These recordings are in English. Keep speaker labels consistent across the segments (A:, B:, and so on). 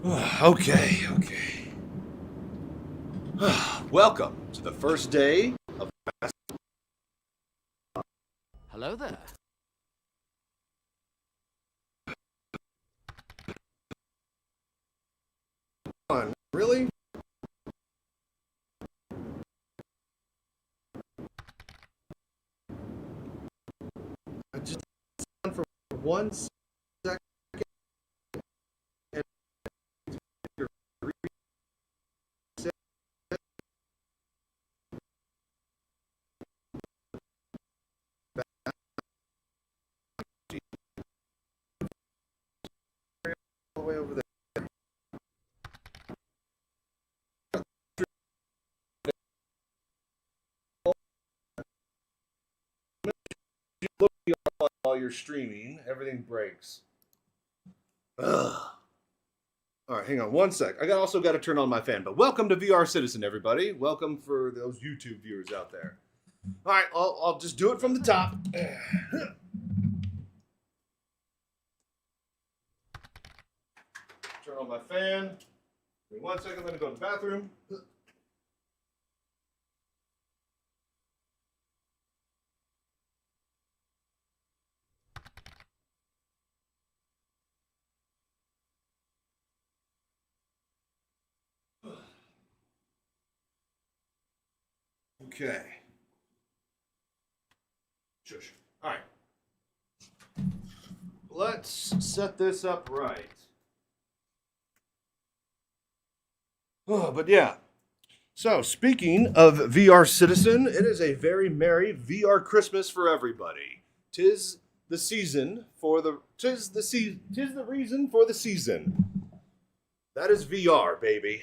A: Okay. Welcome to the first day of
B: Hello there.
A: Really? I just for 1 second. All the way over there. While you're streaming, everything breaks. Ugh. All right, hang on 1 sec. I also got to turn on my fan. But welcome to VR Citizen, everybody. Welcome for those YouTube viewers out there. All right, I'll just do it from the top. Turn on my fan. Give me 1 second. I'm gonna go to the bathroom. Okay. Shush. All right. Let's set this up right. Oh, but yeah. So, speaking of VR Citizen, it is a very merry VR Christmas for everybody. Tis the reason for the season. That is VR, baby.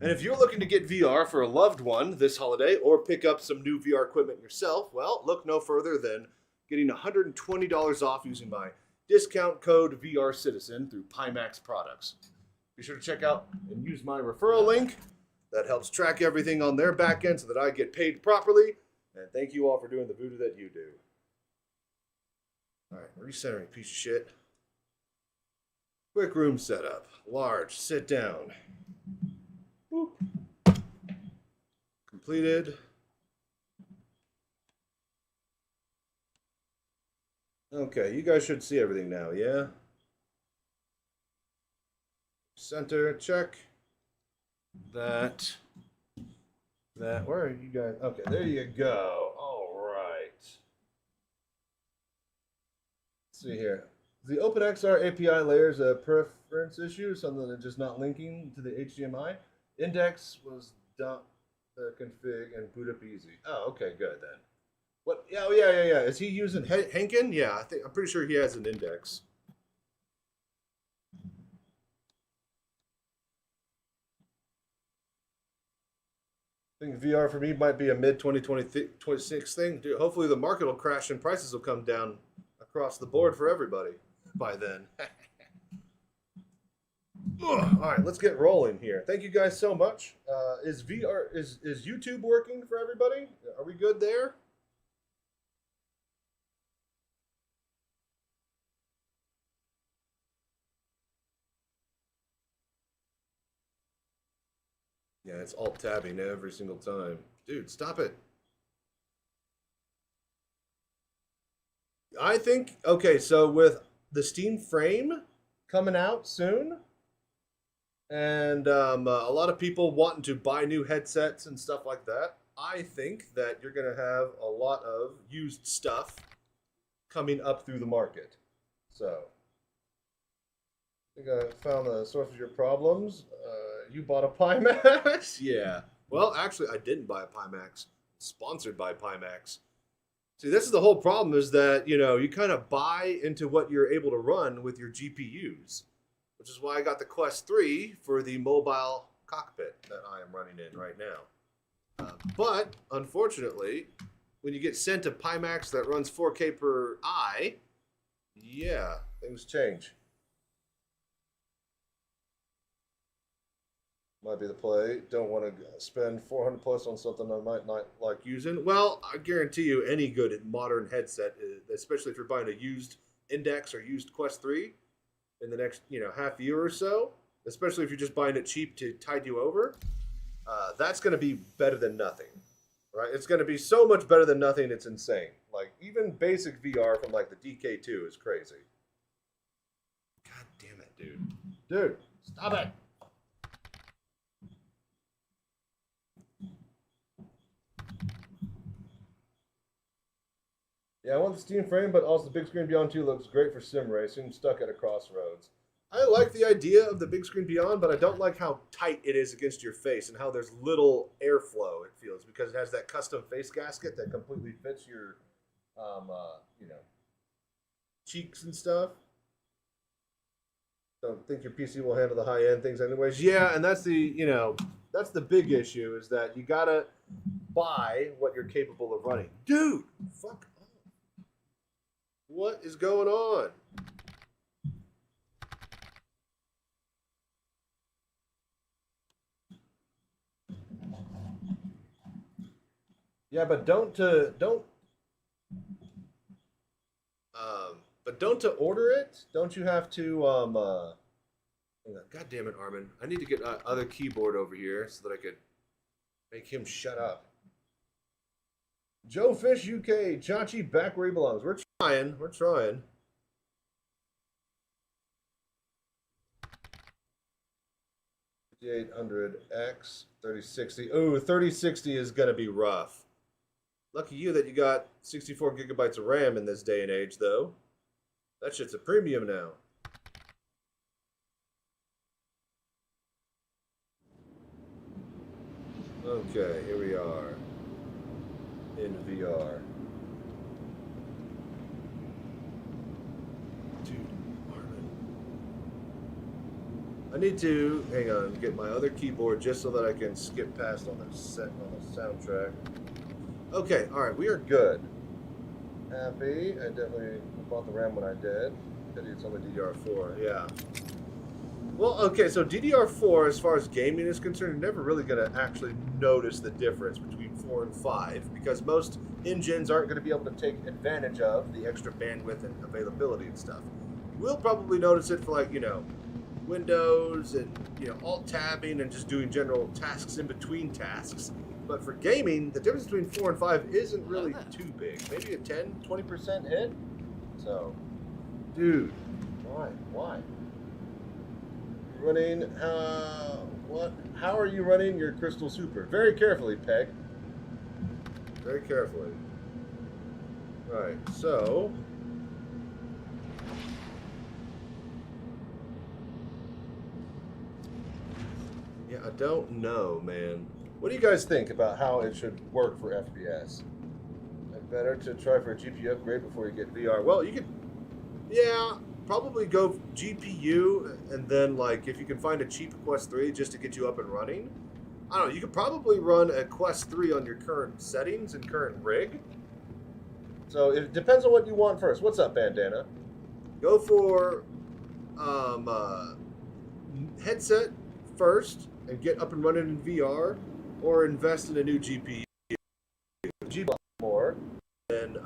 A: And if you're looking to get VR for a loved one this holiday or pick up some new VR equipment yourself, well, look no further than getting $120 off using my discount code VR Citizen through Pimax products. Be sure to check out and use my referral link. That helps track everything on their back end so that I get paid properly. And thank you all for doing the voodoo that you do. All right, recentering, piece of shit. Quick room setup. Large, sit down. Boop. Completed. Okay, you guys should see everything now, yeah? Center, check. That, where are you guys? Okay, there you go. All right. Let's see here. The OpenXR API layers a preference issue, something that's just not linking to the HDMI. Index was dump config and boot up easy. Oh, okay, good then. What? Yeah, yeah. Is he using Henkin? Yeah, I'm pretty sure he has an index. I think VR for me might be a mid 2026 thing. Dude, hopefully the market will crash and prices will come down across the board for everybody by then. All right, let's get rolling here. Thank you guys so much. Is YouTube working for everybody? Are we good there? Yeah, it's alt tabbing every single time. Dude, stop it. I think, okay, so with the Steam Frame coming out soon, and a lot of people wanting to buy new headsets and stuff like that, I think that you're going to have a lot of used stuff coming up through the market. So, I think I found the source of your problems. You bought a Pimax? Yeah. Well, actually, I didn't buy a Pimax. Sponsored by Pimax. See, this is the whole problem is that, you kind of buy into what you're able to run with your GPUs, which is why I got the Quest 3 for the mobile cockpit that I am running in right now. But, unfortunately, when you get sent a Pimax that runs 4K per eye, yeah, things change. Might be the play. Don't want to spend 400 plus on something I might not like using. Well, I guarantee you any good modern headset, especially if you're buying a used Index or used Quest 3, in the next, half year or so, especially if you're just buying it cheap to tide you over, that's going to be better than nothing, right? It's going to be so much better than nothing. It's insane. Like even basic VR from like the DK2 is crazy. God damn it, dude. Dude, stop it. Yeah, I want the Steam frame, but also the big screen Beyond 2 looks great for sim racing, stuck at a crossroads. I like the idea of the big screen Beyond, but I don't like how tight it is against your face and how there's little airflow, it feels, because it has that custom face gasket that completely fits your, cheeks and stuff. Don't think your PC will handle the high-end things anyways. Yeah, and that's that's the big issue, is that you gotta buy what you're capable of running. Dude, fuck off. What is going on? Yeah, but don't to order it. Don't you have to God damn it, Armin! I need to get other keyboard over here so that I could make him shut up. Joe Fish UK, Chachi back where he belongs. We're trying. We're trying. $5,800X 3060. Ooh, 3060 is gonna be rough. Lucky you that you got 64 gigabytes of RAM in this day and age, though. That shit's a premium now. Okay, here we are in VR. Dude, Marvin. I need to hang on, get my other keyboard just so that I can skip past on the soundtrack. Okay, all right, we are good. Happy. I definitely bought the RAM when I did. It's only DDR4, yeah. Well, okay, so DDR4, as far as gaming is concerned, you're never really going to actually notice the difference between 4 and 5 because most engines aren't going to be able to take advantage of the extra bandwidth and availability and stuff. You will probably notice it for, like, Windows and, alt-tabbing and just doing general tasks in between tasks. But for gaming, the difference between 4 and 5 isn't really too big. Maybe a 10, 20% hit? So, dude, why? Running, what? How are you running your Crystal Super? Very carefully, Peg. Very carefully. Right, so. Yeah, I don't know, man. What do you guys think about how it should work for FPS? Better to try for a GPU upgrade before you get VR. Well, you could, yeah, probably go GPU, and then, like, if you can find a cheap Quest 3 just to get you up and running, I don't know, you could probably run a Quest 3 on your current settings and current rig. So it depends on what you want first. What's up, Bandana? Go for headset first and get up and running in VR, or invest in a new GPU. More than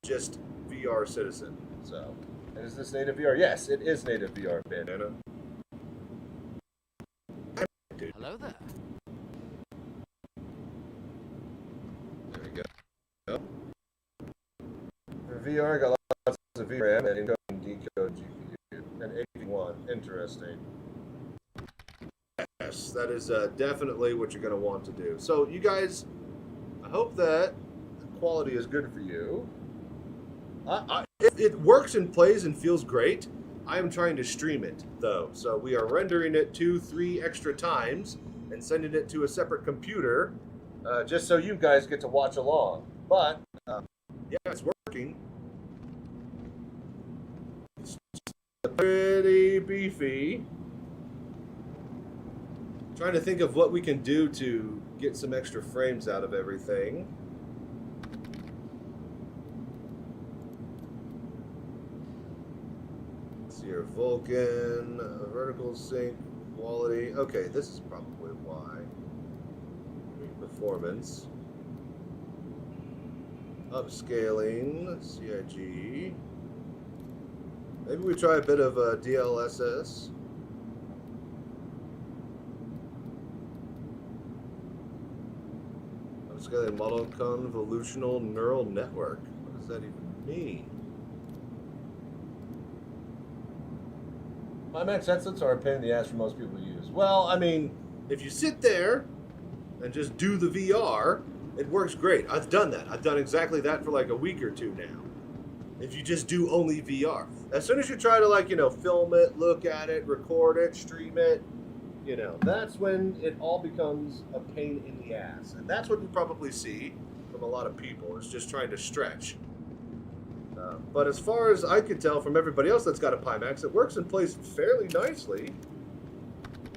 A: just VR Citizen. So, and is this native VR? Yes, it is native VR, Bandana.
B: Hello there.
A: There we go. For VR, I got lots of VRAM and encode and decode GPU. And 81. Interesting. Yes, that is definitely what you're going to want to do. So, you guys, I hope that quality is good for you. If it works and plays and feels great, I am trying to stream it, though. So we are rendering it 2-3 extra times and sending it to a separate computer just so you guys get to watch along. But, yeah, it's working. It's pretty beefy. Trying to think of what we can do to get some extra frames out of everything. Your Vulkan, vertical sync, quality. Okay, this is probably why. Performance. Upscaling, CIG. Maybe we try a bit of DLSS. Upscaling model convolutional neural network. What does that even mean? Pimax headsets are a pain in the ass for most people to use. Well, I mean, if you sit there and just do the VR, it works great. I've done that. I've done exactly that for like a week or two now. If you just do only VR. As soon as you try to, like, you know, film it, look at it, record it, stream it, you know, that's when it all becomes a pain in the ass. And that's what you probably see from a lot of people, is just trying to stretch. But as far as I can tell from everybody else that's got a Pimax, it works in place fairly nicely.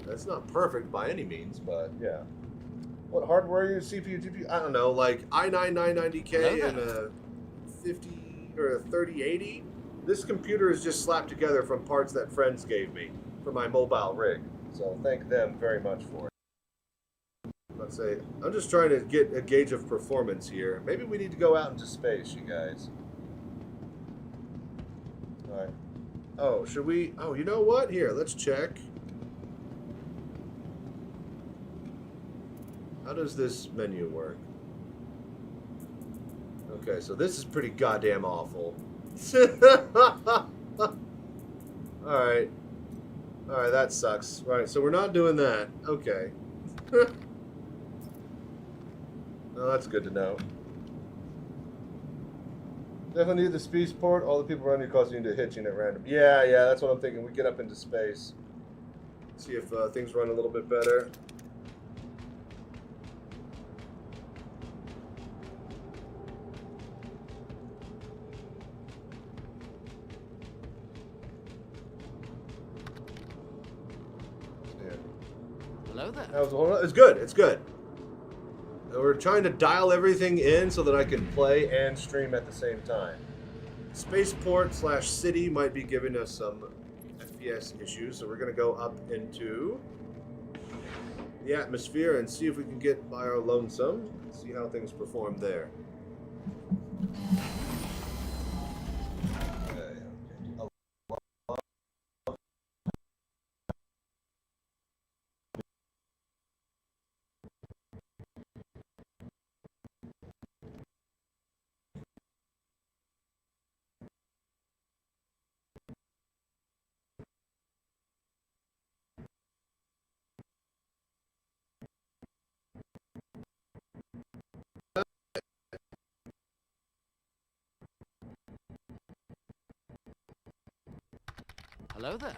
A: It's not perfect by any means, but yeah. What hardware are you? CPU, GPU? I don't know, like i9 990K and a 50 or a 3080. This computer is just slapped together from parts that friends gave me for my mobile rig. So thank them very much for it. Let's say I'm just trying to get a gauge of performance here. Maybe we need to go out into space, you guys. All right. Oh, should we? Oh, you know what? Here, let's check. How does this menu work? Okay, so this is pretty goddamn awful. Alright. Alright, that sucks. Right, so we're not doing that. Okay. Oh, that's good to know. Definitely need the spaceport. All the people around you cause you into hitching at random. Yeah, that's what I'm thinking. We get up into space. See if things run a little bit better.
B: Hello there.
A: That was a whole lot. It's good. It's good. We're trying to dial everything in so that I can play and stream at the same time. Spaceport/city might be giving us some FPS issues, so we're going to go up into the atmosphere and see if we can get by our lonesome and see how things perform there.
B: Hello there.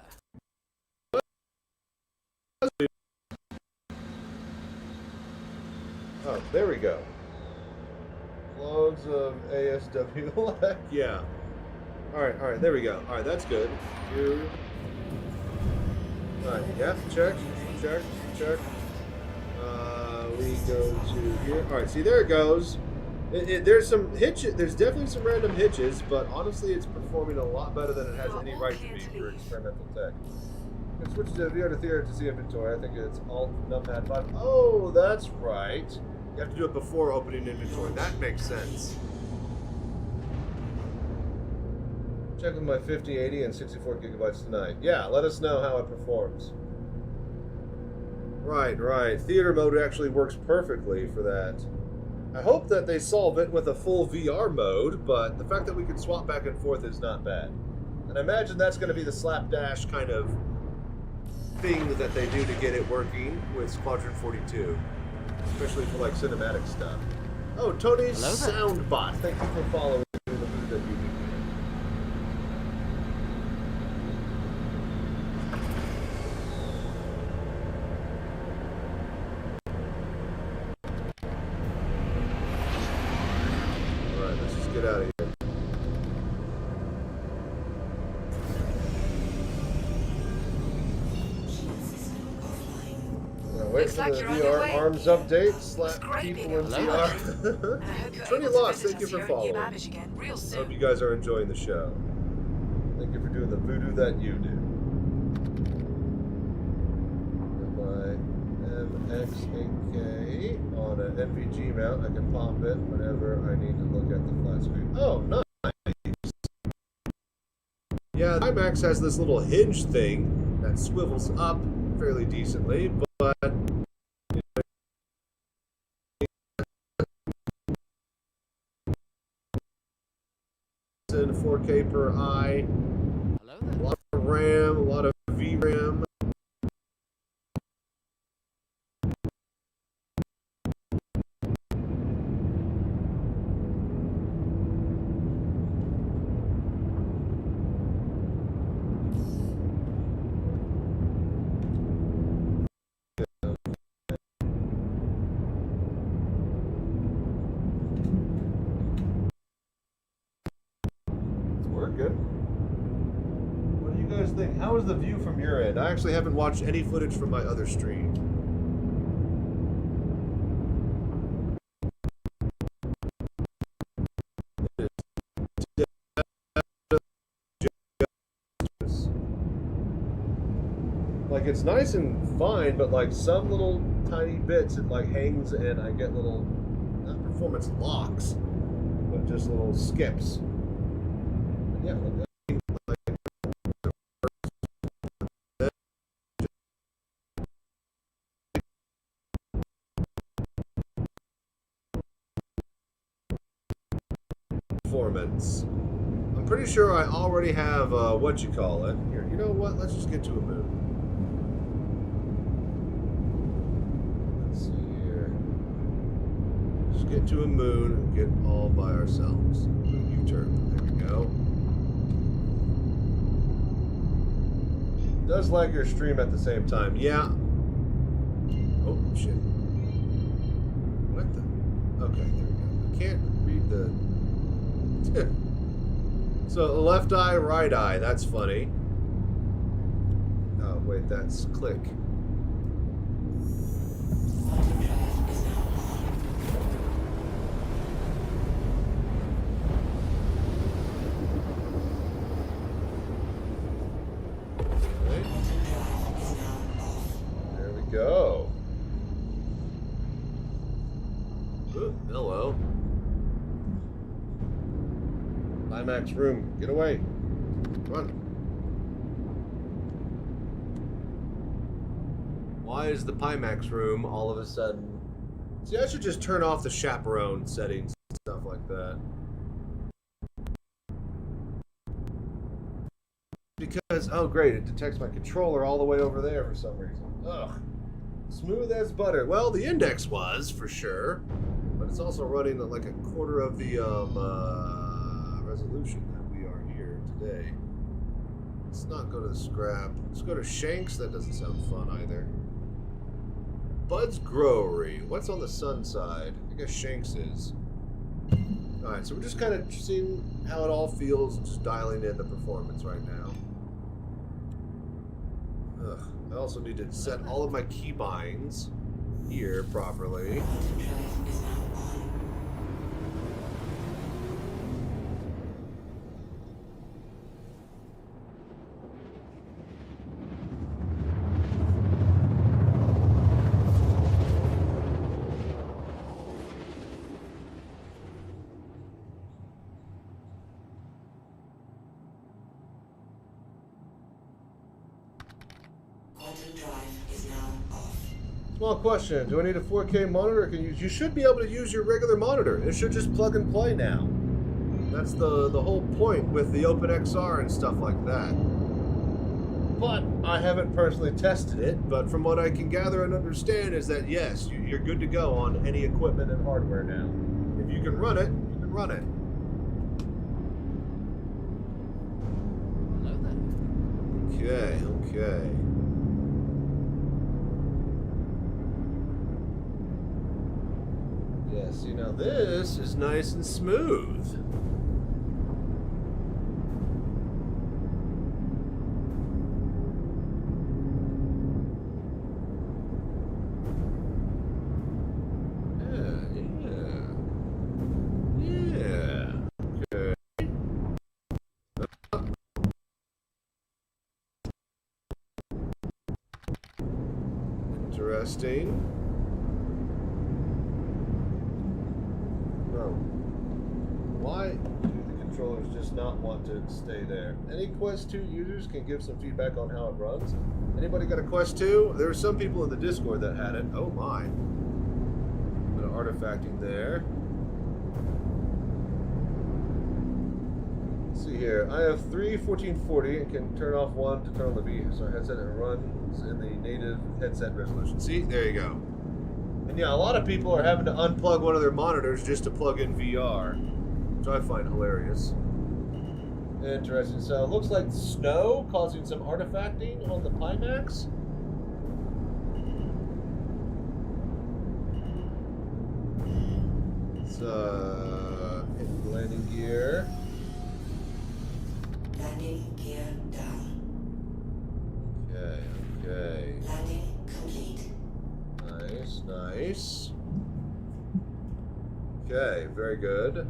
A: Oh, there we go. Loads of ASW. Yeah. Alright, there we go. Alright, that's good. Alright, yeah, check. We go to here. Alright, see, there it goes. There's some hitches. There's definitely some random hitches, but honestly, it's performing a lot better than it has any right to be for experimental tech. You can switch to VR to theater to see inventory. I think it's Alt Numpad 5. Oh, that's right. You have to do it before opening inventory. That makes sense. Check with my 50, 80, and 64 gigabytes tonight. Yeah, let us know how it performs. Right. Theater mode actually works perfectly for that. I hope that they solve it with a full VR mode, but the fact that we can swap back and forth is not bad. And I imagine that's going to be the slapdash kind of thing that they do to get it working with Squadron 42. Especially for, like, cinematic stuff. Oh, Tony's Soundbot. Thank you for following the Voodoo that you do. Alright, let's just get out of here. Wait for the VR arms update. Slap people in VR. Tony Lost, thank you for following. I hope you guys are enjoying the show. Thank you for doing the voodoo that you do. My MX8K on an NVG mount. I can pop it whenever I need to look at the flat screen. Oh, nice. Yeah, the Pimax has this little hinge thing that swivels up fairly decently, but in 4K per eye,
B: Hello
A: a
B: there.
A: lot of RAM, a lot of VRAM. Good. What do you guys think? How is the view from your end? I actually haven't watched any footage from my other stream. Like, it's nice and fine, but like some little tiny bits it like hangs and I get little, not performance locks, but just little skips. Yeah, performance. I'm pretty sure I already have what you call it. Here, you know what? Let's just get to a moon. Let's see here. Just get to a moon and get all by ourselves. U-turn. There we go. Does like your stream at the same time. Yeah. Oh, shit. What the? Okay, there we go. I can't read the... So, left eye, right eye. That's funny. Oh, wait, that's click. Go. Ooh, hello. Pimax room. Get away. Run. Why is the Pimax room all of a sudden... See, I should just turn off the chaperone settings and stuff like that. Because, oh great, it detects my controller all the way over there for some reason. Ugh. Smooth as butter. Well, the index was, for sure. But it's also running at like a quarter of the resolution that we are here today. Let's not go to scrap. Let's go to Shanks. That doesn't sound fun either. Bud's Growery. What's on the sun side? I guess Shanks is. Alright, so we're just kind of seeing how it all feels and just dialing in the performance right now. Ugh. I also need to set all of my keybinds here properly. Small question, do I need a 4K monitor? You should be able to use your regular monitor. It should just plug and play now. That's the whole point with the OpenXR and stuff like that. But I haven't personally tested it, but from what I can gather and understand is that yes, you're good to go on any equipment and hardware now. If you can run it, you can run it.
B: Hello there.
A: Okay. Yeah, see now this is nice and smooth. Yeah. Okay. Interesting. Why do the controllers just just not want to stay there. Any Quest 2 users can give some feedback on how it runs. Anybody got a Quest 2? There are some people in the Discord that had it. Oh my. Bit of artifacting there. Let's see here. I have three 1440 and can turn off one to turn on the V. So our headset runs in the native headset resolution. See? There you go. And yeah, a lot of people are having to unplug one of their monitors just to plug in VR, which I find hilarious. Interesting. So it looks like snow causing some artifacting on the Pimax. Let's hit the landing gear.
C: Landing gear down.
A: Okay.
C: Landing complete.
A: Nice, nice. Okay, very good.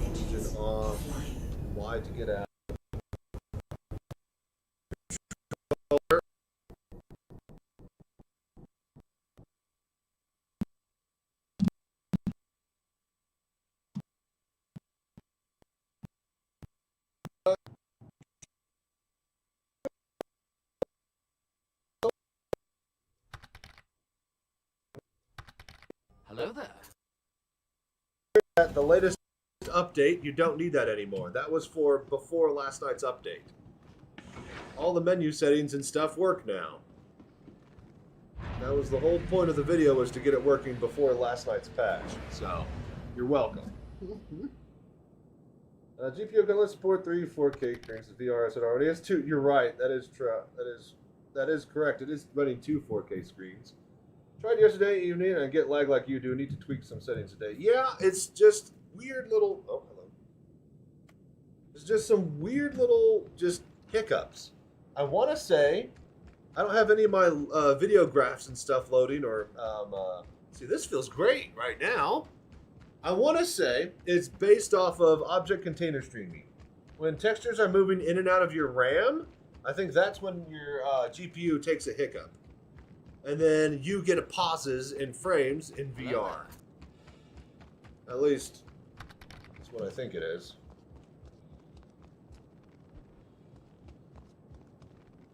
A: Engine off. Y to get out.
B: Hello there.
A: At the latest update, you don't need that anymore. That was for before last night's update. All the menu settings and stuff work now. That was the whole point of the video, was to get it working before last night's patch. So, you're welcome. GPU can only support 3 4K screens. The VR said already has 2. You're right. That is true. That is correct. It is running 2 4K screens. Tried yesterday evening and I get lag like you do. Need to tweak some settings today. Yeah, it's just weird little. Oh, hello. It's just some weird little just hiccups. I want to say I don't have any of my video graphs and stuff loading, or see, this feels great right now. I want to say it's based off of object container streaming. When textures are moving in and out of your RAM, I think that's when your GPU takes a hiccup. And then you get a pauses in frames in VR. At least, that's what I think it is.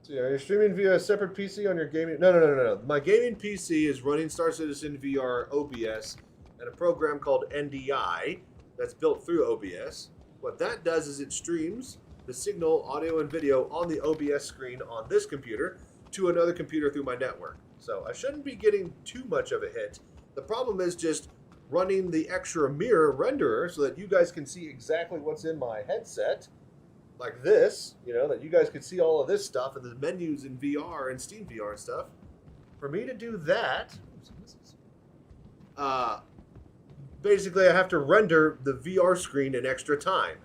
A: So are you streaming via a separate PC on your gaming? No. My gaming PC is running Star Citizen VR OBS and a program called NDI that's built through OBS. What that does is it streams the signal, audio, and video on the OBS screen on this computer to another computer through my network. So I shouldn't be getting too much of a hit. The problem is just running the extra mirror renderer so that you guys can see exactly what's in my headset, like this, you know, that you guys can see all of this stuff and the menus in VR and Steam VR and stuff. For me to do that, basically I have to render the VR screen in extra time.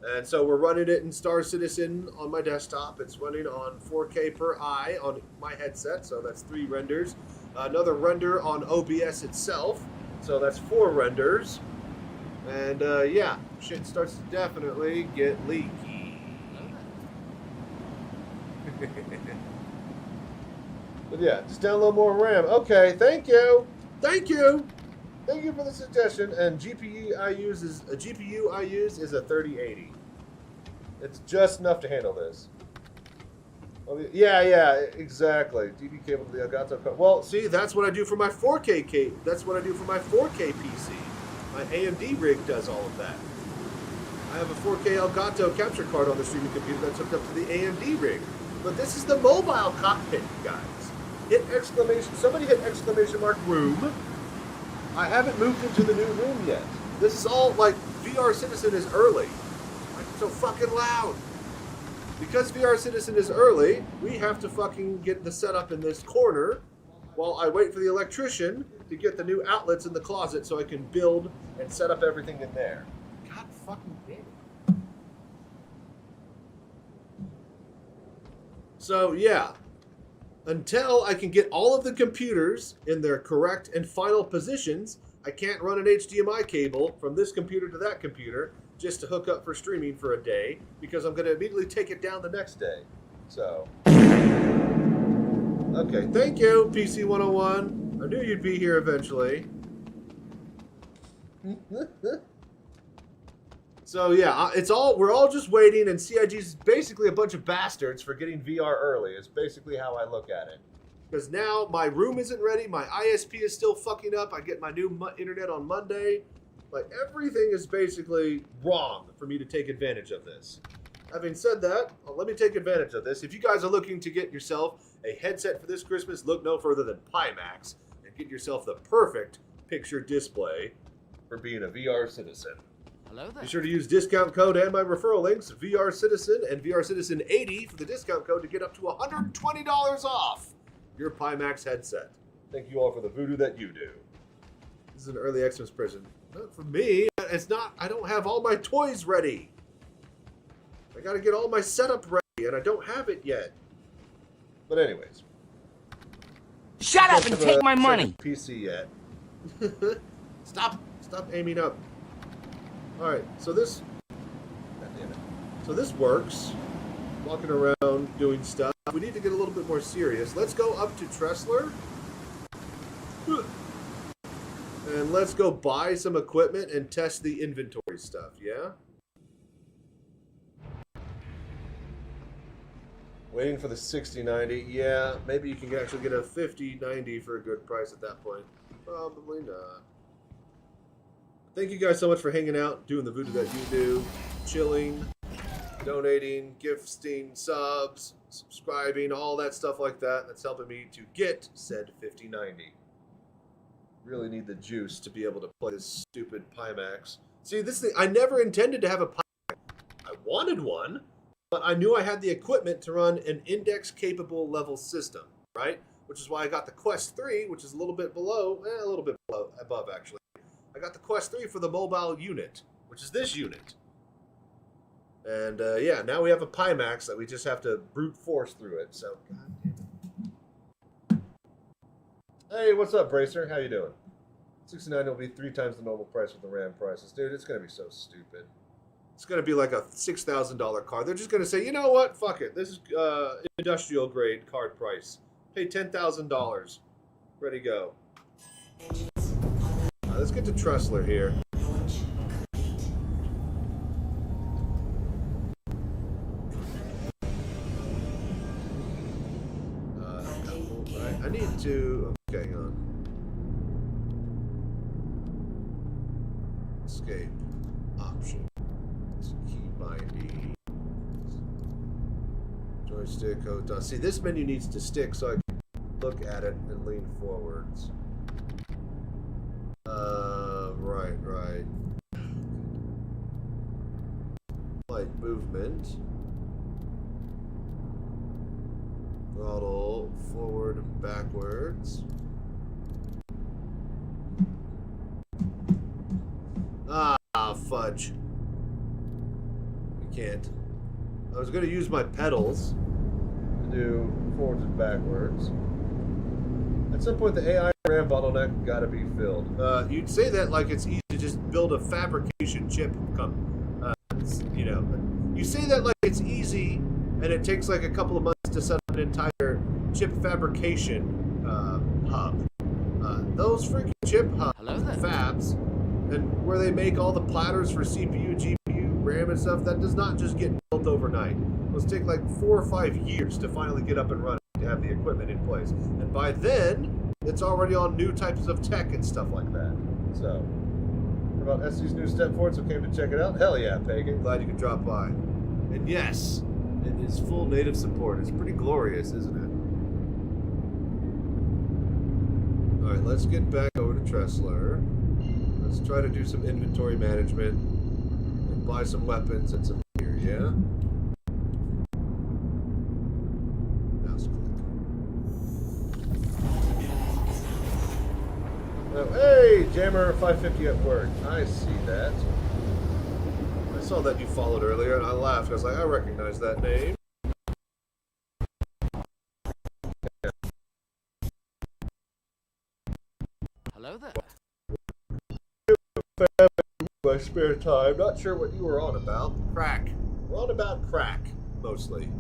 A: And so we're running it in Star Citizen on my desktop. It's running on 4K per eye on my headset, so that's 3 renders. Another render on OBS itself, so that's 4 renders. And yeah, shit starts to definitely get leaky. But yeah, just download more RAM. Okay, thank you. Thank you. Thank you for the suggestion. And GPU I use is a 3080. It's just enough to handle this. Yeah, exactly. DB cable to the Elgato. Well, see, that's what I do for my 4K That's what I do for my 4K PC. My AMD rig does all of that. I have a 4K Elgato capture card on the streaming computer that's hooked up to the AMD rig. But this is the mobile cockpit, guys. Somebody hit exclamation mark room. I haven't moved into the new room yet. This is all, like, VR Citizen is early. Like, so fucking loud. Because VR Citizen is early, we have to fucking get the setup in this corner while I wait for the electrician to get the new outlets in the closet so I can build and set up everything in there. God fucking damn it. So, yeah. Until I can get all of the computers in their correct and final positions, I can't run an HDMI cable from this computer to that computer just to hook up for streaming for a day, because I'm going to immediately take it down the next day. So, okay, thank you, PC 101. I knew you'd be here eventually. So yeah, we're all just waiting, and CIG's basically a bunch of bastards for getting VR early. Is basically how I look at it. Because now my room isn't ready, my ISP is still fucking up. I get my new internet on Monday. Like everything is basically wrong for me to take advantage of this. Having said that, let me take advantage of this. If you guys are looking to get yourself a headset for this Christmas, look no further than Pimax and get yourself the perfect picture display for being a VR citizen.
B: Hello there.
A: Be sure to use discount code and my referral links, VR Citizen and VR Citizen 80 for the discount code to get up to $120 off your Pimax headset. Thank you all for the voodoo that you do. This is an early Xmas present. Not for me. It's not. I don't have all my toys ready. I gotta get all my setup ready, and I don't have it yet. But anyways.
B: Shut up and take my money.
A: PC yet? Stop aiming up. All right. So this. God damn it. So this works. Walking around doing stuff. We need to get a little bit more serious. Let's go up to Tressler. And let's go buy some equipment and test the inventory stuff, yeah? Waiting for the 6090. Yeah, maybe you can actually get a 5090 for a good price at that point. Probably not. Thank you guys so much for hanging out, doing the voodoo that you do, chilling, donating, gifting, subs, subscribing, all that stuff like that. That's helping me to get said 5090. Really need the juice to be able to play this stupid Pimax. See, this thing, I never intended to have a Pimax. I wanted one, but I knew I had the equipment to run an index-capable level system, right? Which is why I got the Quest 3, which is a little bit above, actually. I got the Quest 3 for the mobile unit, which is this unit. And, yeah, now we have a Pimax that we just have to brute force through it, so, god damn it. Hey, what's up, Bracer? How you doing? 69 will be 3 times the normal price with the RAM prices. Dude, it's going to be so stupid. It's going to be like a $6,000 car. They're just going to say, you know what? Fuck it. This is industrial grade card price. Pay $10,000. Ready to go. Let's get to Tressler here. I need to... Okay, hang on. Escape. Option. Key binding. Joystick. Code. See, this menu needs to stick so I can look at it and lean forwards. Right. Light movement. Throttle forward and backwards. Ah, fudge. We can't. I was going to use my pedals to do forwards and backwards. At some point, the AI RAM bottleneck got to be filled. You'd say that like it's easy to just build a fabrication chip. You know, you say that like it's easy, and it takes like a couple of months to set up an entire chip fabrication hub. Those freaking chip fabs, and where they make all the platters for CPU, GPU, RAM, and stuff, that does not just get built overnight. Those take like 4 or 5 years to finally get up and running, to have the equipment in place. And by then, it's already on new types of tech and stuff like that. So, what about SC's new step forward? So came to check it out. Hell yeah, Pagan. Glad you could drop by. And yes, it is full native support. It's pretty glorious, isn't it? Alright, let's get back over to Tressler. Let's try to do some inventory management and buy some weapons and some gear, yeah? Mouse click. Oh, hey, Jammer 550 at work. I see that. I saw that you followed earlier and I laughed. I was like, I recognize that name.
B: Hello there.
A: My spare time. Not sure what you were on about. Crack. We're on about crack, mostly.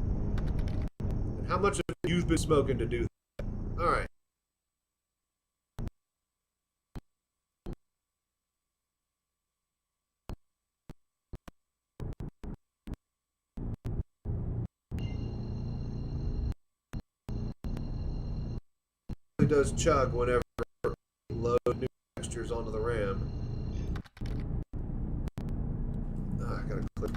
A: And how much of it you've been smoking to do that? Alright. does chug whenever you load new textures onto the RAM. I gotta click.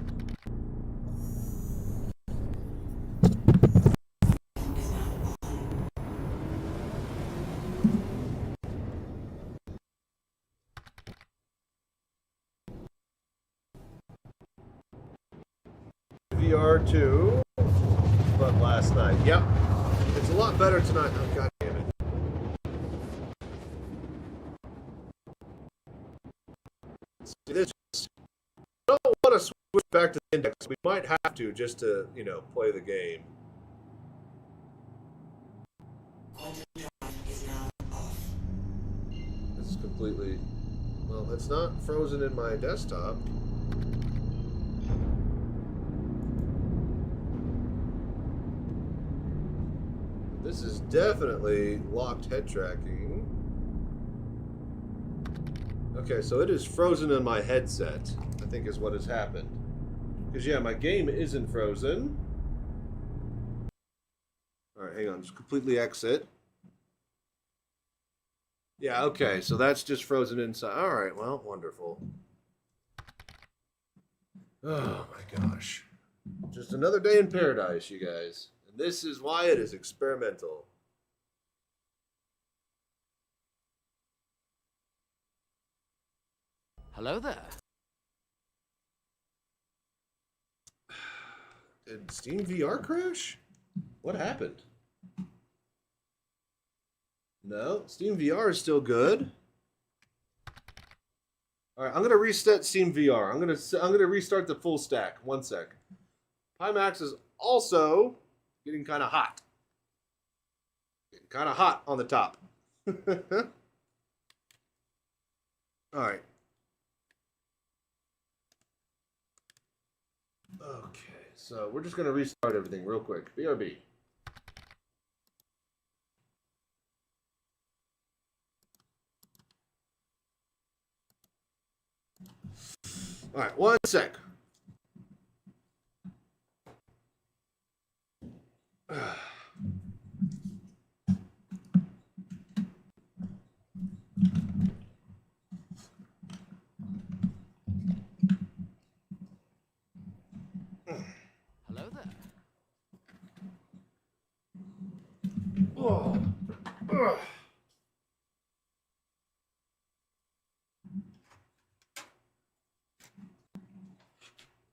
A: VR2, but last night. Yep. It's a lot better tonight. Oh, God damn it. See, this, I don't want to switch back to the index. We might have to just to, you know, play the game.
C: Quantum drive is now off.
A: This is completely... Well, it's not frozen in my desktop. This is definitely locked head tracking. Okay, so it is frozen in my headset, I think is what has happened. Because, yeah, my game isn't frozen. Alright, hang on, just completely exit. Yeah, okay, so that's just frozen inside. Alright, well, wonderful. Oh my gosh. Just another day in paradise, you guys. And this is why it is experimental.
B: Hello there.
A: Did Steam VR crash? What happened? No, Steam VR is still good. All right, I'm gonna reset Steam VR. I'm gonna restart the full stack. 1 sec. Pimax is also getting kind of hot. Getting kind of hot on the top. All right. Okay, so we're just gonna restart everything real quick. BRB. All right, 1 sec.
B: Hello there.
A: Oh. Ugh.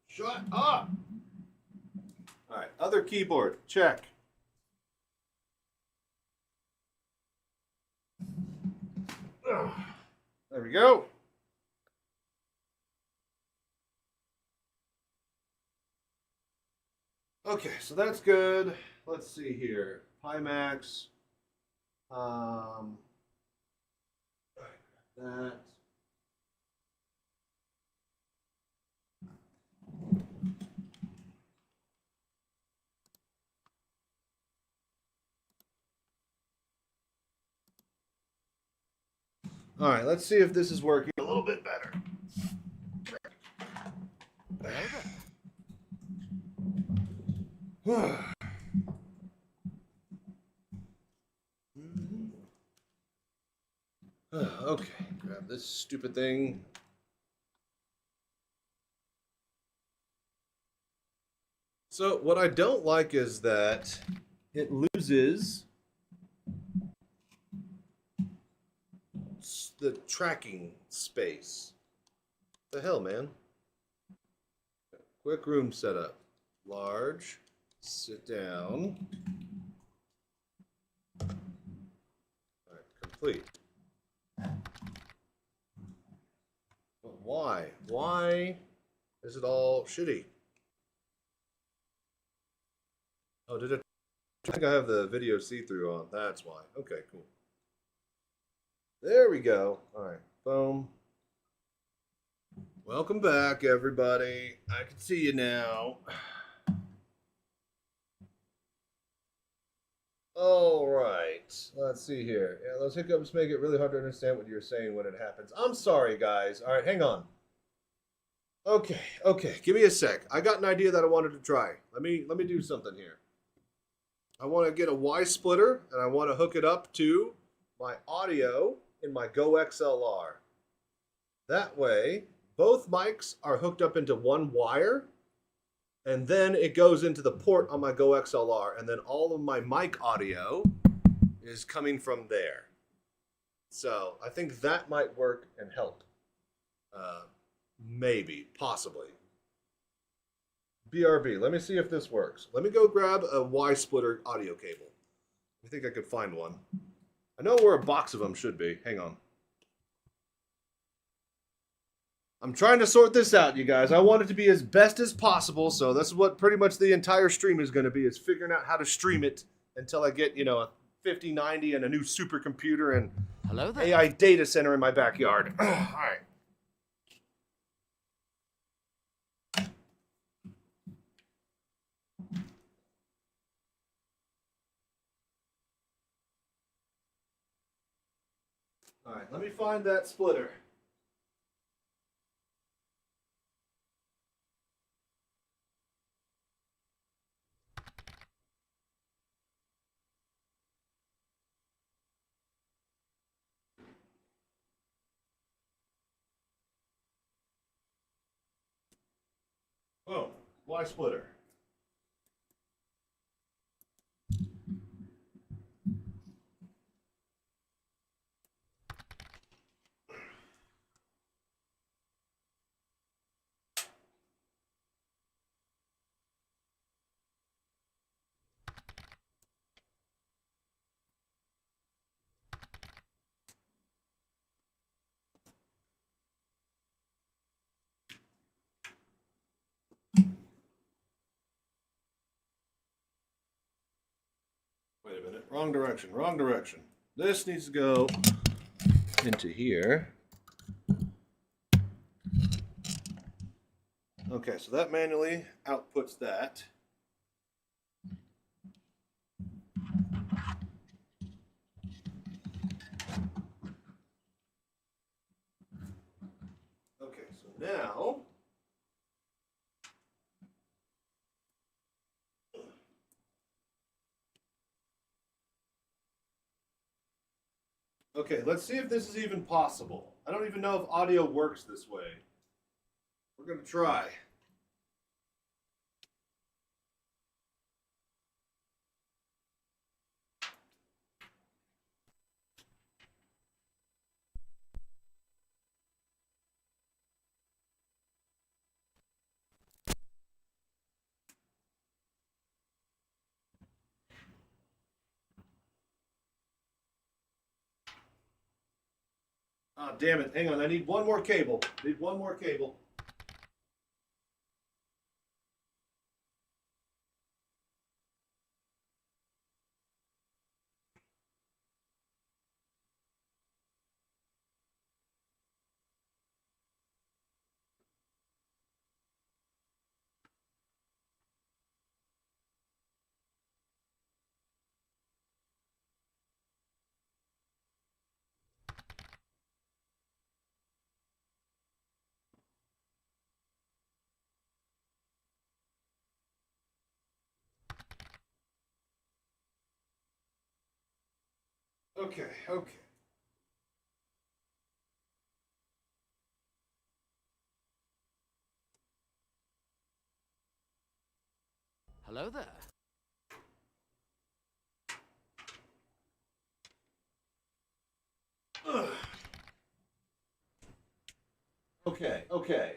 A: Shut up! Alright, other keyboard, check. Ugh. There we go. Okay, so that's good. Let's see here. Pimax. That. All right, let's see if this is working a little bit better. Okay, grab this stupid thing. So what I don't like is that it loses the tracking space. The hell, man? Quick room setup. Large. Sit down. All right, complete. But why? Why is it all shitty? Oh, did it? I think I have the video see-through on. That's why. Okay, cool. There we go. All right, boom. Welcome back, everybody. I can see you now. All right, let's see here. Yeah, those hiccups make it really hard to understand what you're saying when it happens. I'm sorry, guys. All right, hang on. Okay, give me a sec. I got an idea that I wanted to try. Let me do something here. I want to get a Y splitter, and I want to hook it up to my audio in my Go XLR. That way, both mics are hooked up into one wire, and then it goes into the port on my Go XLR, and then all of my mic audio is coming from there. So I think that might work and help. Maybe, possibly. BRB, let me see if this works. Let me go grab a Y-splitter audio cable. I think I could find one. I know where a box of them should be. Hang on. I'm trying to sort this out, you guys. I want it to be as best as possible, so this is what pretty much the entire stream is going to be, is figuring out how to stream it until I get, a 5090 and a new supercomputer and
B: Hello there.
A: AI data center in my backyard. All right. All right, let me find that splitter. Oh, Y splitter. Wait a minute. Wrong direction. Wrong direction. This needs to go into here. Okay, so that manually outputs that. Okay, so now okay, let's see if this is even possible. I don't even know if audio works this way. We're going to try. Ah, damn it. Hang on. I need one more cable. Need one more cable. Okay, okay.
B: Hello there.
A: Ugh. Okay, okay.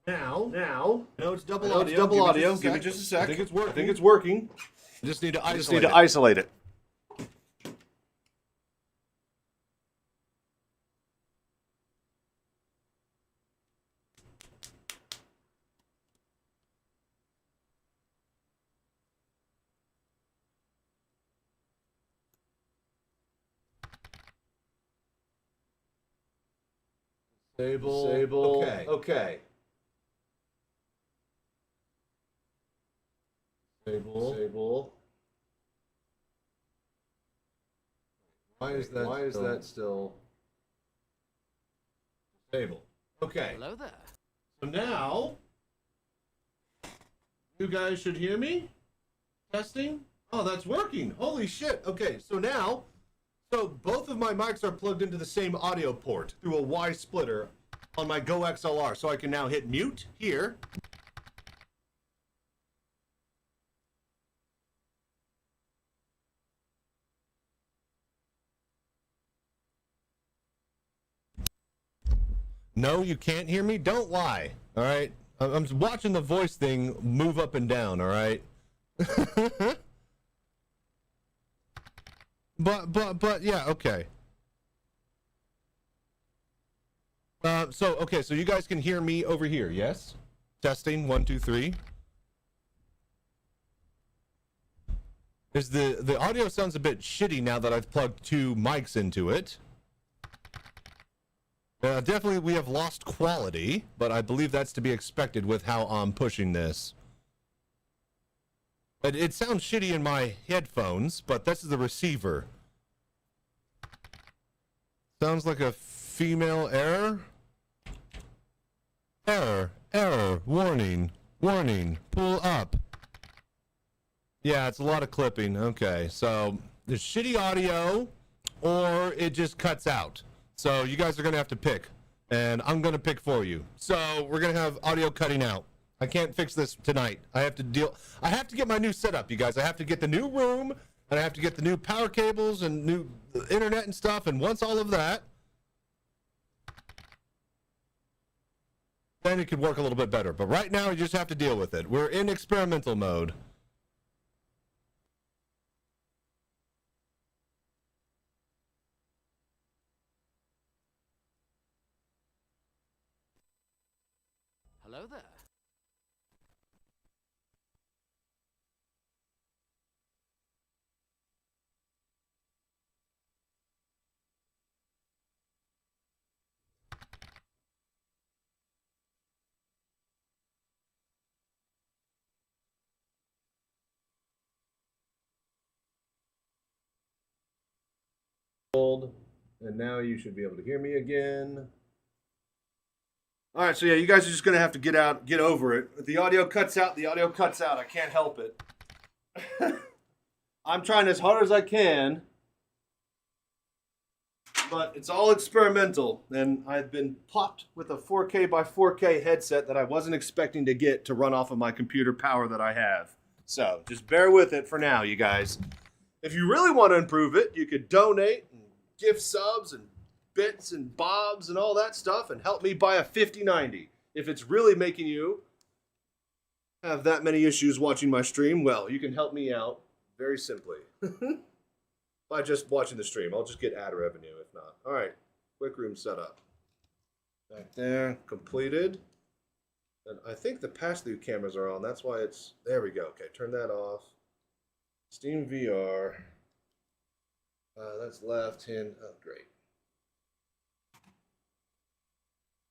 A: Now,
D: No, it's double
A: I know
D: audio.
A: it's double audio. Give me just a sec. I think it's working.
D: I just need to
A: I
D: isolate
A: just need to
D: it.
A: isolate it. Disable.
D: Okay.
A: Okay. Disable.
D: Why is that
A: still disabled? Okay.
B: Hello there.
A: So now You guys should hear me? Testing? Oh, that's working. Holy shit. Okay, so now, both of my mics are plugged into the same audio port through a Y splitter on my Go XLR. So I can now hit mute here. No, you can't hear me? Don't lie. All right? I'm watching the voice thing move up and down, all right? But yeah, okay. So you guys can hear me over here, yes? Testing, 1, 2, 3. The audio sounds a bit shitty now that I've plugged 2 mics into it. Definitely we have lost quality, but I believe that's to be expected with how I'm pushing this. It sounds shitty in my headphones, but this is the receiver. Sounds like a female error. Error, warning, pull up. Yeah, it's a lot of clipping. Okay, so there's shitty audio, or it just cuts out. So you guys are going to have to pick, and I'm going to pick for you. So we're going to have audio cutting out. I can't fix this tonight. I have to get my new setup, you guys. I have to get the new room, and I have to get the new power cables and new internet and stuff, and once all of that, then it could work a little bit better. But right now, you just have to deal with it. We're in experimental mode.
B: Hello there.
A: And now you should be able to hear me again. All right, so yeah, you guys are just gonna have to get over it. If the audio cuts out, the audio cuts out. I can't help it. I'm trying as hard as I can, but it's all experimental. And I've been popped with a 4K by 4K headset that I wasn't expecting to get to run off of my computer power that I have. So just bear with it for now, you guys. If you really want to improve it, you could donate and gift subs and bits and bobs and all that stuff and help me buy a 5090. If it's really making you have that many issues watching my stream, well, you can help me out very simply. By just watching the stream. I'll just get ad revenue if not. All right, quick room setup. Back there, completed. And I think the pass-through cameras are on. That's why it's, there we go. Okay, turn that off. Steam VR. That's left hand. Oh, great.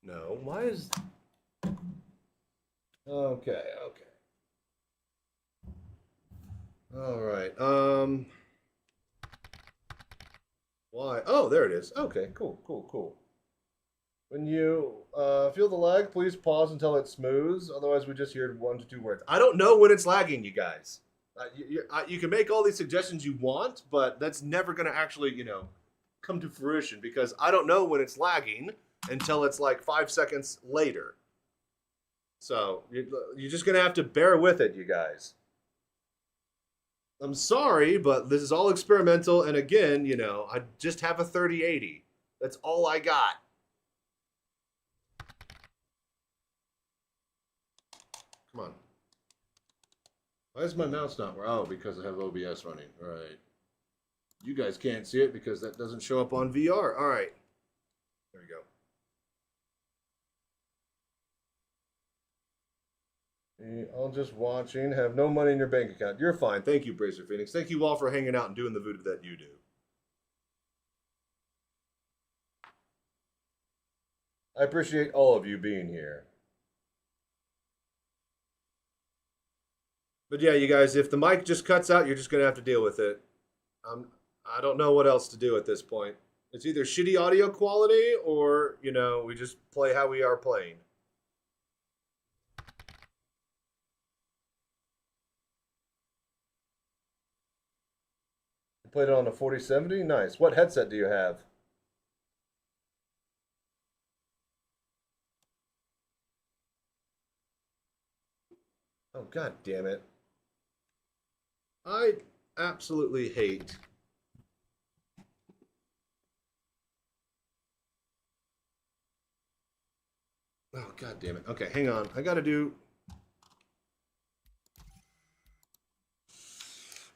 A: No, why is... Okay. All right. Why? Oh, there it is. Okay, cool. When you feel the lag, please pause until it smooths. Otherwise, we just hear 1 to 2 words. I don't know when it's lagging, you guys. You can make all these suggestions you want, but that's never going to actually, come to fruition because I don't know when it's lagging until it's like 5 seconds later. So you're just going to have to bear with it, you guys. I'm sorry, but this is all experimental. And again, I just have a 3080. That's all I got. Come on. Why is my mouse not? Oh, because I have OBS running. All right. You guys can't see it because that doesn't show up on VR. All right. There we go. All just watching. Have no money in your bank account. You're fine. Thank you, Bracer Phoenix. Thank you all for hanging out and doing the voodoo that you do. I appreciate all of you being here. But yeah, you guys, if the mic just cuts out, you're just going to have to deal with it. I don't know what else to do at this point. It's either shitty audio quality or, we just play how we are playing. Played it on a 4070? Nice. What headset do you have? Oh, god damn it. I absolutely hate... Oh, god damn it. Okay, hang on. I gotta do...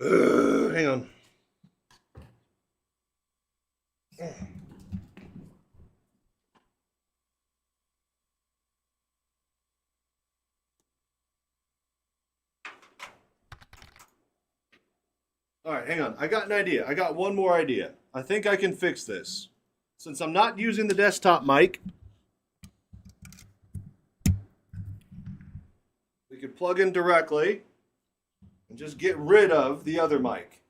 A: hang on. All right, hang on. I got an idea. I got one more idea. I think I can fix this. Since I'm not using the desktop mic, we could plug in directly and just get rid of the other mic.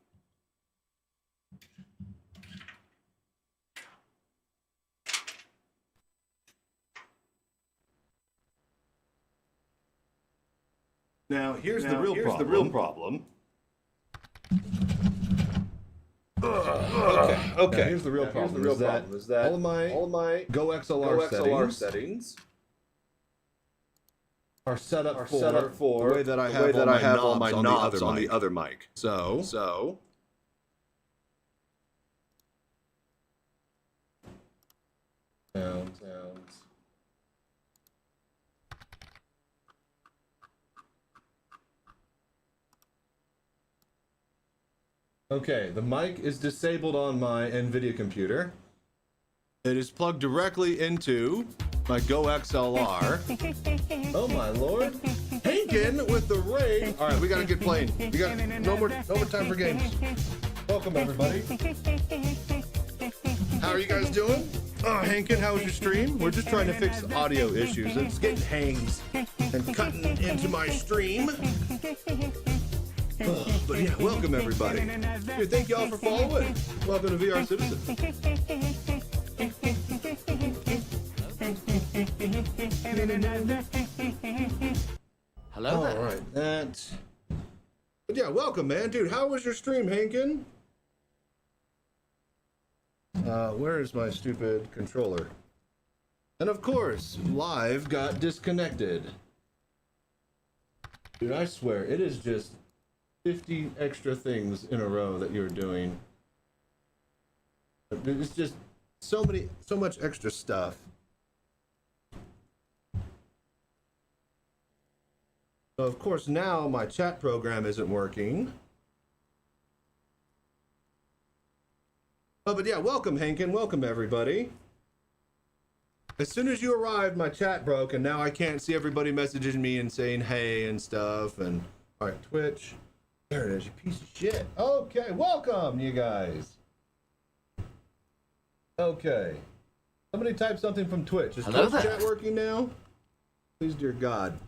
A: Now, here's the real problem. Okay.
D: Now, here's the real problem. Is that all my Go XLR settings are set up for the way that I have all my knobs on the other mic. So sounds. Okay, the mic is disabled on my NVIDIA computer. It is plugged directly into my Go XLR. Oh my lord. Hankin with the raid. All right, we gotta get playing. We got no more time for games. Welcome everybody. How are you guys doing? Oh, Hankin, how was your stream? We're just trying to fix audio issues. It's getting hangs and cutting into my stream. But yeah, welcome everybody. Dude, thank y'all for following. Welcome to VR Citizen.
B: Hello there.
A: All right, but yeah, welcome, man. Dude, how was your stream, Hankin? Where is my stupid controller? And of course, live got disconnected. Dude, I swear, it is just 50 extra things in a row that you're doing. It's just so much extra stuff. So of course now my chat program isn't working. Oh, but yeah, welcome Hankin, welcome everybody. As soon as you arrived, my chat broke, and now I can't see everybody messaging me and saying hey and stuff. And all right, Twitch. There it is, you piece of shit. Okay, welcome, you guys. Okay. Somebody type something from Twitch. Is
B: Hello
A: Twitch
B: there.
A: chat working now? Please, dear God.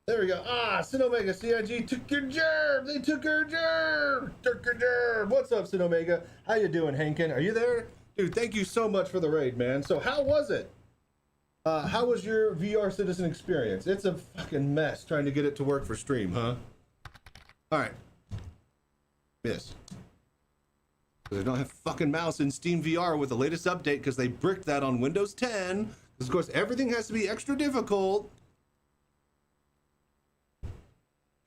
A: There we go. Ah, Sin Omega CIG took your gerb. They took your gerb. Took your gerb. What's up, Sin Omega? How you doing, Hankin? Are you there? Dude, thank you so much for the raid, man. So how was it? How was your VR Citizen experience? It's a fucking mess trying to get it to work for stream, huh? All right. Yes. They don't have fucking mouse in Steam VR with the latest update because they bricked that on Windows 10. Because of course everything has to be extra difficult.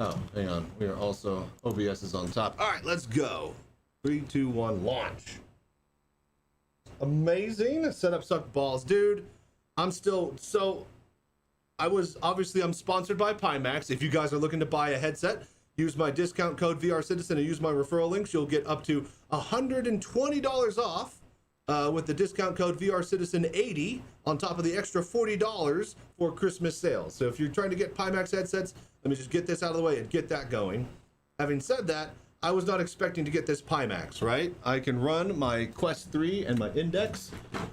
A: Oh, hang on. We are also OBS is on top. All right, let's go. 3, 2, 1, launch. Amazing. Setup sucked balls, dude. I'm still I'm sponsored by Pimax. If you guys are looking to buy a headset, use my discount code VR Citizen and use my referral links. You'll get up to $120 off with the discount code VR Citizen 80 on top of the extra $40 for Christmas sales. So if you're trying to get Pimax headsets, let me just get this out of the way and get that going. Having said that, I was not expecting to get this Pimax, right? I can run my Quest 3 and my Index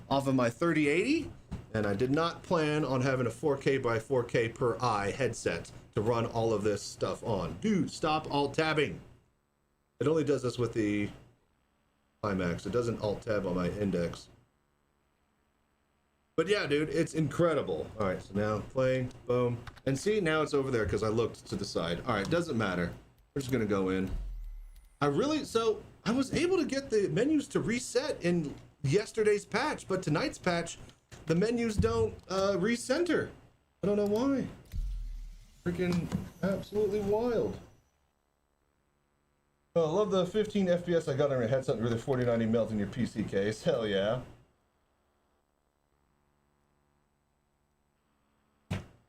A: off of my 3080, and I did not plan on having a 4K by 4K per eye headset to run all of this stuff on. Dude, stop alt-tabbing. It only does this with the Pimax. It doesn't alt-tab on my Index. But yeah, dude, it's incredible. All right, so now play, boom. And see, now it's over there because I looked to the side. All right, doesn't matter. We're just gonna go in. I I was able to get the menus to reset in yesterday's patch, but tonight's patch, the menus don't recenter. I don't know why. Freaking absolutely wild. Oh, I love the 15 FPS I got on your headset with the 4090 melt in your PC case. Hell yeah.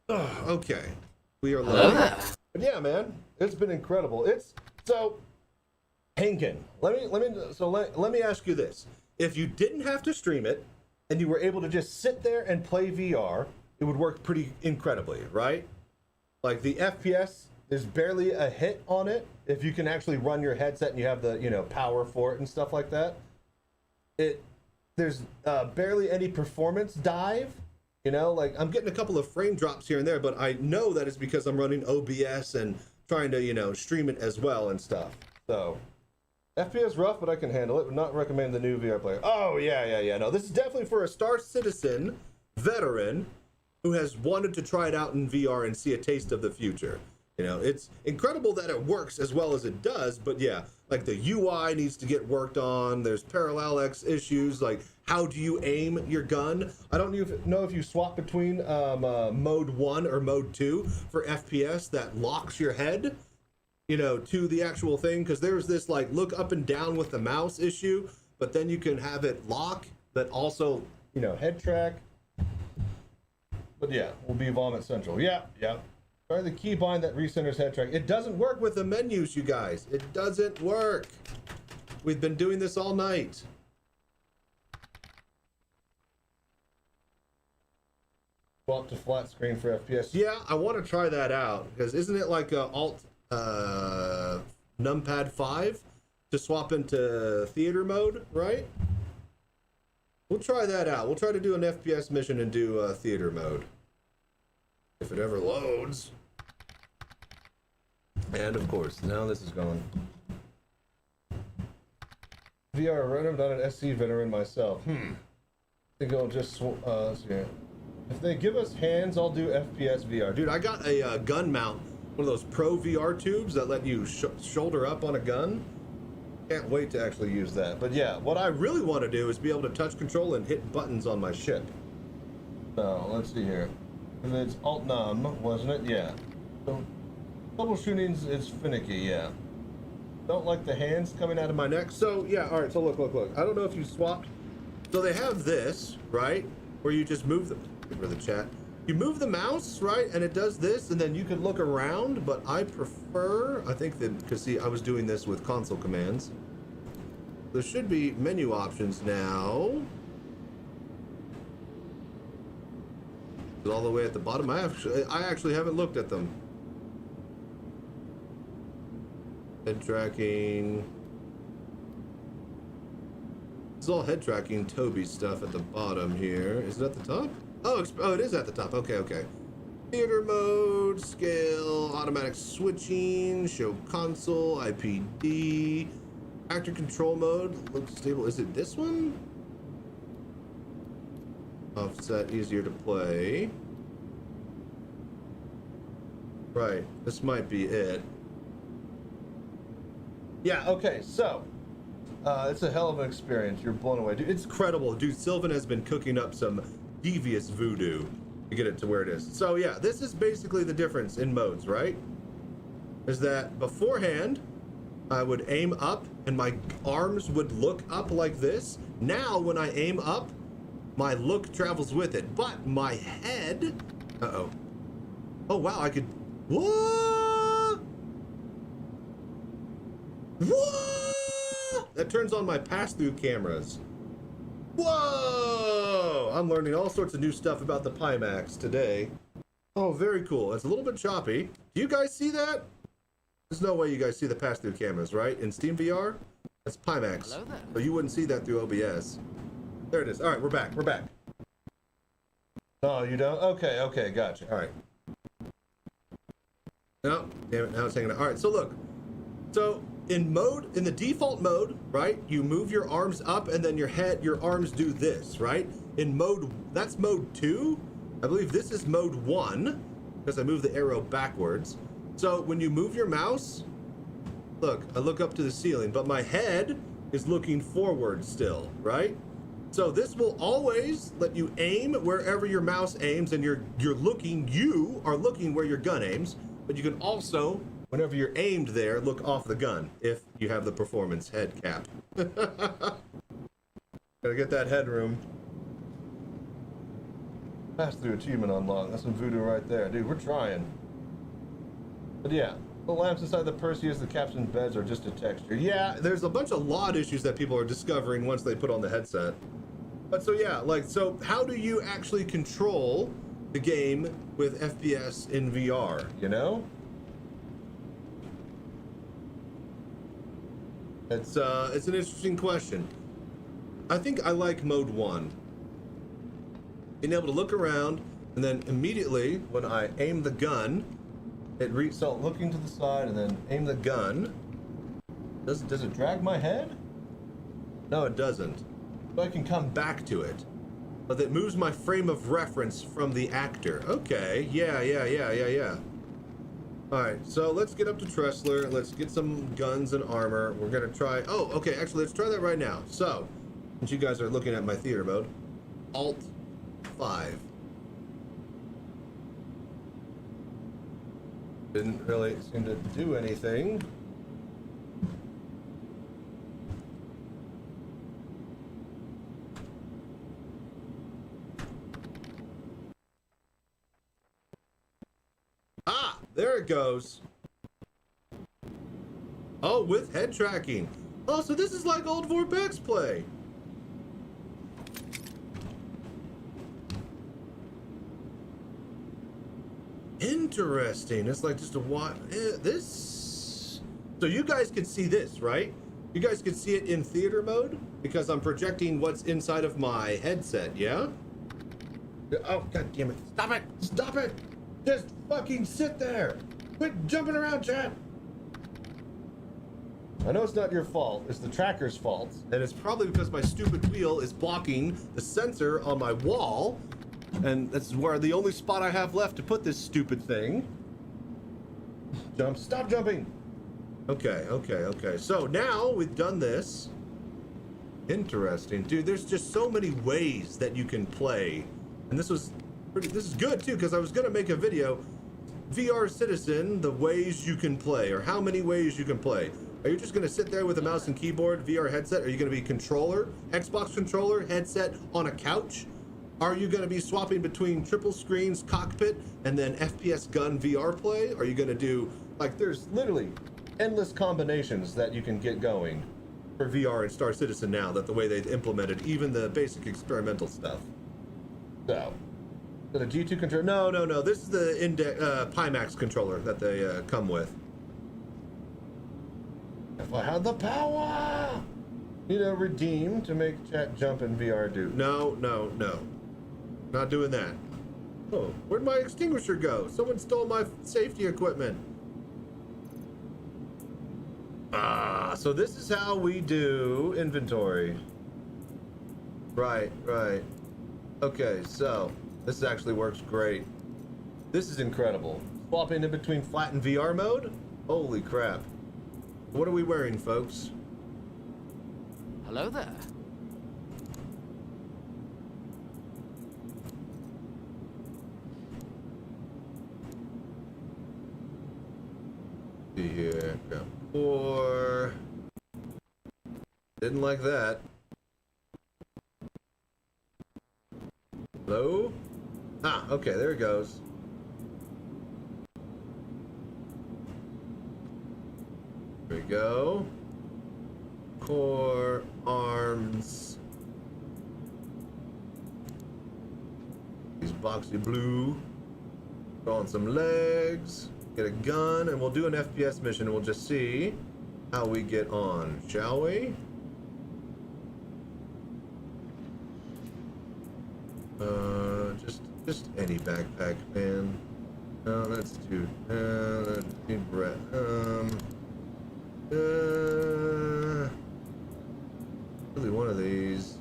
A: Oh, okay. We are live. But yeah, man, it's been incredible. It's so Hankin. Let me ask you this. If you didn't have to stream it and you were able to just sit there and play VR, it would work pretty incredibly, right? Like the FPS, there's barely a hit on it. If you can actually run your headset and you have the, power for it and stuff like that. There's barely any performance dive. Like I'm getting a couple of frame drops here and there, but I know that it's because I'm running OBS and trying to, stream it as well and stuff. So FPS rough, but I can handle it. Would not recommend the new VR player. Oh, yeah. No, this is definitely for a Star Citizen veteran who has wanted to try it out in VR and see a taste of the future. It's incredible that it works as well as it does, but yeah, like the UI needs to get worked on. There's parallax issues, like how do you aim your gun? I don't know if you swap between mode 1 or mode 2 for FPS that locks your head, to the actual thing, because there's this like look up and down with the mouse issue, but then you can have it lock, but also, head track. But yeah, we'll be Vomit Central. Yeah. Try the keybind that recenters head track. It doesn't work with the menus, you guys. It doesn't work. We've been doing this all night. Swap to flat screen for FPS. Yeah, I want to try that out, because isn't it like Alt numpad 5 to swap into theater mode, right? We'll try that out. We'll try to do an FPS mission and do theater mode. If it ever loads. And of course, now this is going. VR random, not an SC veteran myself. I think I'll just, let's see. If they give us hands, I'll do FPS VR. Dude, I got a gun mount. One of those Pro VR tubes that let you shoulder up on a gun. Can't wait to actually use that. But yeah, what I really want to do is be able to touch control and hit buttons on my ship. So, let's see here. If it's Alt-Num, wasn't it? Yeah. So, troubleshooting's is finicky, yeah. Don't like the hands coming out of my neck. So, yeah, alright, so look. I don't know if you swapped. So they have this, right? Where you just move for the chat. You move the mouse, right? And it does this, and then you can look around, but I prefer, I think that, because see, I was doing this with console commands. There should be menu options now. All the way at the bottom. I actually haven't looked at them. Head tracking. This is all head tracking Tobii stuff at the bottom here. Is it at the top? Oh, it is at the top. Okay. Theater mode, scale, automatic switching, show console, IPD, actor control mode, looks stable. Is it this one? Offset, easier to play. Right, this might be it. Yeah, okay, so it's a hell of an experience. You're blown away. Dude, it's incredible. Dude, Sylvan has been cooking up some devious voodoo to get it to where it is. So yeah, this is basically the difference in modes, right? Is that beforehand, I would aim up and my arms would look up like this. Now, when I aim up, my look travels with it, but my head... Uh-oh. Oh, wow, I could... What? That turns on my pass-through cameras. Whoa! I'm learning all sorts of new stuff about the Pimax today. Oh, very cool. It's a little bit choppy. Do you guys see that? There's no way you guys see the pass-through cameras, right? In Steam VR? That's Pimax.
B: Hello there.
A: So you wouldn't see that through OBS. There it is. All right, we're back. Oh, you don't? Okay, gotcha. All right. No, damn it, now it's hanging out. All right, so look. So in the default mode, right, you move your arms up and then your arms do this, right? In mode, that's mode 2. I believe this is mode 1 because I moved the arrow backwards. So when you move your mouse, look, I look up to the ceiling, but my head is looking forward still, right? So this will always let you aim wherever your mouse aims, and you are looking where your gun aims, but you can also, whenever you're aimed there, look off the gun if you have the performance head cap. Gotta get that headroom. Pass through achievement unlocked. That's some voodoo right there. Dude, we're trying. But yeah, the lamps inside the Perseus, the captain's beds are just a texture. Yeah, there's a bunch of LOD issues that people are discovering once they put on the headset. But so yeah, like, so how do you actually control the game with FPS in VR, you know? It's an interesting question. I think I like mode 1. Being able to look around, and then immediately when I aim the gun, so looking to the side and then aim the gun. Does it drag my head? No, it doesn't. So I can come back to it. But it moves my frame of reference from the actor. Okay, yeah. Alright, so let's get up to Tressler. Let's get some guns and armor. We're gonna try, oh, okay, actually, let's try that right now. So, since you guys are looking at my theater mode, Alt 5. Didn't really seem to do anything. Ah, there it goes. Oh, with head tracking. Oh, so this is like old Vorpex play. Interesting. It's like just a this. So you guys can see this, right? You guys can see it in theater mode because I'm projecting what's inside of my headset, yeah? Oh, god damn it. Stop it! Stop it! Just fucking sit there! Quit jumping around, chat! I know it's not your fault, it's the tracker's fault. And it's probably because my stupid wheel is blocking the sensor on my wall. And that's where the only spot I have left to put this stupid thing. Jump, stop jumping! Okay. So now we've done this. Interesting. Dude, there's just so many ways that you can play. And this is good too, because I was gonna make a video, VR Citizen, the ways you can play, or how many ways you can play. Are you just gonna sit there with a mouse and keyboard, VR headset? Are you gonna be controller, Xbox controller, headset on a couch? Are you gonna be swapping between triple screens, cockpit, and then FPS gun VR play? Are you gonna do, like, there's literally endless combinations that you can get going for VR and Star Citizen now, that the way they've implemented even the basic experimental stuff. So, the G2 controller, no, this is the Pimax controller that they come with. If I had the power! Redeem to make chat jump in VR do. No. Not doing that. Oh, where'd my extinguisher go? Someone stole my safety equipment. So this is how we do inventory. Right. Okay, so this actually works great. This is incredible. Swapping in between flat and VR mode? Holy crap. What are we wearing, folks?
B: Hello there.
A: See here. Go. 4. Didn't like that. Hello? Ah, okay, there it goes. There we go. Core, arms. These boxy blue. Throw on some legs. Get a gun, and we'll do an FPS mission, and we'll just see how we get on, shall we? Just any backpack, man. No, that's too. That's too breath. Really one of these.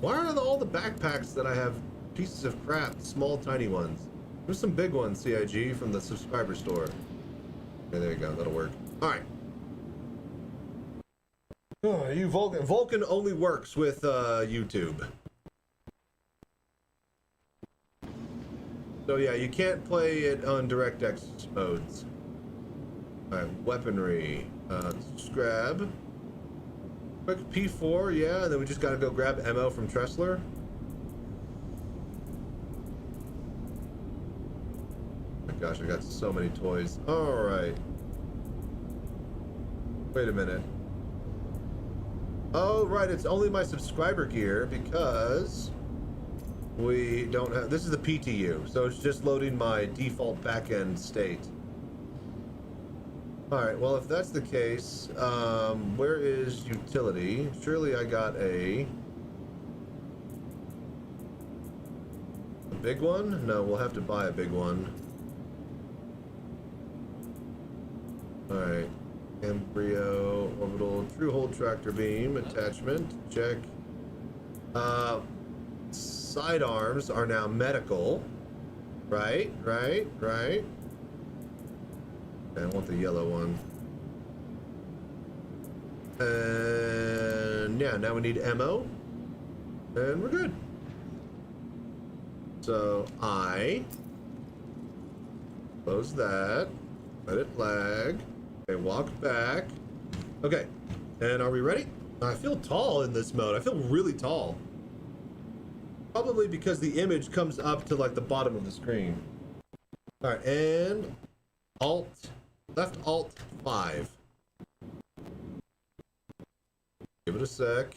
A: Why are all the backpacks that I have pieces of crap, small, tiny ones? There's some big ones, CIG, from the subscriber store. Okay, there you go. That'll work. All right. Oh, you Vulcan. Vulcan only works with YouTube. So yeah, you can't play it on DirectX modes. Alright, weaponry. Just grab. Quick P4, yeah, and then we just gotta go grab ammo from Tressler. Oh my gosh, I got so many toys. Alright. Wait a minute. Oh, right, it's only my subscriber gear because we don't have... This is the PTU, so it's just loading my default backend state. Alright, well, if that's the case, where is utility? Surely I got a big one? No, we'll have to buy a big one. Alright. Embryo, orbital, true hold tractor beam, attachment, check. Sidearms are now medical. Right. Okay, I want the yellow one. And yeah, now we need ammo. And we're good. So I close that, let it lag. Okay, walk back. Okay, and are we ready? I feel tall in this mode. I feel really tall. Probably because the image comes up to like the bottom of the screen. All right, and left Alt 5. Give it a sec.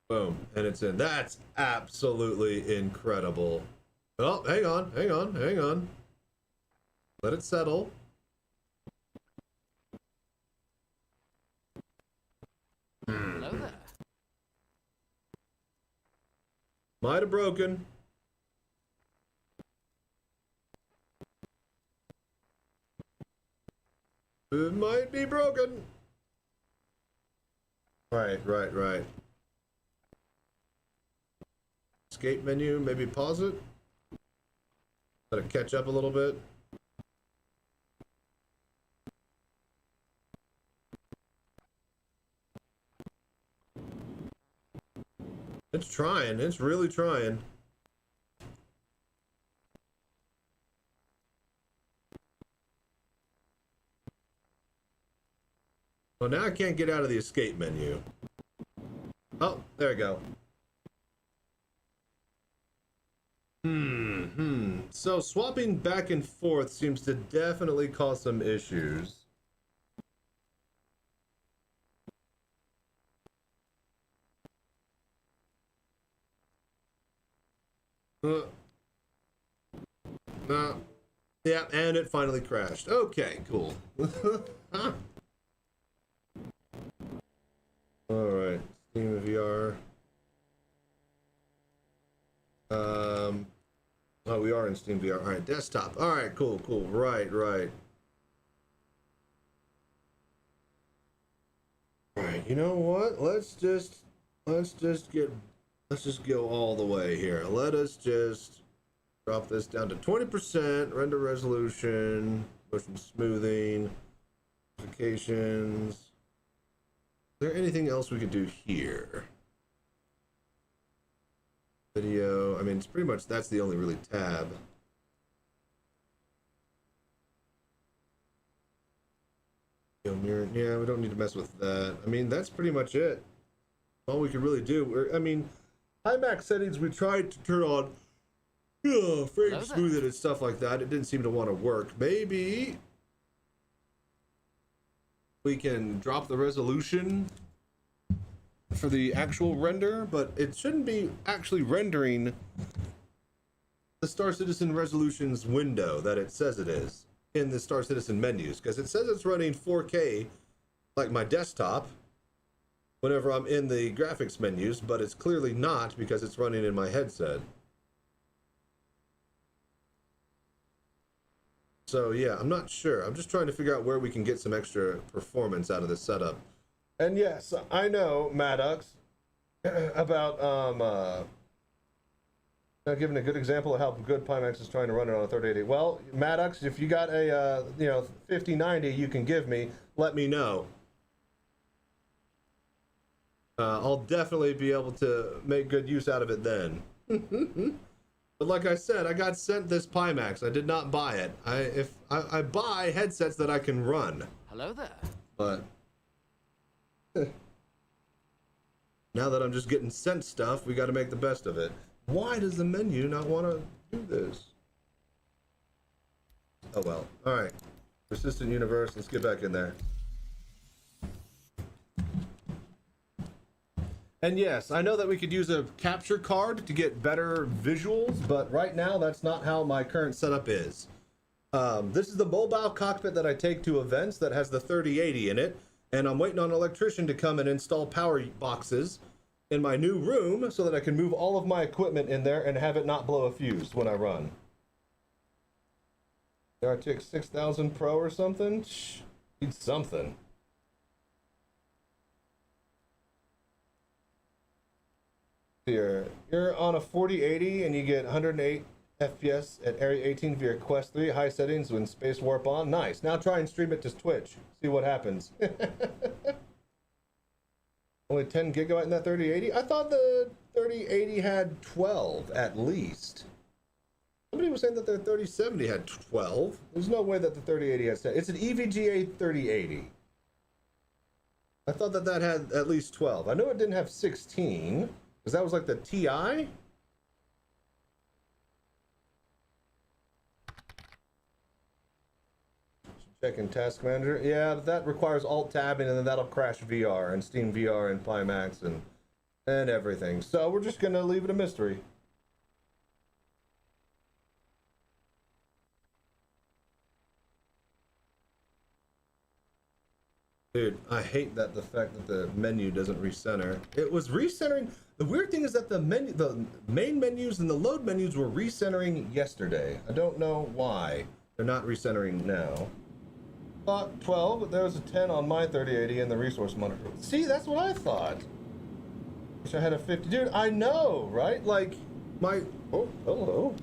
A: Boom, and it's in. That's absolutely incredible. Oh, hang on. Let it settle.
B: Hello there.
A: Might have broken. It might be broken. Right. Escape menu, maybe pause it. Let it catch up a little bit. It's trying. It's really trying. Well, now I can't get out of the escape menu. Oh, there we go. So swapping back and forth seems to definitely cause some issues. No. Yeah, and it finally crashed. Okay, cool. Alright, Steam VR. Oh, we are in Steam VR. Alright, desktop. Alright, cool. Right. Alright, you know what? Let's just go all the way here. Let us just drop this down to 20%, render resolution, motion smoothing, notifications. Is there anything else we could do here? Video, I mean, it's pretty much, that's the only really tab. Mirror, yeah, we don't need to mess with that. I mean, that's pretty much it. All we could really do. I mean, Pimax settings, we tried to turn on frame smoothing and stuff like that. It didn't seem to want to work. Maybe we can drop the resolution for the actual render, but it shouldn't be actually rendering the Star Citizen resolutions window that it says it is in the Star Citizen menus, because it says it's running 4K like my desktop whenever I'm in the graphics menus, but it's clearly not because it's running in my headset. So yeah, I'm not sure. I'm just trying to figure out where we can get some extra performance out of this setup. And yes, I know, Maddox, about not giving a good example of how good Pimax is trying to run it on a 3080. Well, Maddox, if you got a 5090 you can give me, let me know. I'll definitely be able to make good use out of it then. But like I said, I got sent this Pimax. I did not buy it. I buy headsets that I can run.
B: Hello there.
A: But now that I'm just getting sent stuff, we got to make the best of it. Why does the menu not want to do this? Oh well. All right. Persistent universe. Let's get back in there. And yes, I know that we could use a capture card to get better visuals, but right now that's not how my current setup is. This is the mobile cockpit that I take to events that has the 3080 in it, and I'm waiting on an electrician to come and install power boxes in my new room so that I can move all of my equipment in there and have it not blow a fuse when I run. RTX 6000 Pro or something? Shh, need something. Here, you're on a 4080 and you get 108 FPS at Area 18 via Quest 3, high settings with Space Warp on. Nice. Now try and stream it to Twitch. See what happens. Only 10 gigabyte in that 3080? I thought the 3080 had 12 at least. Somebody was saying that their 3070 had 12. There's no way that the 3080 has 10. It's an EVGA 3080. I thought that that had at least 12. I know it didn't have 16. Because that was like the TI? Checking Task Manager. Yeah, but that requires Alt-tabbing and then that'll crash VR and Steam VR and Pimax and everything. So we're just going to leave it a mystery. Dude, I hate that the fact that the menu doesn't recenter. It was recentering. The weird thing is that the main menus and the load menus were recentering yesterday. I don't know why they're not recentering now. 12, but there was a 10 on my 3080 in the resource monitor. See, that's what I thought. Wish I had a 50. Dude, I know, right? Like, my... Oh, hello.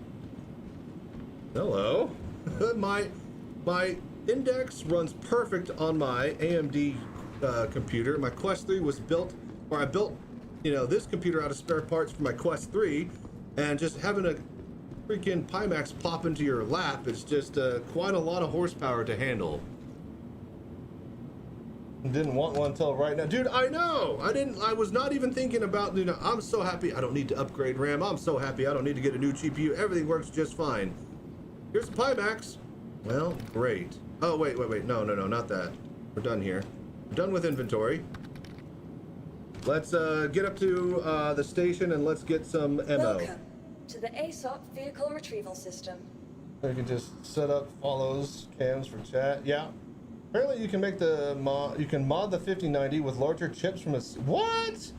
A: Hello. my Index runs perfect on my AMD computer. My Quest 3 was built, or I built, you know, this computer out of spare parts for my Quest 3, and just having a freaking Pimax pop into your lap is just quite a lot of horsepower to handle. Didn't want one until right now. Dude, I know! I was not even thinking about, you know, I'm so happy I don't need to upgrade RAM. I'm so happy I don't need to get a new GPU. Everything works just fine. Here's the Pimax. Well, great. Oh, wait. No, not that. We're done here. We're done with inventory. Let's get up to the station and let's get some ammo.
E: Welcome to the ASOP vehicle retrieval system.
A: You can just set up follows cams for chat. Yeah. Apparently you can make the mod the 5090 with larger chips from a what?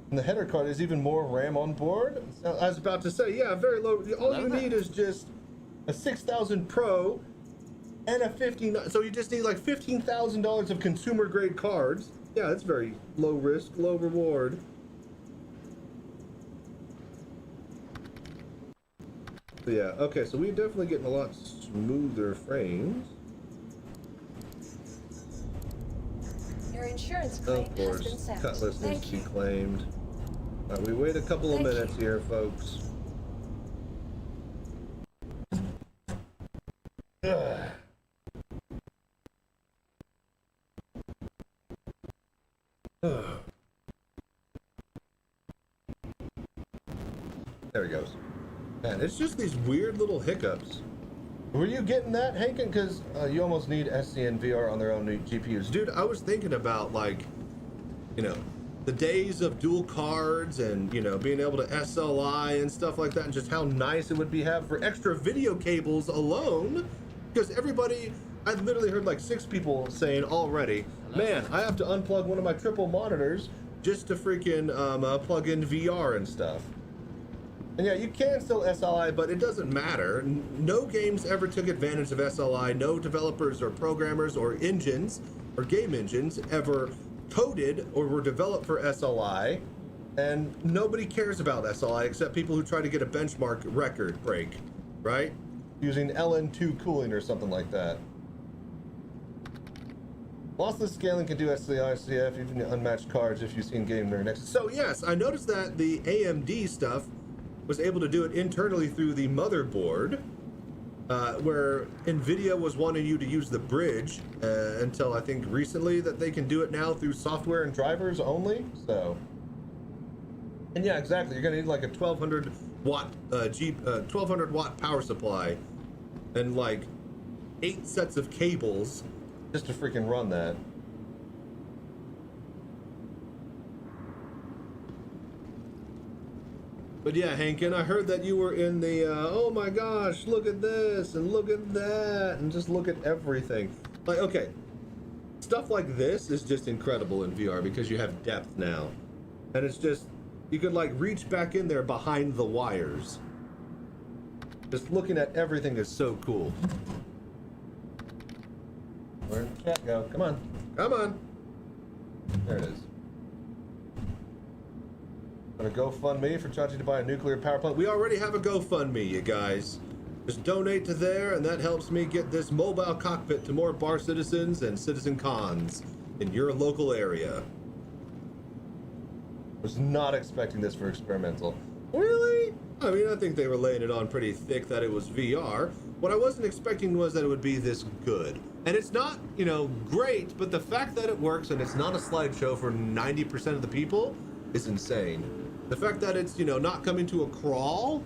A: And the header card is even more RAM on board. I was about to say, yeah, very low. All you need is just a 6000 Pro and a 59. So you just need like $15,000 of consumer grade cards. Yeah, it's very low risk, low reward. So yeah, okay, so we're definitely getting a lot smoother frames.
E: Your insurance claim
A: Of
E: has been
A: course,
E: sent.
A: Cutlass needs
E: Thank
A: to be
E: you.
A: claimed. We wait a couple of minutes here, folks. Ugh. Ugh. There he goes. Man, it's just these weird little hiccups. Were you getting that, Hankin? Because you almost need SCN VR on their own new GPUs. Dude, I was thinking about, like, you know, the days of dual cards and, you know, being able to SLI and stuff like that, and just how nice it would be have for extra video cables alone. Because everybody, I've literally heard like 6 people saying already, man, I have to unplug one of my triple monitors just to freaking plug in VR and stuff. And yeah, you can still SLI, but it doesn't matter. No games ever took advantage of SLI. No developers or programmers or engines or game engines ever coded or were developed for SLI. And nobody cares about SLI except people who try to get a benchmark record break, right? Using LN2 cooling or something like that.
D: Lossless scaling can do SCI, CF, even unmatched cards if you've seen Game Nerd Next.
A: So yes, I noticed that the AMD stuff was able to do it internally through the motherboard, where NVIDIA was wanting you to use the bridge until I think recently that they can do it now through software and drivers only. So, and yeah, exactly. You're gonna need like a 1200 watt 1200 watt power supply and like 8 sets of cables just to freaking run that. But yeah, Hankin, I heard that you were in the, oh my gosh, look at this and look at that and just look at everything. Like, okay, stuff like this is just incredible in VR because you have depth now. And it's just, you could like reach back in there behind the wires. Just looking at everything is so cool. Where'd the cat go? Come on. Come on. There it is. Gonna GoFundMe for Chachi to buy a nuclear power plant. We already have a GoFundMe, you guys. Just donate to there, and that helps me get this mobile cockpit to more bar citizens and Citizencons in your local area. Was not expecting this for experimental. Really? I mean, I think they were laying it on pretty thick that it was VR. What I wasn't expecting was that it would be this good. And it's not, you know, great, but the fact that it works and it's not a slideshow for 90% of the people is insane. The fact that it's, you know, not coming to a crawl,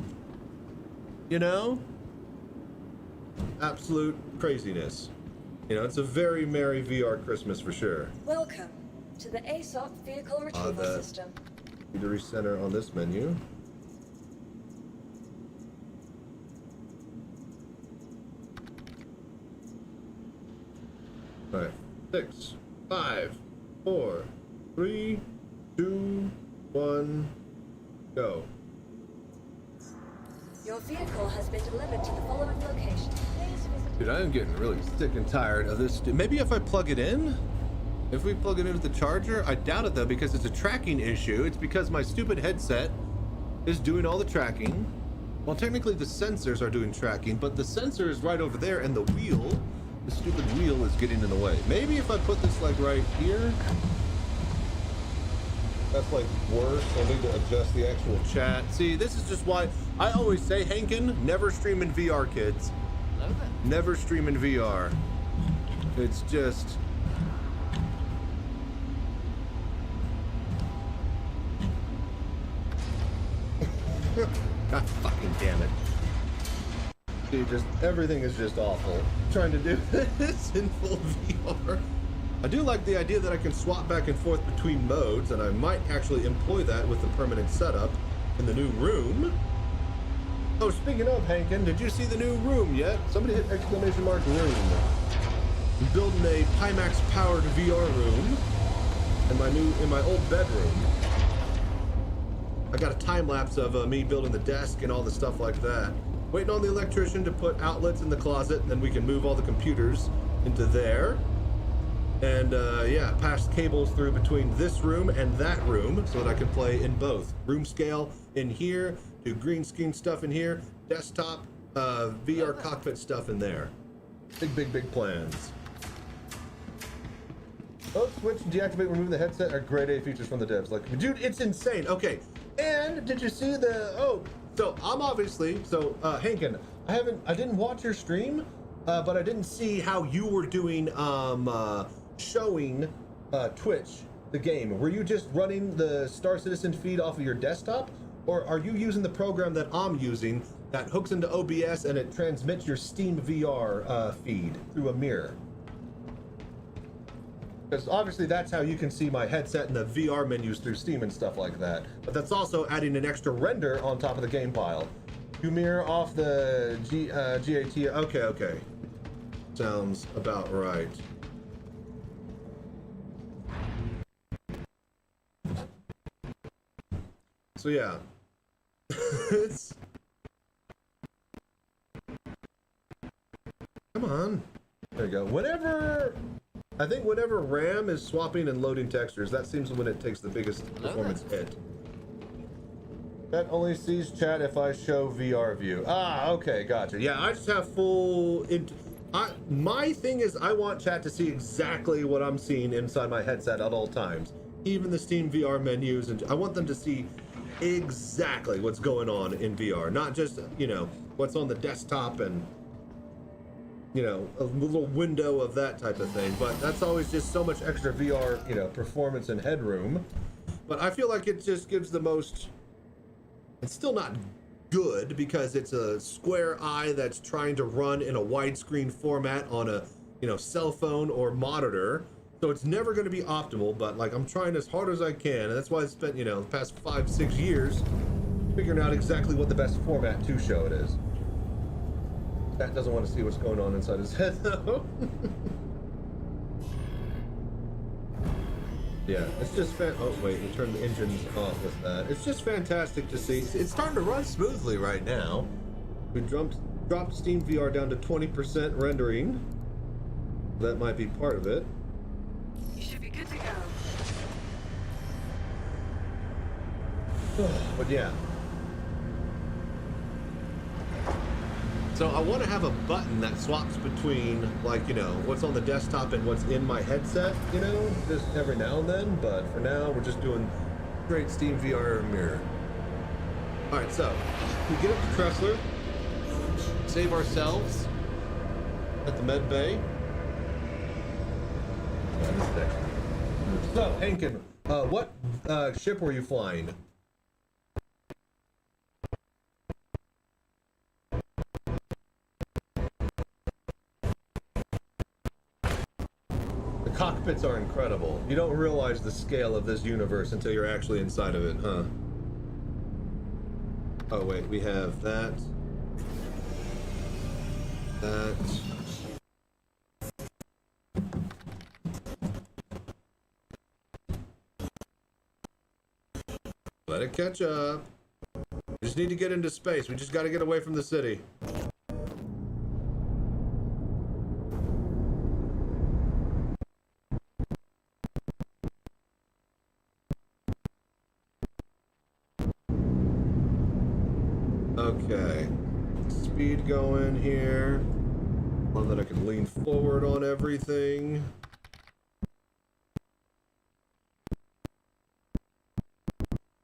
A: you know, absolute craziness. You know, it's a very merry VR Christmas for sure.
E: Welcome to the ASOP Vehicle Retrieval System.
D: Need to recenter on this menu. All right, 6, 5, 4, 3, 2, 1, go.
E: Your vehicle has been delivered to the following location. Please visit.
D: Dude, I am getting really sick and tired of this. Maybe if I plug it in? If we plug it into the charger? I doubt it though, because it's a tracking issue. It's because my stupid headset is doing all the tracking. Well, technically the sensors are doing tracking, but the sensor is right over there and the wheel, the stupid wheel is getting in the way. Maybe if I put this like right here. That's like worse. I need to adjust the actual chat. See, this is just why I always say, Hankin, never stream in VR, kids.
B: Hello there.
D: Never stream in VR. It's just... God fucking damn it. Dude, just everything is just awful. Trying to do this in full VR. I do like the idea that I can swap back and forth between modes, and I might actually employ that with the permanent setup in the new room. Oh, speaking of, Hankin, did you see the new room yet? Somebody hit exclamation mark room. I'm building a Pimax powered VR room in my old bedroom. I got a time lapse of me building the desk and all the stuff like that. Waiting on the electrician to put outlets in the closet, and then we can move all the computers into there. And yeah, pass cables through between this room and that room so that I can play in both. Room scale in here, do green screen stuff in here, desktop, VR cockpit stuff in there. Big plans. Both switch, deactivate, remove the headset are grade A features from the devs. Like, dude, it's insane. Okay, and did you see the, oh, so I'm obviously, so Hankin, I didn't watch your stream, but I didn't see how you were doing, showing Twitch, the game. Were you just running the Star Citizen feed off of your desktop? Or are you using the program that I'm using that hooks into OBS and it transmits your Steam VR feed through a mirror? Because obviously that's how you can see my headset and the VR menus through Steam and stuff like that. But that's also adding an extra render on top of the game file. You mirror off the GAT. Okay. Sounds about right. So yeah, it's, come on, there you go. Whenever RAM is swapping and loading textures, that seems when it takes the biggest performance hit. That only sees chat if I show VR view. Ah, okay, gotcha. Yeah, I just have full,
A: my thing is I want chat to see exactly what I'm seeing inside my headset at all times. Even the Steam VR menus, and I want them to see exactly what's going on in VR, not just, you know, what's on the desktop and, you know, a little window of that type of thing. But that's always just so much extra VR, you know, performance and headroom. But I feel like it just gives the most, it's still not good because it's a square eye that's trying to run in a widescreen format on a, you know, cell phone or monitor. So it's never going to be optimal, but like I'm trying as hard as I can, and that's why I spent, you know, the past 5-6 years figuring out exactly what the best format to show it is. Pat doesn't want to see what's going on inside his head though. Yeah, it's just oh wait, we turned the engines off with that. It's just fantastic to see. It's starting to run smoothly right now. We dropped Steam VR down to 20% rendering. That might be part of it.
C: You should be good to go.
A: But yeah. So I want to have a button that swaps between, like, you know, what's on the desktop and what's in my headset, you know, just every now and then. But for now, we're just doing straight Steam VR mirror. All right, so we get up to Tressler, save ourselves at the med bay. So, Hankin, what ship were you flying? The cockpits are incredible. You don't realize the scale of this universe until you're actually inside of it, huh? Oh wait, we have that. That. Let it catch up. We just need to get into space. We just got to get away from the city. Okay. Speed going here. One that I can lean forward on everything.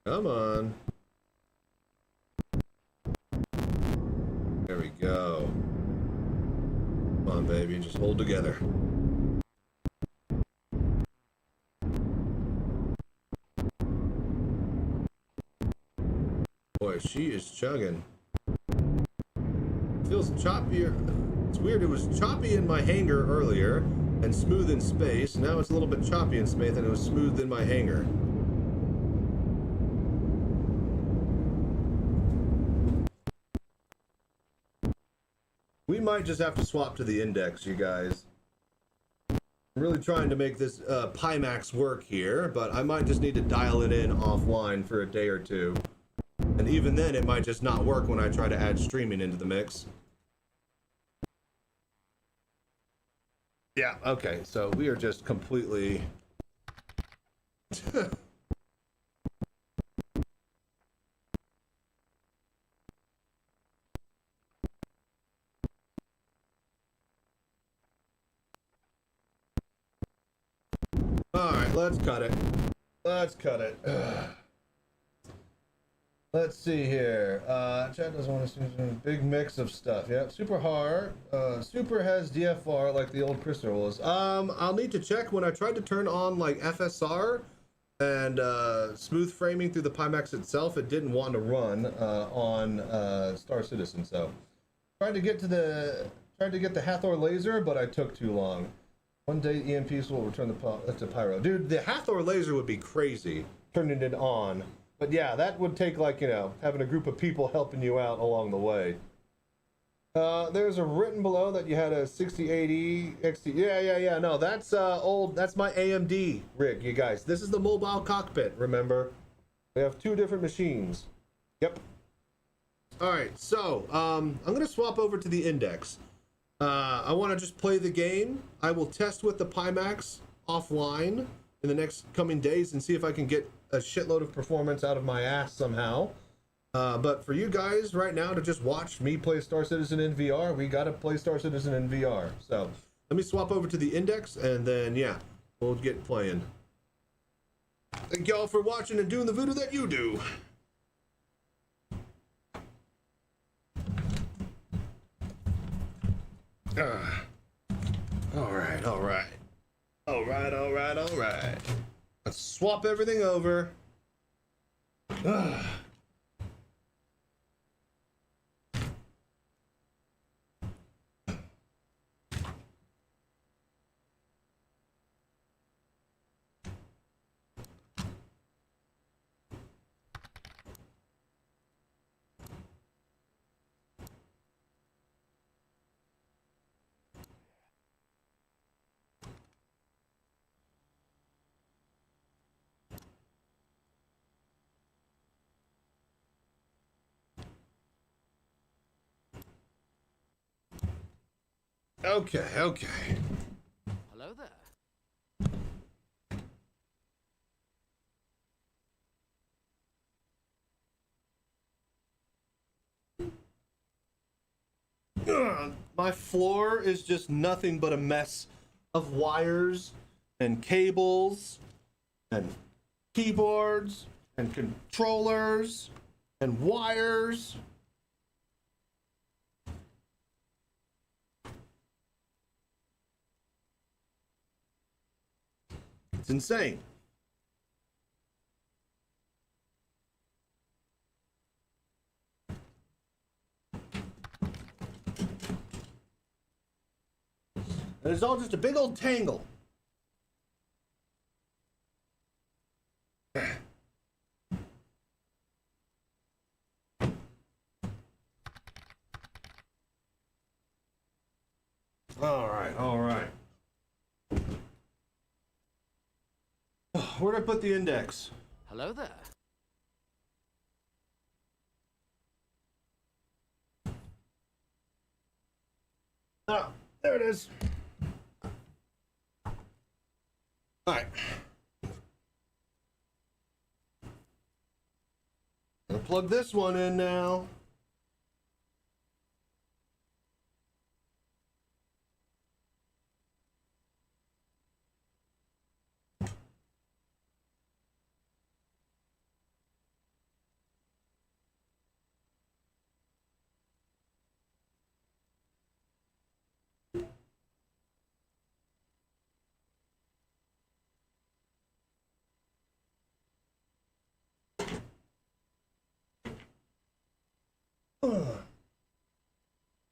A: Come on. There we go. Come on, baby. Just hold together. Boy, she is chugging. Feels choppier. It's weird. It was choppy in my hangar earlier and smooth in space. Now it's a little bit choppy in space and it was smooth in my hangar. We might just have to swap to the index, you guys. I'm really trying to make this Pimax work here, but I might just need to dial it in offline for a day or two. And even then, it might just not work when I try to add streaming into the mix. Yeah, okay, so we are just completely... Alright, let's cut it. Let's cut it. Let's see here. Chat doesn't want to see a big mix of stuff. Yep, Super hard. Super has DFR like the old crystal was. I'll need to check. When I tried to turn on like FSR and smooth framing through the Pimax itself, it didn't want to run on Star Citizen. So tried to get the Hathor laser, but I took too long. One day EMPs will return to Pyro. Dude, the Hathor laser would be crazy turning it on. But yeah, that would take, like, you know, having a group of people helping you out along the way. There's a written below that you had a 6080 XT. Yeah. No, that's old. That's my AMD rig, you guys. This is the mobile cockpit, remember? We have two different machines. Yep. All right, so I'm going to swap over to the index. I want to just play the game. I will test with the Pimax offline in the next coming days and see if I can get a shitload of performance out of my ass somehow. But for you guys right now to just watch me play Star Citizen in VR, we gotta play Star Citizen in VR. So let me swap over to the Index, and then yeah, we'll get playing. Thank y'all for watching and doing the voodoo that you do. All right. Let's swap everything over. Okay.
B: Hello there.
A: My floor is just nothing but a mess of wires and cables and keyboards and controllers and wires. It's insane. And it's all just a big old tangle. All right. Where'd I put the Index?
B: Hello there.
A: Ah, there it is. All right. I'll plug this one in now.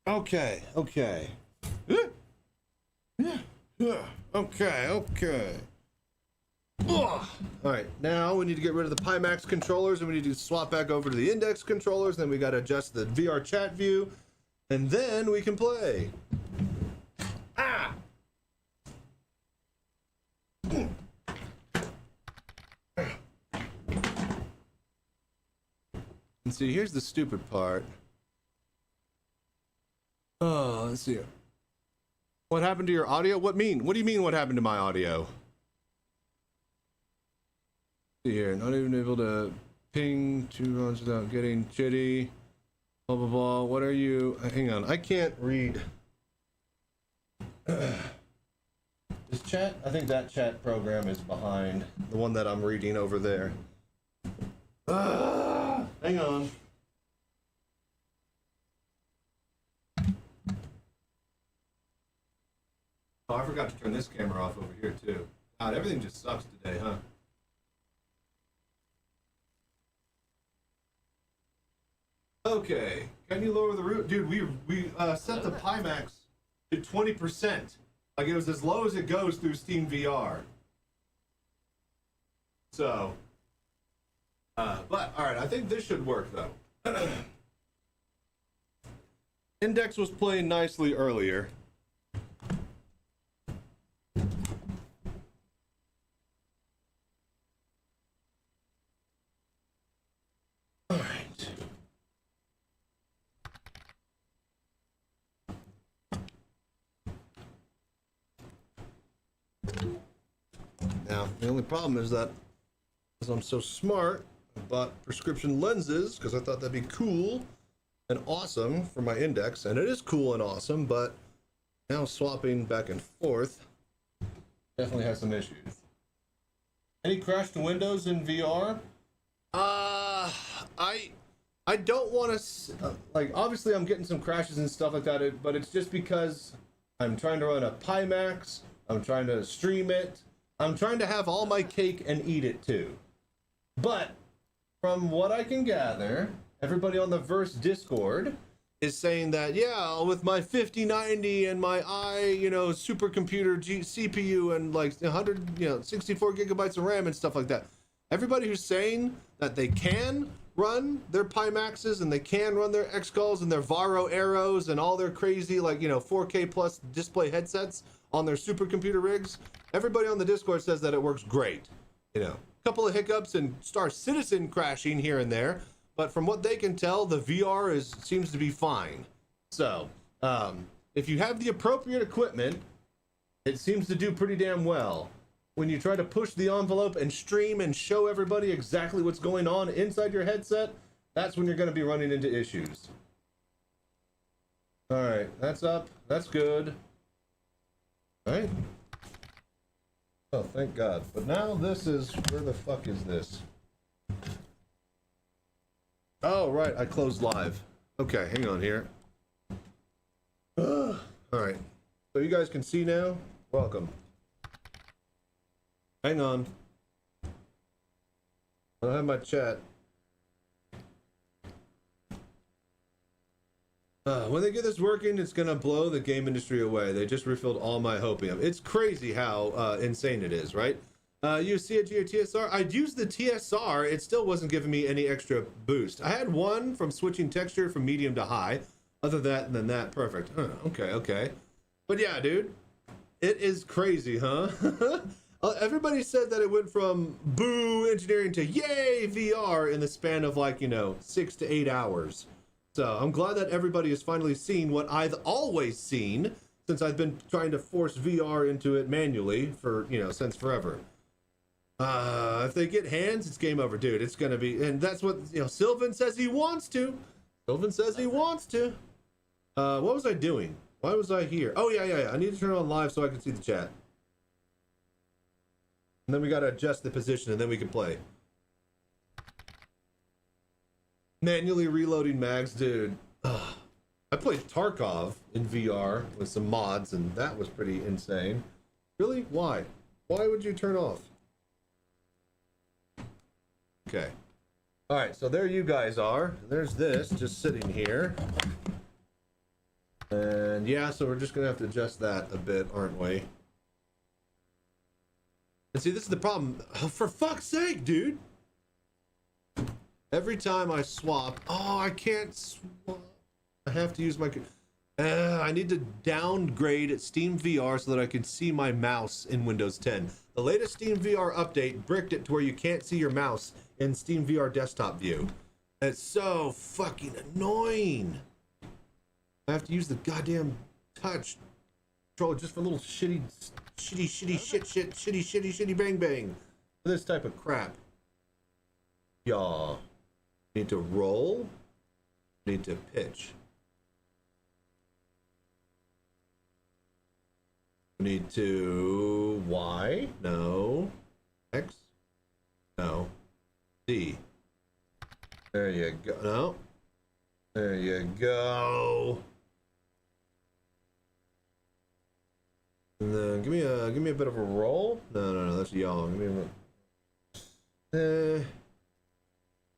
A: Okay. Okay. All right, now we need to get rid of the Pimax controllers, and we need to swap back over to the Index controllers. Then we got to adjust the VR chat view, and then we can play. And see, here's the stupid part. Oh, let's see. What happened to your audio? What do you mean what happened to my audio? See here, not even able to ping 2 runs without getting chitty. Blah blah blah. What are you? Hang on, I can't read. Is chat? I think that chat program is behind the one that I'm reading over there. Hang on. Oh, I forgot to turn this camera off over here too. God, everything just sucks today, huh? Okay, can you lower the root? Dude, we set the Pimax to 20%. Like, it was as low as it goes through Steam VR. So, but, alright, I think this should work, though. Index was playing nicely earlier. Alright. Now, the only problem is that, because I'm so smart,
D: I bought prescription lenses because I thought that'd be cool and awesome for my index, and it is cool and awesome, but now swapping back and forth definitely has some issues. Any crashed windows in VR? I don't want to, like, obviously I'm getting some crashes and stuff like that, but it's just because I'm trying to run a Pimax, I'm trying to stream it, I'm trying to have all my cake and eat it too. But from what I can gather, everybody on the Verse Discord is saying that, yeah, with my 5090 and my supercomputer CPU and like 64 gigabytes of RAM and stuff like that, everybody who's saying that they can run their Pimaxes and they can run their X-Skulls and their Varo Arrows and all their crazy 4K plus display headsets on their supercomputer rigs, everybody on the Discord says that it works great. A couple of hiccups and Star Citizen crashing here and there, but from what they can tell, the VR seems to be fine. So if you have the appropriate equipment, it seems to do pretty damn well. When you try to push the envelope and stream and show everybody exactly what's going on inside your headset, that's when you're going to be running into issues. All right, that's up. That's good. All right. Oh, thank God. But now this is, where the fuck is this? Oh, right, I closed live. Okay, hang on here. All right. So you guys can see now? Welcome. Hang on. I don't have my chat. When they get this working, it's gonna blow the game industry away. They just refilled all my hopium. It's crazy how insane it is, right? You see a TSR? I'd used the TSR. It still wasn't giving me any extra boost. I had one from switching texture from medium to high. Other than that, perfect. Okay. But yeah, dude, it is crazy, huh? Everybody said that it went from boo engineering to yay VR in the span of 6 to 8 hours. So I'm glad that everybody has finally seen what I've always seen, since I've been trying to force VR into it manually for, since forever. If they get hands, it's game over, dude. It's gonna be, and that's what, Sylvan says he wants to. Sylvan says he wants to. What was I doing? Why was I here? Oh, yeah. I need to turn it on live so I can see the chat. And then we gotta adjust the position, and then we can play. Manually reloading mags, dude. I played Tarkov in VR with some mods, and that was pretty insane. Really? Why? Why would you turn off? Okay. All right, so there you guys are. There's this just sitting here. And yeah, so we're just gonna have to adjust that a bit, aren't we? And see, this is the problem. Oh, for fuck's sake, dude. Every time I swap, I can't swap. I have to use my, I need to downgrade Steam VR so that I can see my mouse in Windows 10. The latest Steam VR update bricked it to where you can't see your mouse in Steam VR desktop view. It's so fucking annoying. I have to use the goddamn touch controller just for little shitty bang bang. For this type of crap. Y'all need to roll, need to pitch. Need to Y, no. X, no. Z. There you go. No. There you go. And then give me a bit of a roll. No, that's Yall. Give me a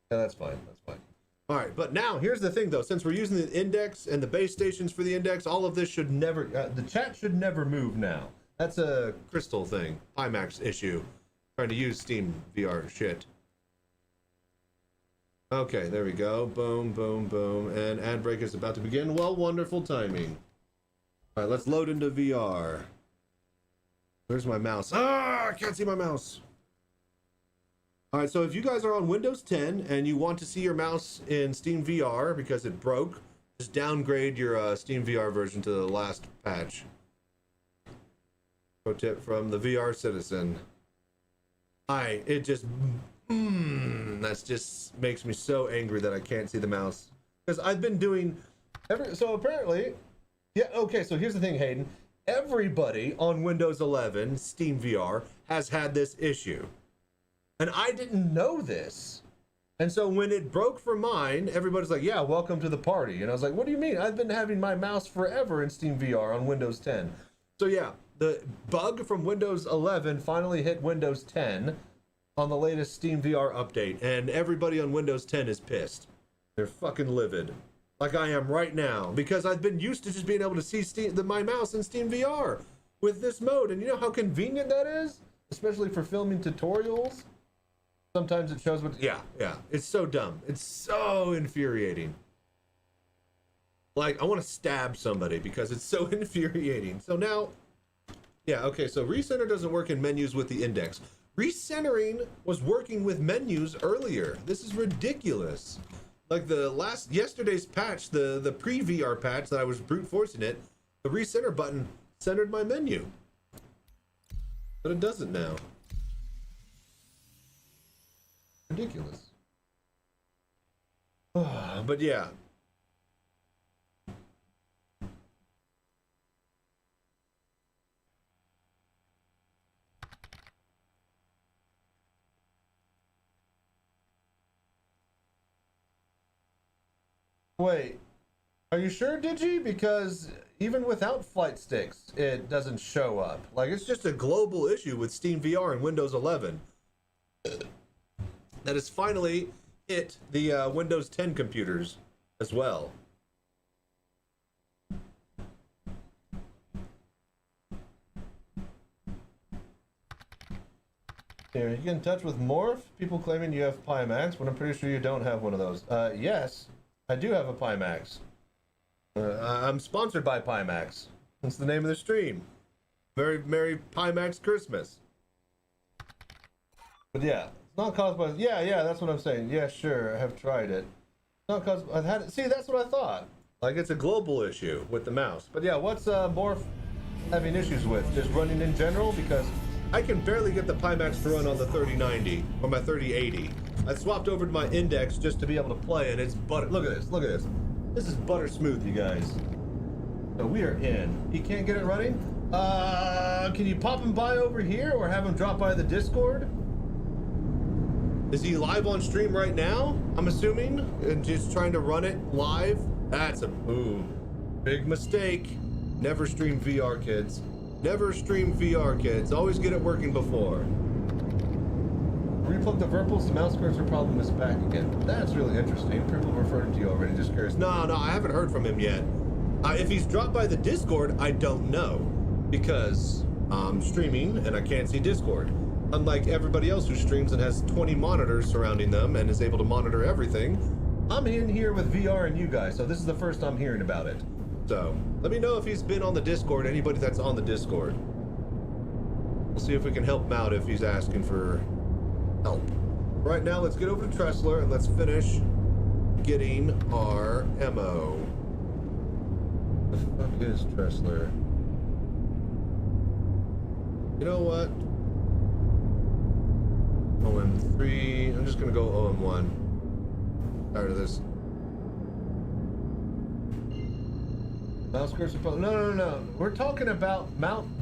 D: yeah, that's fine. All right, but now here's the thing, though. Since we're using the index and the base stations for the index, all of this should never, the chat should never move now. That's a Crystal thing, Pimax issue. Trying to use Steam VR shit. Okay, there we go. Boom, boom, boom. And ad break is about to begin. Well, wonderful timing. All right, let's load into VR. Where's my mouse? I can't see my mouse. All right, so if you guys are on Windows 10 and you want to see your mouse in Steam VR because it broke, just downgrade your Steam VR version to the last patch. Pro tip from the VR Citizen. It just That's just makes me so angry that I can't see the mouse. Because I've been doing so apparently, yeah, okay, so here's the thing, Hayden. Everybody on Windows 11 Steam VR has had this issue. And I didn't know this. And so when it broke for mine, everybody's like, yeah, welcome to the party. And I was like, what do you mean? I've been having my mouse forever in Steam VR on Windows 10. So yeah, the bug from Windows 11 finally hit Windows 10 on the latest Steam VR update. And everybody on Windows 10 is pissed. They're fucking livid. Like I am right now. Because I've been used to just being able to see my mouse in Steam VR with this mode. And you know how convenient that is? Especially for filming tutorials. Sometimes it shows what... Yeah. It's so dumb. It's so infuriating. Like, I want to stab somebody because it's so infuriating. So now... Yeah, okay, so recenter doesn't work in menus with the index. Recentering was working with menus earlier. This is ridiculous. Like yesterday's patch, the pre-VR patch that I was brute forcing it, the recenter button centered my menu. But it doesn't now. Ridiculous. But yeah. Wait, are you sure, Digi? Because even without flight sticks, it doesn't show up. Like, it's just a global issue with Steam VR and Windows 11 that has finally hit the Windows 10 computers as well. Here, you get in touch with Morph? People claiming you have Pimax, but I'm pretty sure you don't have one of those. Yes. I do have a Pimax. I'm sponsored by Pimax. That's the name of the stream. Merry Pimax Christmas. But yeah, it's not caused by... Yeah, that's what I'm saying. Yeah, sure, I have tried it. It's not caused... I've had it... See, that's what I thought. Like, it's a global issue with the mouse. But yeah, what's Morph having issues with? Just running in general? Because I can barely get the Pimax to run on the 3090 or my 3080. I swapped over to my index just to be able to play, and it's butter. Look at this. This is butter smooth, you guys. So we are in. He can't get it running? Can you pop him by over here or have him drop by the Discord? Is he live on stream right now? I'm assuming, and just trying to run it live. That's a big mistake. Never stream VR, kids. Never stream VR, kids. Always get it working before. Replug the Virpals, the mouse cursor problem is back again. That's really interesting. People referred to you already, just curious. No, I haven't heard from him yet. If he's dropped by the Discord, I don't know. Because I'm streaming and I can't see Discord. Unlike everybody else who streams and has 20 monitors surrounding them and is able to monitor everything, I'm in here with VR and you guys, so this is the first I'm hearing about it. So, let me know if he's been on the Discord, anybody that's on the Discord. We'll see if we can help him out if he's asking for help. Right now, let's get over to Tressler and let's finish getting our ammo. The fuck is Tressler? You know what? OM3. I'm just gonna go OM1. Tired of this. Mouse cursor. No. We're talking about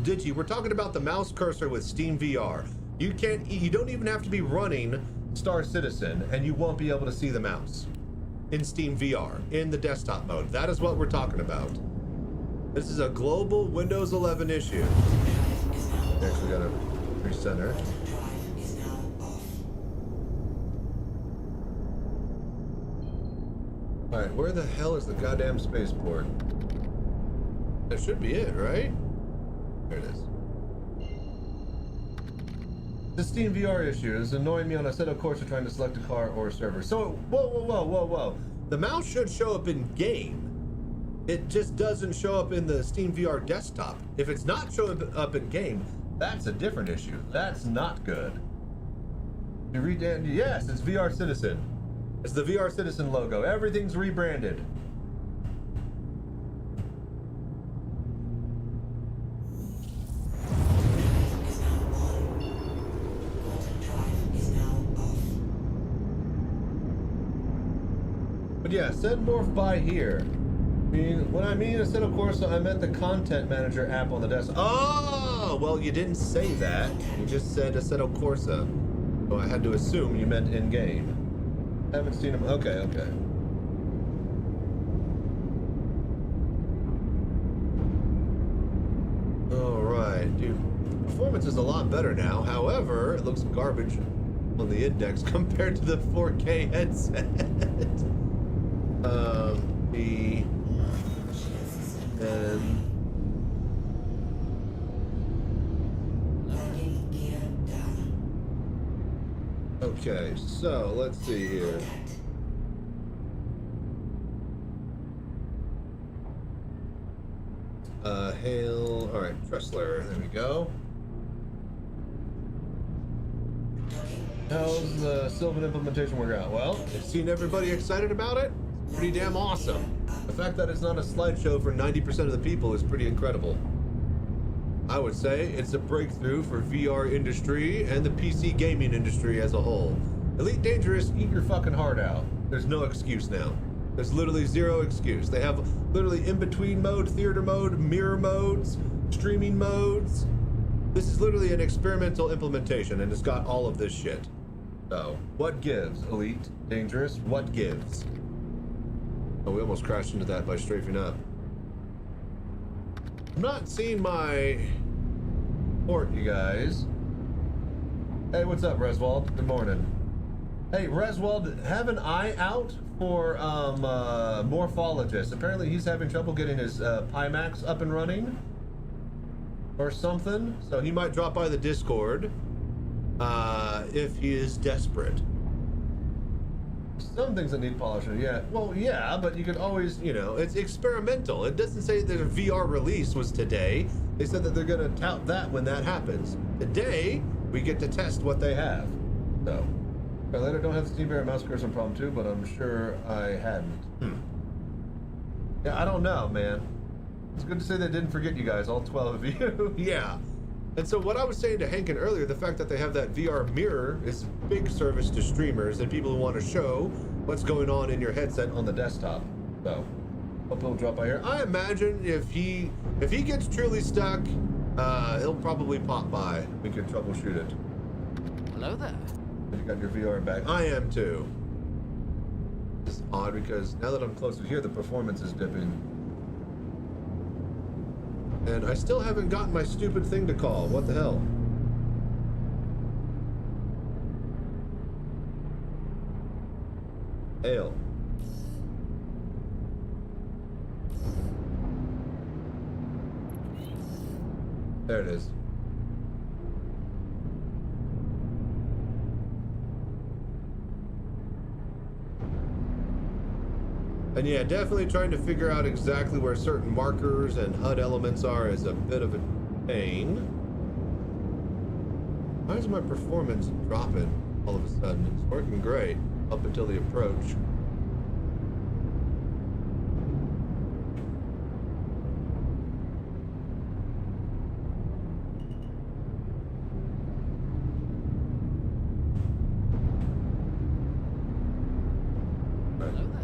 D: Digi. We're talking about the mouse cursor with Steam VR. You don't even have to be running Star Citizen and you won't be able to see the mouse in Steam VR in the desktop mode. That is what we're talking about. This is a global Windows 11 issue. Next we gotta recenter. Alright, where the hell is the goddamn spaceport? That should be it, right? There it is. The Steam VR issue is annoying me on a set of course of trying to select a car or a server. So, whoa. The mouse should show up in game. It just doesn't show up in the Steam VR desktop. If it's not showing up in game, that's a different issue. That's not good. You read that? Yes, it's VR Citizen. It's the VR Citizen logo. Everything's rebranded. Yeah, said morph by here. I mean, when I mean Assetto Corsa, I meant the content manager app on the desk. Oh, well, you didn't say that. You just said Assetto Corsa. So I had to assume you meant in-game. Haven't seen him. Okay, okay. All right, dude. Performance is a lot better now. However, it looks garbage on the index compared to the 4K headset. Okay, so let's see here. Hail. All right, Tressler. There we go. How's the Sylvan implementation work out? Well, I've seen everybody excited about it. It's pretty damn awesome. The fact that it's not a slideshow for 90% of the people is pretty incredible. I would say it's a breakthrough for VR industry and the PC gaming industry as a whole. Elite Dangerous, eat your fucking heart out. There's no excuse now. There's literally zero excuse. They have literally in-between mode, theater mode, mirror modes, streaming modes. This is literally an experimental implementation, and it's got all of this shit. So, what gives, Elite Dangerous? What gives? Oh, we almost crashed into that by strafing up. I'm not seeing my port, you guys. Hey, what's up, Reswald? Good morning. Hey, Reswald, have an eye out for Morphologist. Apparently he's having trouble getting his Pimax up and running or something. So he might drop by the Discord if he is desperate. Some things that need polishing, yeah. Well, yeah, but you could always, you know, it's experimental. It doesn't say that a VR release was today. They said that they're going to tout that when that happens. Today, we get to test what they have. So, I later don't have the Steam Bear mouse cursor problem too, but I'm sure I hadn't. Yeah, I don't know, man. It's good to say they didn't forget you guys, all 12 of you. Yeah. And so what I was saying to Hankin earlier, the fact that they have that VR mirror is a big service to streamers and people who want to show what's going on in your headset on the desktop. So, hope he'll drop by here. I imagine if he gets truly stuck, he'll probably pop by. We can troubleshoot it.
B: Hello there.
D: You got your VR back. I am too. It's odd because now that I'm closer here, the performance is dipping. And I still haven't gotten my stupid thing to call. What the hell? Hail. There it is. And yeah, definitely trying to figure out exactly where certain markers and HUD elements are is a bit of a pain. Why is my performance dropping all of a sudden? It's working great up until the approach.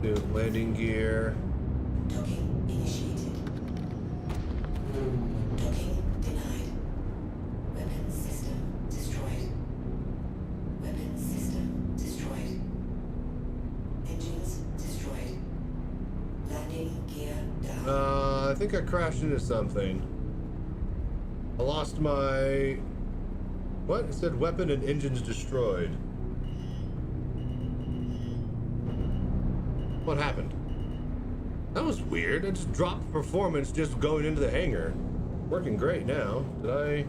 D: New landing gear.
F: Docking initiated. Docking denied. Weapons system destroyed. Weapons system destroyed. Engines destroyed. Landing gear down.
D: I think I crashed into something. I lost my... What? It said weapon and engines destroyed. What happened? That was weird. It just dropped performance just going into the hangar. Working great now. Did I...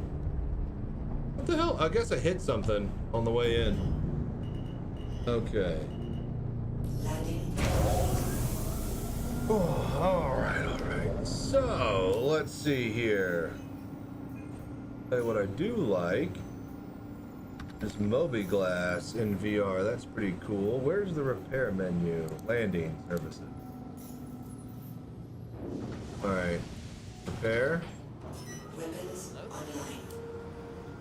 D: What the hell? I guess I hit something on the way in. Okay. Oh, alright. So, let's see here. Hey, what I do like is Moby Glass in VR. That's pretty cool. Where's the repair menu? Landing services. Alright. Repair.
F: Weapons online.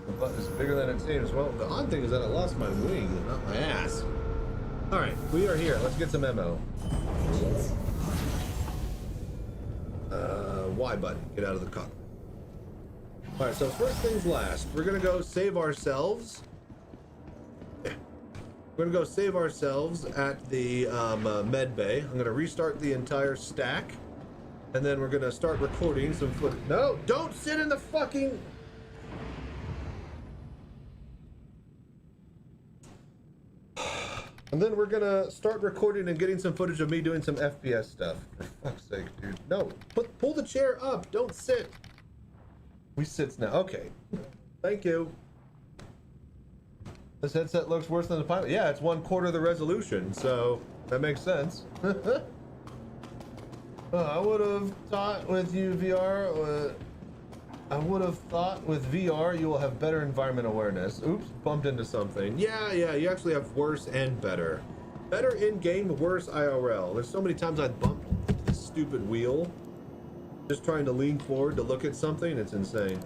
D: The button is bigger than it seems. Well, the odd thing is that I lost my wing, not my ass. Alright, we are here. Let's get some ammo.
A: Y button. Get out of the cockpit. All right, so first things last, we're gonna go save ourselves. We're gonna go save ourselves at the med bay. I'm gonna restart the entire stack, and then we're gonna start recording some footage. No, don't sit in the fucking. And then we're gonna start recording and getting some footage of me doing some FPS stuff. For fuck's sake, dude. No, pull the chair up. Don't sit. We sits now. Okay. Thank you. This headset looks worse than the Pimax. Yeah, it's 1/4 the resolution, so that makes sense. I would have thought with you VR. I would have thought with VR you will have better environment awareness. Oops, bumped into something. Yeah, you actually have worse and better. Better in-game, worse IRL. There's so many times I've bumped into this stupid wheel. Just trying to lean forward to look at something, it's insane.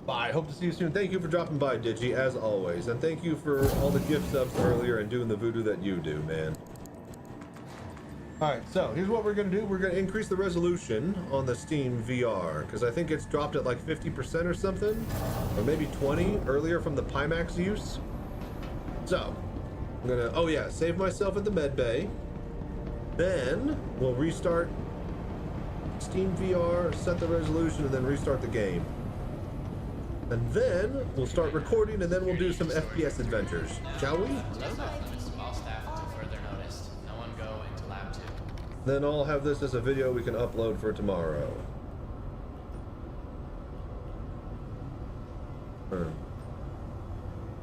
A: Bye, hope to see you soon. Thank you for dropping by, Digi, as always. And thank you for all the gift subs earlier and doing the voodoo that you do, man. Alright, so here's what we're going to do. We're going to increase the resolution on the Steam VR, because I think it's dropped at like 50% or something, or maybe 20 earlier from the Pimax use. So, I'm going to, oh yeah, save myself at the med bay. Then, we'll restart Steam VR, set the resolution, and then restart the game. And then, we'll start recording, and then we'll do some FPS adventures. Shall we?
G: All staff until further notice. No one go into lab 2.
A: Then I'll have this as a video we can upload for tomorrow.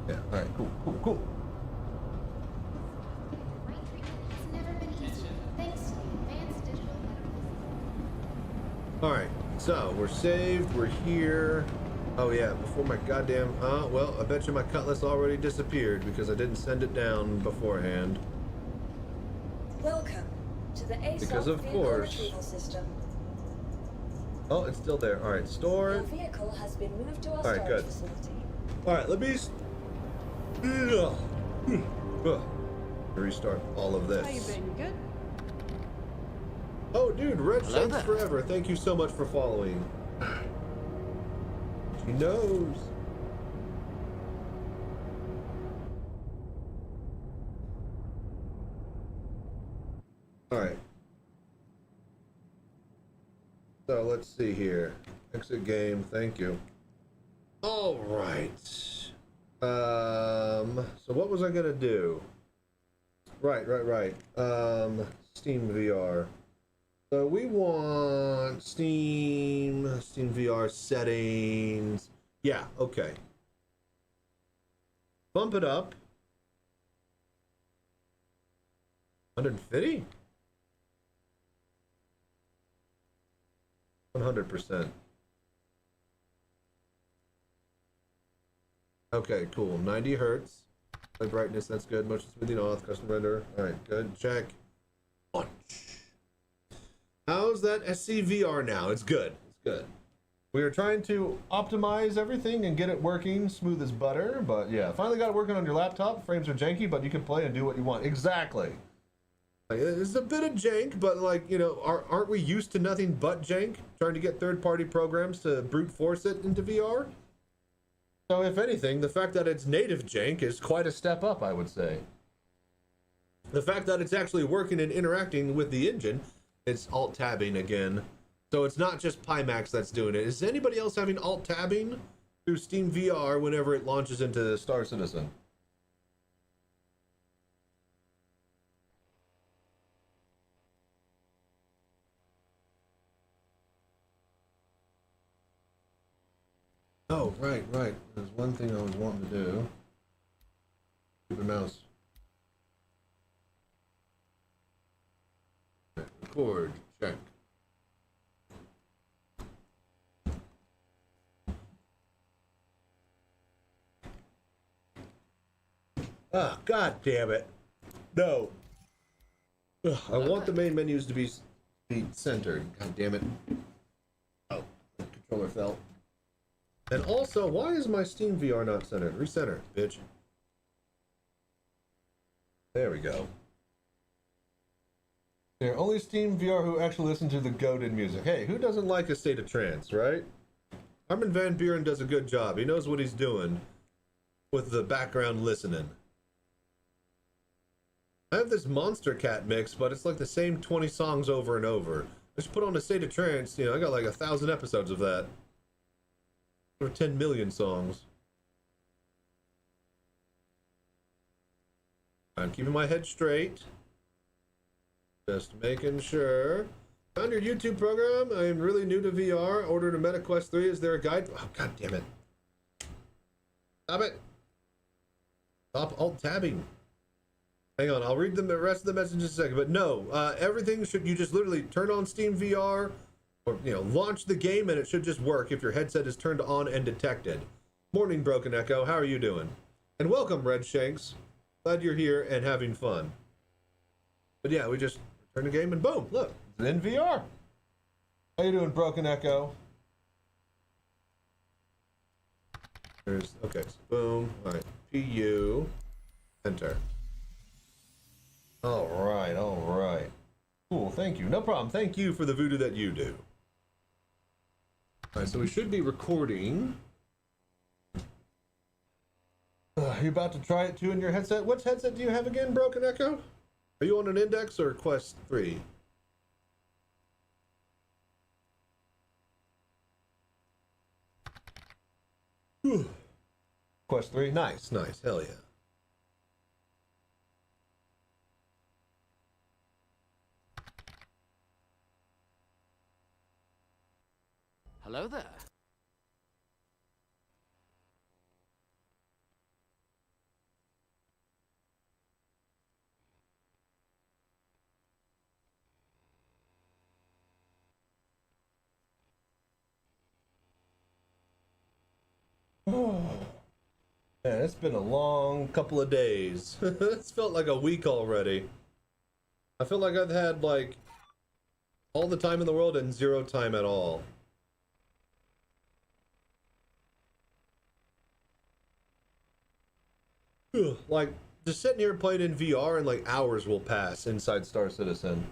A: Yeah, alright, cool. Alright, so we're saved, we're here. Oh yeah, before my goddamn, well, I bet you my cutlass already disappeared because I didn't send it down beforehand.
E: Welcome to the ASOP
A: Because of
E: vehicle
A: course.
E: retrieval system.
A: Oh, it's still there. Alright, store
E: Your
A: it.
E: vehicle has been moved to our
A: Alright,
E: storage
A: good.
E: facility.
A: Alright, let me restart all of this.
C: How you been? Good?
A: Oh, dude, Red
B: Hello
A: Shanks
B: there.
A: Forever. Thank you so much for following. She knows. Alright. So let's see here. Exit game, thank you. Alright. So what was I gonna do? Right. Steam VR. So we want Steam VR settings. Yeah, okay. Bump it up. 150? 100%. Okay, cool. 90 hertz. High brightness, that's good. Motion smoothing off. Custom render. Alright, good. Check. Launch. How's that SCVR now? It's good. It's good. We are trying to optimize everything and get it working smooth as butter, but yeah, finally got it working on your laptop. Frames are janky, but you can play and do what you want. Exactly. Like, it's a bit of jank, but like, you know, aren't we used to nothing but jank? Trying to get third-party programs to brute force it into VR? So if anything, the fact that it's native jank is quite a step up, I would say. The fact that it's actually working and interacting with the engine, it's alt-tabbing again. So it's not just Pimax that's doing it. Is anybody else having alt-tabbing through Steam VR whenever it launches into Star Citizen? Oh, right. There's one thing I was wanting to do. Stupid mouse. Record. Check. Ah, god damn it. No. Ugh, I want the main menus to be centered. God damn it. Oh, the controller fell. And also, why is my Steam VR not centered? Recenter, bitch. There we go.
D: They're only Steam VR who actually listen to the goated music. Hey, who doesn't like a state of trance, right? Armin van Buren does a good job. He knows what he's doing with the background listening. I have this Monster Cat mix, but it's like the same 20 songs over and over. I just put on a state of trance, you know, I got like 1,000 episodes of that. Or 10 million songs. I'm keeping my head straight. Just making sure. Found your YouTube program. I am really new to VR. Ordered a MetaQuest 3. Is there a guide? Oh, god damn it. Stop it. Stop alt-tabbing. Hang on, I'll read the rest of the message in a second. But no, everything should, you just literally turn on Steam VR, or, you know, launch the game, and it should just work if your headset is turned on and detected. Morning, Broken Echo. How are you doing? And welcome, Red Shanks. Glad you're here and having fun. But yeah, we just turn the game and boom, look, it's in VR. How you doing, Broken Echo? There's, okay, so boom, all right, PU, enter. All right. Cool, thank you. No problem. Thank you for the voodoo that you do. All right, so we should be recording. You about to try it too in your headset? Which headset do you have again, Broken Echo? Are you on an Index or Quest 3? Whew. Quest 3? Nice, nice. Hell yeah.
B: Hello there.
D: Man, it's been a long couple of days. It's felt like a week already. I feel like I've had like all the time in the world and zero time at all. Like, just sitting here playing in VR and like hours will pass inside Star Citizen.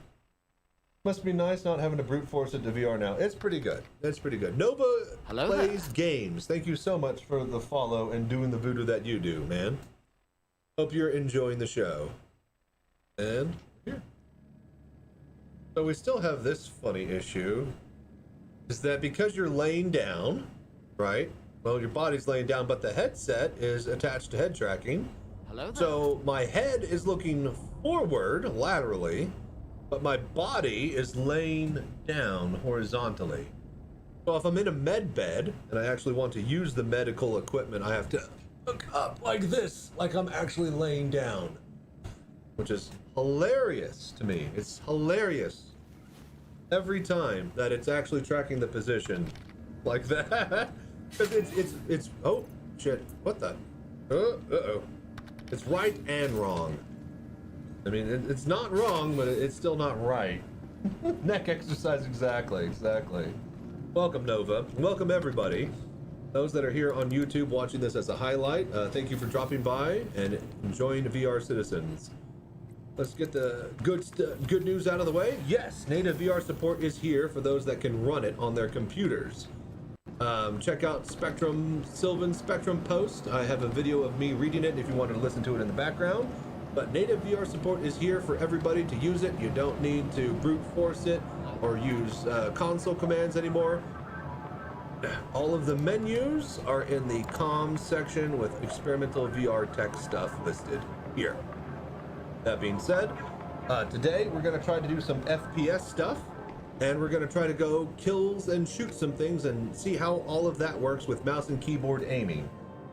D: Must be nice not having to brute force it to VR now. It's pretty good. It's pretty good. Nova
B: Hello
D: plays
B: there.
D: games. Thank you so much for the follow and doing the voodoo that you do, man. Hope you're enjoying the show. And here. So we still have this funny issue. Is that because you're laying down, right? Well, your body's laying down, but the headset is attached to head tracking.
B: Hello there.
D: So my head is looking forward laterally, but my body is laying down horizontally. So if I'm in a med bed and I actually want to use the medical equipment, I have to look up like this, like I'm actually laying down, which is hilarious to me. It's hilarious every time that it's actually tracking the position like that. It's oh shit, what the uh-oh. It's right and wrong. I mean, it's not wrong, but it's still not right. Neck exercise, exactly. Welcome, Nova. Welcome, everybody. Those that are here on YouTube watching this as a highlight, thank you for dropping by and enjoying VR Citizens. Let's get the good news out of the way. Yes, native VR support is here for those that can run it on their computers. Check out Sylvan Spectrum post. I have a video of me reading it if you wanted to listen to it in the background. But native VR support is here for everybody to use it. You don't need to brute force it or use console commands anymore. All of the menus are in the comms section with experimental VR tech stuff listed here. That being said, today we're going to try to do some FPS stuff. And we're going to try to go kills and shoot some things and see how all of that works with mouse and keyboard aiming.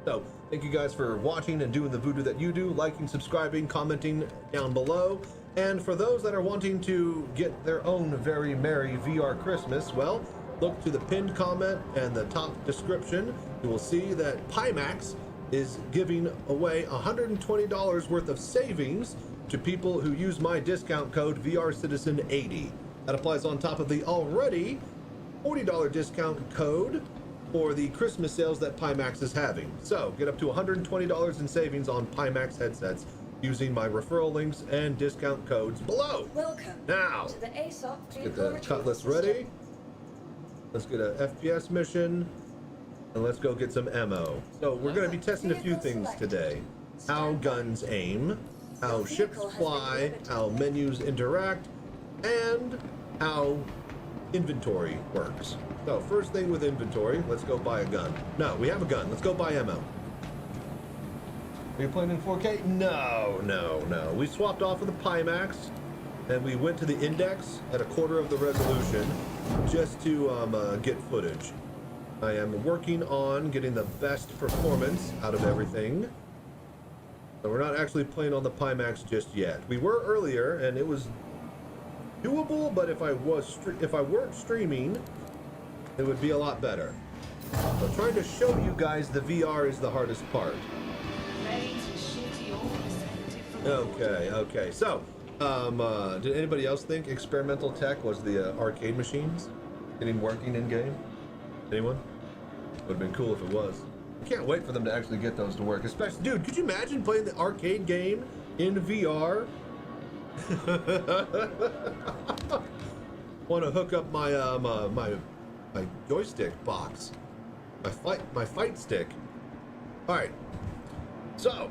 D: So, thank you guys for watching and doing the voodoo that you do, liking, subscribing, commenting down below. And for those that are wanting to get their own very merry VR Christmas, well, look to the pinned comment and the top description. You will see that Pimax is giving away $120 worth of savings to people who use my discount code VRCitizen80. That applies on top of the already $40 discount code for the Christmas sales that Pimax is having. So get up to $120 in savings on Pimax headsets
A: using my referral links and discount codes below.
E: Welcome
A: Now,
E: to the ASOC
A: get the cutlass ready. Let's get a FPS mission, and let's go get some ammo. So we're going to be testing a few things today. How guns aim, how ships fly, how menus interact, and how inventory works. So first thing with inventory, let's go buy a gun. No, we have a gun. Let's go buy ammo. Are you playing in 4K? No. We swapped off of the Pimax, and we went to the Index at 1/4 of the resolution just to get footage. I am working on getting the best performance out of everything. So we're not actually playing on the Pimax just yet. We were earlier, and it was doable, but if I weren't streaming, it would be a lot better. So trying to show you guys the VR is the hardest part. Okay. So, did anybody else think experimental tech was the arcade machines getting working in game? Anyone? Would have been cool if it was. I can't wait for them to actually get those to work. Especially, dude, could you imagine playing the arcade game in VR? Want to hook up my my joystick box, my fight stick. All right. So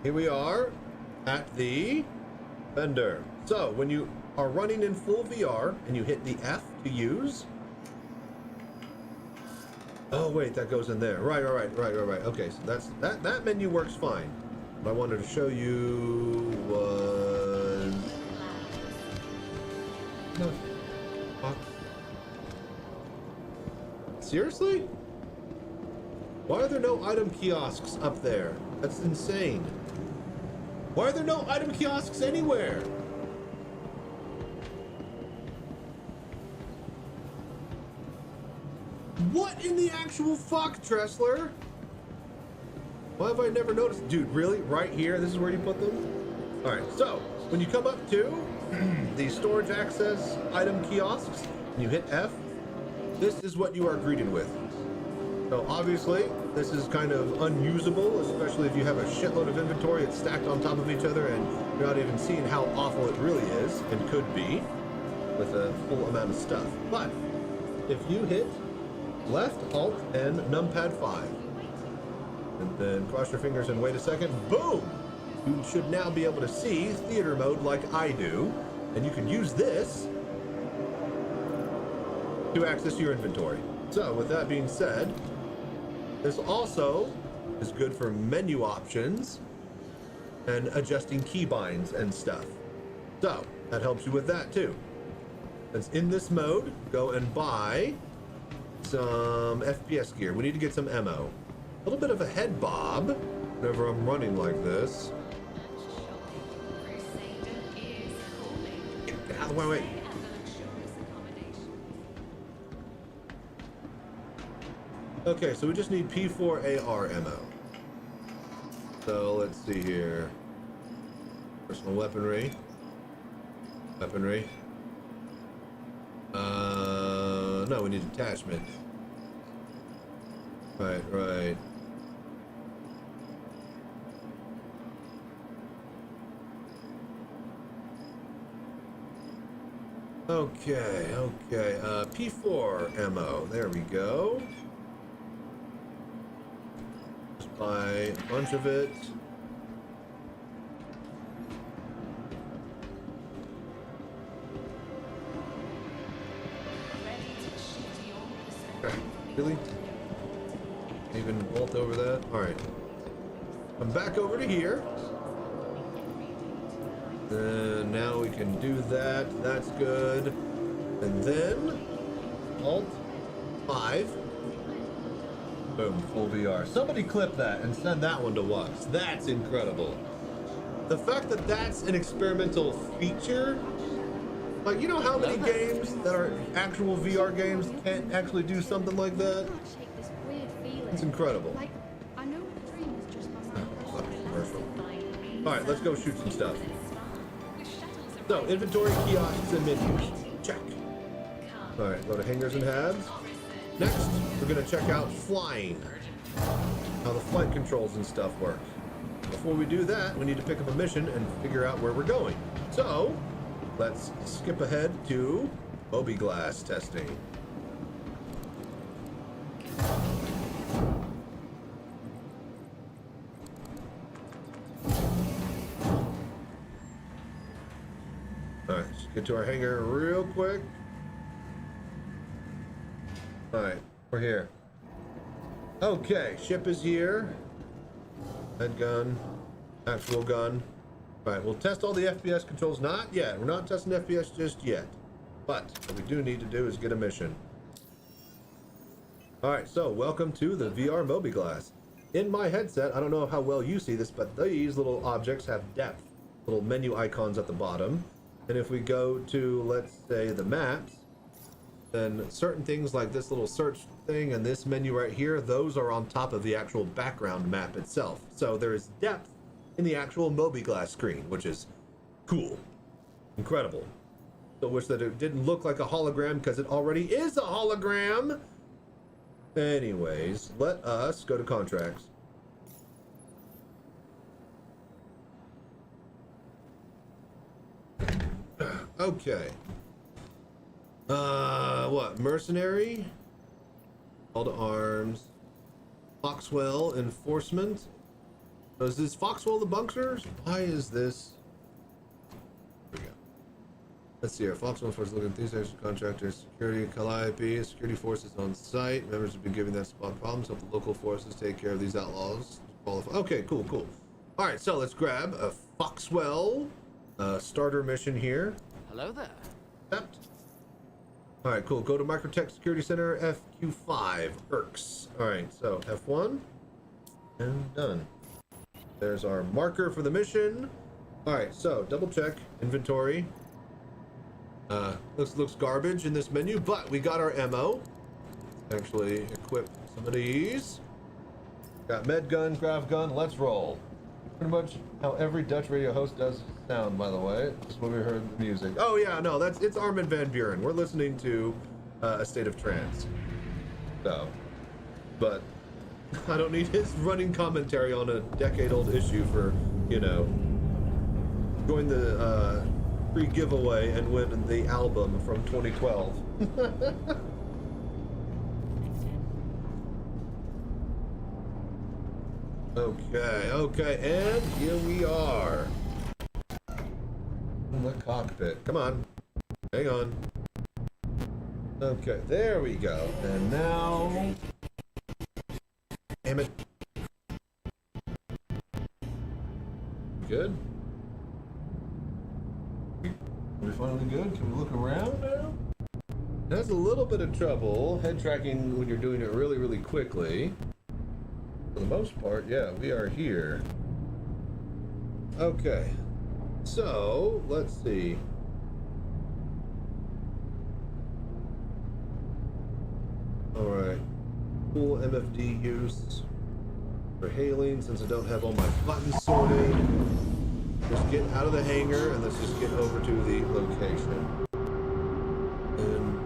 A: here we are at the vendor. So when you are running in full VR and you hit the F to use. Oh wait, that goes in there. Right. Okay, so that menu works fine. What I wanted to show you was no. Seriously? Why are there no item kiosks up there? That's insane. Why are there no item kiosks anywhere? What in the actual fuck, Tressler? Why have I never noticed? Dude, really? Right here? This is where you put them? Alright, so when you come up to the storage access item kiosks and you hit F, this is what you are greeted with. So obviously, this is kind of unusable, especially if you have a shitload of inventory. It's stacked on top of each other and you're not even seeing how awful it really is and could be with a full amount of stuff. But if you hit left, alt, and numpad 5, and then cross your fingers and wait a second, boom! You should now be able to see theater mode like I do, and you can use this to access your inventory. So with that being said, this also is good for menu options and adjusting keybinds and stuff. So that helps you with that too. As in this mode, go and buy some FPS gear. We need to get some ammo. A little bit of a head bob whenever I'm running like this. Get out of the way. Okay, so we just need P4 AR ammo. So let's see here. Personal weaponry. No, we need attachment. Right. Okay. P4 ammo. There we go. Just buy a bunch of it. Really? Even vault over that? Alright. I'm back over to here. And now we can do that. That's good. And then Alt 5. Boom, full VR. Somebody clip that and send that one to us. That's incredible. The fact that that's an experimental feature, like, you know how many games that are actual VR games can't actually do something like that? It's incredible. Alright, let's go shoot some stuff. So, inventory, kiosks, and menus. Check. Alright, go to hangars and habs. Next, we're going to check out flying. How the flight controls and stuff work. The before we do that, we need to pick up a mission and figure out where we're going. So, let's skip ahead to Moby Glass testing. Alright, let's get to our hangar real quick. Alright, we're here. Okay, ship is here. Head gun, actual gun. Alright, we'll test all the FPS controls. Not yet. We're not testing FPS just yet. But what we do need to do is get a mission. Alright, so welcome to the VR Moby Glass. In my headset, I don't know how well you see this, but these little objects have depth. Little menu icons at the bottom. And if we go to, let's say, the maps, then certain things like this little search thing and this menu right here, those are on top of the actual background map itself. So there is depth in the actual Moby Glass screen, which is cool. Incredible. So wish that it didn't look like a hologram because it already is a hologram. Anyways, let us go to contracts. Okay. What? Mercenary? Call to arms. Foxwell enforcement. So is this Foxwell the bunkers? Why is this? Here we go. Let's see here. Foxwell enforcement looking at these extra contractors. Security, Calliope, security forces on site. Members have been given that spot problems. Help the local forces take care of these outlaws. Okay, cool, cool. All right, so let's grab a Foxwell starter mission here.
B: Hello there.
A: Accept. All right, cool. Go to Microtech Security Center, FQ5, ERCS. All right, so F1, and done. There's our marker for the mission. All right, so double check inventory. Looks garbage in this menu, but we got our ammo. Let's actually equip some of these. Got med gun, grav gun. Let's roll. Pretty much how every Dutch radio host does sound, by the way. That's when we heard the music. Oh yeah, no, it's Armin van Buren. We're listening to A State of Trance. So, but I don't need his running commentary on a decade-old issue for, you know, join the free giveaway and win the album from 2012. Okay, and here we are. In the cockpit. Come on. Hang on. Okay, there we go. And now... Damn it. Good? Are we finally good? Can we look around now? It has a little bit of trouble head tracking when you're doing it really, really quickly. For the most part, yeah, we are here. Okay, so let's see. All right, full MFD use for hailing. Since I don't have all my buttons sorted, just get out of the hangar and let's just get over to the location. And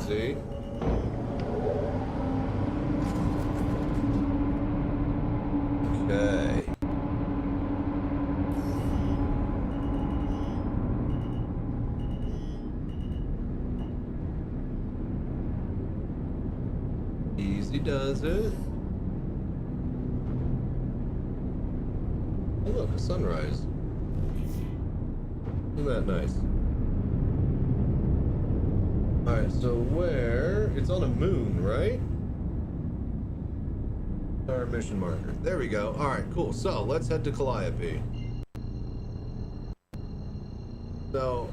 A: see? Okay. Easy does it. Oh look, a sunrise. Isn't that nice? Alright, so where? It's on a moon, right? Our mission marker. There we go. Alright, cool. So, let's head to Calliope. So,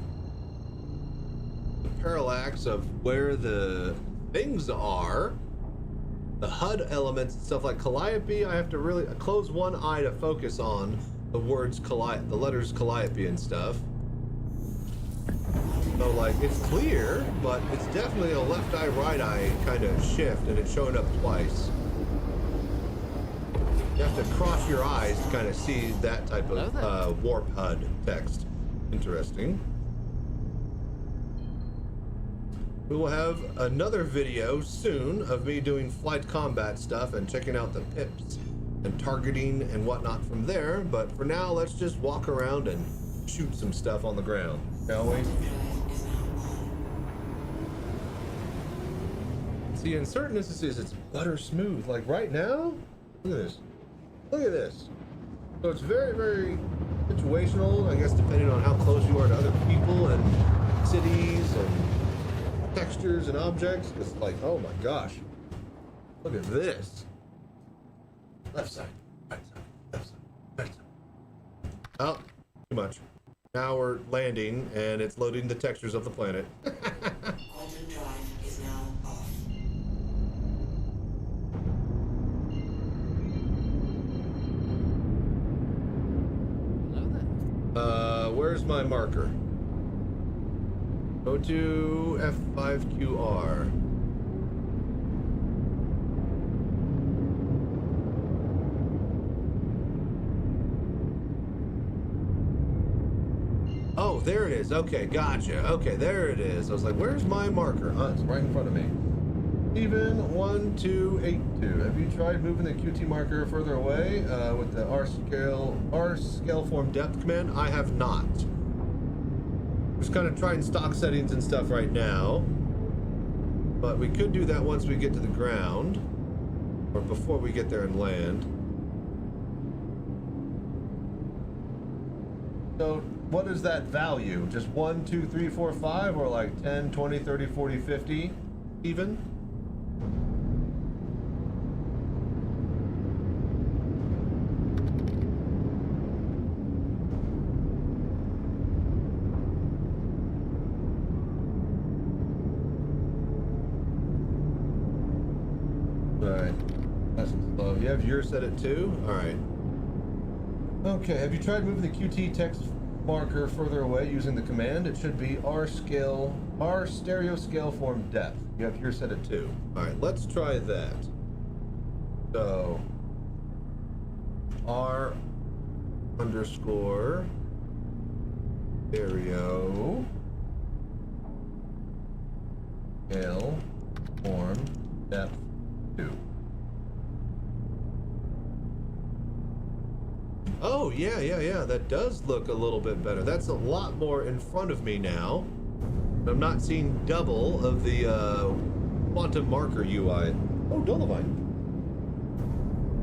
A: the parallax of where the things are, the HUD elements and stuff like Calliope, I have to really close one eye to focus on the words the letters Calliope and stuff. So like, it's clear, but it's definitely a left eye, right eye kind of shift, and it's showing up twice. You have to cross your eyes to kind of see that type of warp HUD text. Interesting. we will have another video soon of me doing flight combat stuff and checking out the pips and targeting and whatnot from there. But for now, let's just walk around and shoot some stuff on the ground, shall we? See, in certain instances, it's butter smooth. Like right now, look at this. Look at this. So it's very, very situational, I guess, depending on how close you are to other people and cities and textures and objects. It's like, oh my gosh, look at this. Left side, right side, left side, right side. Oh, too much. Now we're landing and it's loading the textures of the planet.
F: Quantum drive is now off.
B: Hello there.
A: Where's my marker? Go to F5QR. Oh, there it is. Okay, gotcha. Okay, there it is. I was like, where's my marker? It's right in front of me. Steven 1282. Have you tried moving the QT marker further away with the R scale form depth command? I have not. Just kind of trying stock settings and stuff right now. But we could do that once we get to the ground. Or before we get there and land. So what is that value? Just 1, 2, 3, 4, 5, or like 10, 20, 30, 40, 50 even? Alright. That's slow. You have yours set at 2? Alright. Okay, have you tried moving the QT text marker further away using the command? It should be R stereo scale form depth. You have yours set at 2. Alright, let's try that. So R underscore stereo scale form depth 2. Oh, yeah. That does look a little bit better. That's a lot more in front of me now. I'm not seeing double of the quantum marker UI. Oh, Dolomite.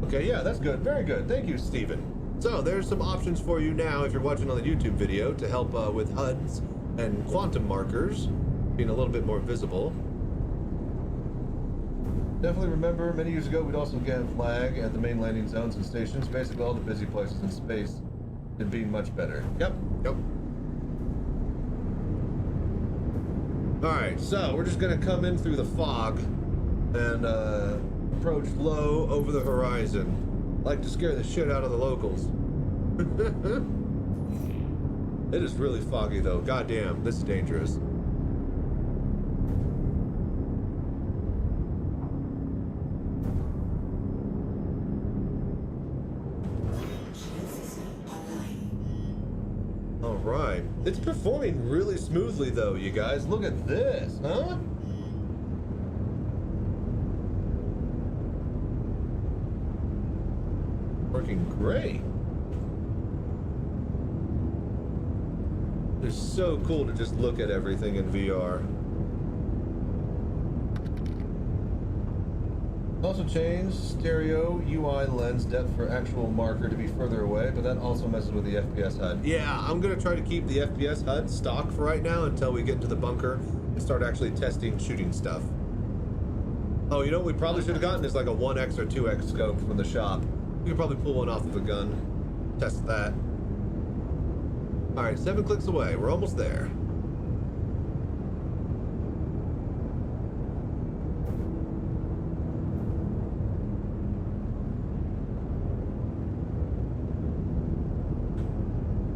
A: Okay, yeah, that's good. Very good. Thank you, Steven. So there's some options for you now if you're watching on the YouTube video to help with HUDs and quantum markers being a little bit more visible. Definitely remember, many years ago, we'd also get lag at the main landing zones and stations, basically all the busy places in space, and being much better. Yep. Alright, so we're just gonna come in through the fog and approach low over the horizon. Like to scare the shit out of the locals. It is really foggy though. Goddamn, this is dangerous. Alright. It's performing really smoothly though, you guys. Look at this, huh? Working great. It's so cool to just look at everything in VR. Also changed stereo UI lens depth for actual marker to be further away, but that also messes with the FPS HUD. Yeah, I'm gonna try to keep the FPS HUD stock for right now until we get into the bunker and start actually testing shooting stuff. Oh, you know what we probably should have gotten is like a 1x or 2x scope from the shop. We could probably pull one off of a gun. Test that. Alright, 7 clicks away. We're almost there.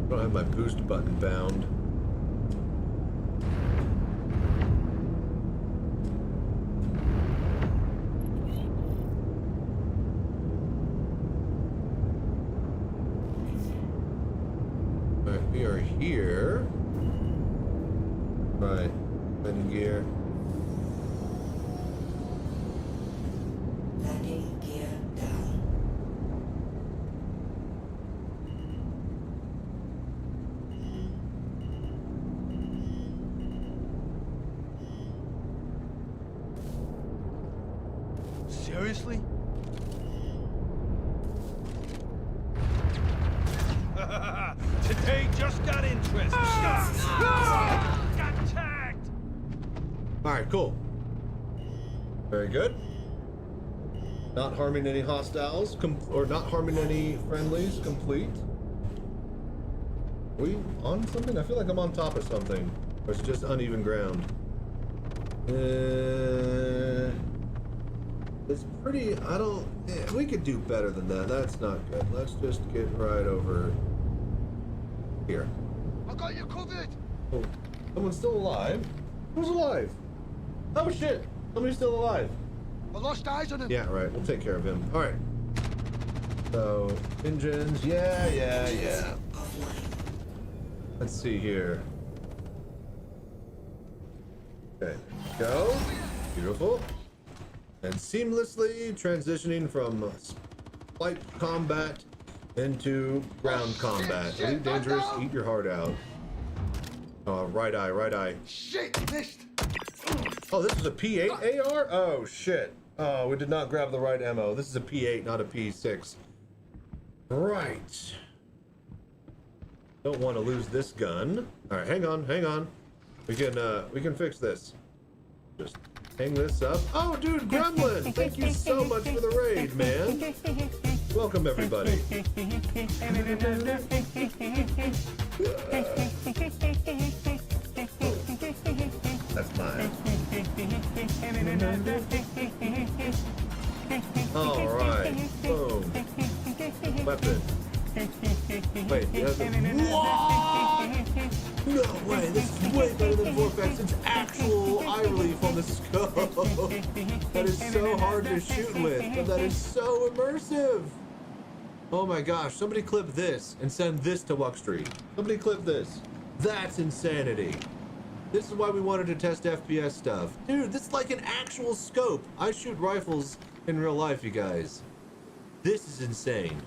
A: I don't have my boost button bound. Alright, we are here. Right, landing gear.
D: Alright, cool. Very good. Not harming any hostiles, or not harming any friendlies, complete. Are we on something? I feel like I'm on top of something. Or it's just uneven ground. It's pretty, we could do better than that. That's not good. Let's just get right over here.
H: I got you covered.
D: Oh, someone's still alive? Who's alive? Oh shit, somebody's still alive.
H: I lost eyes on him.
D: Yeah, right, we'll take care of him. All right. So, engines, yeah. Let's see here. Okay, go. Beautiful. And seamlessly transitioning from flight combat into ground combat.
H: shit,
D: Elite dangerous,
H: no!
D: eat your heart out. Oh, right eye.
H: Shit, missed.
D: Oh, this is a P8 AR? Oh, shit. Oh, we did not grab the right ammo. This is a P8, not a P6. Right. Don't want to lose this gun. All right, hang on. We can fix this. Just hang this up. Oh, dude, Gremlin! Thank you so much for the raid, man. Welcome, everybody. That's mine. All right. Boom. Weapon. Wait, the other. What? No way. This is way better than Vortex. It's actual eye relief on the scope. That is so hard to shoot with, but that is so immersive. Oh my gosh. Somebody clip this and send this to Wuck Street. Somebody clip this. That's insanity. This is why we wanted to test FPS stuff. Dude, this is like an actual scope. I shoot rifles in real life, you guys. This is insane.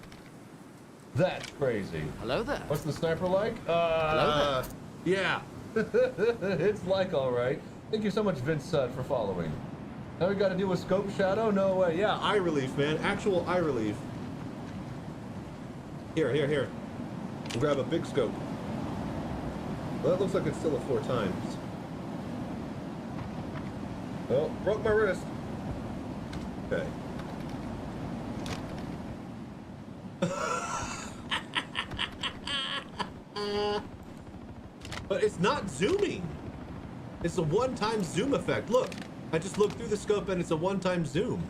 D: That's crazy.
B: Hello there.
D: What's the sniper like?
B: Hello
D: Yeah. It's like all right. Thank you so much, Vince Sud, for following. Now we got to deal with scope shadow? No way. Yeah, eye relief, man. Actual eye relief. Here. We'll grab a big scope. Well, that looks like it's still a 4 times. Oh, broke my wrist. Okay. But it's not zooming. It's a one-time zoom effect. Look, I just looked through the scope and it's a one-time zoom.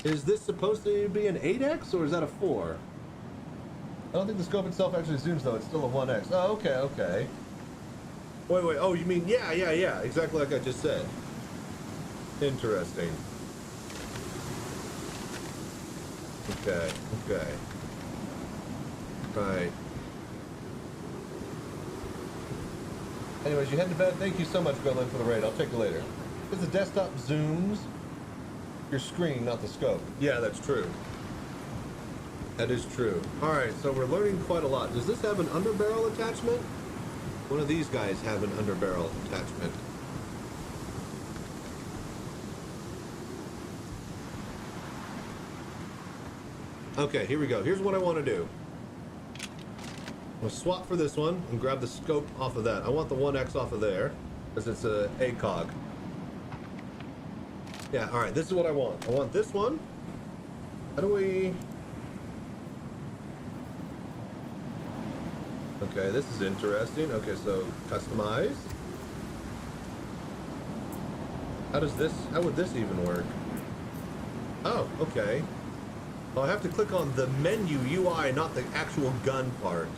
D: Is this supposed to be an 8x or is that a 4? I don't think the scope itself actually zooms though. It's still a 1x. Oh, okay. Wait. Oh, you mean, yeah. Exactly like I just said. Interesting. Okay. Right. Anyways, you head to bed. Thank you so much, Gremlin, for the raid. I'll check you later. Because the desktop zooms your screen, not the scope. Yeah, that's true. That is true. Alright, so we're learning quite a lot. Does this have an underbarrel attachment? One of these guys have an underbarrel attachment. Okay, here we go. Here's what I want to do. I'm going to swap for this one and grab the scope off of that. I want the 1X off of there because it's a ACOG. Yeah, alright, this is what I want. I want this one. How do we... Okay, this is interesting. Okay, so customize. How would this even work? Oh, okay. Well, I have to click on the menu UI, not the actual gun part.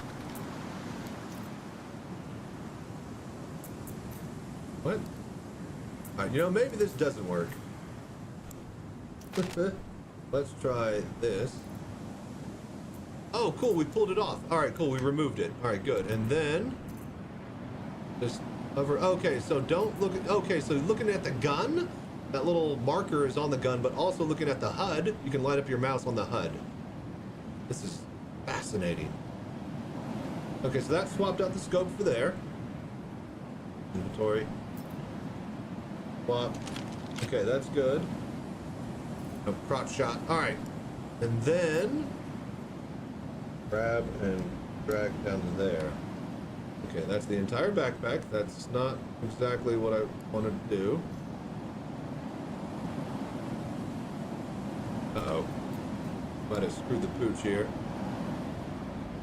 D: What? Alright, maybe this doesn't work. Let's try this. Oh, cool, we pulled it off. Alright, cool, we removed it. Alright, good. And then just hover. Okay, so don't look at, okay, so looking at the gun, that little marker is on the gun, but also looking at the HUD, you can light up your mouse on the HUD. This is fascinating. Okay, so that swapped out the scope for there. Inventory. Swap. Okay, that's good. No crotch shot. Alright. And then grab and drag down to there. Okay, that's the entire backpack. That's not exactly what I wanted to do. Uh-oh. Might have screwed the pooch here.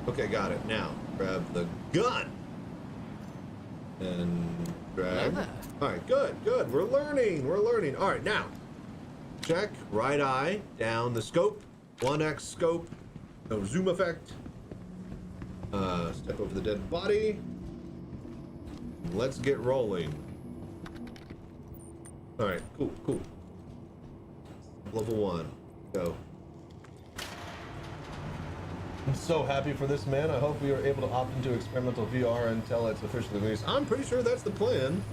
D: Okay, got it. Now, grab the gun. And drag. Alright, good, good. We're learning. We're learning. Alright, now. Check. Right eye. Down the scope. 1x scope. No zoom effect. Step over the dead body. Let's get rolling. Alright, cool, cool. Level 1. Go. I'm so happy for this, man. I hope we are able to opt into experimental VR until it's officially released. I'm pretty sure that's the plan.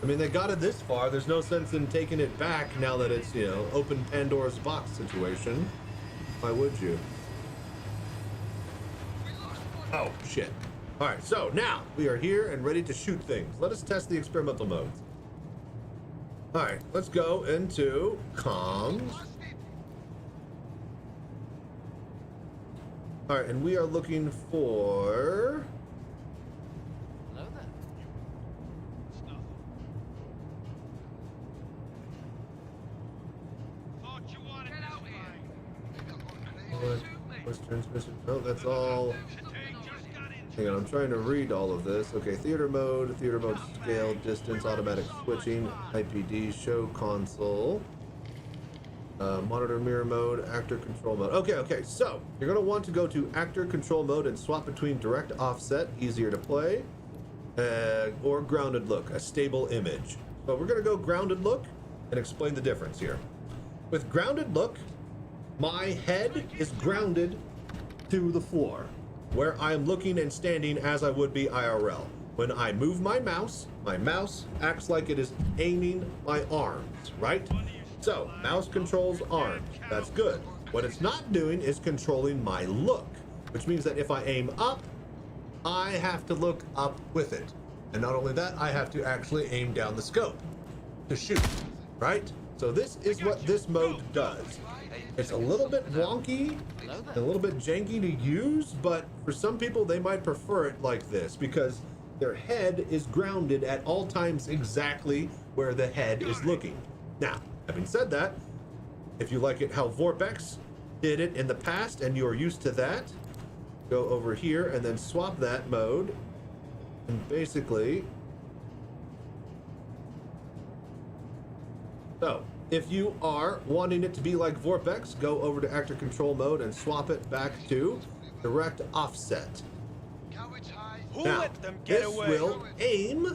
D: I mean, they got it this far. There's no sense in taking it back now that it's, you know, open Pandora's box situation. Why would you? Oh, shit. All right, so now we are here and ready to shoot things. Let us test the experimental modes. All right, let's go into comms. All right, and we are looking for...
B: Hello there.
D: What's transmission? Oh, that's all. Hang on, I'm trying to read all of this. Okay, theater mode scale, distance, automatic switching, IPD, show console, monitor mirror mode, actor control mode. Okay, so you're gonna want to go to actor control mode and swap between direct offset, easier to play, or grounded look, a stable image. So we're gonna go grounded look and explain the difference here. With grounded look, my head is grounded to the floor, where I'm looking and standing as I would be IRL. When I move my mouse acts like it is aiming my arms, right? So, mouse controls arms. That's good. What it's not doing is controlling my look, which means that if I aim up, I have to look up with it. And not only that, I have to actually aim down the scope to shoot, right? So this is what this mode does. It's a little bit wonky, a little bit janky to use, but for some people they might prefer it like this because their head is grounded at all times exactly where the head is looking. Now, having said that, if you like it how Vorpex did it in the past and you're used to that, go over here and then swap that mode and basically... So, if you are wanting it to be like Vorpex, go over to actor control mode and swap it back to direct offset. Now, this will aim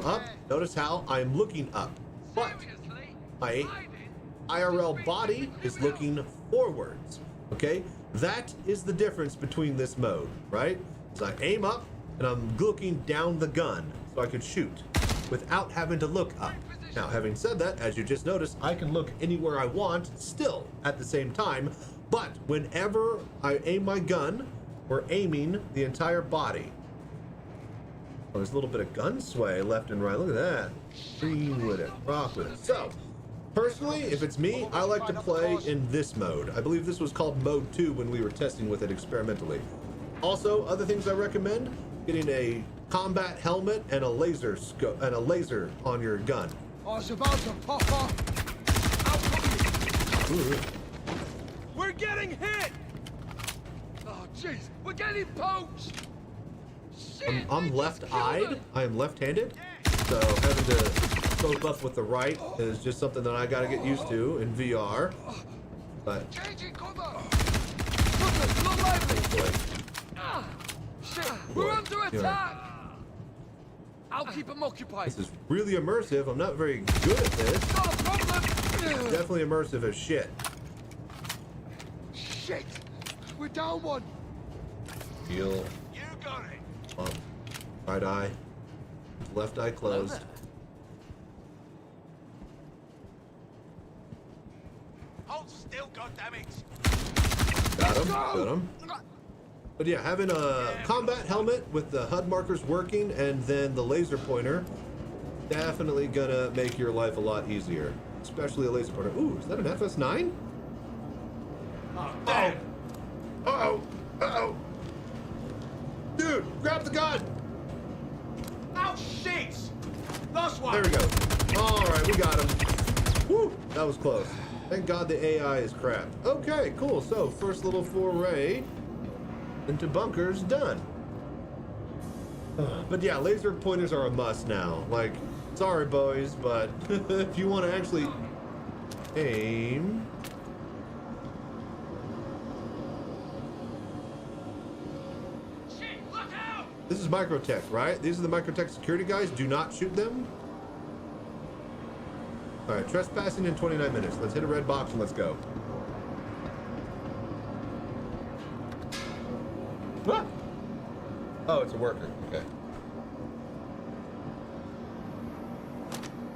D: up. Notice how I'm looking up, but my IRL body is looking forwards. Okay, that is the difference between this mode, right? So I aim up and I'm looking down the gun so I can shoot without having to look up. Now, having said that, as you just noticed, I can look anywhere I want still at the same time, but whenever I aim my gun, we're aiming the entire body. Oh, there's a little bit of gun sway left and right. Look at that. Green with it, rock with it. So, personally, if it's me, I like to play in this mode. I believe this was called Mode 2 when we were testing with it experimentally. Also, other things I recommend, getting a combat helmet and a laser scope and a laser on your gun.
H: I was about to pop off.
I: We're getting hit!
H: Oh, jeez, we're getting poached. Shit,
D: I'm left-eyed. I am left-handed, so having to scope up with the right is just something that I got to get used to in VR. But
H: changing cover. Look, not lively. Shit, we're under attack. I'll keep them occupied.
D: This is really immersive. I'm not very good at this.
H: Not a problem.
D: Definitely immersive as shit.
H: Shit, we're down one.
D: Heal.
I: You got it!
D: On. Right eye. Left eye closed.
I: Hold still, goddammit!
D: Got him. Got him. But yeah, having a combat helmet with the HUD markers working and then the laser pointer, definitely gonna make your life a lot easier. Especially a laser pointer. Ooh, is that an FS9?
I: Oh, damn!
D: Uh-oh. Uh-oh. Dude, grab the gun.
I: last one.
A: There we go. All right, we got him. Woo, that was close. Thank God the AI is crap. Okay, cool. So first little foray into bunkers done. But yeah, laser pointers are a must now. Like, sorry boys, but if you want to actually aim.
I: Shit, look out!
A: This is Microtech, right? These are the Microtech security guys. Do not shoot them. All right, trespassing in 29 minutes. Let's hit a red box and let's go. What? Oh, it's a worker. Okay.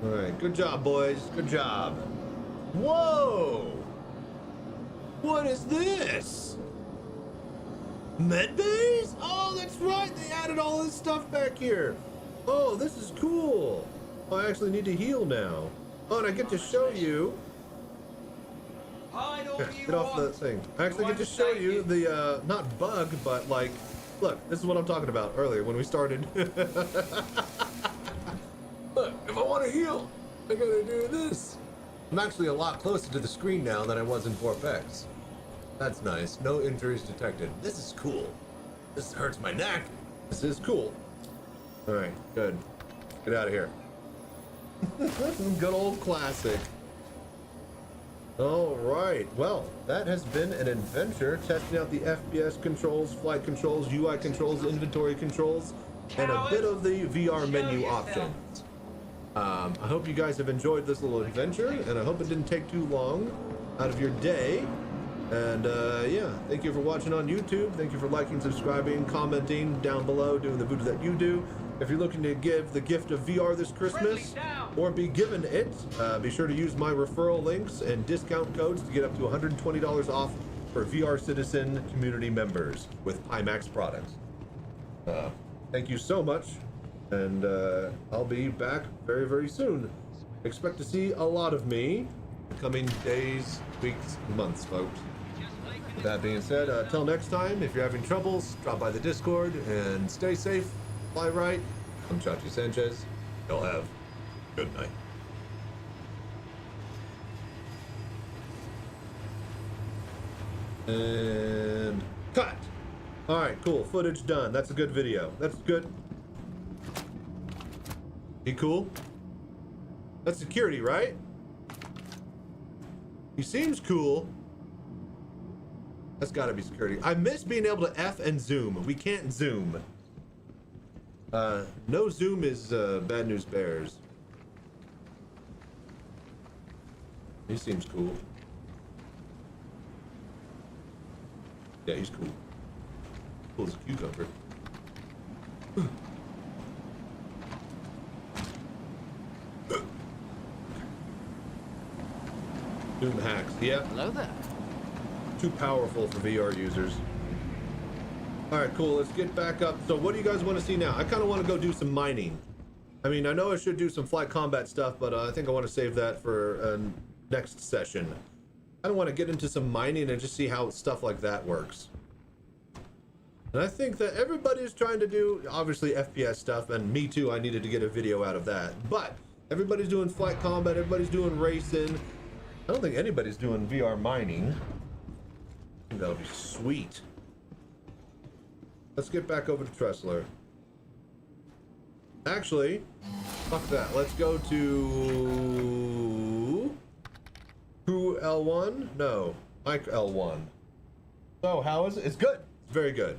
A: All right, good job, boys. Good job. Whoa! What is this? Med bays? Oh, that's right. They added all this stuff back here. Oh, this is cool. Oh, I actually need to heal now. Oh, and I get to show you. Get off the thing. I actually get to show you the, not bug, but like, look, this is what I'm talking about earlier when we started. Look, if I want to heal, I gotta do this. I'm actually a lot closer to the screen now than I was in 4PEX. That's nice. No injuries detected. This is cool. This hurts my neck. This is cool. All right, good. Get out of here. Good old classic. All right, well, that has been an adventure testing out the FPS controls, flight controls, UI controls, inventory controls, and a bit of the VR menu options. I hope you guys have enjoyed this little adventure, and I hope it didn't take too long out of your day. And yeah, thank you for watching on YouTube. Thank you for liking, subscribing, commenting down below, doing the voodoo that you do. If you're looking to give the gift of VR this Christmas or be given it, be sure to use my referral links and discount codes to get up to $120 off for VR Citizen community members with Pimax products. Thank you so much, and I'll be back very, very soon. Expect to see a lot of me in the coming days, weeks, months, folks. With that being said, till next time, if you're having troubles, drop by the Discord and stay safe. Fly right. I'm Chachi Sanchez. Y'all have a good night. And cut. All right, cool. Footage done. That's a good video. That's good. He cool? That's security, right? He seems cool. That's gotta be security. I miss being able to F and zoom. We can't zoom. No zoom is bad news bears. He seems cool. Yeah, he's cool. Cool as a cucumber. Zoom hacks. Yep.
B: Hello there.
A: Too powerful for VR users. All right, cool. Let's get back up. So what do you guys want to see now? I kind of want to go do some mining. I mean, I know I should do some flight combat stuff, but I think I want to save that for next session. I don't want to get into some mining and just see how stuff like that works. And I think that everybody's trying to do, obviously, FPS stuff, and me too, I needed to get a video out of that. But everybody's doing flight combat, everybody's doing racing. I don't think anybody's doing VR mining. I think that'll be sweet. Let's get back over to Tressler. Actually, fuck that. Let's go to Crew L1. No, Mike L1. So how is it? It's good. It's very good.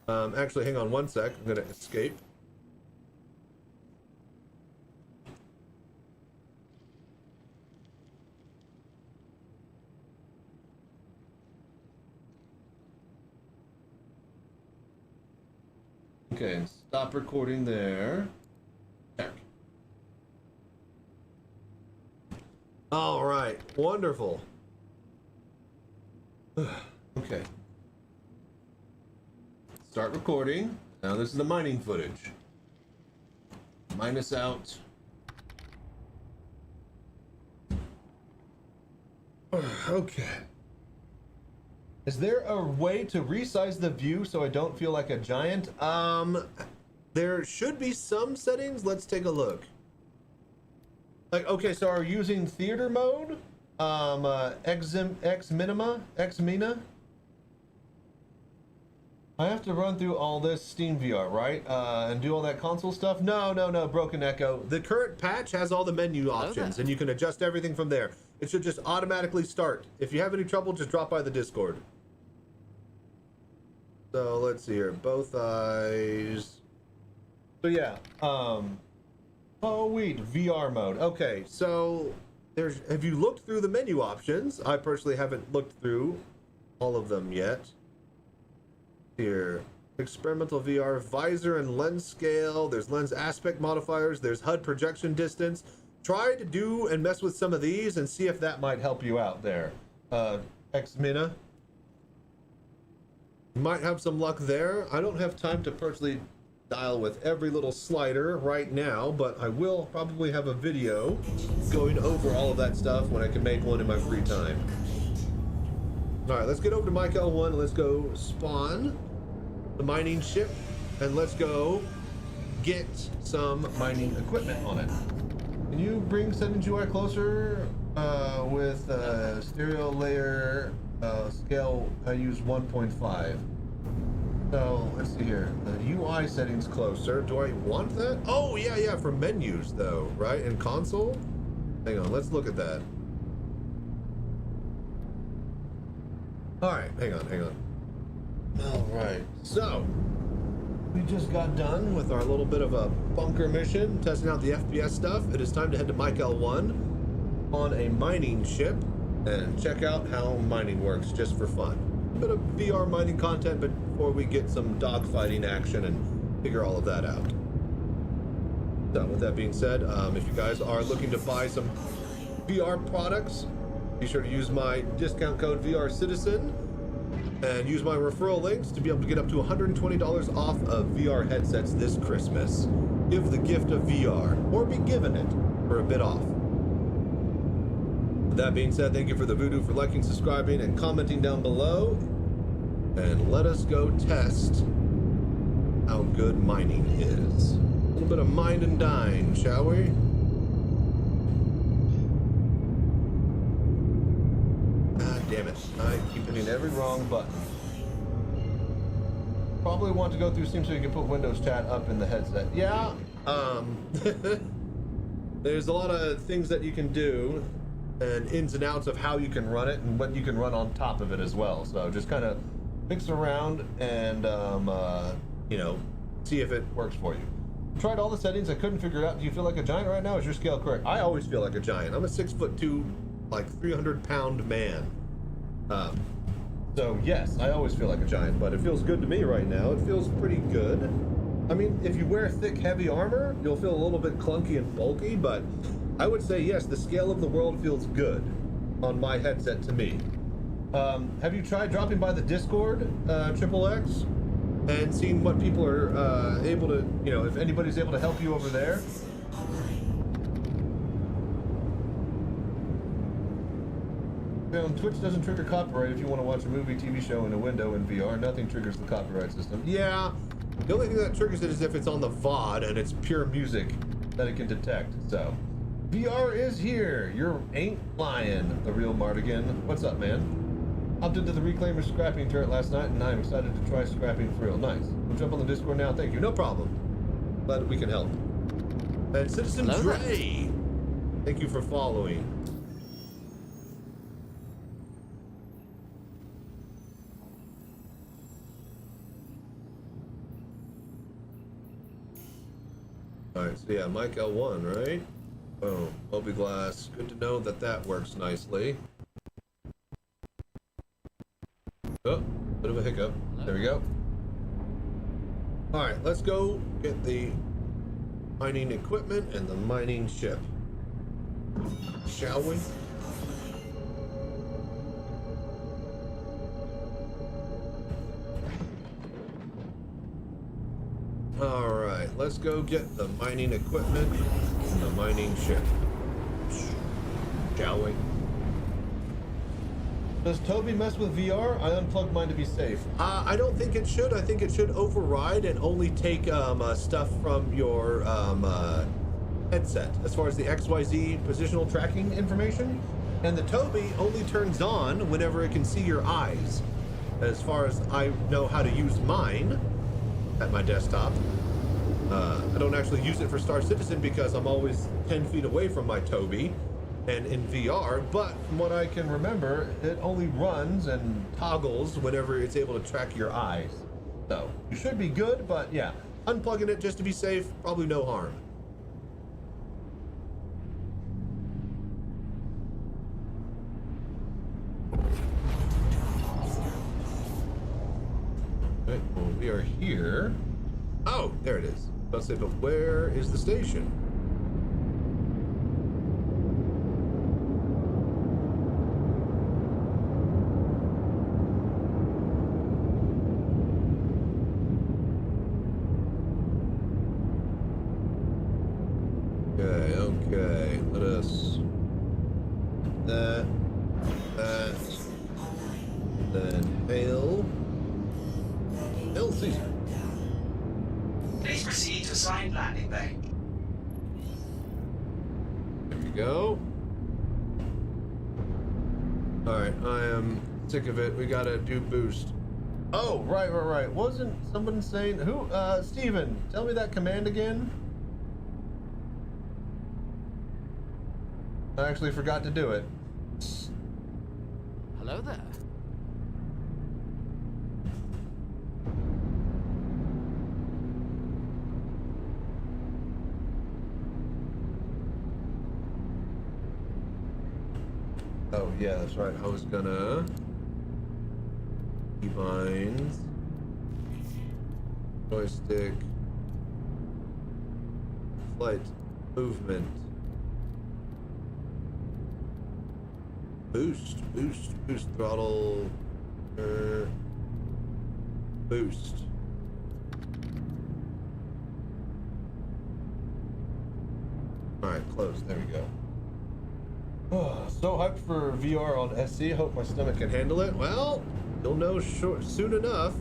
A: Actually, hang on one sec. I'm gonna escape. Okay, stop recording there. Check. All right, wonderful. Okay. Start recording. Now this is the mining footage. Minus out. Okay. Is there a way to resize the view so I don't feel like a giant?
D: There should be some settings. Let's take a look. Like, okay, so are we using theater mode? Xmina? I have to run through all this Steam VR, right? And do all that console stuff? No, Broken Echo. The current patch has all the menu options, and you can adjust everything from there. It should just automatically start. If you have any trouble, just drop by the Discord. So let's see here. Both eyes. So yeah. Oh wait, VR mode. Okay, so have you looked through the menu options? I personally haven't looked through all of them yet. Here, experimental VR, visor and lens scale. There's lens aspect modifiers. There's HUD projection distance. Try to do and mess with some of these and see if that might help you out there. Xmina. You might have some luck there. I don't have time to personally dial with every little slider right now, but I will probably have a video going over all of that stuff when I can make one in my free time. All right, let's get over to Mike L1 and let's go spawn the mining ship and let's go get some mining equipment on it. Can you bring settings UI closer with stereo layer scale? I use 1.5. So let's see here. The UI settings closer. Do I want that? Oh yeah, for menus though, right? And console. Hang on, let's look at that. All right, hang on. All right, so we just got done with our little bit of a bunker mission, testing out the FPS stuff. It is time to head to Mike L1 on a mining ship and check out how mining works, just for fun. A bit of VR mining content, but before we get some dogfighting action and figure all of that out. So with that being said, if you guys are looking to buy some VR products, be sure to use my discount code VRCitizen and use my referral links to be able to get up to $120 off of VR headsets this Christmas. Give the gift of VR, or be given it for a bit off. With that being said, thank you for the Voodoo for liking, subscribing, and commenting down below. And let us go test how good mining is. A little bit of mine and dine, shall we? Damn it, I keep hitting every wrong button. Probably want to go through Steam so you can put Windows chat up in the headset. Yeah, there's a lot of things that you can do and ins and outs of how you can run it and what you can run on top of it as well. So just kind of mix around and, you know, see if it works for you. Tried all the settings, I couldn't figure it out. Do you feel like a giant right now? Is your scale correct? I always feel like a giant. I'm a 6'2", like 300-pound man. So yes, I always feel like a giant, but it feels good to me right now. It feels pretty good. I mean, if you wear thick, heavy armor, you'll feel a little bit clunky and bulky, but I would say yes, the scale of the world feels good on my headset to me. Have you tried dropping by the Discord, XXX, and seeing what people are able to, you know, if anybody's able to help you over there? Twitch doesn't trigger copyright if you want to watch a movie, TV show in a window in VR. Nothing triggers the copyright system. Yeah, the only thing that triggers it is if it's on the VOD and it's pure music that it can detect. So, VR is here. You ain't lying, the real Mardigan. What's up, man? Hopped into the Reclaimer scrapping turret last night, and I'm excited to try scrapping for real. Nice. We'll jump on the Discord now. Thank you. No problem. Glad we can help. And Citizen Dre, thank you for following. Alright, so yeah, Mike L1, right? Boom. Moby Glass. Good to know that that works nicely. Oh, bit of a hiccup. There we go. Alright, let's go get the mining equipment and the mining ship. Shall we? Alright, let's go get the mining equipment and the mining ship. Shall we? Does Tobii mess with VR? I unplugged mine to be safe.
A: I don't think it should. I think it should override and only take stuff from your headset, as far as the XYZ positional tracking information. And the Tobii only turns on whenever it can see your eyes. As far as I know how to use mine at my desktop. I don't actually use it for Star Citizen because I'm always 10 feet away from my Tobii and in VR, but from what I can remember, it only runs and toggles whenever it's able to track your eyes. So, you should be good, but yeah, unplugging it just to be safe, probably no harm. Okay, well, we are here. Oh, there it is. Let's say, but where is the station? Okay, let us that, then hail Caesar.
I: Please proceed to assigned landing bay.
A: There we go. Alright, I am sick of it. We gotta do boost. Oh, right. Wasn't someone saying who? Steven, tell me that command again. I actually forgot to do it.
B: Hello there.
A: Oh yeah, that's right. I was gonna keybinds, joystick, flight, movement, boost, throttle, boost. All right, close. There we go. Oh, so hyped for VR on SC. Hope my stomach can handle it. Well, you'll know soon enough.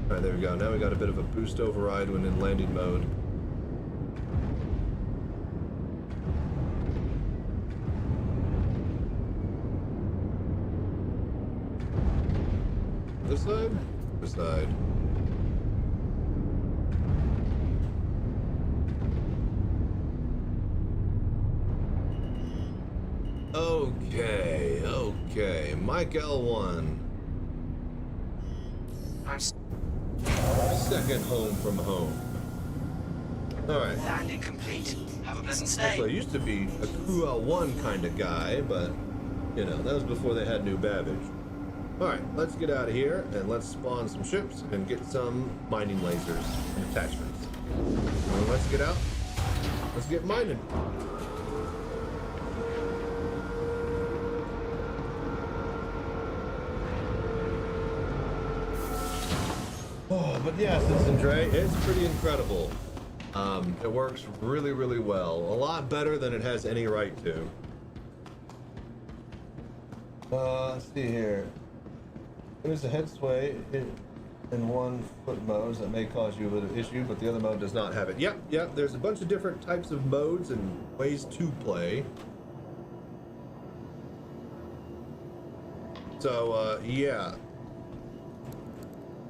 A: All right, there we go. Now we got a bit of a boost override when in landing mode. This side? This side. Okay. Mike L1. Second home from home. Alright.
I: Landing complete. Have a pleasant stay.
A: Actually, I used to be a Crew L1 kind of guy, but, you know, that was before they had new Babbage. Alright, let's get out of here, and let's spawn some ships and get some mining lasers and attachments. Well, let's get out. Let's get mining. Oh, but yeah, Citizen Dre, it's pretty incredible. It works really, really well. A lot better than it has any right to. Let's see here. There's a head sway in one foot modes that may cause you a little issue, but the other mode does not have it. Yep. There's a bunch of different types of modes and ways to play. So, yeah.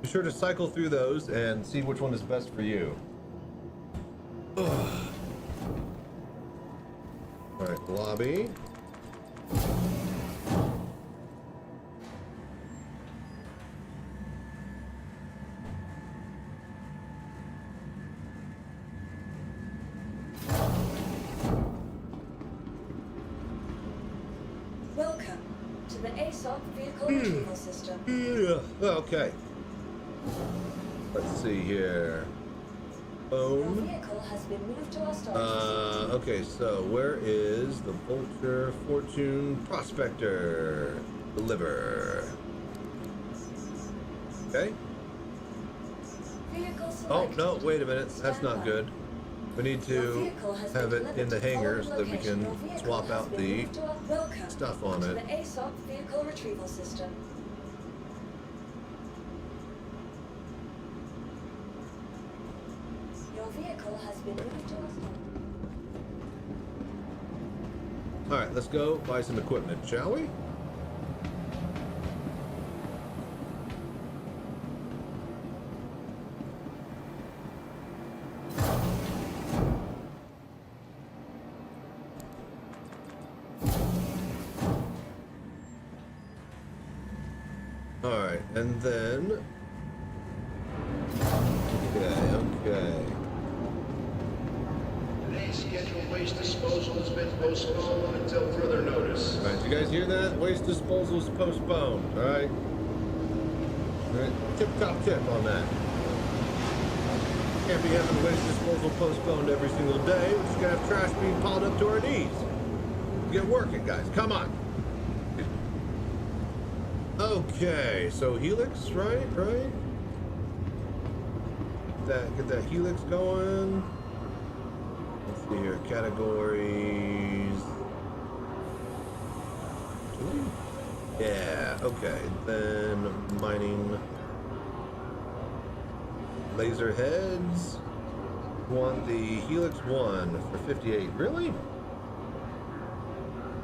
A: Be sure to cycle through those and see which one is best for you. Alright, lobby.
E: Welcome to the ASOC Vehicle Retrieval System.
A: Yeah, okay. Let's see here.
E: Your
A: Phone.
E: vehicle has been moved to our storage system.
A: Okay, so where is the Vulture Fortune Prospector? Deliver. Okay.
E: Vehicle
A: Oh,
E: selected.
A: no, wait a minute. That's
E: Stand
A: not
E: by.
A: good.
D: We need to have it in the hangar so that we can swap out the stuff on
E: to
D: it.
E: the ASOC vehicle retrieval system. Your vehicle has been moved to a
D: All right, let's go buy some equipment, shall we? All right, and then okay.
A: Today's scheduled waste disposal has been postponed until further notice.
D: All right, you guys hear that? Waste disposal is postponed. All right. All right, tip-top tip on that. Can't be having waste disposal postponed every single day. We're just gonna have trash being piled up to our knees. Get working, guys. Come on. Okay, so Helix, right? Get that Helix going. Let's see here, categories. Yeah, okay. Then mining, laser heads. Want the Helix 1 for 58. Really?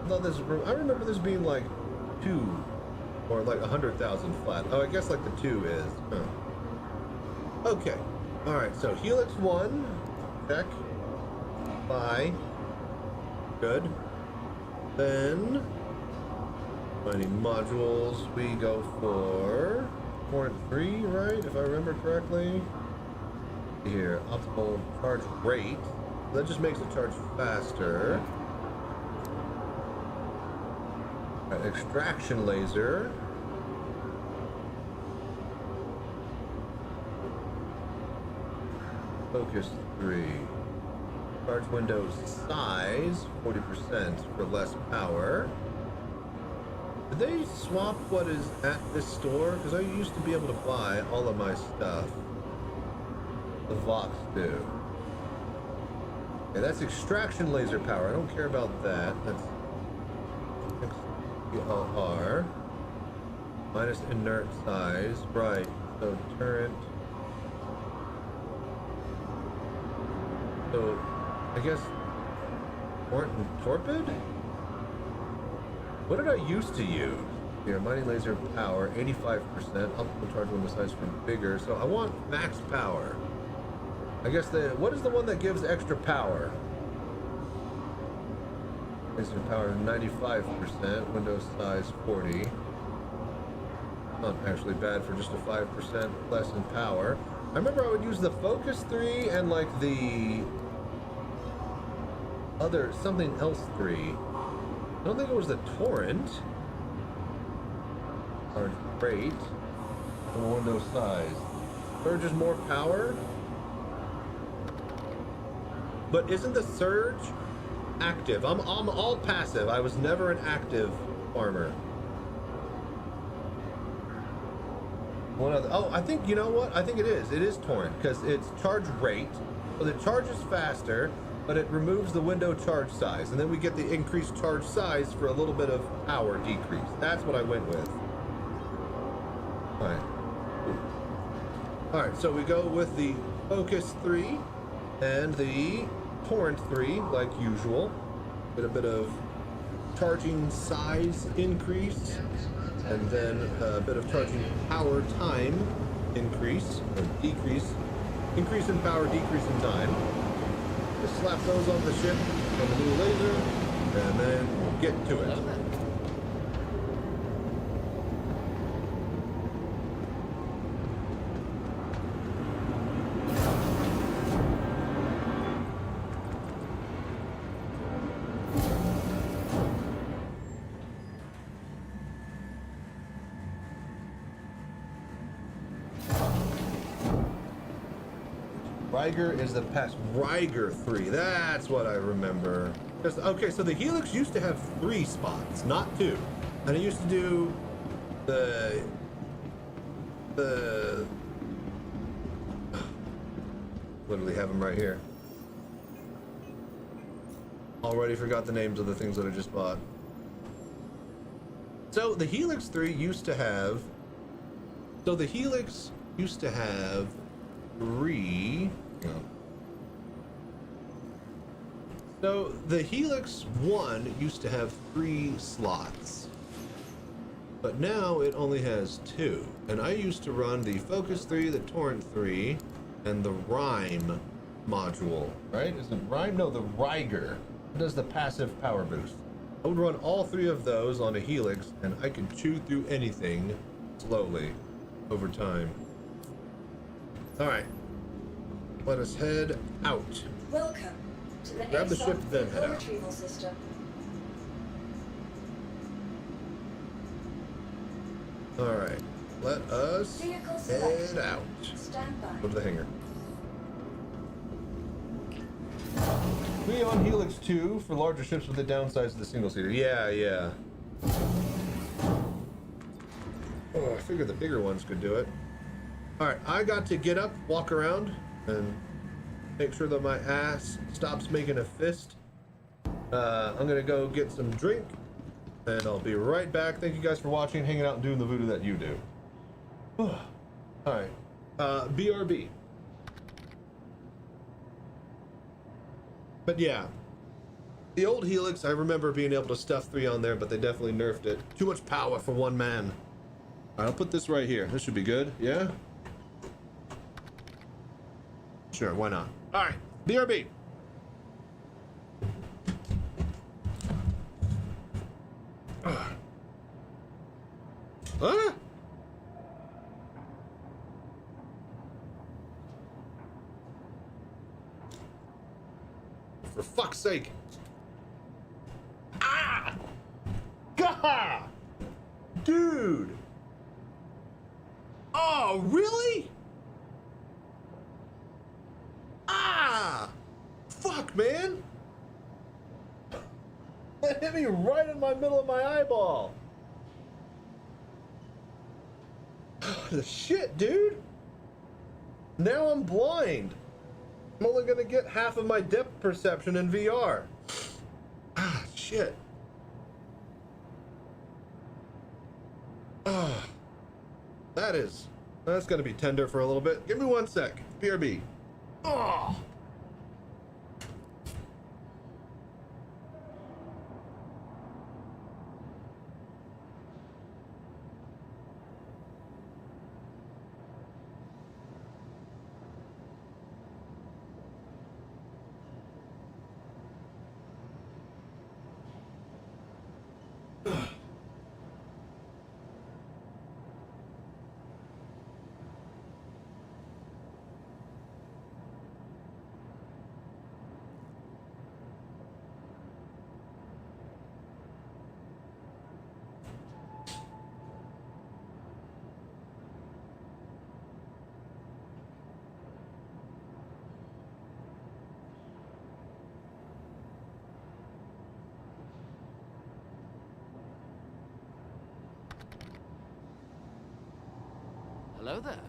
D: I remember this being like 2 or like 100,000 flat. Oh, I guess like the 2 is. Huh. Okay. All right. So Helix 1, check. Buy. Good. Then mining modules. We go for Torrent 3, right? If I remember correctly. Here, optimal charge rate. That just makes it charge faster. Extraction laser. Focus 3. Charge window size 40% for less power. Did they swap what is at this store? Because I used to be able to buy all of my stuff. The Vox do. Okay, that's extraction laser power. I don't care about that. That's XPR minus inert size. Right. So turret. So I guess torpid? What did I used to use? Here, mighty laser power, 85%. Optimal charge window size for bigger. So I want max power. I guess what is the one that gives extra power? Laser power 95%, window size 40. Not actually bad for just a 5% less in power. I remember I would use the Focus 3 and like the other something else 3. I don't think it was the Torrent. Or rate. The window size. Or just more power. But isn't the Surge active? I'm all passive. I was never an active farmer. One other. Oh, I think, you know what? I think it is. It is Torrent because it's charge rate. So it charges faster, but it removes the window charge size. And then we get the increased charge size for a little bit of power decrease. That's what I went with. All right. All right, so we go with the Focus 3 and the Torrent 3, like usual. Get a bit of charging size increase, and then a bit of charging power time increase, or decrease. Increase in power, decrease in time. Just slap those on the ship on the new laser, and then get to it. Ryger is the past. Ryger 3. That's what I remember. Okay, so the Helix used to have 3 spots, not 2. And it used to do the literally have them right here. Already forgot the names of the things that I just bought. So the Helix 3 used to have... So the Helix used to have 3... No. So the Helix 1 used to have 3 slots. But now it only has 2. And I used to run the Focus 3, the Torrent 3, and the Rhyme module, right? Is it Rhyme? No, the Riger. It does the passive power boost. I would run all 3 of those on a Helix, and I could chew through anything slowly over time. All right, let us head out.
E: Welcome to the
D: Grab the
E: ASOP
D: ship, then head
E: vehicle
D: out.
E: retrieval system.
D: All right, let us
E: Vehicle
D: head
E: selected.
D: out.
E: Stand by.
D: Go to the hangar. We on Helix 2 for larger ships with the downsides of the single-seater. Yeah. Oh, I figured the bigger ones could do it. All right, I got to get up, walk around, and make sure that my ass stops making a fist. I'm gonna go get some drink, and I'll be right back. Thank you guys for watching, hanging out, and doing the voodoo that you do. All right, BRB. But yeah, the old Helix, I remember being able to stuff 3 on there, but they definitely nerfed it. Too much power for one man. All right, I'll put this right here. This should be good, yeah? Sure, why not? All right, BRB. Huh? For fuck's sake. Ah! Gah! Dude! Oh, really? Ah! Fuck, man! That hit me right in my middle of my eyeball. The shit, dude! Now I'm blind. I'm only gonna get half of my depth perception in VR. Ah, shit. Ah, that's gonna be tender for a little bit. Give me 1 sec. BRB. Oh.
B: Hello there.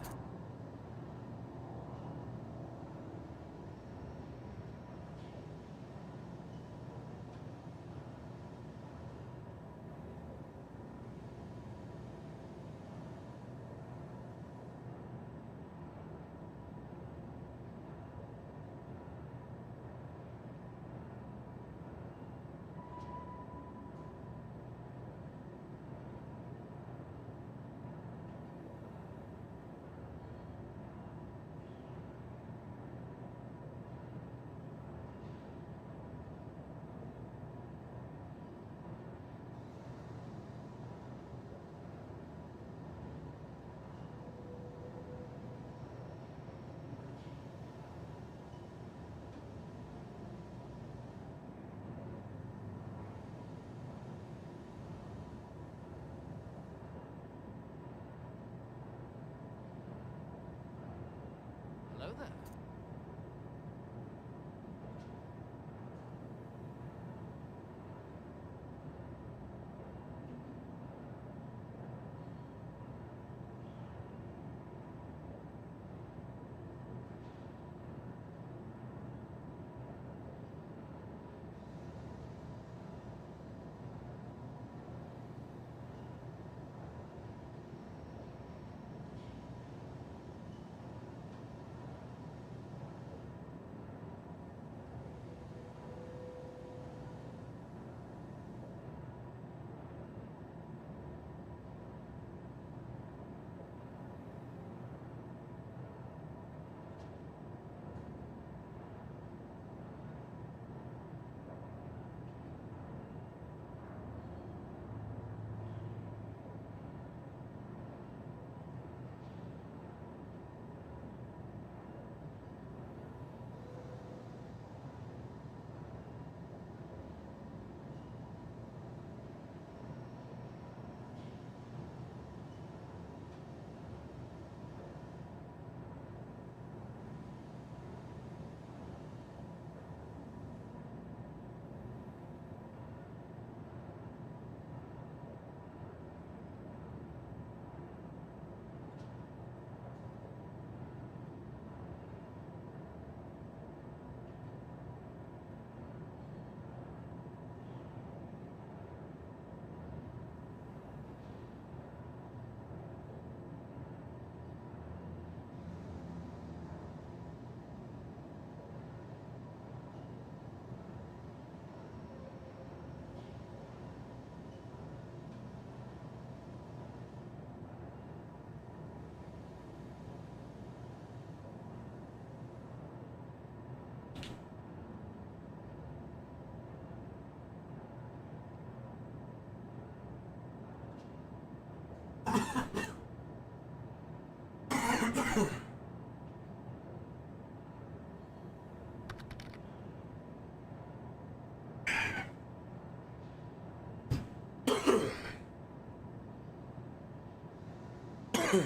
D: Okay.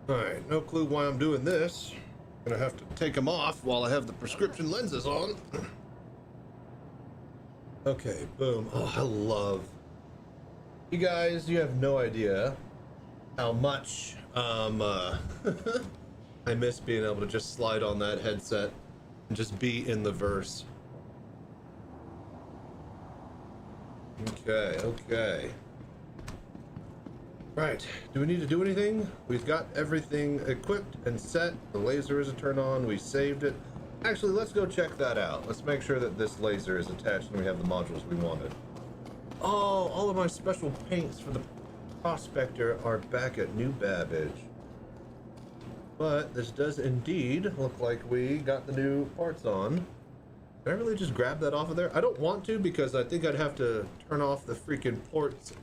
D: Alright, no clue why I'm doing this. Gonna have to take them off while I have the prescription lenses on. Okay, boom. Oh, I love... You guys, you have no idea how much I miss being able to just slide on that headset and just be in the verse. Okay. Right, do we need to do anything? We've got everything equipped and set. The laser is a turn on. We saved it. Actually, let's go check that out. Let's make sure that this laser is attached and we have the modules we wanted. Oh, all of my special paints for the Prospector are back at New Babbage. But this does indeed look like we got the new parts on. Did I really just grab that off of there? I don't want to because I think I'd have to turn off the freaking ports,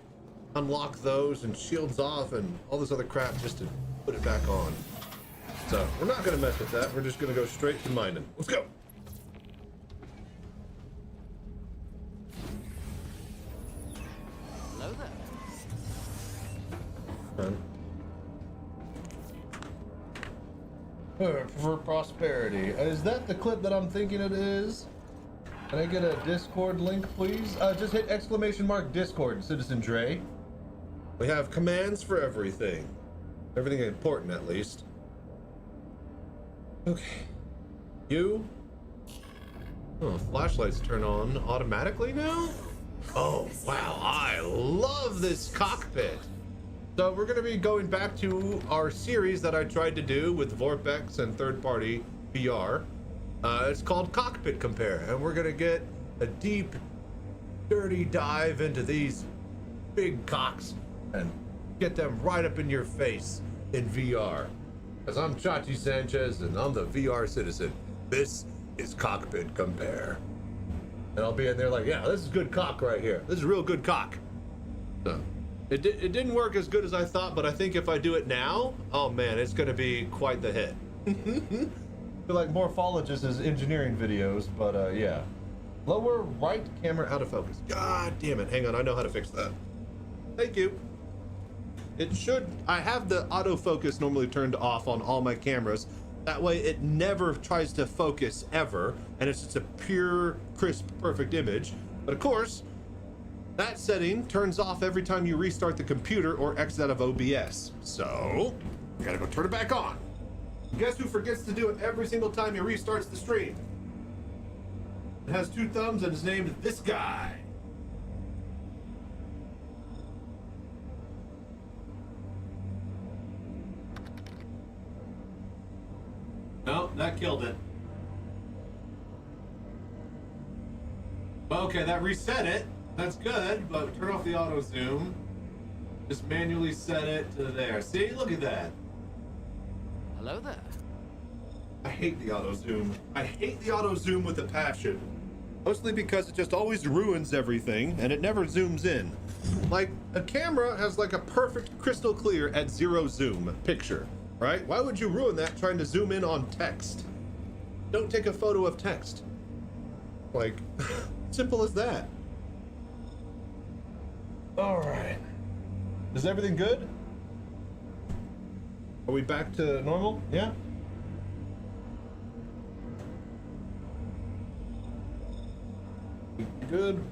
D: unlock those and shields off and all this other crap just to put it back on. So we're not gonna mess with that. We're just gonna go straight to mining. Let's go.
B: Hello there.
D: For prosperity. Is that the clip that I'm thinking it is? Can I get a Discord link, please? Just hit !Discord, Citizen Dre. We have commands for everything. Everything important, at least. Okay. You? Oh, flashlights turn on automatically now? Oh, wow. I love this cockpit. So we're going to be going back to our series that I tried to do with Vorpex and third-party VR. It's called Cockpit Compare, and we're going to get a deep, dirty dive into these big cocks and get them right up in your face in VR. Because I'm Chachi Sanchez, and I'm the VR citizen. This is Cockpit Compare. And I'll be in there like, yeah, this is good cock right here. This is real good cock. So, it didn't work as good as I thought, but I think if I do it now, oh man, it's going to be quite the hit. I feel like Morphologist's engineering videos, but yeah. Lower right camera out of focus. God damn it. Hang on, I know how to fix that. Thank you. It should, I have the autofocus normally turned off on all my cameras. That way it never tries to focus ever, and it's just a pure, crisp, perfect image. But of course, that setting turns off every time you restart the computer or exit out of OBS. So, you gotta go turn it back on. Guess who forgets to do it every single time he restarts the stream? It has 2 thumbs and is named this guy. No, that killed it. Okay, that reset it. That's good, but turn off the auto zoom. Just manually set it to there. See, look at that.
B: Hello there.
D: I hate the auto zoom. I hate the auto zoom with a passion. Mostly because it just always ruins everything and it never zooms in. Like, a camera has like a perfect crystal clear at 0 zoom picture, right? Why would you ruin that trying to zoom in on text? Don't take a photo of text. Like, simple as that. All right. Is everything good? Are we back to normal? Yeah? Good?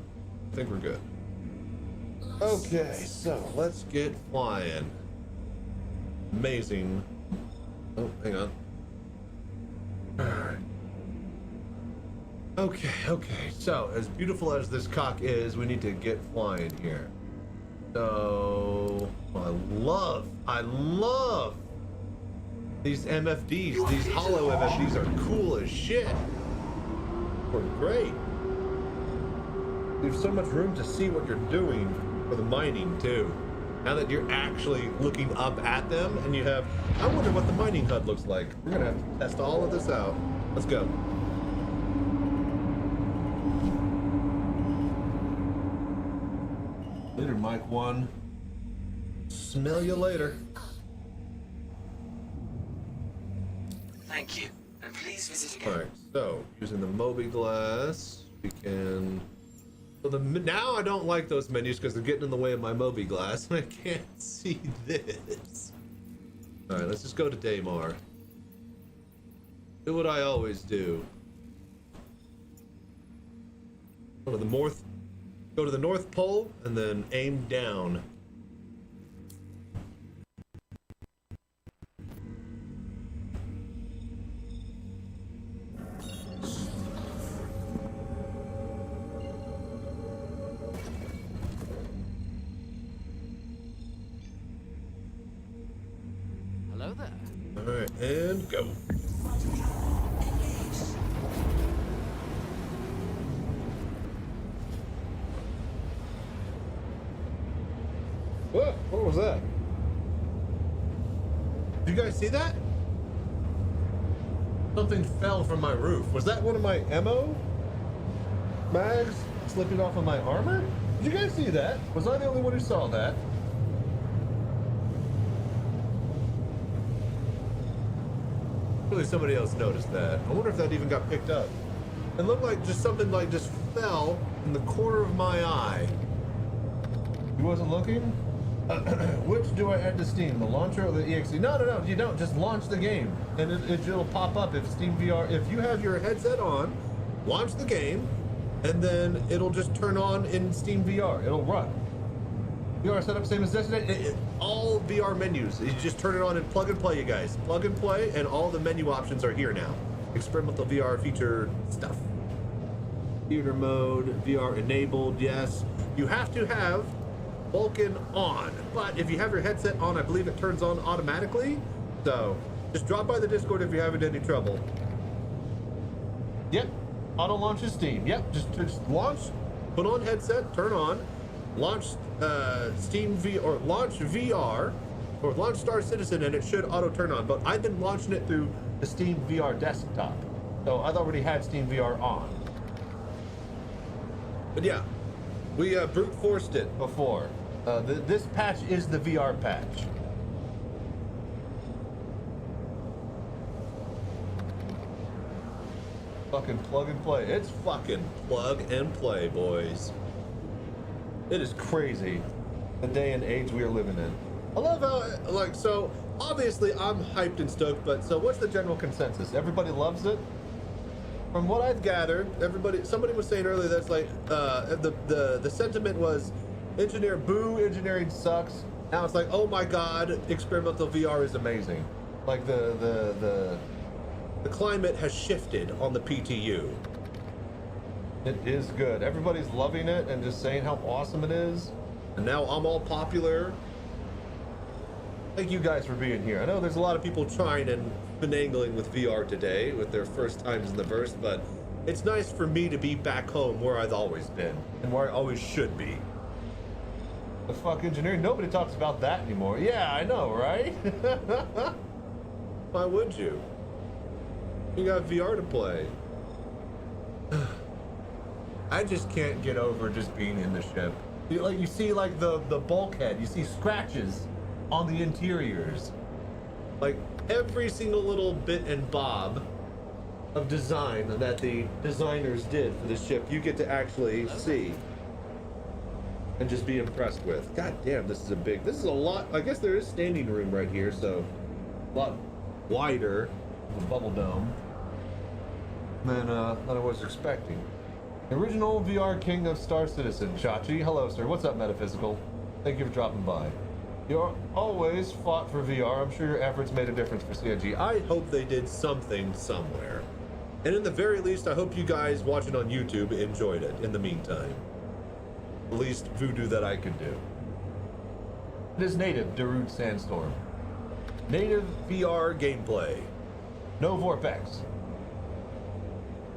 D: I think we're good. Okay, so let's get flying. Amazing. Oh, hang on. Alright. Okay, so as beautiful as this cock is, we need to get flying here. So, I love these MFDs. These hollow MFDs are cool as shit. They're great. There's so much room to see what you're doing for the mining too.
A: Now that you're actually looking up at them and you have, I wonder what the mining HUD looks like. We're gonna have to test all of this out. Let's go. Later, Mike 1. Smell you later.
I: Thank you, and please visit again.
A: All right, so using the Moby glass, we can. So now I don't like those menus because they're getting in the way of my Moby glass, and I can't see this. All right, let's just go to Daymar. Do what I always do. Go to the North Pole, and then aim down.
B: Hello there.
A: All right, and go. What was that? Did you guys see that? Something fell from my roof. Was that one of my ammo mags slipping off of my armor? Did you guys see that? Was I the only one who saw that? Really, somebody else noticed that. I wonder if that even got picked up. It looked like just something like just fell in the corner of my eye. You wasn't looking? Which do I add to Steam, the launcher or the EXE? No, you don't. Just launch the game, and it'll pop up if Steam VR. If you have your headset on, launch the game, and then it'll just turn on in Steam VR. It'll run. VR setup same as yesterday. All VR menus. You just turn it on and plug and play, you guys. Plug and play, and all the menu options are here now. Experimental VR feature stuff. Theater mode, VR enabled. Yes, you have to have Vulcan on, but if you have your headset on, I believe it turns on automatically. So just drop by the Discord if you're having any trouble. Yep, auto launches Steam. Yep, just launch, put on headset, turn on, launch Steam V or launch VR or launch Star Citizen, and it should auto turn on. But I've been launching it through the Steam VR desktop, so I've already had Steam VR on. But yeah, we brute forced it before. This patch is the VR patch. Fucking plug and play. It's fucking plug and play, boys. It is crazy, the day and age we are living in. I love how, like, so obviously I'm hyped and stoked, but so what's the general consensus? Everybody loves it? From what I've gathered, somebody was saying earlier that's like, the sentiment was, engineering sucks. Now it's like, oh my god, experimental VR is amazing. Like the climate has shifted on the PTU. It is good. Everybody's loving it and just saying how awesome it is. And now I'm all popular. Thank you guys for being here. I know there's a lot of people trying and finagling with VR today with their first times in the verse, but it's nice for me to be back home where I've always been and where I always should be. The fuck engineering? Nobody talks about that anymore. Yeah, I know, right? Why would you? You got VR to play. I just can't get over just being in the ship. You see like the bulkhead, you see scratches on the interiors. Like every single little bit and bob of design that the designers did for the ship, you get to actually see and just be impressed with. God damn, this is a lot. I guess there is standing room right here, so a lot wider of a bubble dome than I was expecting. The original VR king of Star Citizen, Chachi. Hello, sir. What's up, Metaphysical? Thank you for dropping by. You're always fought for VR. I'm sure your efforts made a difference for CNG. I hope they did something somewhere. And in the very least, I hope you guys watching on YouTube enjoyed it in the meantime. The least voodoo that I could do. It is native Darude Sandstorm. Native VR gameplay. No Vorpex.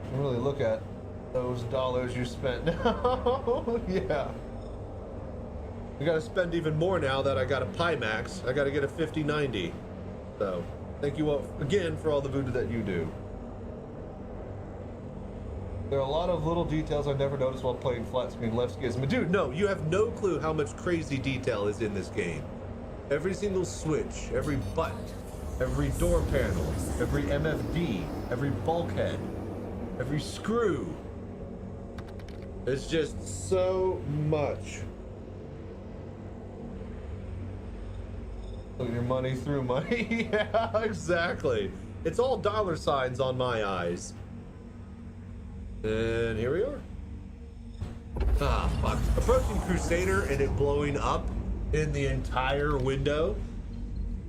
A: You can really look at those dollars you spent. Yeah. I gotta spend even more now that I got a Pimax. I gotta get a 5090. So, thank you all again for all the voodoo that you do. There are a lot of little details I never noticed while playing flat screen left skis. But dude, no, you have no clue how much crazy detail is in this game. Every single switch, every button, every door panel, every MFD, every bulkhead, every screw. It's just so much. Look at your money through money. Yeah, exactly. It's all dollar signs on my eyes. And here we are. Ah, fuck. Approaching Crusader and it blowing up in the entire window.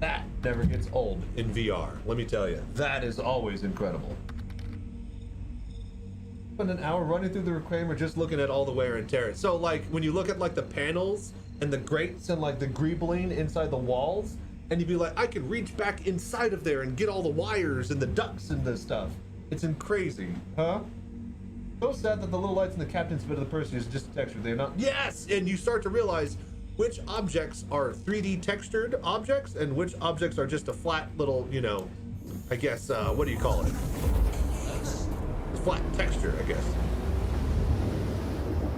A: That never gets old in VR. Let me tell you. That is always incredible. Spend an hour running through the reclaimer just looking at all the wear and tear. So like when you look at like the panels and the grates and like the greebling inside the walls, and you'd be like, I could reach back inside of there and get all the wires and the ducts and the stuff. It's crazy, huh? So sad that the little lights in the captain's bed of the person is just a texture. They're not. Yes, and you start to realize which objects are 3D textured objects and which objects are just a flat little, you know, I guess, what do you call it? A flat texture, I guess.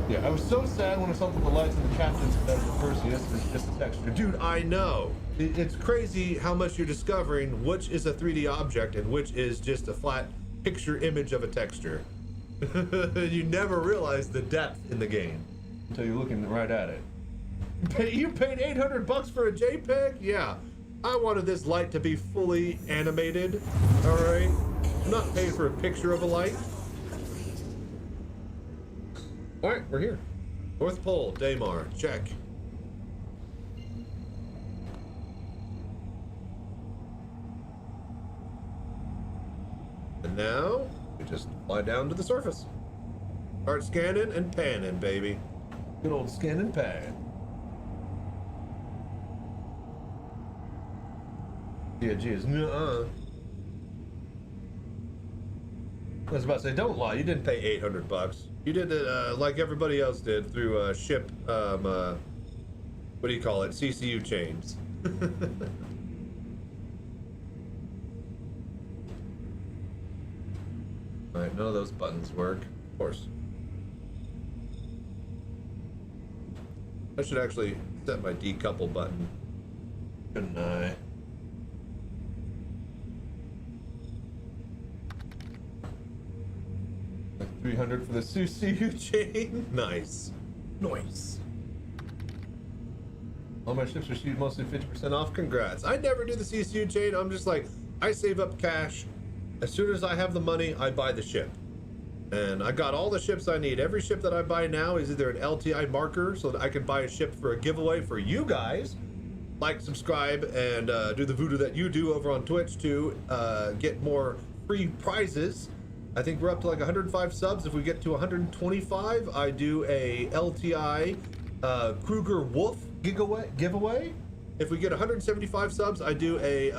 A: Yeah, I was so sad when I saw that the lights in the captain's bed of the Perseus is just a texture. Dude, I know. It's crazy how much you're discovering which is a 3D object and which is just a flat picture image of a texture. You never realize the depth in the game until you're looking right at it. You paid $800 for a JPEG? Yeah. I wanted this light to be fully animated. All right. I'm not paying for a picture of a light. All right, we're here. North Pole, Daymar, check. And now we just fly down to the surface. Start scanning and panning, baby. Good old scan and pan. Yeah, geez, nuh-uh. I was about to say, don't lie, you didn't pay $800. You did it like everybody else did through ship, what do you call it, CCU chains. Alright, none of those buttons work, of course. I should actually set my decouple button, shouldn't I? Like 300 for the CCU chain. Nice. Nice. All my ships received mostly 50% off. Congrats. I never do the CCU chain. I'm just like, I save up cash. As soon as I have the money, I buy the ship. And I got all the ships I need. Every ship that I buy now is either an LTI marker so that I can buy a ship for a giveaway for you guys. Like, subscribe, and do the voodoo that you do over on Twitch to get more free prizes. I think we're up to like 105 subs. If we get to 125, I do a LTI Kruger Wolf giveaway. If we get 175 subs, I do a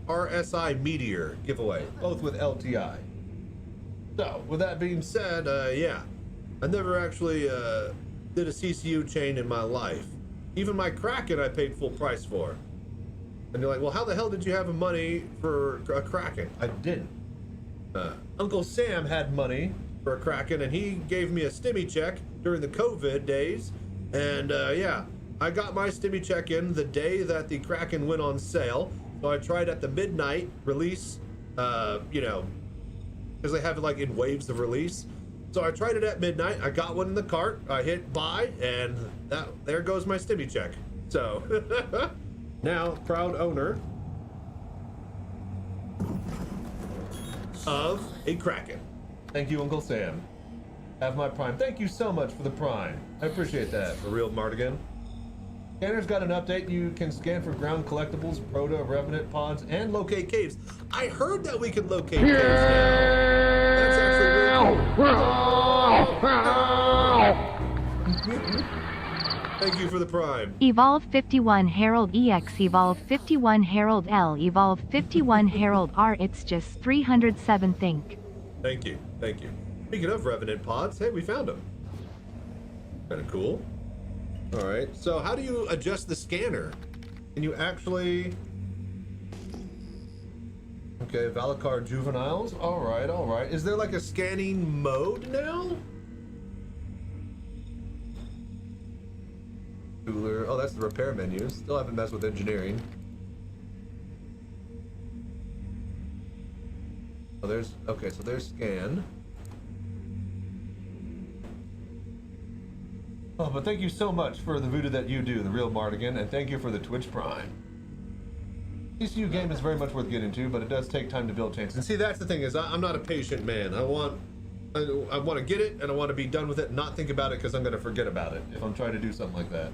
A: RSI Meteor giveaway, both with LTI. So, with that being said, yeah, I never actually did a CCU chain in my life. Even my Kraken I paid full price for. And you're like, well, how the hell did you have money for a Kraken? I didn't. Uncle Sam had money for a Kraken, and he gave me a stimmy check during the COVID days. And yeah, I got my stimmy check in the day that the Kraken went on sale. So I tried at the midnight release, you know, because they have it like in waves of release. So I tried it at midnight. I got one in the cart. I hit buy, and there goes my stimmy check. So now, proud owner of a Kraken. Thank you, Uncle Sam. Have my Prime. Thank you so much for the Prime. I appreciate that. For real, Mardigan. Scanner's got an update. You can scan for ground collectibles, proto, revenant pods, and locate caves. I heard that we can locate caves now. That's actually really cool. Thank you for the Prime.
J: Evolve 51 Herald EX, Evolve 51 Herald L, Evolve 51 Herald R. It's just 307 think.
A: Thank you. Thank you. Speaking of revenant pods, hey, we found them. Kind of cool. All right, so how do you adjust the scanner? Can you actually... Okay, Valacar juveniles. All right, all right. Is there like a scanning mode now? Cooler. Oh, that's the repair menus. Still haven't messed with engineering. Oh, there's... Okay, so there's scan. Oh, but thank you so much for the voodoo that you do, the real Mardigan, and thank you for the Twitch Prime. ECU game is very much worth getting to, but it does take time to build chances. And see, that's the thing is, I'm not a patient man. I want to get it, and I want to be done with it, and not think about it because I'm going to forget about it if I'm trying to do something like that.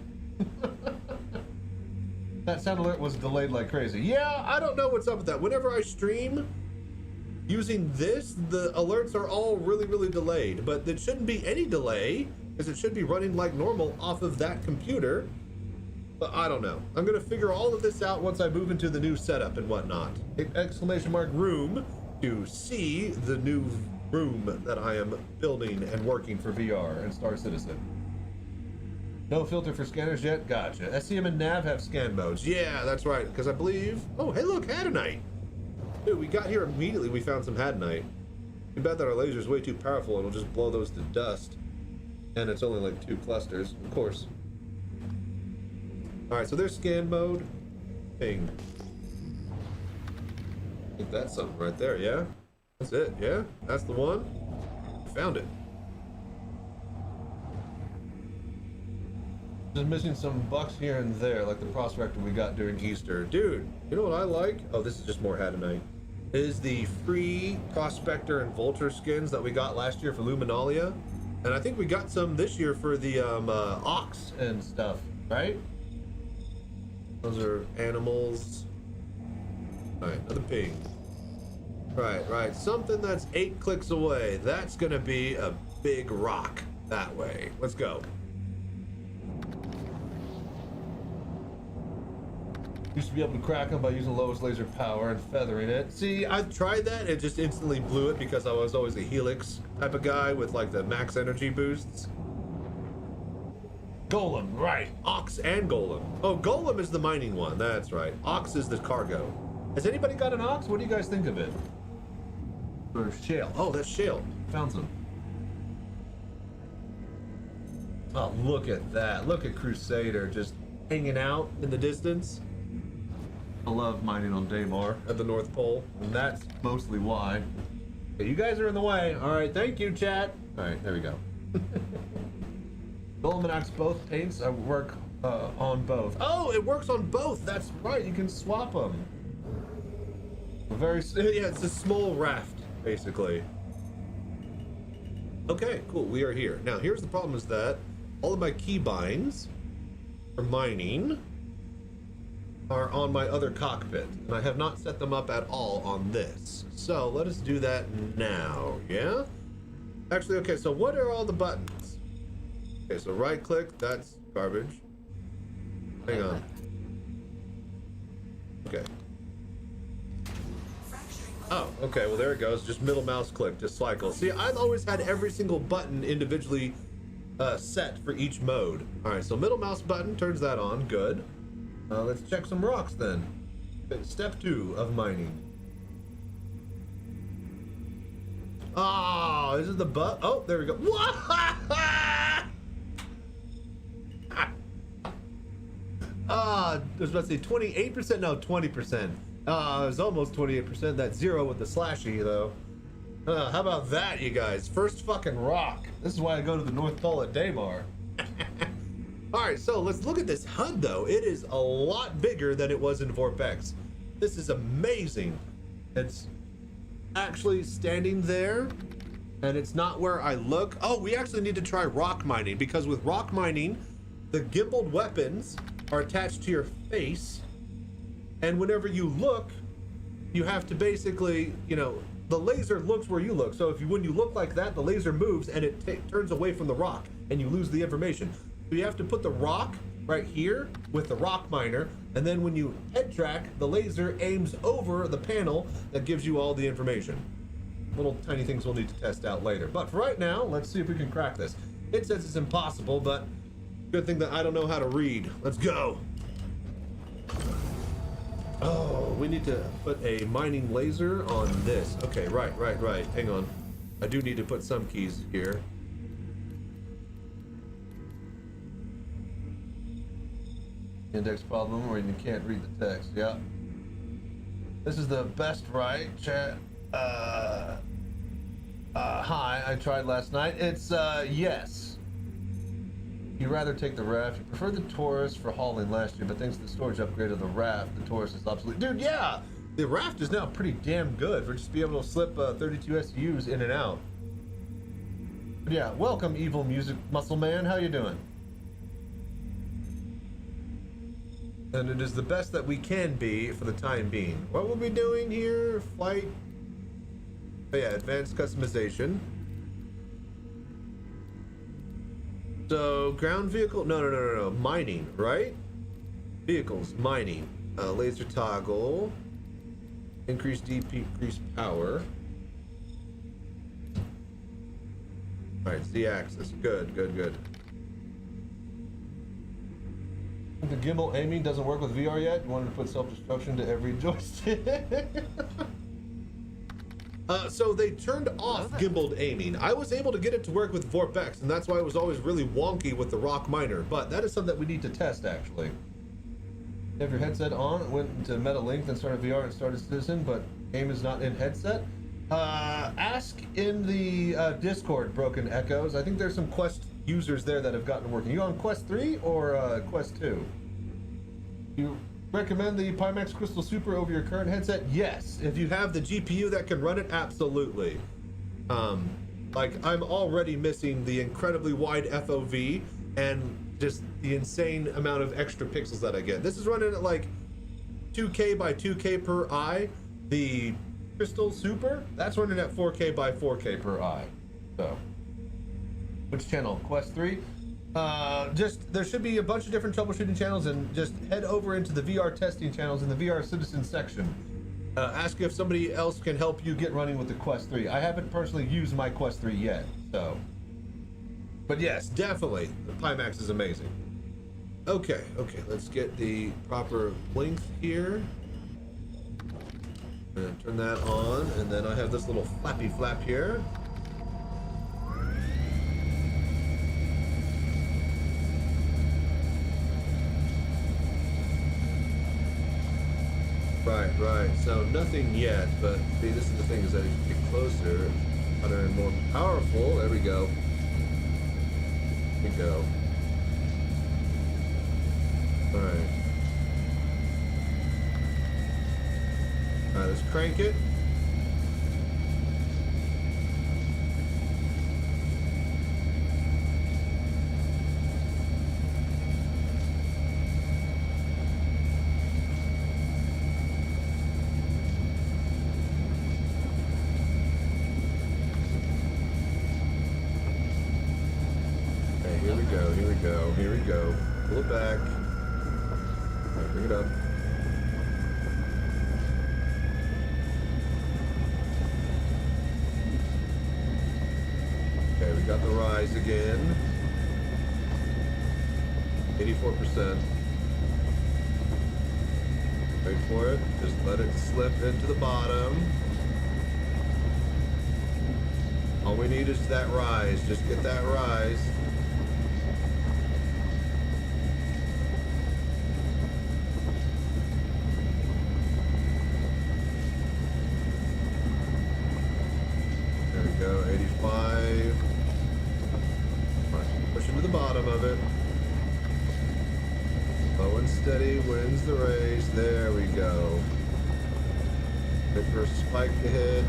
A: That sound alert was delayed like crazy. Yeah, I don't know what's up with that. Whenever I stream using this, the alerts are all really, really delayed, but there shouldn't be any delay because it should be running like normal off of that computer. But I don't know. I'm gonna figure all of this out once I move into the new setup and whatnot. Exclamation mark room to see the new room that I am building and working for VR and Star Citizen. No filter for scanners yet? Gotcha. SCM and Nav have scan modes. Yeah, that's right. Because I believe... Oh, hey look, Hadanite. Dude, we got here immediately. We found some Hadanite. Too bad that our laser's way too powerful. It'll just blow those to dust. And it's only like 2 clusters, of course. All right, so there's scan mode. Ping. I think that's something right there, yeah? That's it, yeah? That's the one? Found it. Just missing some bucks here and there, like the prospector we got during Easter. Dude, you know what I like? Oh, this is just more Hadanite. Is the free prospector and vulture skins that we got last year for Luminalia. And I think we got some this year for the ox and stuff, right? Those are animals. All right, another ping. Right. Something that's 8 clicks away. That's gonna be a big rock that way. Let's go. Used to be able to crack them by using lowest laser power and feathering it. See, I've tried that and just instantly blew it because I was always a Helix type of guy with like the max energy boosts. Golem, right. Ox and Golem. Oh, Golem is the mining one. That's right. Ox is the cargo. Has anybody got an Ox? What do you guys think of it? Or Shale. Oh, that's Shale. Found some. Oh, look at that. Look at Crusader just hanging out in the distance. I love mining on Daymar at the North Pole, and that's mostly why. Okay, you guys are in the way. All right, thank you, chat. All right, there we go. Golem and Ox both paints. I work on both. Oh, it works on both. That's right. You can swap them. Yeah, it's a small raft, basically. Okay, cool. We are here. Now, here's the problem: is that all of my keybinds for mining are on my other cockpit, and I have not set them up at all on this. So let us do that now, yeah? Actually, okay, so what are all the buttons? Okay, so right click, that's garbage. Hang on. Okay. Oh, okay, well there it goes, just middle mouse click to cycle. See, I've always had every single button individually set for each mode. All right, so middle mouse button turns that on, good. Let's check some rocks then. Step 2 of mining. Oh, this is the butt. Oh, there we go. I was about to say 28%. No, 20%. It was almost 28%. That 0 with the slashy though. How about that, you guys? First fucking rock. This is why I go to the North Pole at Daymar. All right, so let's look at this HUD though. It is a lot bigger than it was in Vorpex. This is amazing. It's actually standing there and it's not where I look. Oh, we actually need to try rock mining because with rock mining, the gimbaled weapons are attached to your face. And whenever you look, you have to basically, you know, the laser looks where you look. So when you look like that, the laser moves and it turns away from the rock and you lose the information. So you have to put the rock right here with the rock miner, and then when you head track, the laser aims over the panel that gives you all the information. Little tiny things we'll need to test out later. But for right now, let's see if we can crack this. It says it's impossible, but Good thing that I don't know how to read. Let's go. Oh, we need to put a mining laser on this. Okay, right. Hang on. I do need to put some keys here. Index problem where you can't read the text. Yeah. This is the best right chat. Hi, I tried last night. It's yes. You'd rather take the raft. You prefer the Taurus for hauling last year, but thanks to the storage upgrade of the raft, the Taurus is obsolete. Dude, yeah! The raft is now pretty damn good for just being able to slip 32 SUs in and out. But yeah, welcome, Evil Music Muscle Man. How you doing? And it is the best that we can be for the time being. What we'll be doing here, flight. Oh yeah, advanced customization. So ground vehicle, no, mining, right? Vehicles, mining, laser toggle, increase decrease power. All right, Z-axis, good. The gimbal aiming doesn't work with VR yet. You wanted to put self-destruction to every joystick. So they turned off gimbaled aiming. I was able to get it to work with VorpX, and that's why it was always really wonky with the Rock Miner. But that is something that we need to test, actually. You have your headset on, went into MetaLink, then started VR and started Citizen, but game is not in headset. Ask in the Discord, Broken Echoes. I think there's some Quest users there that have gotten working. You on Quest 3 or Quest 2? You recommend the Pimax Crystal Super over your current headset? Yes. If you have the GPU that can run it, absolutely. Like, I'm already missing the incredibly wide FOV and just the insane amount of extra pixels that I get. This is running at like 2K by 2K per eye. The Crystal Super, that's running at 4K by 4K per eye. So, which channel? Quest 3? Just, there should be a bunch of different troubleshooting channels, and just head over into the VR testing channels in the VR Citizen section. Ask if somebody else can help you get running with the Quest 3. I haven't personally used my Quest 3 yet, so. But yes, definitely, the Pimax is amazing. Okay, let's get the proper length here. And turn that on, and then I have this little flappy flap here. Right. So nothing yet, but see, this is the thing, is that if you get closer, hotter and more powerful. There we go. There we go. All right, let's crank it. Here we go. Pull it back. All right, bring it up. Okay, we got the rise again. 84%. Wait for it. Just let it slip into the bottom. All we need is that rise. Just get that rise. Go 85. Push into the bottom of it. Low and steady wins the race. There we go. Wait for a spike to hit.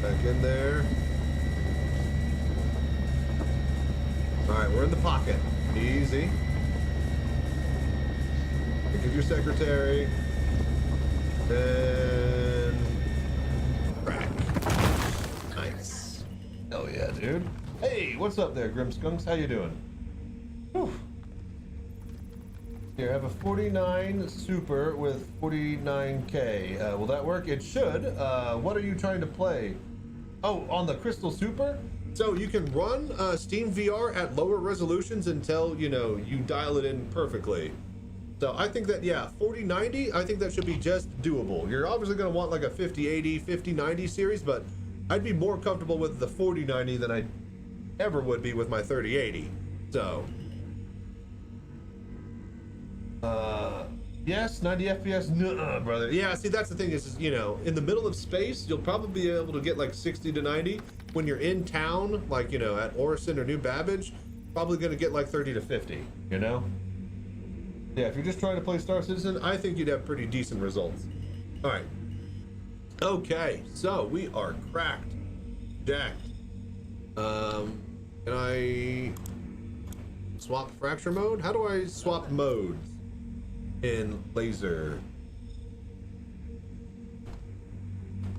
A: Back in there. Alright, we're in the pocket. Easy. Think of your secretary. Then crack. Nice. Hell yeah, dude. Hey, what's up there, Grimskunks? How you doing? Whew. Here, I have a 49 Super with 49K. Will that work? It should. What are you trying to play? Oh, on the Crystal Super? So you can run Steam VR at lower resolutions until, you know, you dial it in perfectly. So I think that, yeah, 4090, I think that should be just doable. You're obviously going to want like a 5080, 5090 series, but I'd be more comfortable with the 4090 than I ever would be with my 3080. So, yes, 90 FPS, nuh-uh, brother. Yeah, see, that's the thing is, you know, in the middle of space, you'll probably be able to get like 60 to 90. When you're in town, like, you know, at Orison or New Babbage, probably going to get like 30 to 50, you know? Yeah, if you're just trying to play Star Citizen, I think you'd have pretty decent results. All right. Okay, so we are cracked. Jacked. Can I swap fracture mode? How do I swap modes in laser?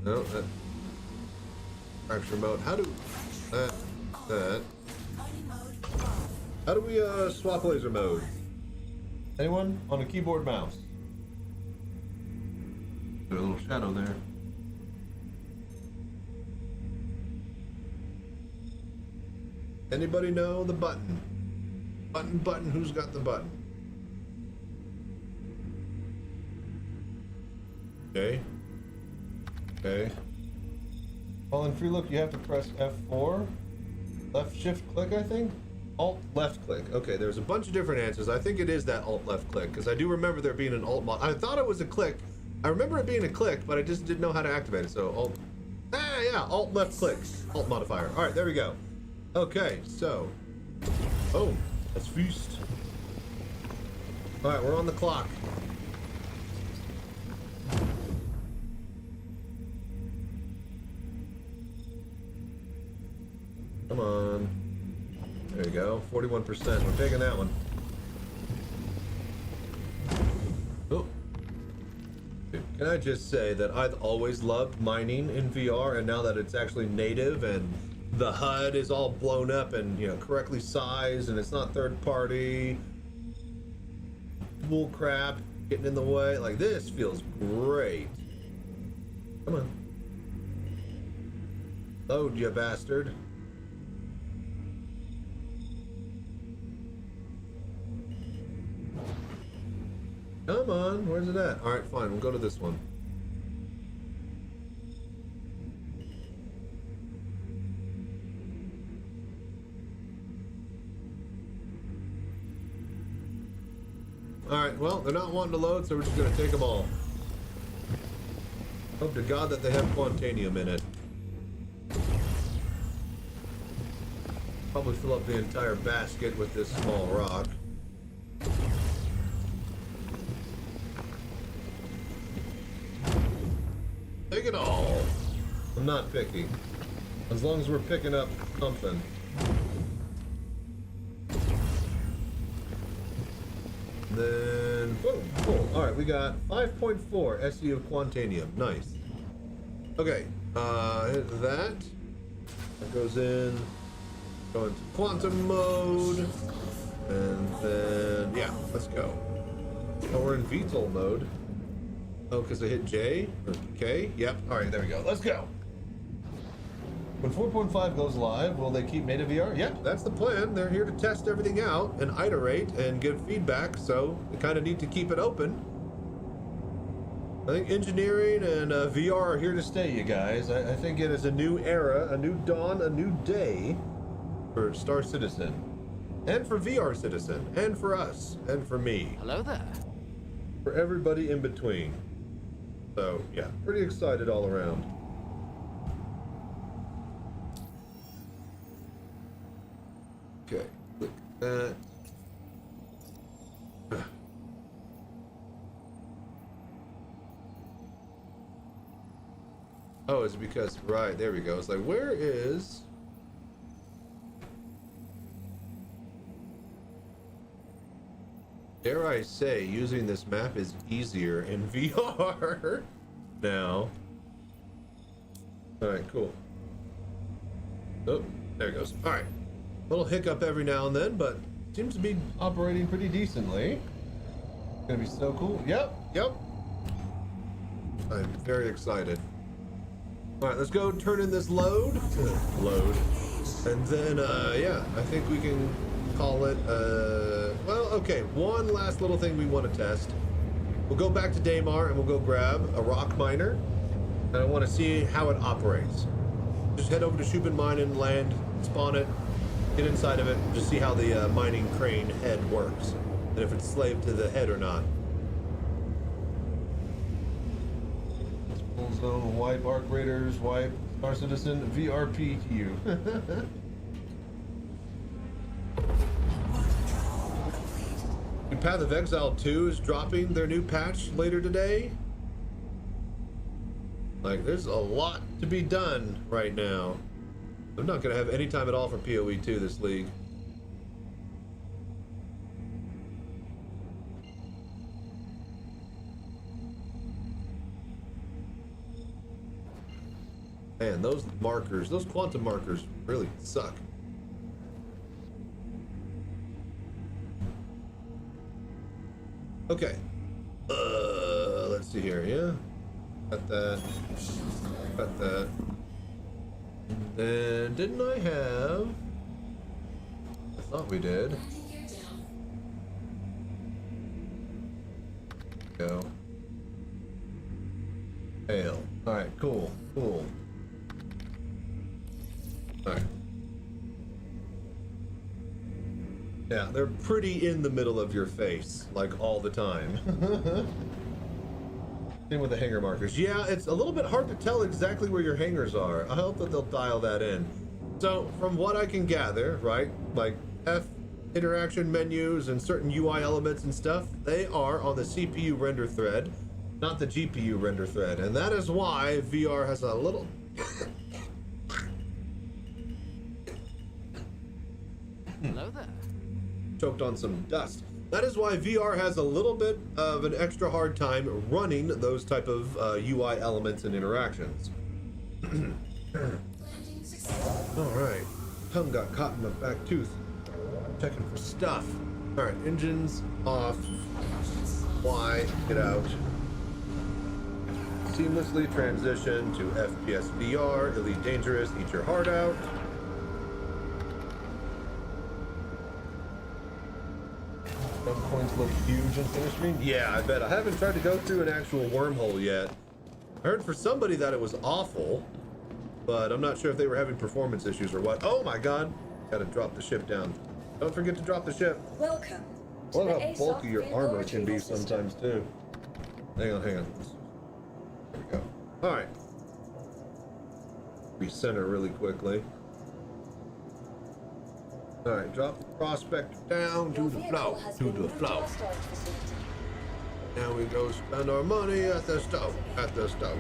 A: No, that fracture mode. How do that? How do we swap laser mode? Anyone on a keyboard mouse? There's a little shadow there. Anybody know the button? Button, who's got the button? Okay. Okay. Well, in free look, you have to press F4. Left shift click, I think? Alt left click. Okay, there's a bunch of different answers. I think it is that alt left click, because I do remember there being an alt mod. I thought it was a click. I remember it being a click, but I just didn't know how to activate it. So alt, yeah, alt left click, alt modifier. All right, there we go. Okay, so, oh, let's feast. All right, we're on the clock. Come on. There you go, 41%. We're taking that one. Oh. Can I just say that I've always loved mining in VR, and now that it's actually native and the HUD is all blown up and, you know, correctly sized, and it's not third party bull crap getting in the way, like, this feels great. Come on. Load, you bastard. Come on, where's it at? All right, fine, we'll go to this one. All right, well, they're not wanting to load, so we're just gonna take them all. Hope to God that they have Quantanium in it. Probably fill up the entire basket with this small rock. Take it all. I'm not picky. As long as we're picking up something. Then, boom, cool. All right, we got 5.4 SE of Quantanium. Nice. Okay, hit that. That goes in. Go into quantum mode. And then, yeah, let's go. Oh, we're in VTOL mode. Oh, because I hit J or K? Yep. All right, there we go. Let's go. When 4.5 goes live, will they keep native VR? Yep, that's the plan. They're here to test everything out and iterate and give feedback, so they kind of need to keep it open. I think engineering and VR are here to stay, you guys. I think it is a new era, a new dawn, a new day for Star Citizen. And for VR Citizen. And for us. And for me.
B: Hello there.
A: For everybody in between. So, yeah, pretty excited all around. Okay, click that. Oh, it's because, right, there we go. It's like, where is... Dare I say, using this map is easier in VR now. All right, cool. Oh, there it goes. All right. Little hiccup every now and then, but seems to be operating pretty decently. Gonna be so cool. Yep. I'm very excited. All right, let's go turn in this load. Load. And then, yeah, I think we can call it, well, okay, one last little thing we want to test. We'll go back to Daymar and we'll go grab a rock miner. And I want to see how it operates. Just head over to Shubin Mine and land, spawn it, get inside of it, and just see how the mining crane head works. And if it's slave to the head or not.
D: Full zone, wipe Arc Raiders, wipe Star Citizen, VRP to you.
A: Path of Exile 2 is dropping their new patch later today. Like, there's a lot to be done right now. I'm not going to have any time at all for PoE 2 this league. Man, those markers, those quantum markers really suck. Okay. Let's see here, yeah? Got that. Got that. And didn't I have... I thought we did. Go. Hail. Alright, cool. Cool. Alright. Yeah, they're pretty in the middle of your face, like all the time. Same with the hanger markers. Yeah, it's a little bit hard to tell exactly where your hangers are. I hope that they'll dial that in. So, from what I can gather, right, like F interaction menus and certain UI elements and stuff, they are on the CPU render thread, not the GPU render thread. And that is why VR has a little...
B: Hello there.
A: Choked on some dust. That is why VR has a little bit of an extra hard time running those type of UI elements and interactions. All right, tongue got caught in my back tooth. Checking for stuff. All right, engines off. Y, get out. Seamlessly transition to FPS VR. Elite Dangerous, eat your heart out.
D: Points look huge in finish screen.
A: Yeah, I bet. I haven't tried to go through an actual wormhole yet. I heard for somebody that it was awful, but I'm not sure if they were having performance issues or what. Oh my god. Gotta drop the ship down. Don't forget to drop the ship.
E: Welcome.
A: I love how bulky your armor can be sometimes too. Hang on, hang on. There we go. Alright. Recenter really quickly. Alright, drop the prospector down to the flow. To the flow. Now we go spend our money at the stove. At the stove.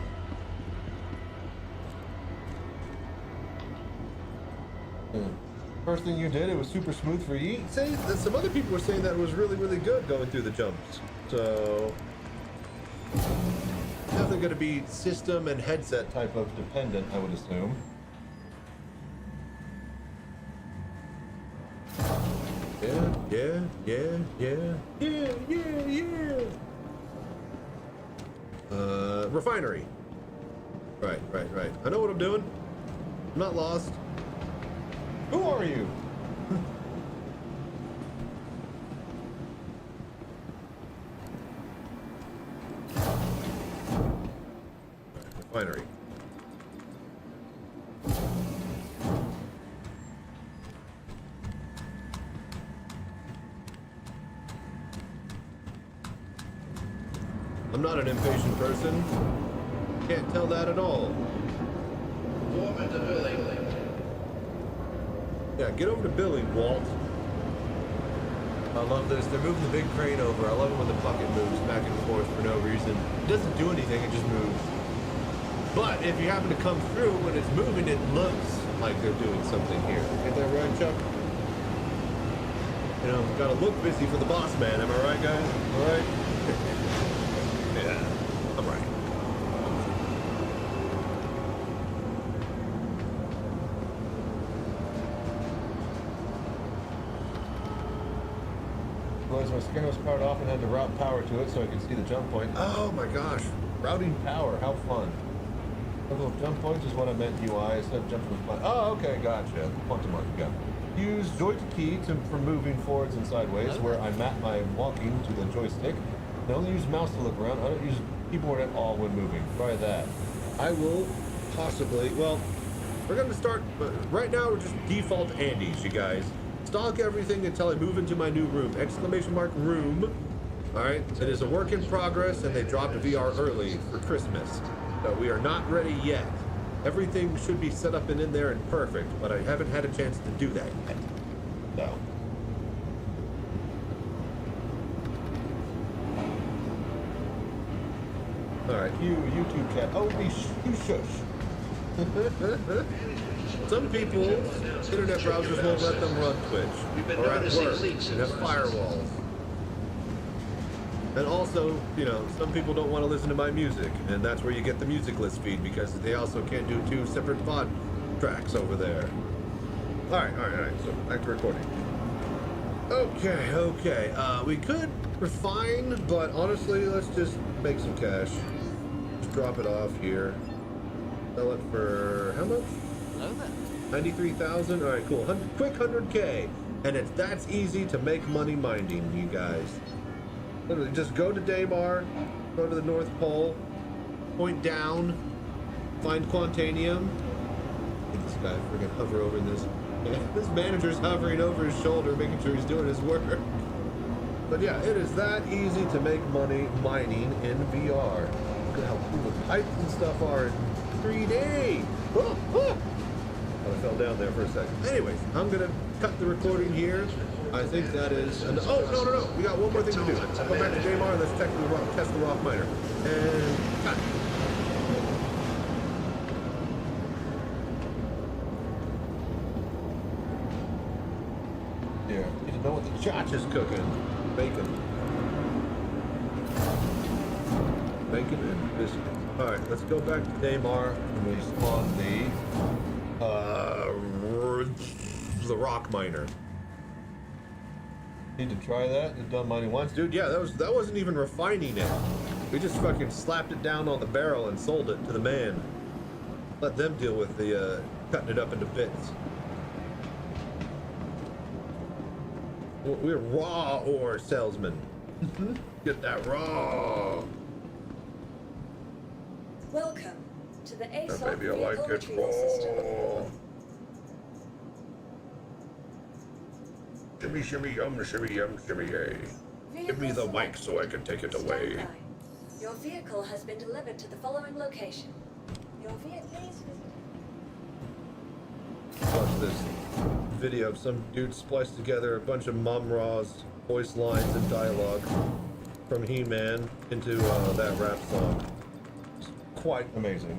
D: First thing you did, it was super smooth for you.
A: Say that some other people were saying that it was really, really good going through the jumps. So definitely going to be system and headset type of dependent, I would assume. Yeah. Refinery. Right. I know what I'm doing. I'm not lost.
D: Who are you?
A: Refinery. I'm not an impatient person. Can't tell that at all. Yeah, get over to Billy, Walt. I love this. They're moving the big crane over. I love it when the bucket moves back and forth for no reason. It doesn't do anything, it just moves. But if you happen to come through when it's moving, it looks like they're doing something here. Get that right, Chuck? You know, gotta look busy for the boss man. Am I right, guys? All right? Yeah, I'm right.
D: My screen was powered off and had to route power to it so I could see the jump point.
A: Oh my gosh.
D: Routing power, how fun. Level of jump points is what I meant UI instead of jumping with my. Oh, okay, gotcha. Quantum mark, yeah. Use joystick key for moving forwards and sideways, where I map my walking to the joystick. I only use mouse to look around. I don't use keyboard at all when moving. Try that. I will possibly. Well, we're gonna start. But right now, we're just default Andes, you guys. Stalk everything until I move into my new room. Exclamation mark room. All right. It is a work in progress, and they dropped VR early for Christmas, so we are not ready yet. Everything should be set up and in there and perfect, but I haven't had a chance to do that yet. So. Alright, you YouTube cat. Oh, you shush. Some people, internet browsers won't let them run Twitch. Or at work, and have firewalls. And also, you know, some people don't want to listen to my music, and that's where you get the music list feed, because they also can't do 2 separate VOD tracks over there. Alright, so back to recording. Okay, we could refine, but honestly, let's just make some cash. Just drop it off here. Sell it for, how much?
B: Hello there.
D: 93,000? Alright, cool. Quick 100K. And that's easy to make money minding, you guys. Literally, just go to Daymar, go to the North Pole, point down, find Quantanium. This guy freaking hover over this. This manager's hovering over his shoulder, making sure he's doing his work. But yeah, it is that easy to make money mining in VR. Look at how cool the pipes and stuff are in 3D. I fell down there for a second. Anyways, I'm gonna cut the recording here. I think that is. No. We got one more thing to do. Let's go back to Daymar and let's test the rock miner. And cut. Yeah, need to know what the Chachi is cooking. Bacon and biscuits. All right, let's go back to Daymar and we spawn the rock miner. Need to try that. You've done mining once, dude. Yeah, that wasn't even refining it. We just fucking slapped it down on the barrel and sold it to the man. Let them deal with the cutting it up into bits. We're raw ore salesmen. Get that raw.
E: Welcome to the ASOC
D: Maybe I like
E: vehicle
D: it
E: retrieval system.
D: raw. Shimmy, shimmy, yum, shimmy, yay. Give me the mic so I can take it away.
E: Stand by. Your vehicle has been delivered to the following location. Your vehicle, please visit.
D: Watch this video of some dude spliced together a bunch of Mom Ra's voice lines and dialogue from He-Man into that rap song. It's quite amazing.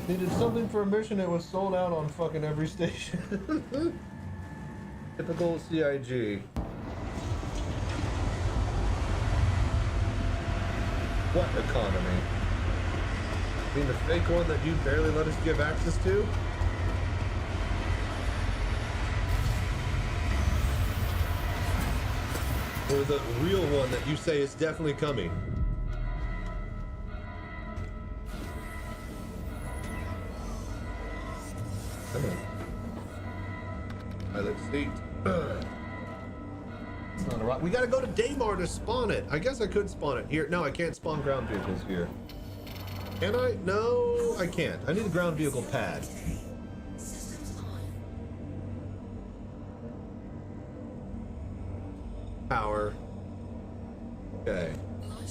D: Needed something for a mission, it was sold out on fucking every station. Typical CIG. What economy? I mean the fake one that you barely let us give access to? Or the real one that you say is definitely coming? Come on. Pilot seat. It's not a rock. We gotta go to Daymar to spawn it. I guess I could spawn it here. No, I can't spawn ground vehicles here. Can I? No, I can't. I need a ground vehicle pad. Power. Okay.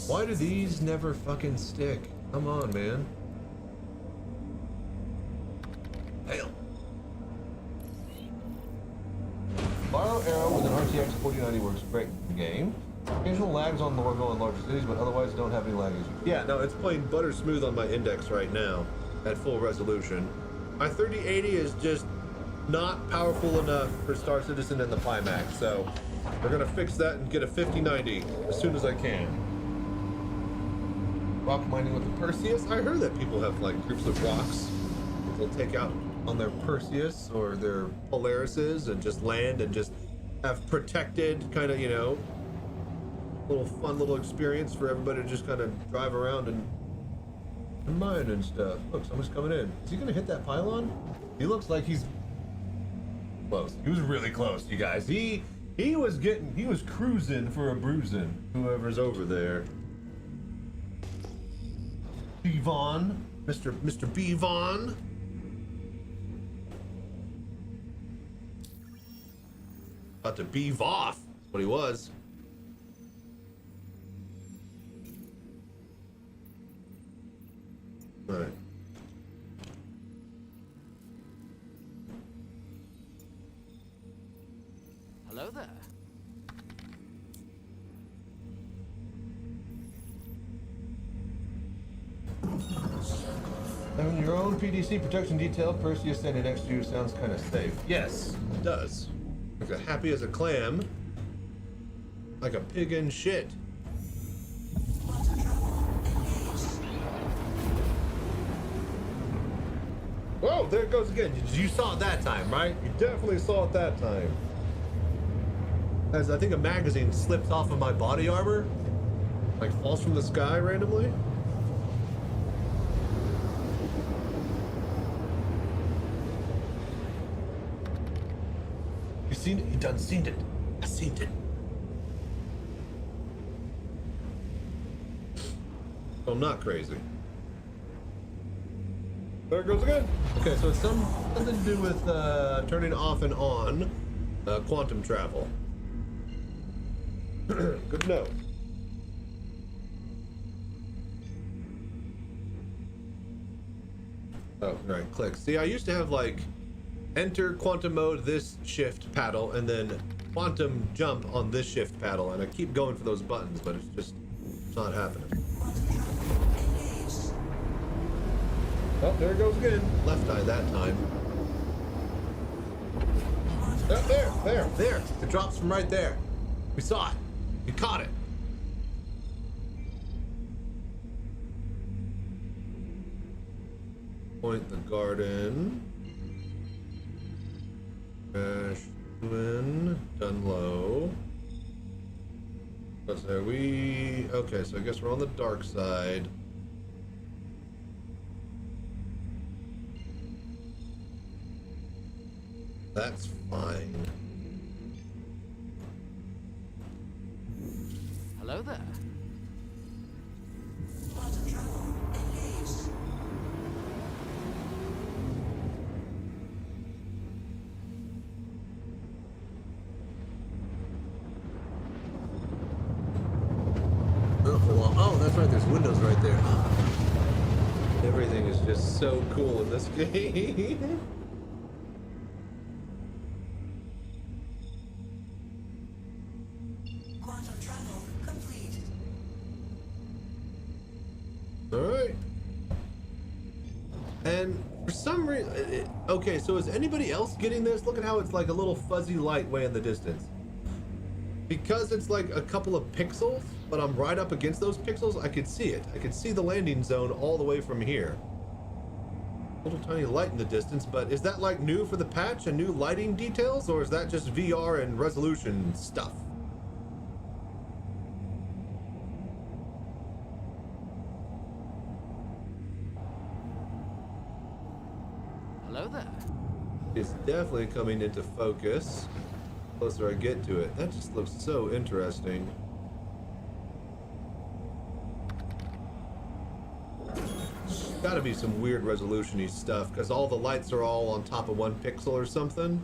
D: Why do these never fucking stick? Come on, man. Hail. Borrow Arrow with an RTX 4090 works great in the game. Occasional lags on logo in larger cities, but otherwise don't have any lag issues. Yeah, no, it's playing butter smooth on my index right now at full resolution. My 3080 is just not powerful enough for Star Citizen and the Pimax, so we're gonna fix that and get a 5090 as soon as I can. Rock mining with the Perseus. I heard that people have like groups of rocks that they'll take out on their Perseus or their Polarises and just land and just have protected kind of, you know, little fun little experience for everybody to just kind of drive around and and mine and stuff. Look, someone's coming in. Is he gonna hit that pylon? He looks like he's close. He was really close, you guys. He was cruising for a bruising. Whoever's over there. Beavon, Mr. Beavon. About to beave off. That's what he was. All right.
B: Hello there.
D: Having your own PDC protection detail, Perseus standing next to you sounds kind of safe. Yes, it does. Like a happy as a clam. Like a pig in shit. Whoa, there it goes again. You saw it that time, right? You definitely saw it that time. As I think a magazine slips off of my body armor. Like falls from the sky randomly. You seen it? You done seen it. I seen it. I'm not crazy. There it goes again. Okay, so it's something to do with turning off and on quantum travel. Good to know. Oh, right, click. See, I used to have like enter quantum mode, this shift paddle, and then quantum jump on this shift paddle, and I keep going for those buttons, but it's just not happening. Oh, there it goes again. Left eye that time. Oh, there. It drops from right there. We saw it. We caught it. Point the garden. Crash twin. Done low. What's there? Okay, so I guess we're on the dark side. That's fine.
B: Hello there.
D: Oh, that's right. There's windows right there. Everything is just so cool in this game. Alright. And for some reason, okay, so is anybody else getting this? Look at how it's like a little fuzzy light way in the distance. Because it's like a couple of pixels, but I'm right up against those pixels, I could see it. I could see the landing zone all the way from here. Little tiny light in the distance, but is that like new for the patch and new lighting details, or is that just VR and resolution stuff?
B: Hello there.
D: It's definitely coming into focus the closer I get to it. That just looks so interesting. Gotta be some weird resolution-y stuff, because all the lights are all on top of 1 pixel or something.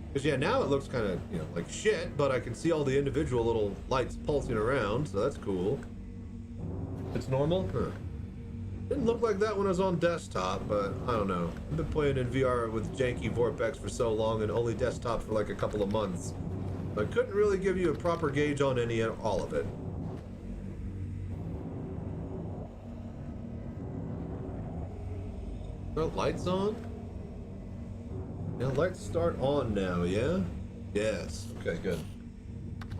D: Because yeah, now it looks kind of, you know, like shit, but I can see all the individual little lights pulsing around, so that's cool. It's normal? Huh. Didn't look like that when I was on desktop, but I don't know. I've been playing in VR with janky Vorpex for so long and only desktop for like a couple of months. I couldn't really give you a proper gauge on all of it. Are lights on? Yeah, lights start on now, yeah? Yes. Okay, good.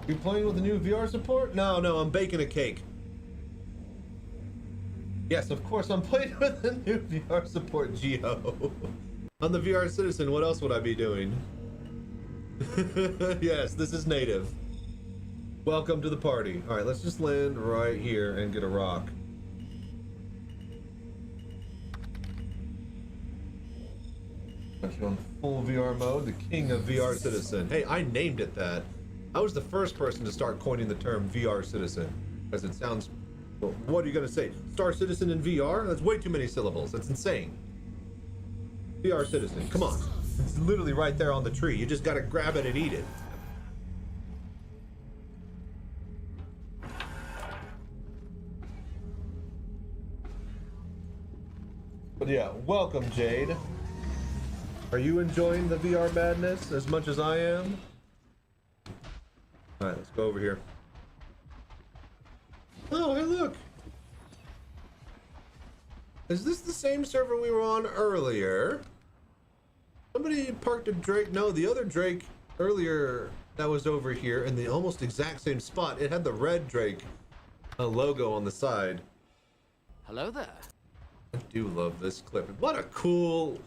D: You playing with the new VR support? No, I'm baking a cake. Yes, of course I'm playing with the new VR support, Geo. On the VR Citizen, what else would I be doing? Yes, this is native. Welcome to the party. Alright, let's just land right here and get a rock. Got you on full VR mode, the king of VR citizen. Hey, I named it that. I was the first person to start coining the term VR citizen, because it sounds, well, what are you gonna say? Star Citizen in VR? That's way too many syllables. That's insane. VR citizen, come on. It's literally right there on the tree. You just gotta grab it and eat it. But yeah, welcome, Jade. Are you enjoying the VR madness as much as I am? All right, let's go over here. Oh, hey, look. Is this the same server we were on earlier? Somebody parked a Drake. No, the other Drake earlier that was over here in the almost exact same spot. It had the red Drake logo on the side.
B: Hello there.
D: I do love this clip. What a cool...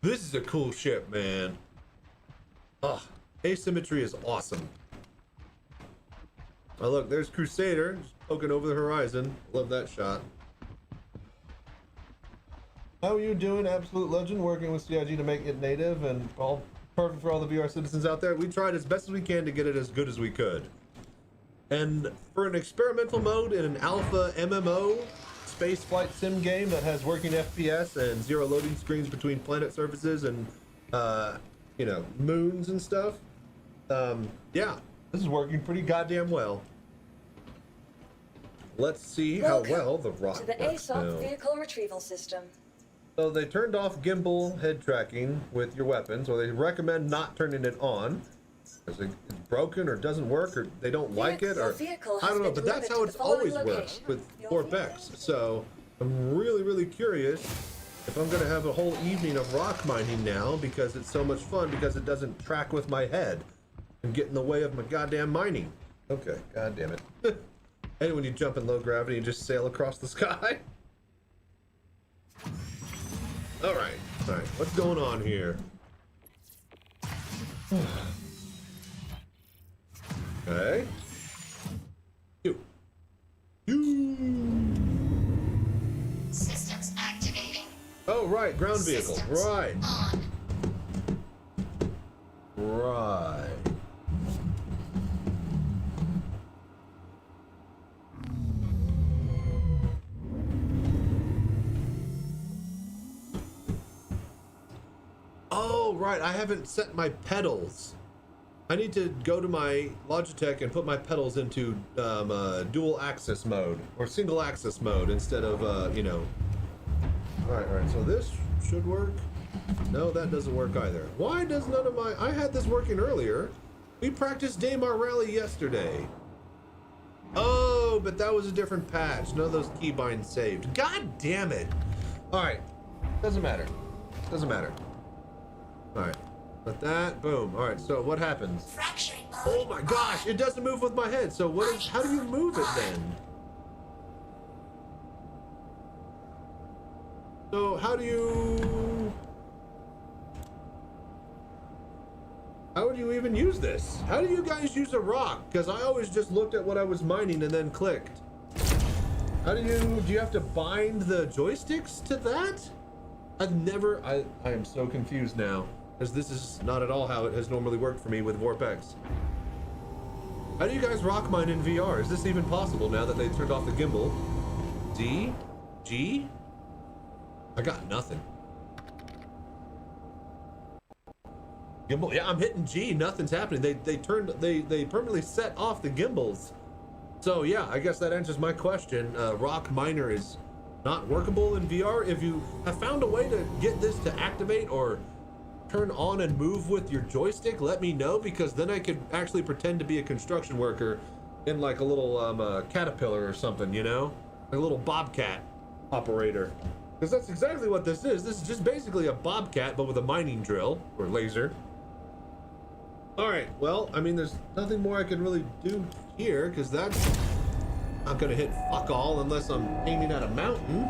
D: This is a cool ship, man. Oh, asymmetry is awesome. Oh, look, there's Crusader just poking over the horizon. Love that shot. How are you doing, Absolute Legend? Working with CIG to make it native and all perfect for all the VR citizens out there. We tried as best as we can to get it as good as we could. And for an experimental mode in an alpha MMO space flight sim game that has working FPS and zero loading screens between planet surfaces and you know, moons and stuff, yeah, this is working pretty goddamn well. Let's see how well the rock
E: to the
D: works
E: ASOP
D: now.
E: vehicle retrieval system.
D: So they turned off gimbal head tracking with your weapons, or they recommend not turning it on because it's broken or doesn't work, or they don't like it, or I don't know. But that's how it's always worked with Vorpex. So I'm really curious if I'm gonna have a whole evening of rock mining now because it's so much fun because it doesn't track with my head and get in the way of my goddamn mining. Okay, god damn it. And when you jump in low gravity, you just sail across the sky. All right, what's going on here? Okay. You.
F: Systems activating.
D: Oh, right, ground vehicle.
F: Systems
D: Right.
F: on.
D: Right. Oh, right, I haven't set my pedals. I need to go to my Logitech and put my pedals into dual axis mode or single axis mode instead of, you know. All right, so this should work. No, that doesn't work either. Why does none of my, I had this working earlier. We practiced Daymar Rally yesterday. Oh, but that was a different patch. None of those keybinds saved. God damn it. All right, doesn't matter. Doesn't matter. All right. But that, boom. All right, so what happens?
F: Fracturing mode.
D: Oh my gosh, it doesn't move with my head. So what is, how do you move it then? So how do you, how would you even use this? How do you guys use a rock? Because I always just looked at what I was mining and then clicked. How do you have to bind the joysticks to that? I've never, I am so confused now. Because this is not at all how it has normally worked for me with Vorpex. How do you guys rock mine in VR? Is this even possible now that they turned off the gimbal? D? G? I got nothing. Gimbal, yeah, I'm hitting G, nothing's happening. They permanently set off the gimbals. So yeah, I guess that answers my question. Rock Miner is not workable in VR. If you have found a way to get this to activate or turn on and move with your joystick, let me know, because then I could actually pretend to be a construction worker in like a little caterpillar or something, you know, like a little bobcat operator, because that's exactly what this is. This is just basically a bobcat but with a mining drill or laser. All right, well, I mean, there's nothing more I can really do here because that's not gonna hit fuck all unless I'm aiming at a mountain.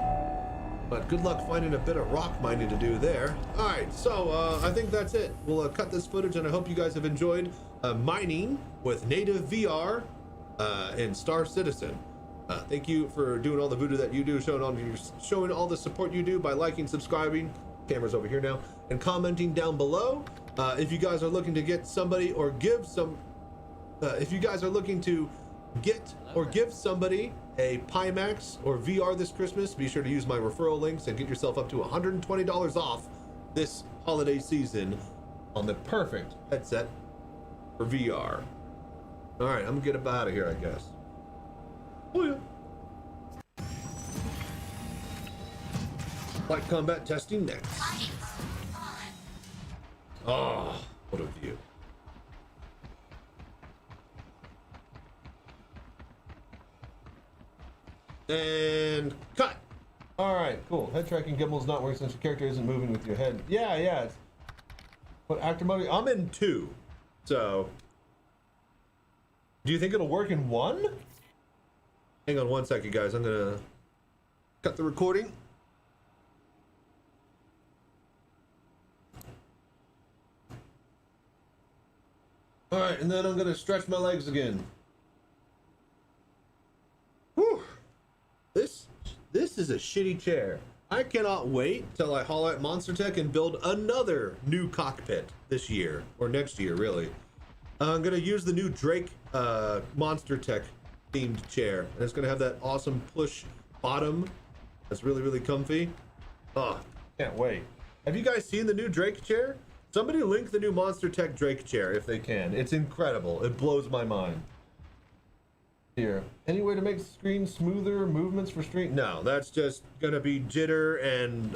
D: But good luck finding a bit of rock mining to do there. All right, so I think that's it. We'll cut this footage, and I hope you guys have enjoyed mining with native VR in Star Citizen. Thank you for doing all the voodoo that you do, showing all the support you do by liking, subscribing,
A: camera's over here now, and commenting down below. If you guys are looking to get somebody or give some, if you guys are looking to get or give somebody a Pimax or VR this Christmas, be sure to use my referral links and get yourself up to $120 off this holiday season on the perfect headset for VR. All right, I'm gonna get up out of here, I guess. Oh yeah. Flight combat testing next. Oh, what a view. And cut. All right, cool. Head tracking gimbal's not working since your character isn't moving with your head. Yeah. It's, what actor mode? I'm in 2. So, do you think it'll work in 1? Hang on one second, guys. I'm gonna cut the recording. All right, and then I'm gonna stretch my legs again. Whew. This is a shitty chair. I cannot wait till I haul out Monster Tech and build another new cockpit this year, or next year, really. I'm gonna use the new Drake Monster Tech themed chair, and it's gonna have that awesome push bottom that's really, really comfy. Oh, can't wait. Have you guys seen the new Drake chair? Somebody link the new Monster Tech Drake chair if they can. It's incredible. It blows my mind. Here, any way to make the screen smoother movements for stream? No, that's just gonna be jitter and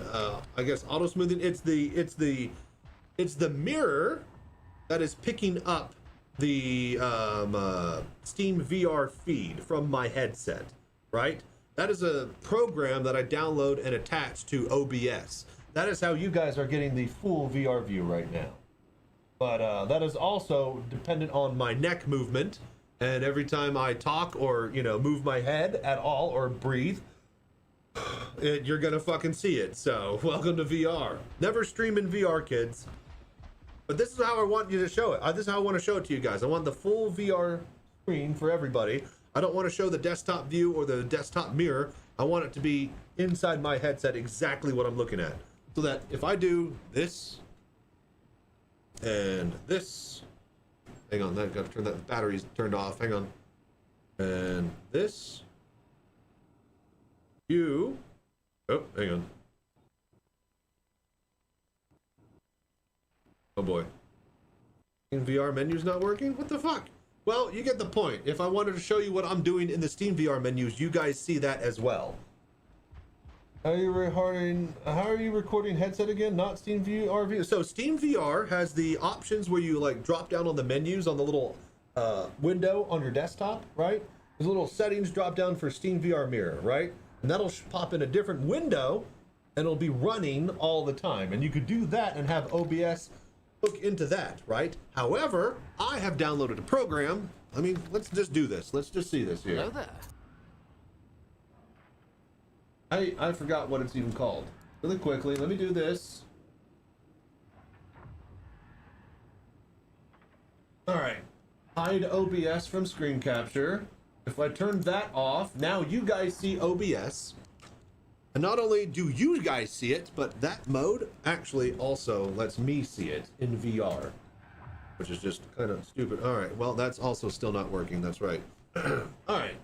A: I guess auto smoothing. It's the mirror that is picking up the Steam VR feed from my headset, right? That is a program that I download and attach to OBS. That is how you guys are getting the full VR view right now. But that is also dependent on my neck movement. And every time I talk or, you know, move my head at all or breathe, you're gonna fucking see it. So welcome to VR. Never stream in VR, kids. But this is how I want you to show it. This is how I want to show it to you guys. I want the full VR screen for everybody. I don't want to show the desktop view or the desktop mirror. I want it to be inside my headset exactly what I'm looking at. So that if I do this and this, hang on, that got to turn that battery's turned off. Hang on. And this. Oh, hang on. Oh boy. In VR menu's not working? What the fuck? Well, you get the point. If I wanted to show you what I'm doing in the Steam VR menus, you guys see that as well. How are you recording headset again? Not Steam VR view. So Steam VR has the options where you like drop down on the menus on the little window on your desktop, right? There's a little settings drop down for Steam VR Mirror, right? And that'll pop in a different window and it'll be running all the time. And you could do that and have OBS hook into that, right? However, I have downloaded a program. I mean, let's just do this. Let's just see this here.
B: Hello there.
A: I forgot what it's even called. Really quickly, let me do this. All right, hide OBS from screen capture. If I turn that off, now you guys see OBS. And not only do you guys see it, but that mode actually also lets me see it in VR, which is just kind of stupid. All right, well, that's also still not working. That's right. All right.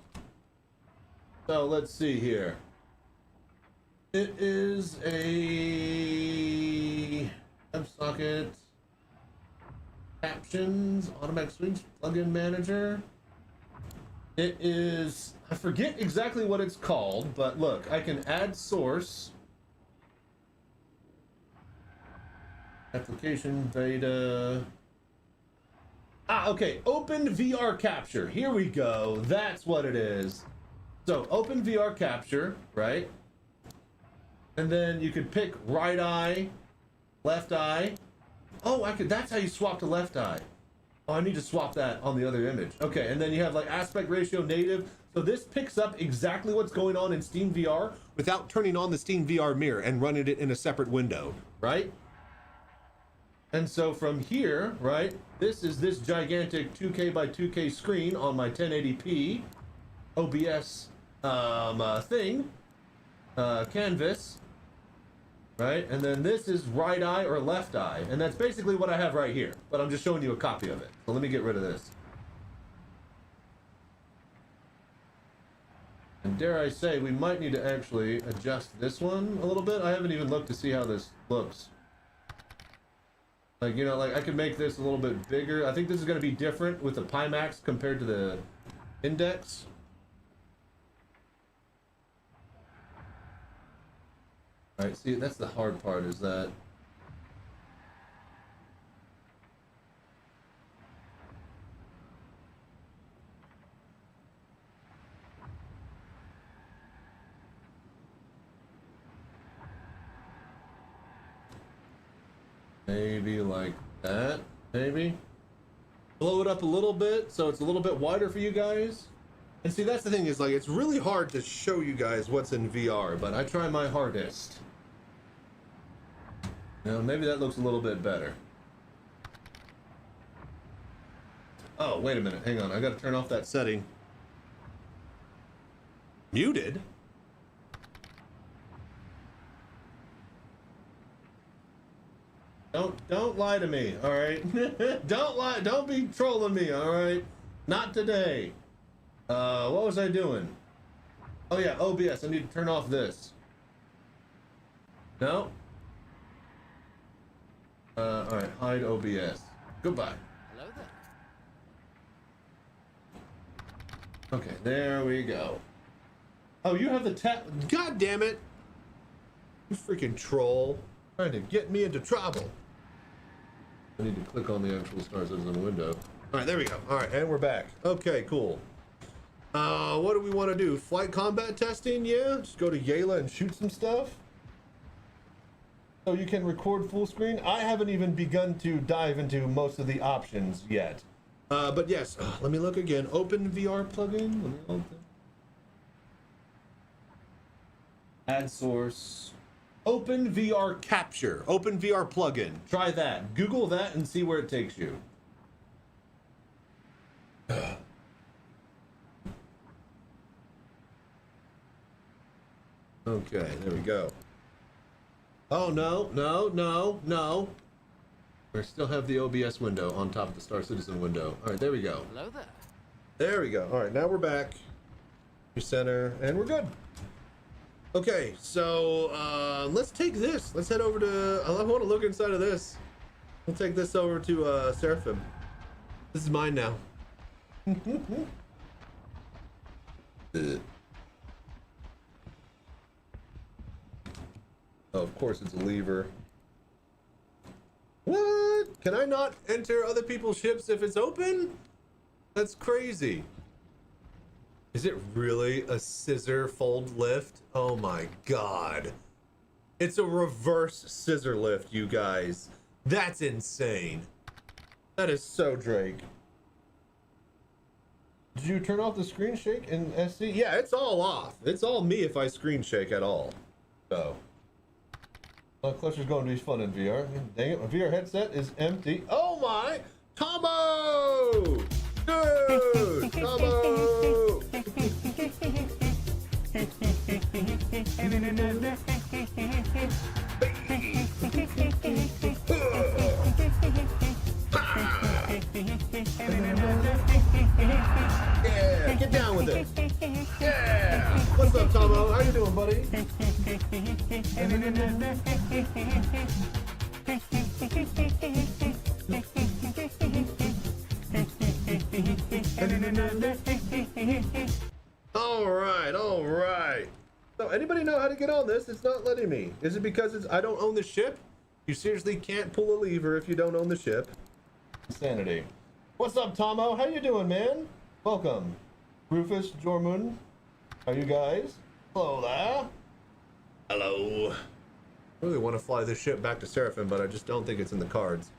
A: So let's see here. It is a WebSocket captions automatic switch plugin manager. It is, I forget exactly what it's called, but look, I can add source, application beta. Okay, open VR capture. Here we go. That's what it is. So open VR capture, right? And then you could pick right eye, left eye. Oh, that's how you swap to left eye. Oh, I need to swap that on the other image. Okay, and then you have like aspect ratio native. So this picks up exactly what's going on in Steam VR without turning on the Steam VR mirror and running it in a separate window, right? And so from here, right, this is this gigantic 2K by 2K screen on my 1080p OBS thing, canvas.
D: right? And then this is right eye or left eye. And that's basically what I have right here, but I'm just showing you a copy of it. So let me get rid of this. And dare I say, we might need to actually adjust this one a little bit. I haven't even looked to see how this looks. Like, you know, like I could make this a little bit bigger. I think this is going to be different with the Pimax compared to the Index. All right, see, that's the hard part, is that maybe like that, maybe. Blow it up a little bit so it's a little bit wider for you guys. And see, that's the thing, is like, it's really hard to show you guys what's in VR, but I try my hardest. Now, maybe that looks a little bit better. Oh, wait a minute, hang on, I gotta turn off that setting. Muted? Don't lie to me, all right? Don't lie, don't be trolling me, all right? Not today. What was I doing? Oh yeah, OBS, I need to turn off this. No? All right, hide OBS. Goodbye.
G: Hello there.
D: Okay, there we go. Oh, you have the tab. God damn it! You freaking troll. Trying to get me into trouble. I need to click on the actual Star Citizen window. All right, there we go. All right, and we're back. Okay, cool. What do we want to do? Flight combat testing? Yeah, just go to Yall and shoot some stuff. So you can record full screen. I haven't even begun to dive into most of the options yet. But yes, let me look again. Open VR plugin. Let me open. Add source. Open VR capture. Open VR plugin. Try that. Google that and see where it takes you. Okay, there we go. Oh, no, no, no, no. We still have the OBS window on top of the Star Citizen window. All right, there we go.
G: Hello there.
D: There we go. All right, now we're back. Center, and we're good. Okay, so let's take this. Let's head over to, I want to look inside of this. We'll take this over to Seraphim. This is mine now. Oh, of course it's a lever. What? Can I not enter other people's ships if it's open? That's crazy. Is it really a scissor fold lift? Oh my god. It's a reverse scissor lift, you guys. That's insane. That is so Drake. Did you turn off the screen shake in SC? Yeah, it's all off. It's all me if I screen shake at all. So. Clutcher's going to be fun in VR. Dang it, my VR headset is empty. Oh my! Tomo! Dude! Tomo! Yeah, get down with it. Yeah! What's up, Tomo? How you doing, buddy? All right. So, anybody know how to get on this? It's not letting me. Is it because I don't own the ship? You seriously can't pull a lever if you don't own the ship. Insanity. What's up, Tomo? How you doing, man? Welcome. Rufus, Jormun. How you guys? Hello there. Hello. I really want to fly this ship back to Seraphim, but I just don't think it's in the cards.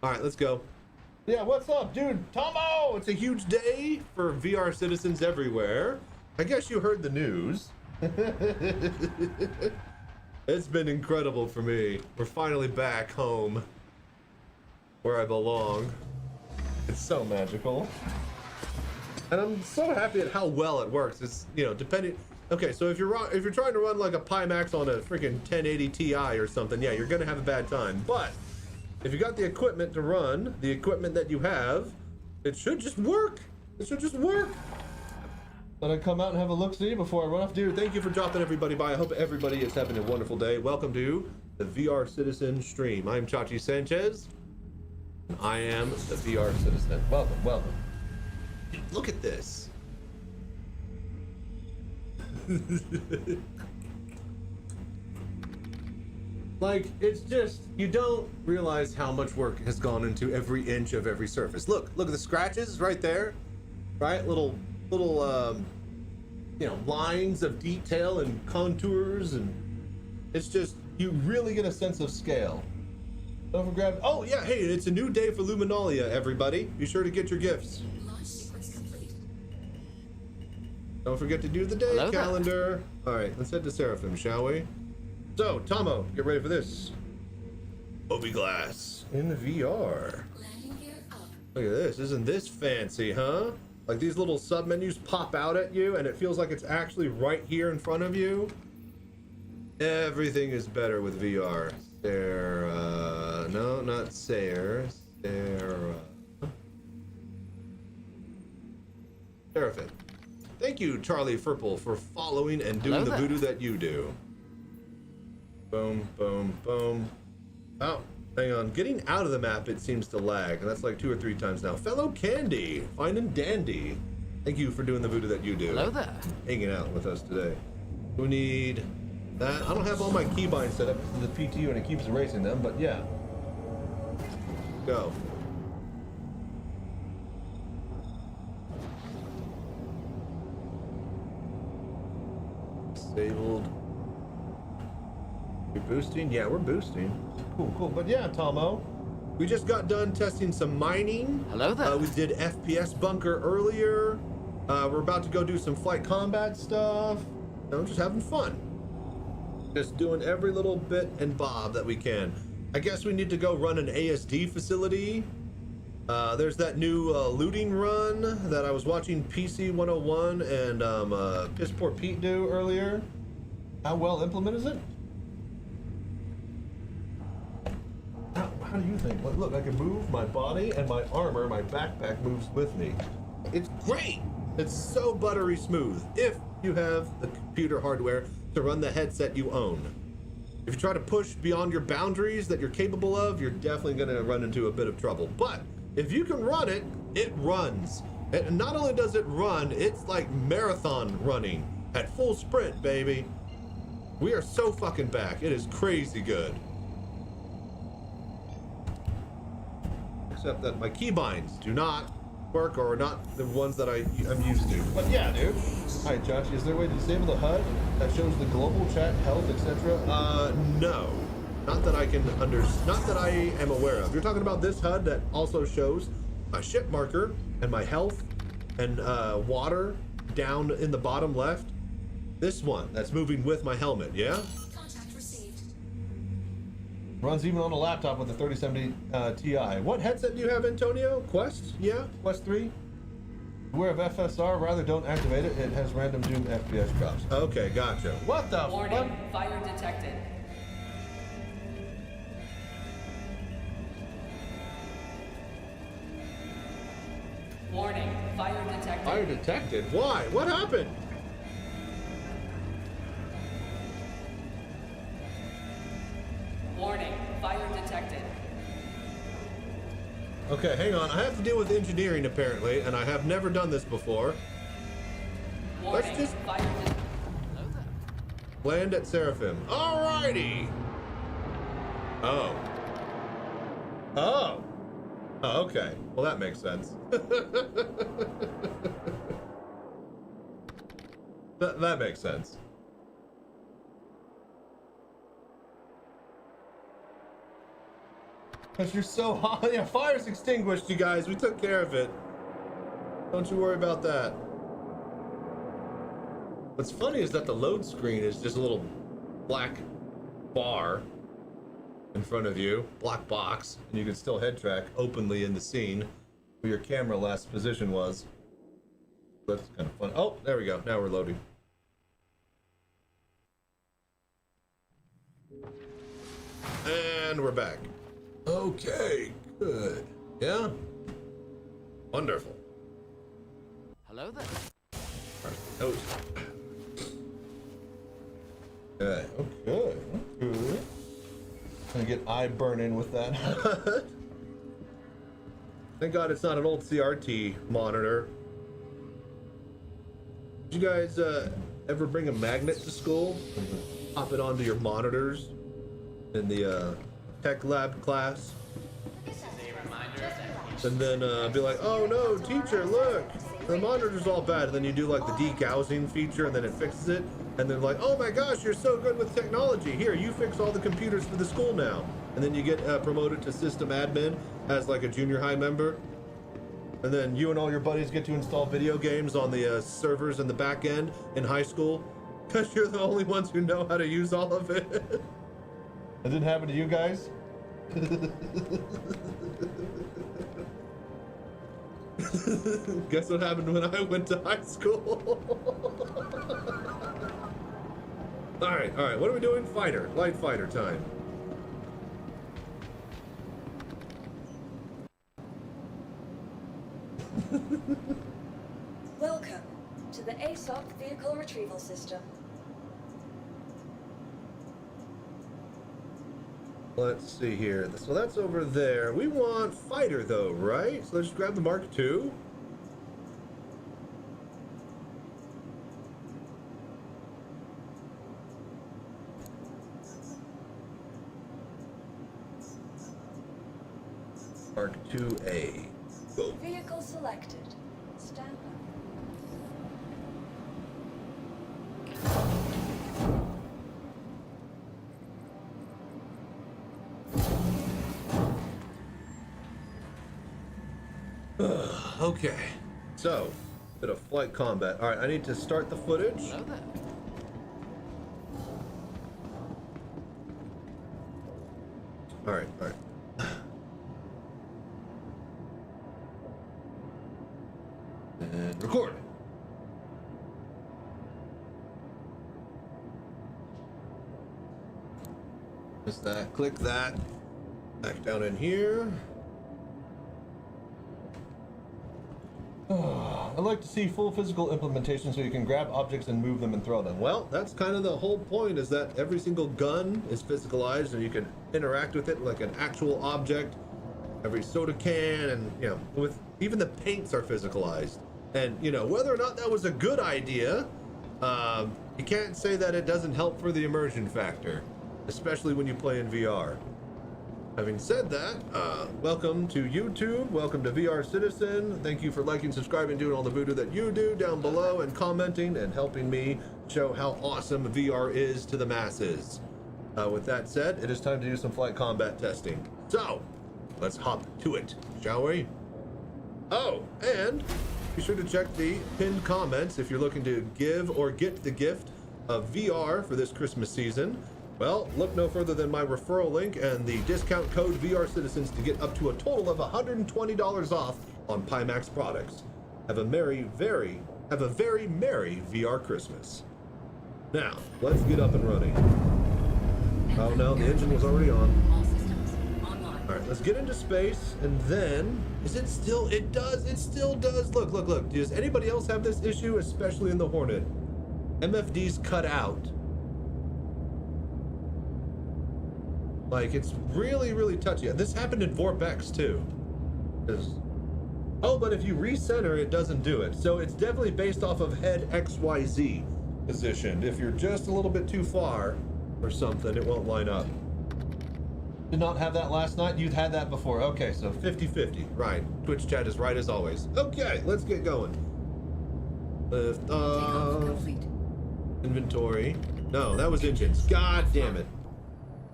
D: All right, let's go. Yeah, what's up, dude? Tomo! It's a huge day for VR citizens everywhere. I guess you heard the news. It's been incredible for me. We're finally back home where I belong. It's so magical. And I'm so happy at how well it works. It's, you know, depending,
A: Okay, so if you're trying to run like a Pimax on a freaking 1080 Ti or something, yeah, you're gonna have a bad time. But if you got the equipment to run, the equipment that you have, it should just work. It should just work. Let I come out and have a look-see before I run off. Dude, thank you for dropping everybody by. I hope everybody is having a wonderful day. Welcome to the VR Citizen stream. I'm Chachi Sanchez. I am the VR Citizen. Welcome, welcome. Look at this. Like, it's just, you don't realize how much work has gone into every inch of every surface. Look at the scratches right there, right? Little you know, lines of detail and contours, and it's just, you really get a sense of scale. Don't forget, oh yeah, hey, it's a new day for Luminalia, everybody. Be sure to get your gifts. Don't forget to do the day calendar. All right, let's head to Seraphim, shall we? So, Tomo, get ready for this. Tobii Glass in the VR. Look at this. Isn't this fancy, huh? Like these little sub-menus pop out at you, and it feels like it's actually right here in front of you. Everything is better with VR. Sarah. No, not Sarah. Sarah. Seraphim. Thank you, Charlie Furple, for following and doing the voodoo that you do. Boom, boom, boom. Oh, hang on. Getting out of the map, it seems to lag, and that's like 2 or 3 times now. Fellow Candy, fine and dandy. Thank you for doing the voodoo that you do.
B: Hello there.
A: Hanging out with us today. We need that. I don't have all my keybinds set up to the PTU, and it keeps erasing them, but yeah. Go. Disabled. You're boosting? Yeah, we're boosting. Cool. But yeah, Tomo, we just got done testing some mining.
B: Hello there.
A: We did FPS bunker earlier. We're about to go do some flight combat stuff. I'm just having fun. Just doing every little bit and bob that we can. I guess we need to go run an ASD facility. There's that new looting run that I was watching PC 101 and Piss Poor Pete do earlier. How well implemented is it? How do you think? Look, I can move my body and my armor, my backpack moves with me. It's great. It's so buttery smooth if you have the computer hardware to run the headset you own. If you try to push beyond your boundaries that you're capable of, you're definitely going to run into a bit of trouble. But if you can run it, it runs. And not only does it run, it's like marathon running at full sprint, baby. We are so fucking back. It is crazy good. Except that my keybinds do not work, or not the ones that I'm used to. But yeah, dude. Hi, Josh. Is there a way to disable the HUD that shows the global chat, health, etc.? No. Not that I can not that I am aware of. You're talking about this HUD that also shows my ship marker and my health and water down in the bottom left. This one that's moving with my helmet, yeah?
E: Contact received.
A: Runs even on a laptop with a 3070 Ti. What headset do you have, Antonio? Quest? Yeah? Quest 3? Beware of FSR, rather don't activate it. It has random doom FPS drops. Okay, gotcha. What the
K: Warning,
A: fuck?
K: fire detected. Warning, fire detected.
A: Fire detected? Why? What happened?
K: Warning, fire detected.
A: Okay, hang on. I have to deal with engineering apparently, and I have never done this before.
K: Warning,
A: Let's just
K: fire detected.
A: land at Seraphim. Alrighty. Oh. Oh. Oh, okay. Well, that makes sense. That makes sense. Because you're so hot. Yeah, fire's extinguished, you guys. We took care of it. Don't you worry about that. What's funny is that the load screen is just a little black bar in front of you, black box, and you can still head track openly in the scene where your camera last position was. That's kind of fun. Oh, there we go. Now we're loading. And we're back. Okay, good. Yeah? Wonderful.
B: Hello there.
A: Oh. Okay, okay. Gonna get eye burning with that. Thank God it's not an old CRT monitor. Did you guys ever bring a magnet to school and pop it onto your monitors in the tech lab class?
G: This is a reminder that
A: And then be like, oh no, teacher, look, the monitor's all bad. And then you do like the degaussing feature and then it fixes it. And they're like, oh my gosh, you're so good with technology. Here, you fix all the computers for the school now. And then you get promoted to system admin as like a junior high member. And then you and all your buddies get to install video games on the servers in the back end in high school. Because you're the only ones who know how to use all of it. That didn't happen to you guys? Guess what happened when I went to high school? All right, what are we doing? Fighter, light fighter time.
E: Welcome to the ASOC Vehicle Retrieval System.
A: Let's see here. So that's over there. We want fighter though, right? So let's just grab the Mark II. Mark IIA. Go.
E: Vehicle selected. Stand by.
A: Okay, so bit of flight combat. All right, I need to start the footage.
B: Hello there.
A: All right. And record. Just that, click that. Back down in here. I'd like to see full physical implementation so you can grab objects and move them and throw them. Well, that's kind of the whole point, is that every single gun is physicalized and you can interact with it like an actual object. Every soda can, and you know, with even the paints are physicalized. And you know, whether or not that was a good idea, you can't say that it doesn't help for the immersion factor, especially when you play in VR. Having said that, welcome to YouTube, welcome to VR Citizen. Thank you for liking, subscribing, doing all the voodoo that you do down below, and commenting and helping me show how awesome VR is to the masses. With that said, it is time to do some flight combat testing. So, let's hop to it, shall we? Oh, and be sure to check the pinned comments if you're looking to give or get the gift of VR for this Christmas season. Well, look no further than my referral link and the discount code VR Citizens to get up to a total of $120 off on Pimax products. Have a very merry VR Christmas. Now, let's get up and running. Oh no, the engine was already on.
K: All systems online.
A: All right, let's get into space, and then, is it still, it still does. Look. Does anybody else have this issue, especially in the Hornet? MFD's cut out. Like, it's really touchy. This happened in Vorpex too. Oh, but if you recenter, it doesn't do it. So it's definitely based off of head XYZ positioned. If you're just a little bit too far or something, it won't line up. Did not have that last night? You'd had that before. Okay, so 50-50. Right. Twitch chat is right as always. Okay, let's get going. Lift off.
K: Takeoff complete.
A: Inventory. No, that was engines. God damn it.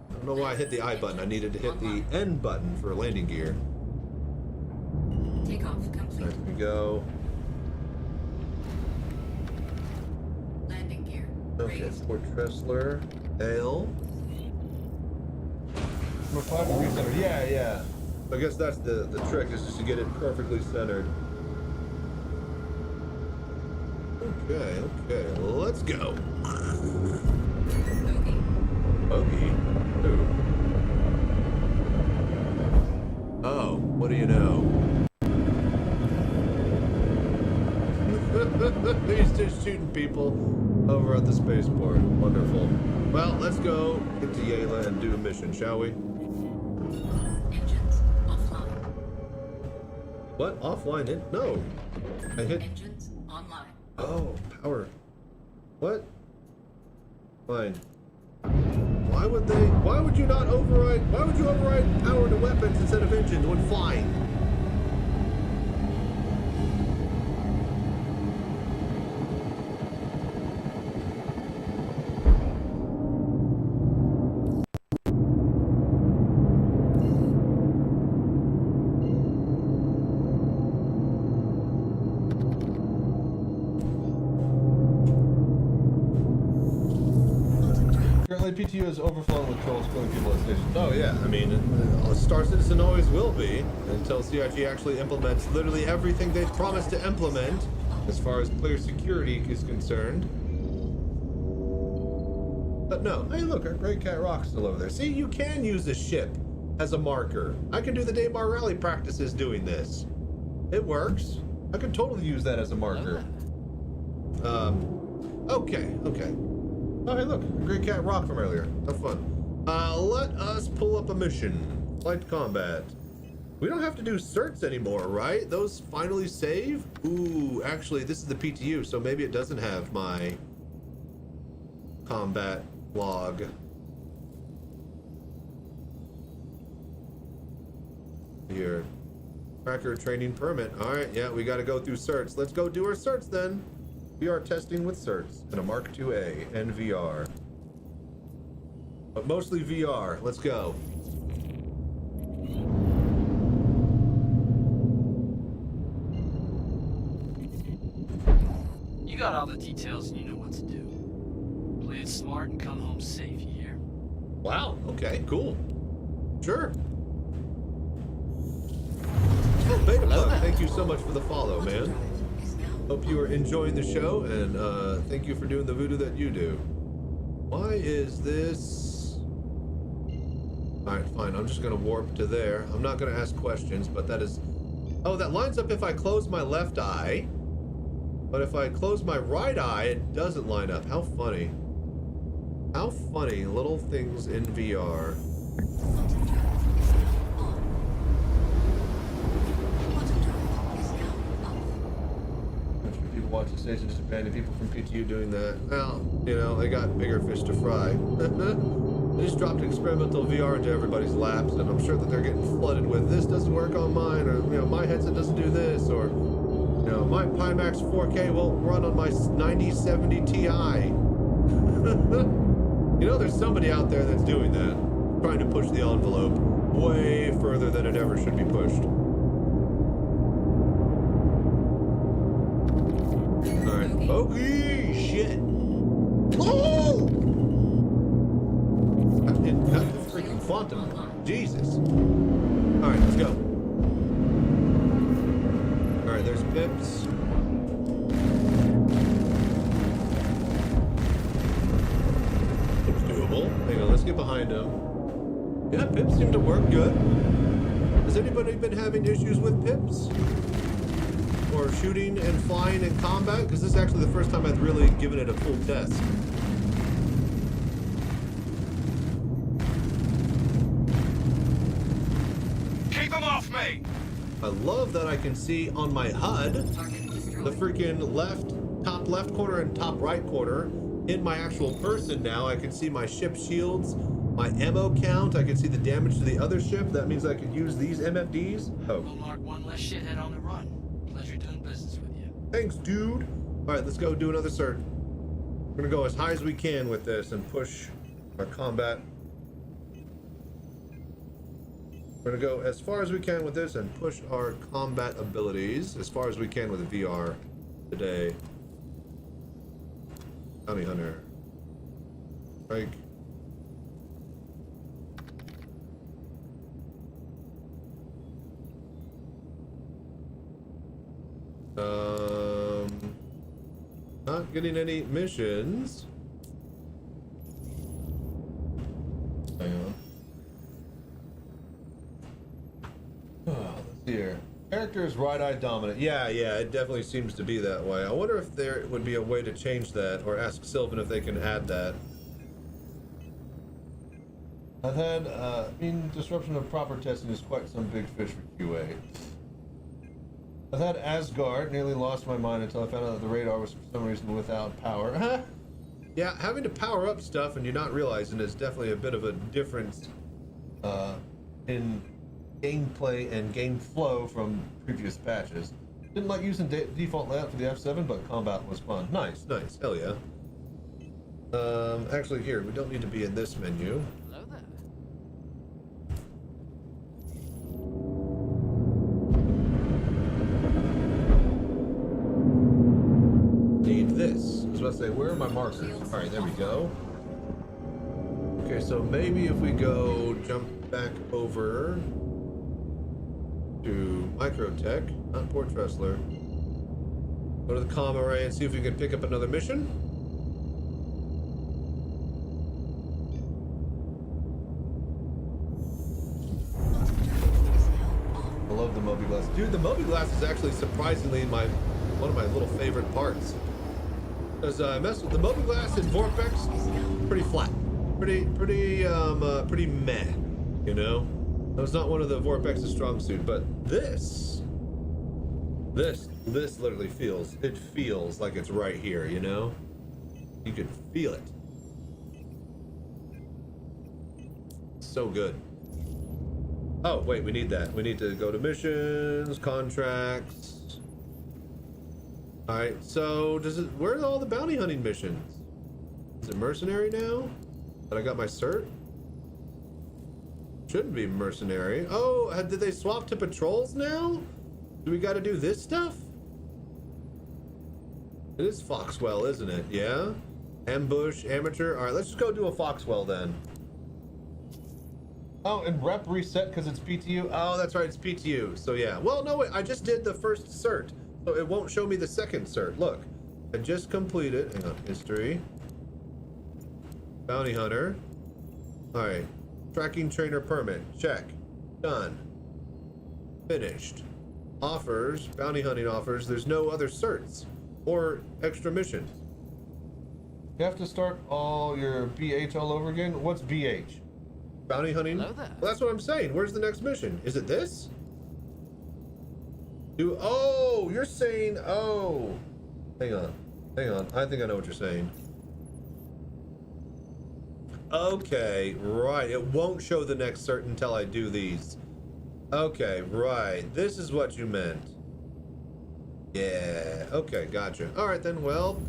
A: I don't know why I hit the I button. I needed to hit the N button for landing gear.
K: Takeoff complete.
A: There we go.
K: Landing gear.
A: Okay,
K: Raised.
A: Fort Tressler. Ale. Number 5 to recenter. Yeah. I guess that's the trick, is just to get it perfectly centered. Okay, let's go.
K: Bogey.
A: Bogey. Ooh.
D: What do you know? He's just shooting people over at the spaceport. Wonderful. Well, let's go get to Yall and do a mission, shall we?
K: Engines offline.
D: What? Offline? No. I hit.
K: Engines online.
D: Oh, power. What? Fine. Why would you not override? Why would you override power to weapons instead of engines when flying? Currently, PTU is overflowing with trolls killing people at stations. Oh yeah, I mean, Star Citizen always will be until CIG actually implements literally everything they've promised to implement as far as player security is concerned. But no, hey look, our Great Cat Rock's still over there. See, you can use the ship as a marker. I can do the Daymar rally practices doing this. It works. I could totally use that as a marker. Okay. Oh, hey, look, Great Cat Rock from earlier. Have fun. Let us pull up a mission. Flight combat. We don't have to do certs anymore, right? Those finally save? Ooh, actually, this is the PTU, so maybe it doesn't have my combat log. Here. Tracker training permit. All right, yeah, we got to go through certs. Let's go do our certs then. VR testing with certs and a Mark IIA and VR. But mostly VR. Let's go.
I: You got all the details and you know what to do. Play it smart and come home safe, you hear?
D: Wow, okay, cool. Sure. Oh, Beta Plug, thank you so much for the follow, man. Hope you are enjoying the show, and thank you for doing the voodoo that you do. Why is this? All right, fine. I'm just gonna warp to there. I'm not gonna ask questions, but that is. Oh, that lines up if I close my left eye, but if I close my right eye, it doesn't line up. How funny. How funny, little things in VR. People watch the station just abandon people from PTU doing that. Well, you know, they got bigger fish to fry. They just dropped experimental VR into everybody's laps, and I'm sure that they're getting flooded with this doesn't work on mine, or you know, my headset doesn't do this, or you know, my Pimax 4K won't run on my 9070 Ti. You know, there's somebody out there that's doing that, trying to push the envelope way further than it ever should be pushed. Alright. Oh, shit! Oh! Got the freaking quantum. Jesus. Alright, let's go. Alright, there's Pips. Looks doable. Hang on, let's get behind him. Yeah, Pips seem to work good. Has anybody been having issues with Pips? Or shooting and flying in combat? Because this is actually the first time I've really given it a full test.
I: Keep him off me!
D: I love that I can see on my HUD the freaking top left corner and top right corner. In my actual person now, I can see my ship shields, my ammo count, I can see the damage to the other ship. That means I could use these MFDs. Oh.
I: We'll mark one less shithead on the run. Pleasure doing business with you.
D: Thanks, dude. All right, let's go do another cert. We're gonna go as high as we can with this and push our combat. We're gonna go as far as we can with this and push our combat abilities as far as we can with the VR today. Bounty Hunter. Strike. Not getting any missions. Hang on. Oh, let's right-eye dominant. Yeah, it definitely seems to be that way. I wonder if there would be a way to change that, or ask Sylvan if they can add that. I've had, disruption of proper testing is quite some big fish for QA. I've had Asgard, nearly lost my mind until I found out that the radar was for some reason without power. Yeah, having to power up stuff and you're not realizing is definitely a bit of a difference in gameplay and game flow from previous patches. Didn't like using default layout for the F7, but combat was fun. Nice, hell yeah. Actually here, we don't need to be in this menu.
B: Hello there.
D: Need this. I was about to say, where are my markers? Alright, there we go. Okay, so maybe if we go jump back over to Microtech, not Port Tressler. Go to the comm array and see if we can pick up another mission. I love the Moby Glass. Dude, the Moby Glass is actually surprisingly one of my little favorite parts. Because I messed with the Moby Glass and Vortex, pretty flat. Pretty meh, you know? That was not one of the Vortex's strong suit, but this literally feels like it's right here, you know? You can feel it. So good. Oh, wait, we need that. We need to go to missions, contracts. Alright, so where are all the bounty hunting missions? Is it mercenary now? That I got my cert? Shouldn't be mercenary. Oh, did they swap to patrols now? Do we got to do this stuff? It is Foxwell, isn't it? Yeah? Ambush, amateur. All right, let's just go do a Foxwell then. Oh, and rep reset because it's PTU. Oh, that's right, it's PTU. So yeah. Well, no, wait, I just did the first cert, so it won't show me the second cert. Look, I just completed. Hang on, history. Bounty hunter. All right. Tracking trainer permit. Check. Done. Finished. Offers. Bounty hunting offers. There's no other certs or extra missions. You have to start all your BH all over again? What's BH? Bounty hunting?
B: Hello there.
D: Well, that's what I'm saying. Where's the next mission? Is it this? Oh, you're saying, oh. Hang on. I think I know what you're saying. Okay, right. It won't show the next cert until I do these. Okay, right. This is what you meant. Yeah. Okay, gotcha. All right then. Well,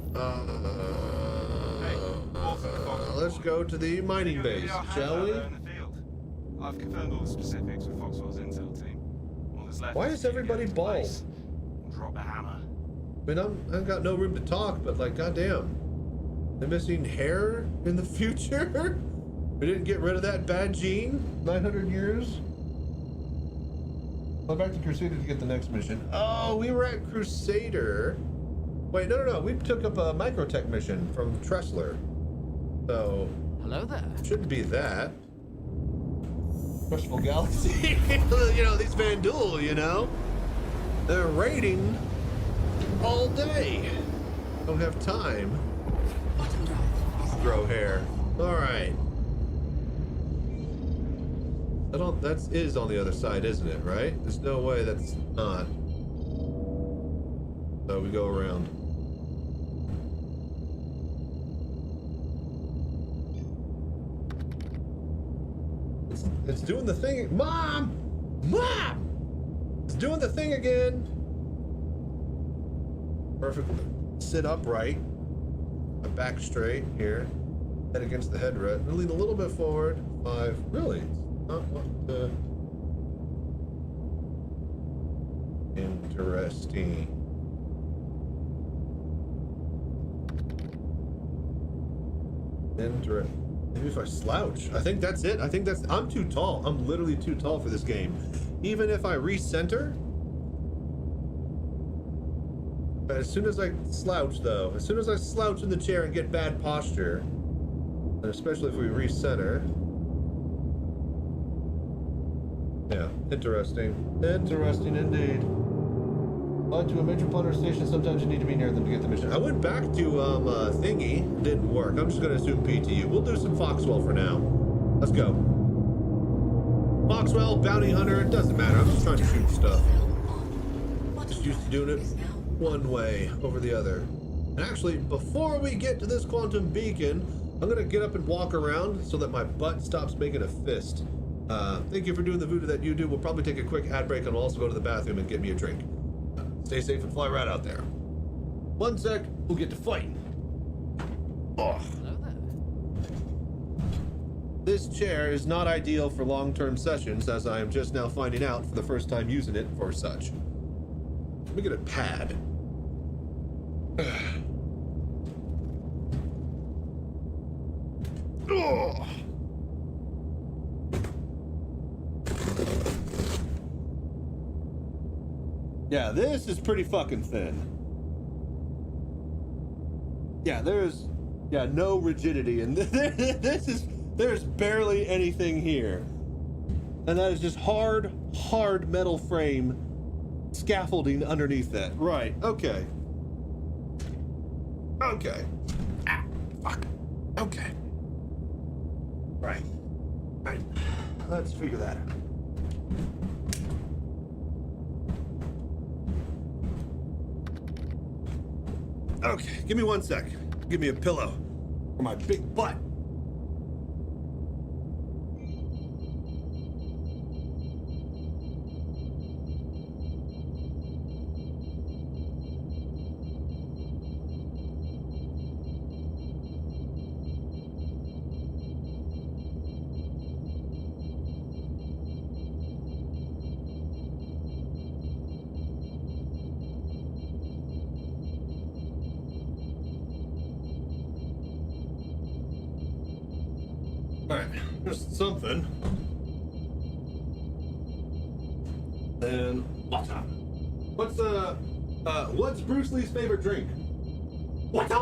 D: let's go to the mining base, shall we?
L: I've confirmed all the specifics with Foxwell's intel team. All that's left.
D: Why is everybody bald?
L: Drop the hammer.
D: I mean, I've got no room to talk, but like, goddamn. They're missing hair in the future? We didn't get rid of that bad gene? 900 years? Well, back to Crusader to get the next mission. Oh, we were at Crusader. Wait, no. We took up a Microtech mission from Tressler. So...
B: Hello there.
D: Shouldn't be that. Crushful Galaxy. You know, these Vandul, you know? They're raiding all day. Don't have time. Grow hair. All right. That is on the other side, isn't it? Right? There's no way that's not. So we go around. It's doing the thing. Mom! It's doing the thing again. Perfect. Sit upright. My back straight here. Head against the headrest. Lean a little bit forward. 5. Really? It's not what the... Interesting. Maybe if I slouch. I think that's it. I'm too tall. I'm literally too tall for this game. Even if I recenter. But as soon as I slouch though, as soon as I slouch in the chair and get bad posture, and especially if we recenter. Yeah, interesting. Interesting indeed. Fly to a major plunder station. Sometimes you need to be near them to get the mission. I went back to Thingy. Didn't work. I'm just gonna assume PTU. We'll do some Foxwell for now. Let's go. Foxwell, bounty hunter. It doesn't matter. I'm just trying to shoot stuff. Just used to doing it one way over the other. And actually, before we get to this quantum beacon, I'm gonna get up and walk around so that my butt stops making a fist. Thank you for doing the voodoo that you do. We'll probably take a quick ad break and I'll also go to the bathroom and get me a drink. Stay safe and fly right out there. 1 sec, we'll get to fighting. Oh.
B: Hello there.
D: This chair is not ideal for long-term sessions, as I am just now finding out for the first time using it for such. Let me get a pad. Oh. Yeah, this is pretty fucking thin. Yeah, there's no rigidity, and there's barely anything here. And that is just hard metal frame scaffolding underneath that. Right, okay. Okay. Ah, fuck. Okay. Right. Let's figure that out. Okay, give me 1 sec. Give me a pillow for my big butt. Just something. And water. What's Bruce Lee's favorite drink? Water!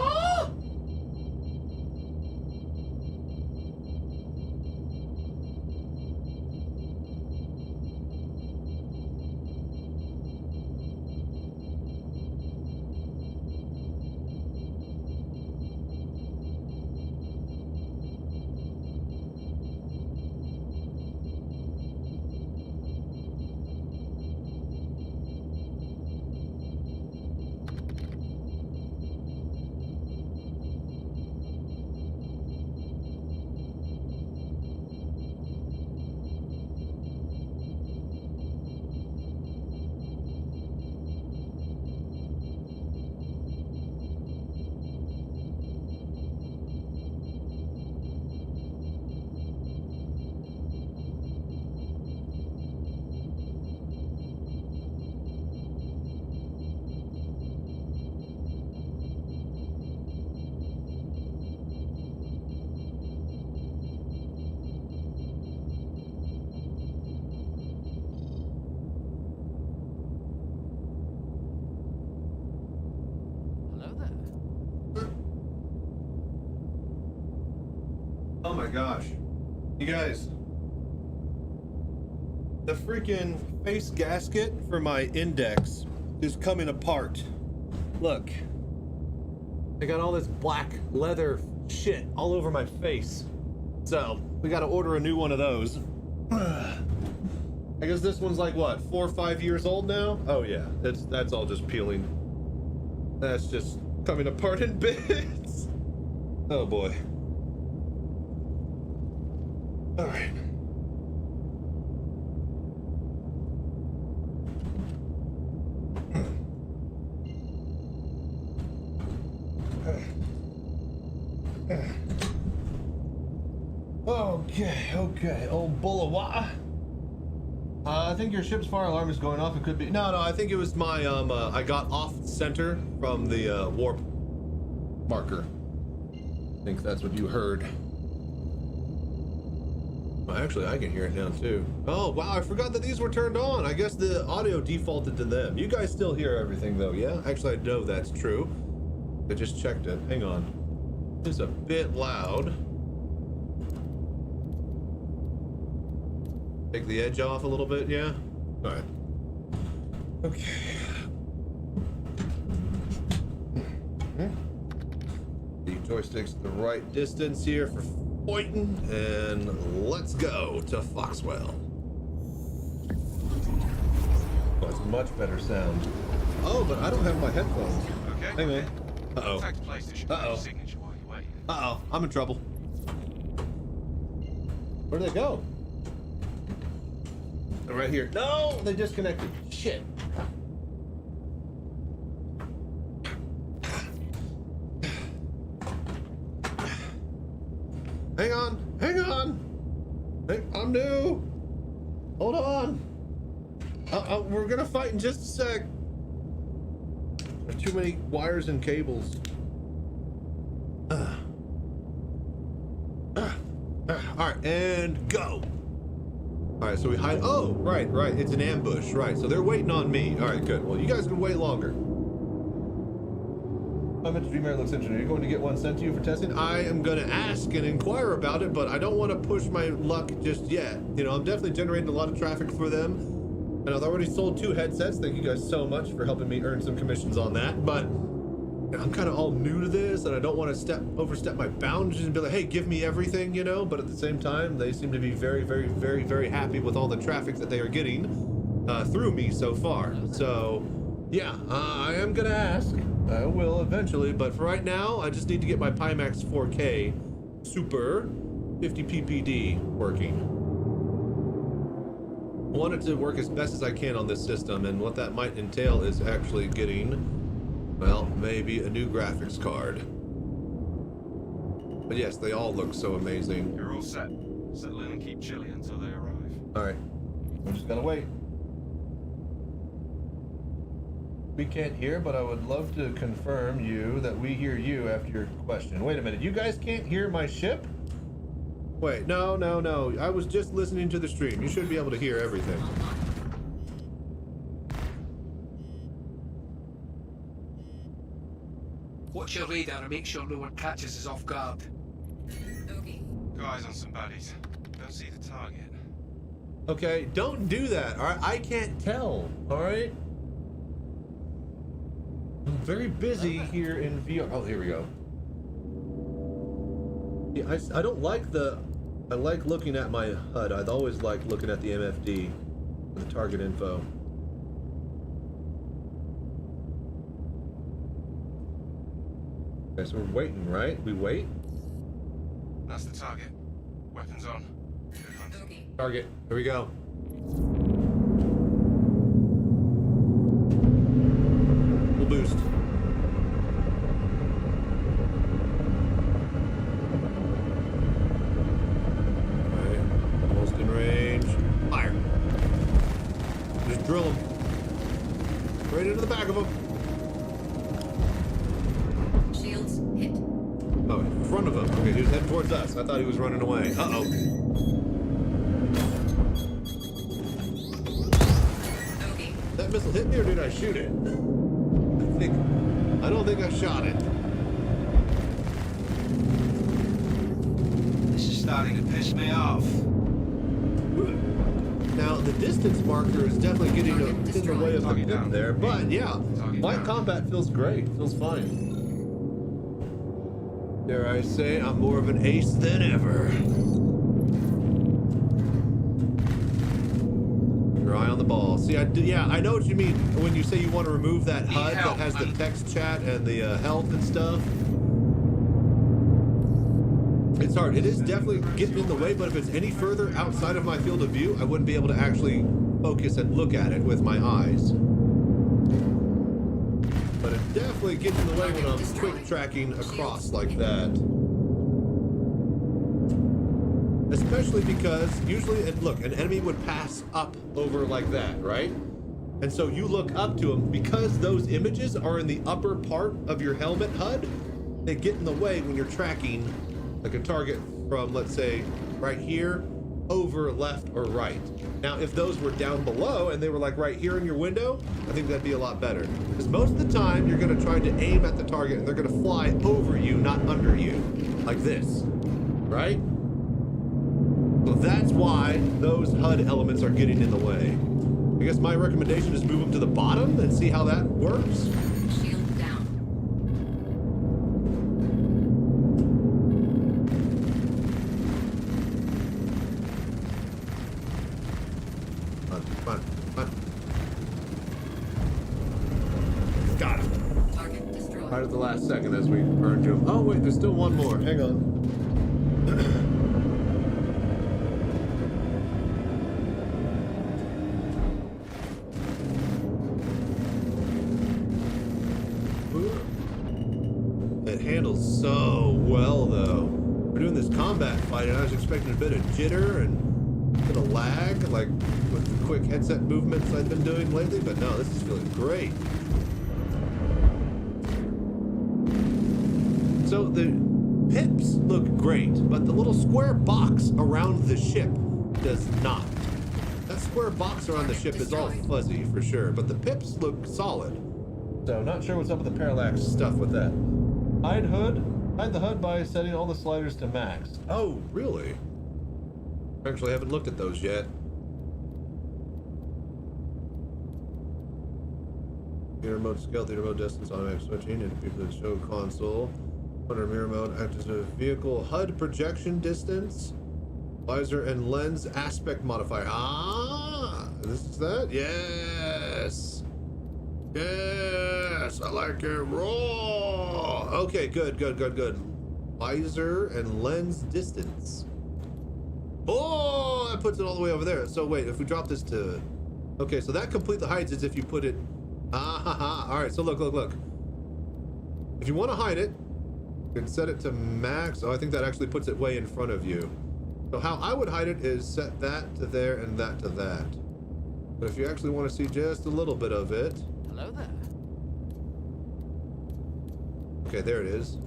D: Oh my gosh. You guys. The freaking face gasket for my index is coming apart. Look. I got all this black leather shit all over my face. So, we gotta order a new one of those. I guess this one's like what, 4 or 5 years old now? Oh yeah, that's all just peeling. That's just coming apart in bits. Oh boy. All right. Okay, old bull of water. I think your ship's fire alarm is going off. It could be. No, I think it was my, I got off center from the, warp marker. I think that's what you heard. Well, actually, I can hear it now, too. Oh, wow, I forgot that these were turned on. I guess the audio defaulted to them. You guys still hear everything, though, yeah? Actually, I know that's true. I just checked it. Hang on. It's a bit loud. Take the edge off a little bit, yeah? All right. Okay. joystick's the right distance here for pointing, and let's go to Foxwell. Oh, it's much better sound. Oh, but I don't have my headphones.
L: Okay.
D: Hang on. Uh-oh.
L: Contact place that should
D: Uh-oh.
L: your signature while you wait.
D: Uh-oh, I'm in trouble. Where'd they go? They're right here. No, they disconnected. Shit. Hang on, hang on. Hey, I'm new. Hold on. We're gonna fight in just a sec. There's too many wires and cables. All right, and go. All right, so we hide. Oh, right. It's an ambush. Right, so they're waiting on me. All right, good. Well, you guys can wait longer. I'm at Dream Airlux Engine. Are you going to get one sent to you for testing? I am going to ask and inquire about it, but I don't want to push my luck just yet. You know, I'm definitely generating a lot of traffic for them. And I've already sold 2 headsets. Thank you guys so much for helping me earn some commissions on that. But I'm kind of all new to this, and I don't want to overstep my boundaries and be like, hey, give me everything, you know? But at the same time, they seem to be very, very, very, very happy with all the traffic that they are getting through me so far. So, yeah, I am going to ask. I will eventually, but for right now, I just need to get my Pimax 4K Super 50 ppd working. I want it to work as best as I can on this system, and what that might entail is actually getting, well, maybe a new graphics card. But yes, they all look so amazing.
L: You're all set. Settle in and keep chilly until they arrive.
D: All right, I'm just gonna wait. We can't hear, but I would love to confirm you that we hear you after your question. Wait a minute, you guys can't hear my ship? Wait, no. I was just listening to the stream. You should be able to hear everything.
H: Watch your radar and make sure no one catches us off guard.
K: Tobii.
L: Guys on some baddies. Don't see the target.
D: Okay, don't do that, all right? I can't tell, all right? I'm very busy here in VR. Oh, here we go. Yeah, I don't like I like looking at my HUD. I've always liked looking at the MFD, the target info. Okay, so we're waiting, right? We wait?
L: That's the target. Weapons on. Good hunt.
K: Tobii.
D: Target, here we go. Full boost. Fire. Just drill him. Right into the back of him.
K: Shields hit.
D: Oh, in front of him. Okay, he was heading towards us. I thought he was running away. Uh-oh.
K: Tobii.
D: That missile hit me or did I shoot it? I don't think I shot it.
I: This is starting to piss me off.
D: Now, the distance marker is definitely getting in the way of the pin there, but yeah, light combat feels great, feels fine. Dare I say, I'm more of an ace than ever. Your eye on the ball. See, I know what you mean when you say you want to remove that HUD that has the text chat and the health and stuff. It's hard. It is definitely getting in the way, but if it's any further outside of my field of view, I wouldn't be able to actually focus and look at it with my eyes. But it definitely gets in the way when I'm quick tracking across like that. Especially because usually, look, an enemy would pass up over like that, right? And so you look up to them because those images are in the upper part of your helmet HUD. They get in the way when you're tracking like a target from, let's say, right here over left or right. Now, if those were down below and they were like right here in your window, I think that'd be a lot better. Because most of the time you're gonna try to aim at the target and they're gonna fly over you, not under you, like this, right? So that's why those HUD elements are getting in the way. I guess my recommendation is move them to the bottom and see how that works.
K: Shield down.
D: Right at the last second as we burned him. Oh wait, there's still one more. Hang on. It handles so well though. We're doing this combat fight and I was expecting a bit of jitter and a bit of lag, like with the quick headset movements I've been doing lately, but no, this is feeling great. So the pips look great, but the little square box around the ship does not. That square box around the ship is all fuzzy for sure, but the pips look solid. So not sure what's up with the parallax stuff with that. Hide hood. Hide the HUD by setting all the sliders to max. Oh, really? Actually, I haven't looked at those yet. Mirror mode scale, theater mode distance, automatic switching, and people that show console. Under mirror mode, act as a vehicle HUD projection distance, visor and lens aspect modifier. Ah, this is that? Yes. Yes, I like it raw. Okay, good. Visor and lens distance. Oh, that puts it all the way over there. So wait, if we drop this to, okay, so that completely hides as if you put it. Ah ha ha. All right, so look. If you want to hide it, you can set it to max. Oh, I think that actually puts it way in front of you. So how I would hide it is set that to there and that to that. But if you actually want to see just a little bit of it.
B: Hello there.
D: Okay, there it is.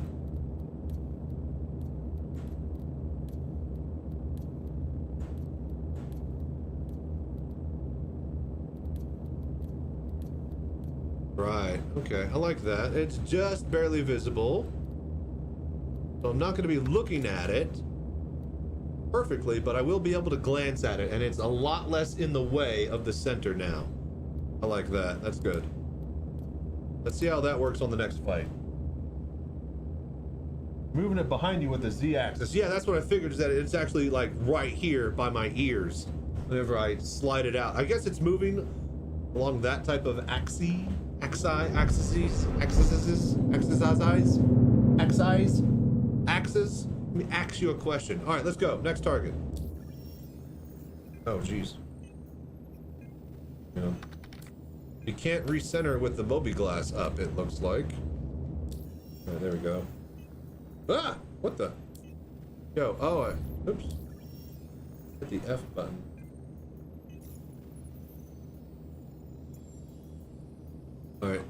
D: Right, okay, I like that. It's just barely visible. So I'm not going to be looking at it perfectly, but I will be able to glance at it, and it's a lot less in the way of the center now. I like that. That's good. Let's see how that works on the next fight. Moving it behind you with the Z-axis. Yeah, that's what I figured, is that it's actually like right here by my ears whenever I slide it out. I guess it's moving along that type of axis. Let me ask you a question. All right, let's go. Next target. Oh, jeez. Yeah. You can't recenter with the Moby glass up, it looks like. All right, there we go. Ah! What the? Yo, oh, oops. Hit the F button. All right.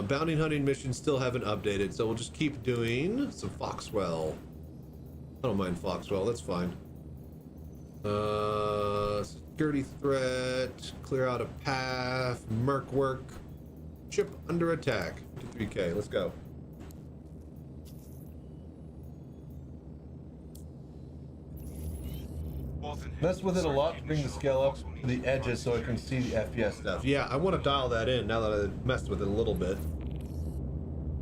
D: Bounty hunting missions still haven't updated, so we'll just keep doing some Foxwell. I don't mind Foxwell, that's fine. Security threat, clear out a path, merc work, ship under attack, 53K, let's go. Mess with it a lot to bring the scale up to the edges so I can see the FPS stuff. Yeah, I want to dial that in now that I messed with it a little bit.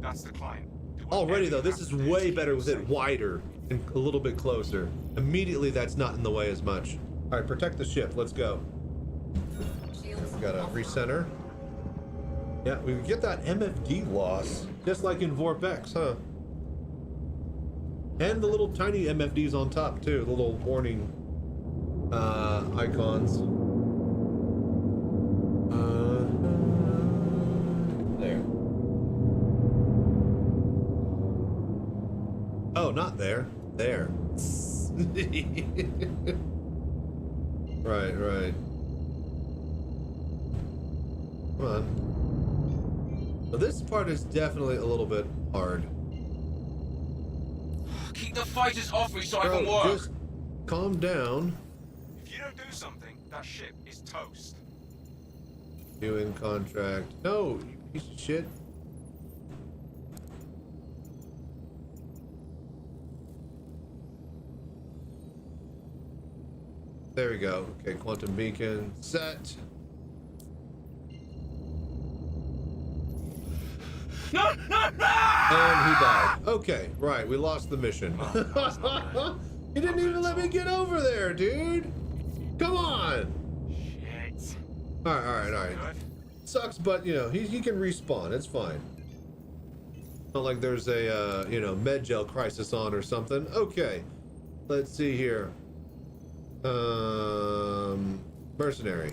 L: That's the client.
D: Already though, this is way better with it wider and a little bit closer. Immediately that's not in the way as much. All right, protect the ship, let's go. We gotta recenter. Yeah, we can get that MFD loss, just like in VorpX, huh? And the little tiny MFDs on top too, the little warning icons. There. Oh, not there. There. Right. Come on. So this part is definitely a little bit hard.
H: Keep the fighters off me so I can work.
D: Just calm down.
L: If you don't do something, that ship is toast.
D: You in contract. No, you piece of shit. There we go. Okay, quantum beacon set.
H: No!
D: And he died. Okay, right, we lost the mission. You didn't even let me get over there, dude. Come on.
L: Shit.
D: All right. Sucks, but you know, he can respawn. It's fine. Not like there's a, you know, med gel crisis on or something. Okay, let's see here. Mercenary.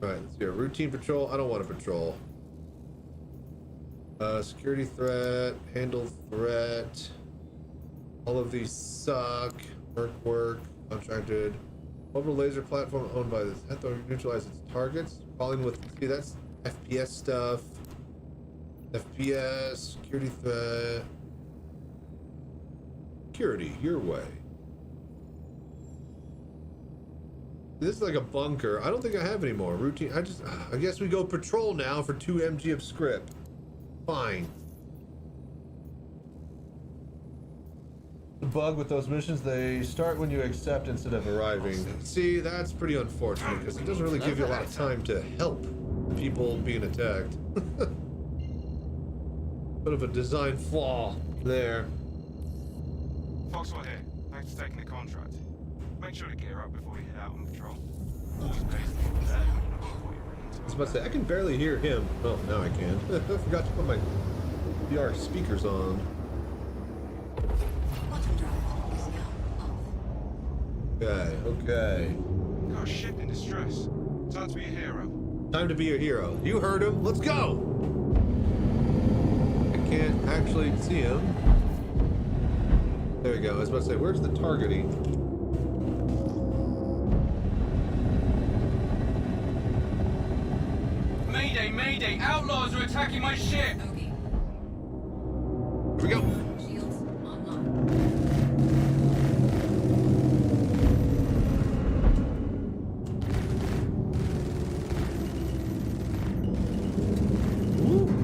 D: All right, let's see here. Routine patrol. I don't want to patrol. Security threat, handle threat. All of these suck. Work, contracted. Mobile laser platform owned by this. Have to neutralize its targets. Calling with, see, that's FPS stuff. FPS, security threat. Security, your way. This is like a bunker. I don't think I have any more. Routine, I guess we go patrol now for 2 MG of script. Fine. The bug with those missions, they start when you accept instead of arriving. See, that's pretty unfortunate because it doesn't really give you a lot of time to help people being attacked. Bit of a design flaw there.
L: Foxwell here. Thanks for taking the contract. Make sure to gear up before you head out on patrol. Always pays the people there when you know what you're running into.
D: I was about to say, I can barely hear him. Oh, now I can. I forgot to put my VR speakers on. Okay.
L: Got a ship in distress. Time to be a hero.
D: Time to be a hero. You heard him. Let's go! I can't actually see him. There we go. I was about to say, where's the targeting?
I: Mayday, mayday! Outlaws are attacking my ship!
K: Ogie.
D: Here we go.
K: Shields online.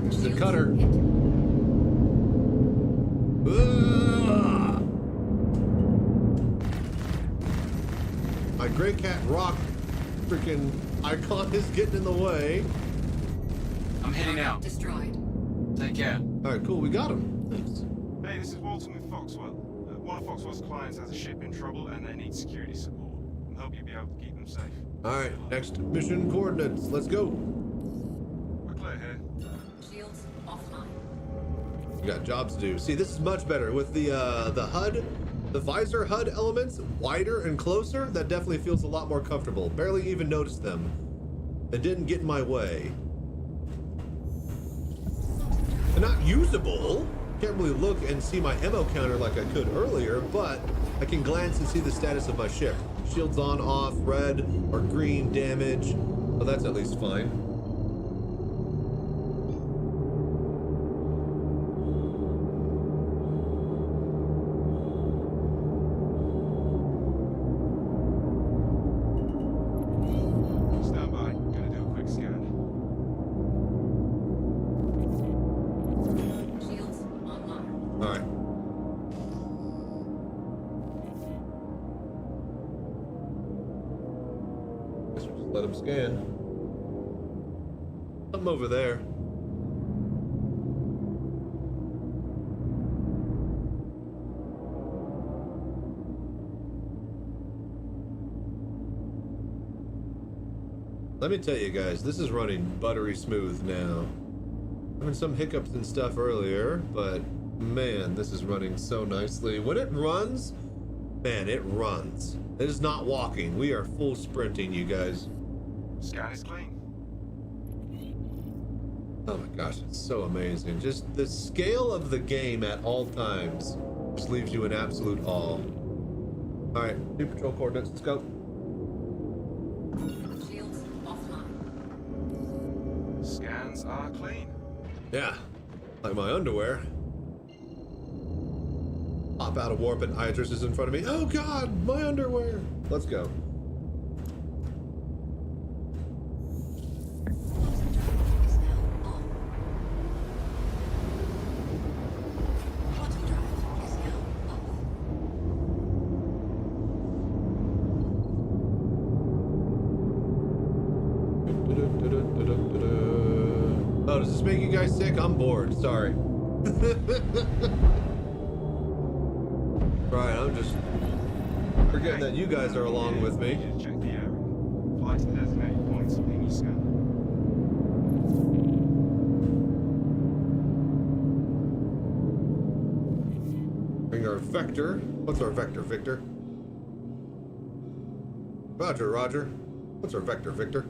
D: This is a cutter. My Gray Cat Rock freaking icon is getting in the way.
I: I'm heading out.
K: Destroyed.
I: Take care.
D: All right, cool. We got him. Thanks.
L: Hey, this is Walton with Foxwell. One of Foxwell's clients has a ship in trouble and they need security support. I hope you'll be able to keep them safe.
D: All right, next mission coordinates. Let's go.
L: We're clear here.
K: Shields offline.
D: We got jobs to do. See, this is much better with the HUD, the visor HUD elements wider and closer. That definitely feels a lot more comfortable. Barely even noticed them. It didn't get in my way. They're not usable. Can't really look and see my ammo counter like I could earlier, but I can glance and see the status of my ship. Shields on, off, red or green damage. Oh, that's at least fine.
L: Stand by. Gonna do a quick scan.
K: Shields online.
D: All right. Guess we'll just let him scan. Something over there. Let me tell you guys, this is running buttery smooth now. Having some hiccups and stuff earlier, but man, this is running so nicely. When it runs, man, it runs. It is not walking. We are full sprinting, you guys.
L: Scan is clean.
D: Oh my gosh, it's so amazing. Just the scale of the game at all times just leaves you in absolute awe. All right, new patrol coordinates, let's go.
K: Shields offline.
L: Scans are clean.
D: Yeah, like my underwear. Pop out of warp and Idris is in front of me. Oh God, my underwear. Let's go. Oh, does this make you guys sick? I'm bored. Sorry. Right, I'm just forgetting that you guys are along with me.
L: Need to check the area. Fly to the designated points and ping your scan.
D: bring our vector. What's our vector, Victor? Roger, Roger. What's our vector, Victor?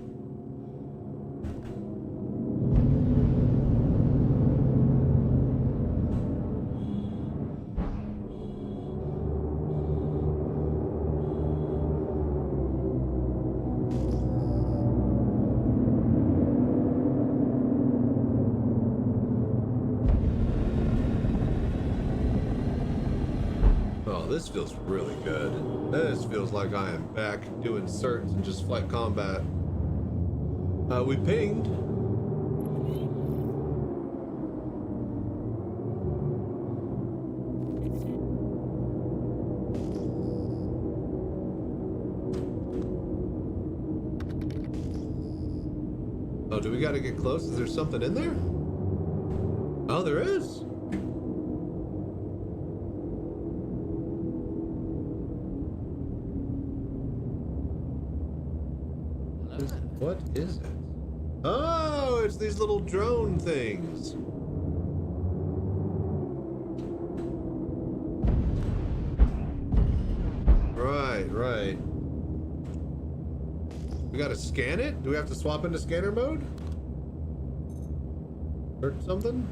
D: This feels really good. This feels like I am back doing certs and just flight combat. We pinged. Oh, do we gotta get close? Is there something in there? Oh, there is. What is it? Oh, it's these little drone things. Right. We gotta scan it? Do we have to swap into scanner mode? Or something?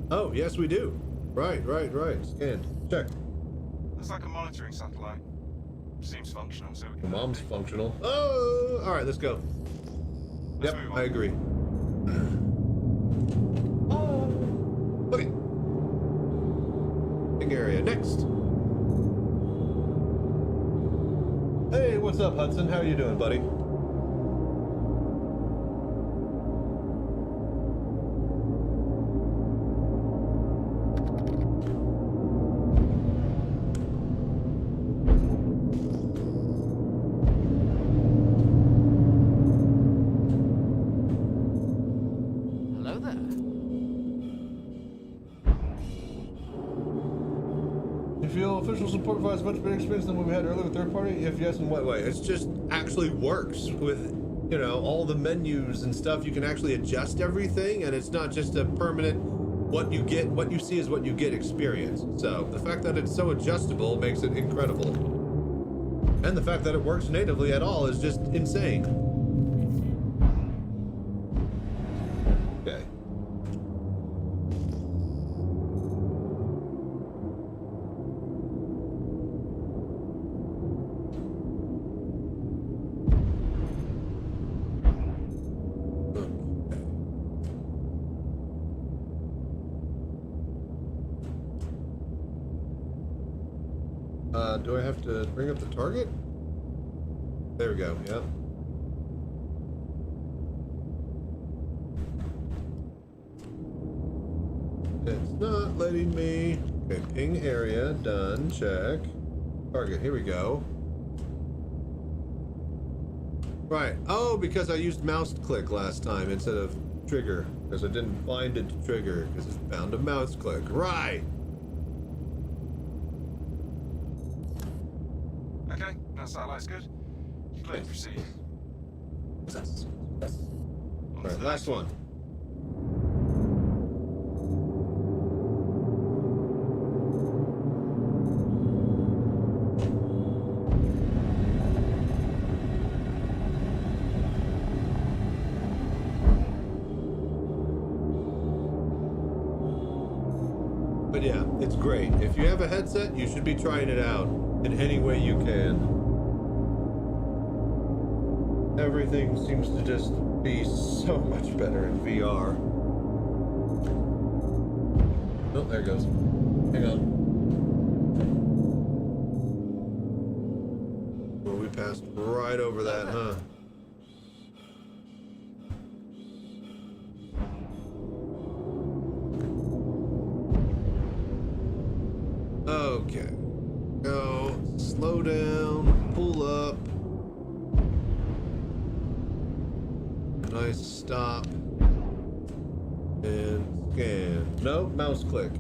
D: Oh, yes we do. Right. Scanned. Check.
L: That's like a monitoring satellite. Seems functional, so we can...
D: Mom's functional. Oh! Alright, let's go. Yep, I agree. Okay. Big area. Next. Hey, what's up, Hudson? How are you doing, buddy? Official support provides much better experience than what we had earlier with third party? If yes, in what way? It's just actually works with, you know, all the menus and stuff. You can actually adjust everything, and it's not just a permanent what you see is what you get experience. So the fact that it's so adjustable makes it incredible. And the fact that it works natively at all is just insane. Okay. Do I have to bring up the target? There we go, yep. It's not letting me. Okay, ping area, done, check. Target, here we go. Right, oh, because I used mouse click last time instead of trigger. Because I didn't bind it to trigger, because it's bound to mouse click. Right!
L: Okay, that satellite's good. Clear to proceed.
D: Yes. Alright, last one. But yeah, it's great. If you have a headset, you should be trying it out in any way you can. Everything seems to just be so much better in VR. Oh, there it goes. Hang on. Well, we passed right over that, huh? Okay. Go. Slow down. Pull up. Nice stop. And scan. Nope, mouse click.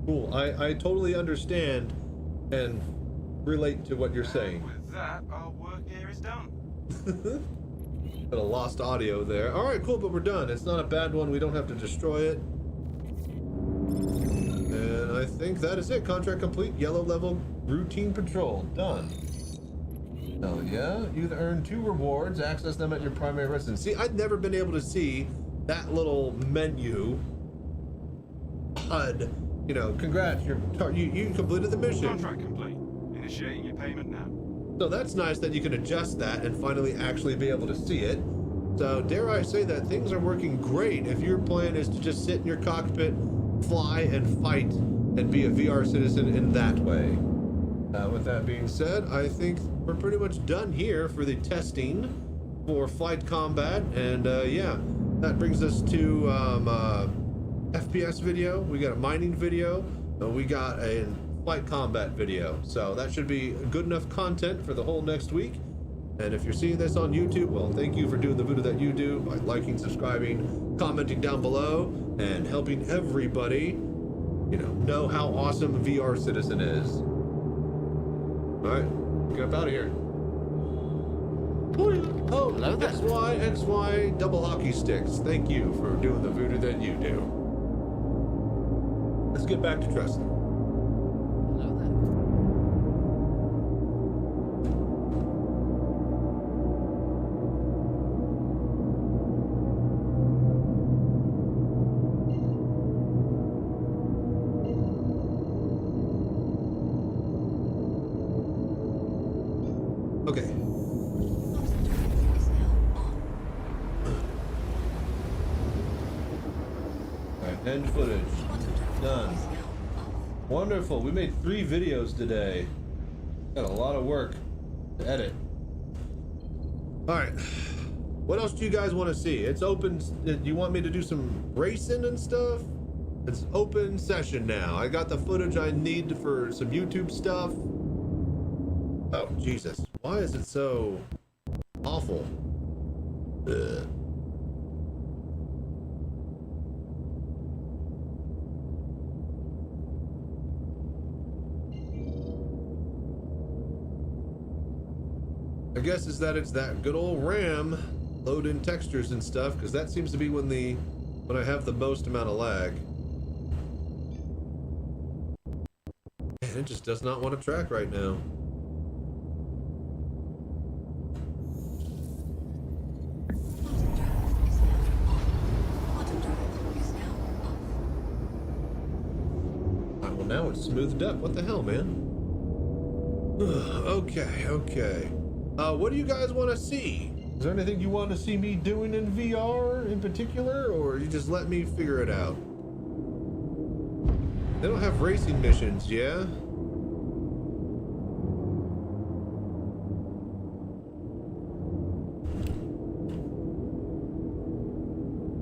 D: Cool. I totally understand and relate to what you're saying.
L: With that, our work here is done.
D: Got a lost audio there. All right, cool, but we're done. It's not a bad one. We don't have to destroy it. And I think that is it. Contract complete. Yellow level routine patrol. Done. Oh yeah, you've earned 2 rewards. Access them at your primary residence. See, I've never been able to see that little menu. HUD. You know, congrats, you completed the mission.
L: Contract complete. Initiating your payment now.
D: So that's nice that you can adjust that and finally actually be able to see it. So dare I say that things are working great if your plan is to just sit in your cockpit, fly and fight and be a VR citizen in that way. With that being said, I think we're pretty much done here for the testing for flight combat. And yeah, that brings us to FPS video. We got a mining video. We got a flight combat video. So that should be good enough content for the whole next week. And if you're seeing this on YouTube, well, thank you for doing the voodoo that you do by liking, subscribing, commenting down below, and helping everybody, know how awesome VR Citizen is. All right, get up out of here. Oh,
B: Hello there.
D: XY, double hockey sticks. Thank you for doing the voodoo that you do. Let's get back to Treston.
B: Hello there.
D: Okay. Alright, end footage. Done. Wonderful. We made 3 videos today. Got a lot of work to edit. Alright. What else do you guys want to see? It's open. Do you want me to do some racing and stuff? It's open session now. I got the footage I need for some YouTube stuff. Oh, Jesus. Why is it so awful? Ugh. I guess is that it's that good old RAM load in textures and stuff, because that seems to be when I have the most amount of lag. Man, it just does not want to track right now. Well, now it's smoothed up. What the hell, man? Okay. What do you guys want to see? Is there anything you want to see me doing in VR in particular, or you just let me figure it out? They don't have racing missions, yeah?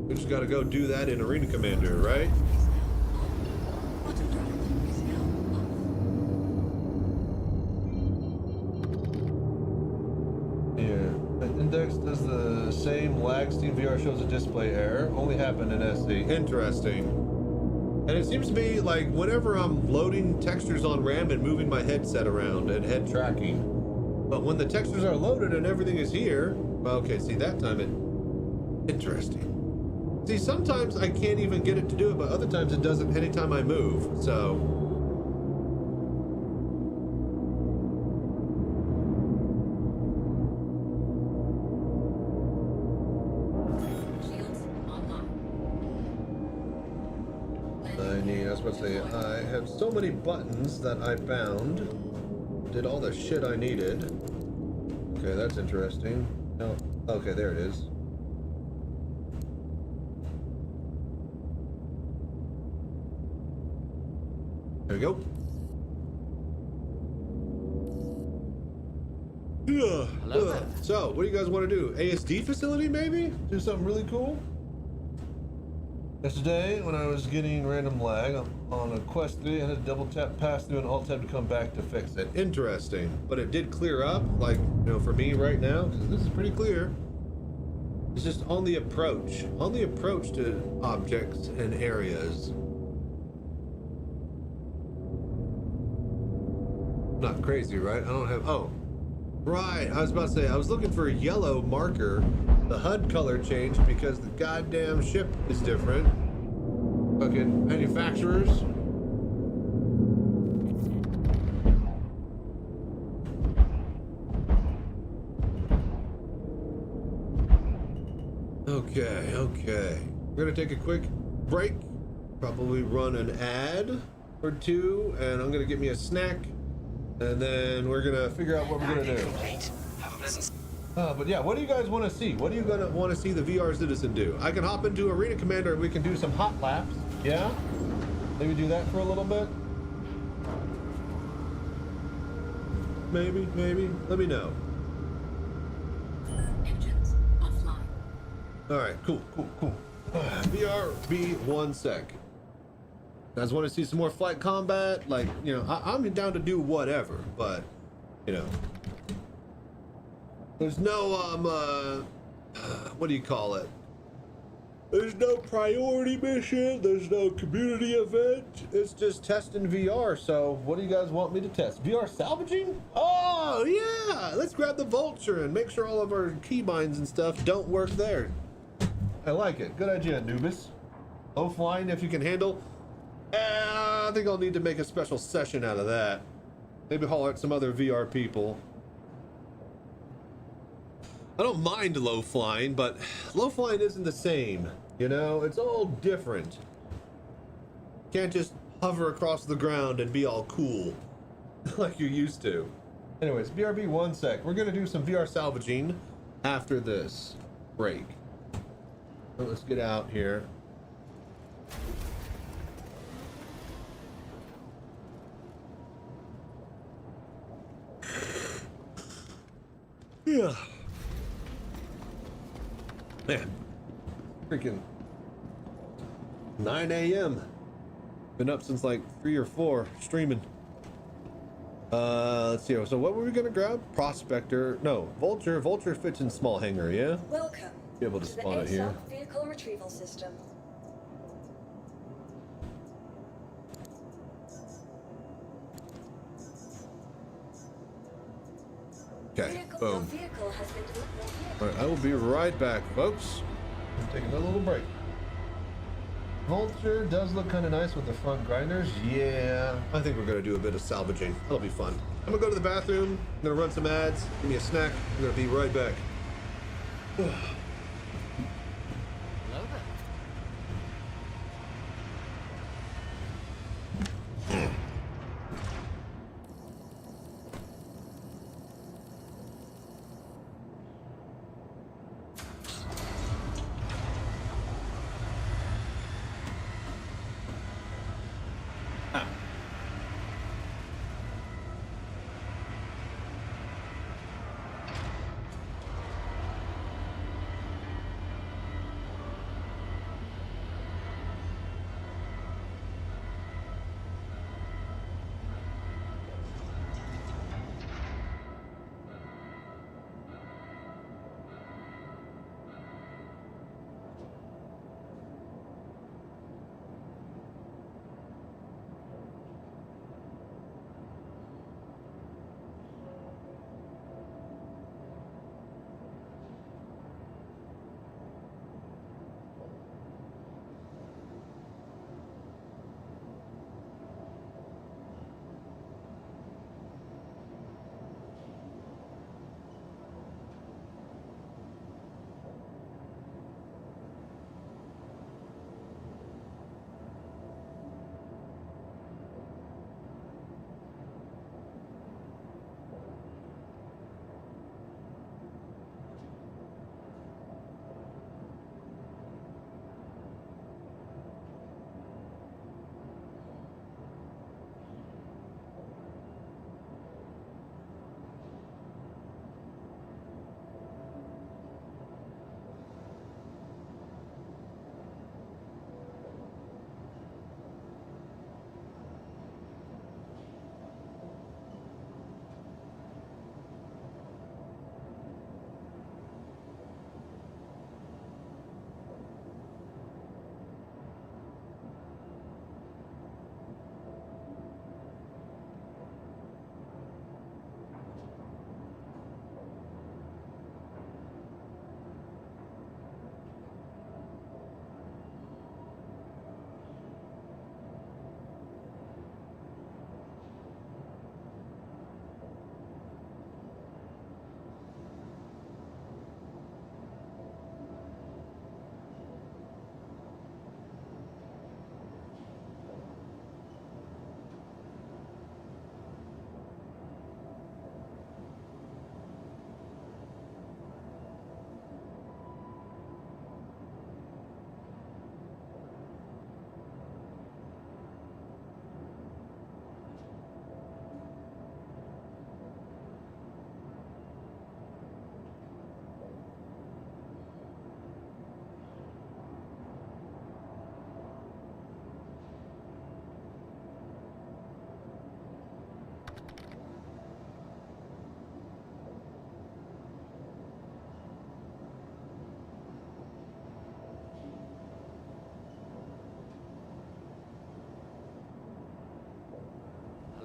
D: We just gotta go do that in Arena Commander, right? Index does the same lag. Steam VR shows a display error. Only happened in SC. Interesting. And it seems to be like whenever I'm loading textures on RAM and moving my headset around and head tracking. But when the textures are loaded and everything is here, well, okay, see that time it... Interesting. See, sometimes I can't even get it to do it, but other times it does it anytime I move, so... I have so many buttons that I found. Did all the shit I needed. Okay, that's interesting. No, okay, there it is. There we go.
B: Hello there.
D: So, what do you guys want to do? ASD facility, maybe? Do something really cool? Yesterday, when I was getting random lag on a Quest 3, I had to double tap pass through and alt tab to come back to fix it. Interesting. But it did clear up, like, for me right now, because this is pretty clear. It's just on the approach to objects and areas. Not crazy, right? I don't have, oh. Right, I was about to say, I was looking for a yellow marker. The HUD color changed because the goddamn ship is different. Fucking manufacturers. Okay. We're gonna take a quick break. Probably run an ad or two, and I'm gonna get me a snack. And then we're gonna figure out what we're gonna do. But yeah, what do you guys want to see? What are you gonna want to see the VR Citizen do? I can hop into Arena Commander and we can do some hot laps. Yeah? Maybe do that for a little bit? Maybe. Let me know.
K: Engines offline.
D: Alright, cool. VR, be 1 sec. You guys want to see some more flight combat? Like, you know, I'm down to do whatever, but, you know. There's no, what do you call it? There's no priority mission. There's no community event. It's just testing VR. So what do you guys want me to test? VR salvaging? Oh, yeah. Let's grab the Vulture and make sure all of our keybinds and stuff don't work there. I like it. Good idea, Anubis. Low flying if you can handle. I think I'll need to make a special session out of that. Maybe haul out some other VR people. I don't mind low flying, but low flying isn't the same. You know, it's all different. Can't just hover across the ground and be all cool like you used to. Anyways, BRB 1 sec. We're gonna do some VR salvaging after this break. So let's get out here. Yeah. Man, freaking 9 a.m. Been up since like 3 or 4 streaming. Let's see. So what were we gonna grab? Prospector. No, Vulture. Vulture fits in small hangar. Yeah.
E: Welcome
D: Be able to
E: to
D: spawn
E: the
D: it here.
E: ASOC vehicle retrieval system.
D: Okay.
E: Your
D: Boom.
E: vehicle has been delivered.
D: All right. I will be right back, folks. Taking a little break. Vulture does look kind of nice with the front grinders. Yeah, I think we're gonna do a bit of salvaging. That'll be fun. I'm gonna go to the bathroom. I'm gonna run some ads. Give me a snack. I'm gonna be right back.
G: Hello there.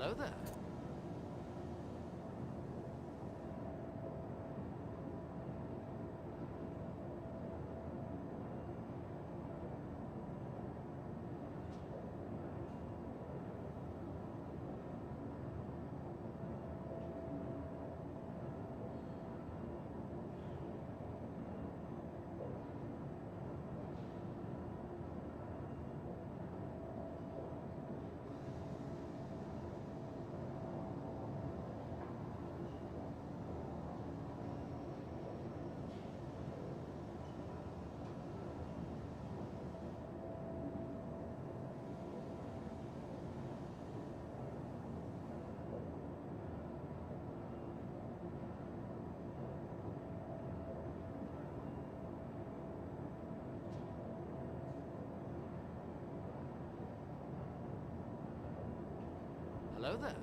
B: Hello there. Hello there.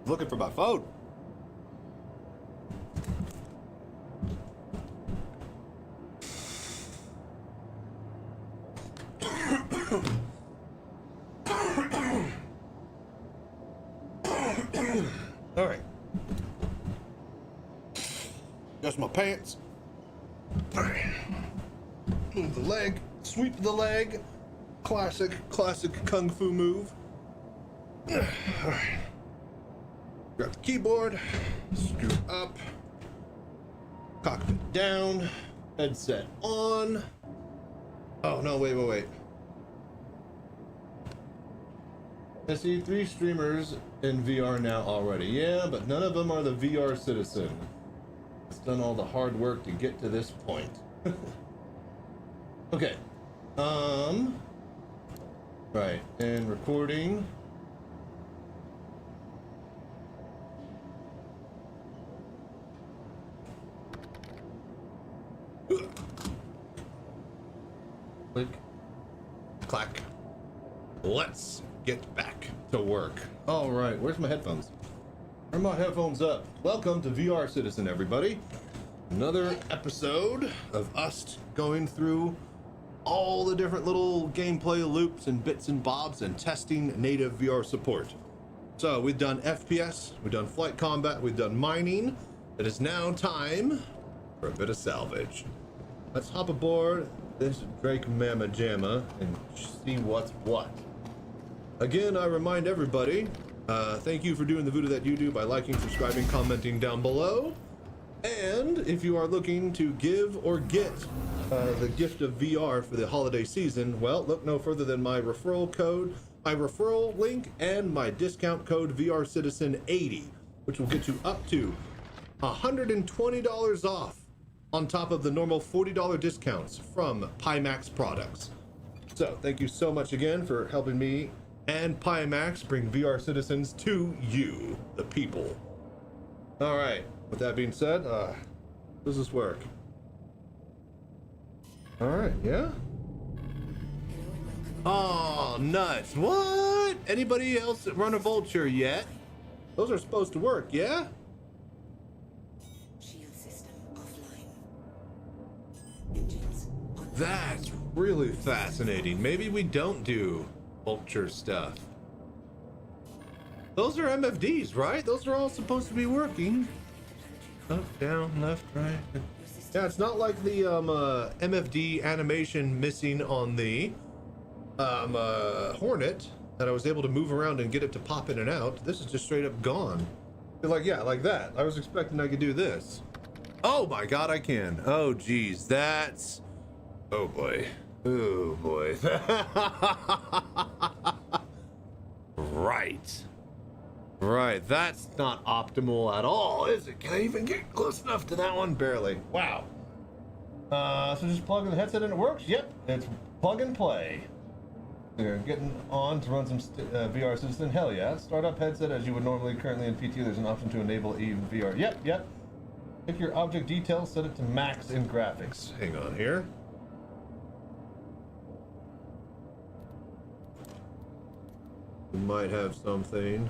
D: Looking for my phone. All right. Just my pants. All right. Move the leg. Sweep the leg. Classic kung fu move. All right. Grab the keyboard, scoot up, cockpit down, headset on. Oh no, wait. I see 3 streamers in VR now already. Yeah, but none of them are the VR citizen. It's done all the hard work to get to this point. Okay. Right, and recording. Click, clack. Let's get back to work. All right, where's my headphones? Turn my headphones up. Welcome to VR Citizen, everybody. Another episode of us going through all the different little gameplay loops and bits and bobs and testing native VR support. So we've done FPS, we've done flight combat, we've done mining. It is now time for a bit of salvage. Let's hop aboard this Drake Mama Jamma and see what's what. Again, I remind everybody, thank you for doing the voodoo that you do by liking, subscribing, commenting down below. And if you are looking to give or get the gift of VR for the holiday season, well, look no further than my referral code, my referral link, and my discount code VRCitizen80, which will get you up to $120 off on top of the normal $40 discounts from Pimax products. So thank you so much again for helping me and Pimax bring VR Citizens to you, the people. All right, with that being said, does this work? All right, yeah? Oh, nuts. What? Anybody else run a Vulture yet? Those are supposed to work, yeah?
F: Shield system offline. Engines
D: That's really fascinating. Maybe we don't do vulture stuff. Those are MFDs, right? Those are all supposed to be working. Up, down, left, right. Yeah, it's not like the MFD animation missing on the Hornet that I was able to move around and get it to pop in and out. This is just straight up gone. Like, yeah, like that. I was expecting I could do this. Oh my god, I can. Oh geez, that's... Oh boy. Oh boy. Right. Right, that's not optimal at all, is it? Can I even get close enough to that one? Barely. Wow. So just plug in the headset and it works? Yep, it's plug and play. They're getting on to run some VR Citizen. Hell yeah. Start up headset as you would normally. Currently in PT, there's an option to enable even VR. Yep. Pick your object details, set it to max in graphics. Hang on here. We might have something.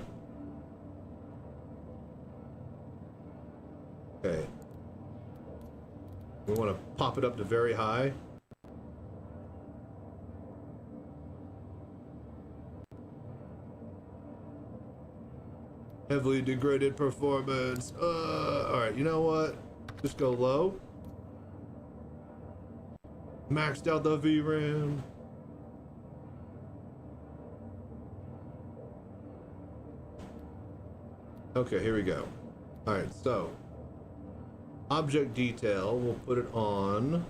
D: Okay. We want to pop it up to very high. Heavily degraded performance. Alright, you know what? Just go low. Maxed out the VRAM. Okay, here we go. Alright, so object detail, we'll put it on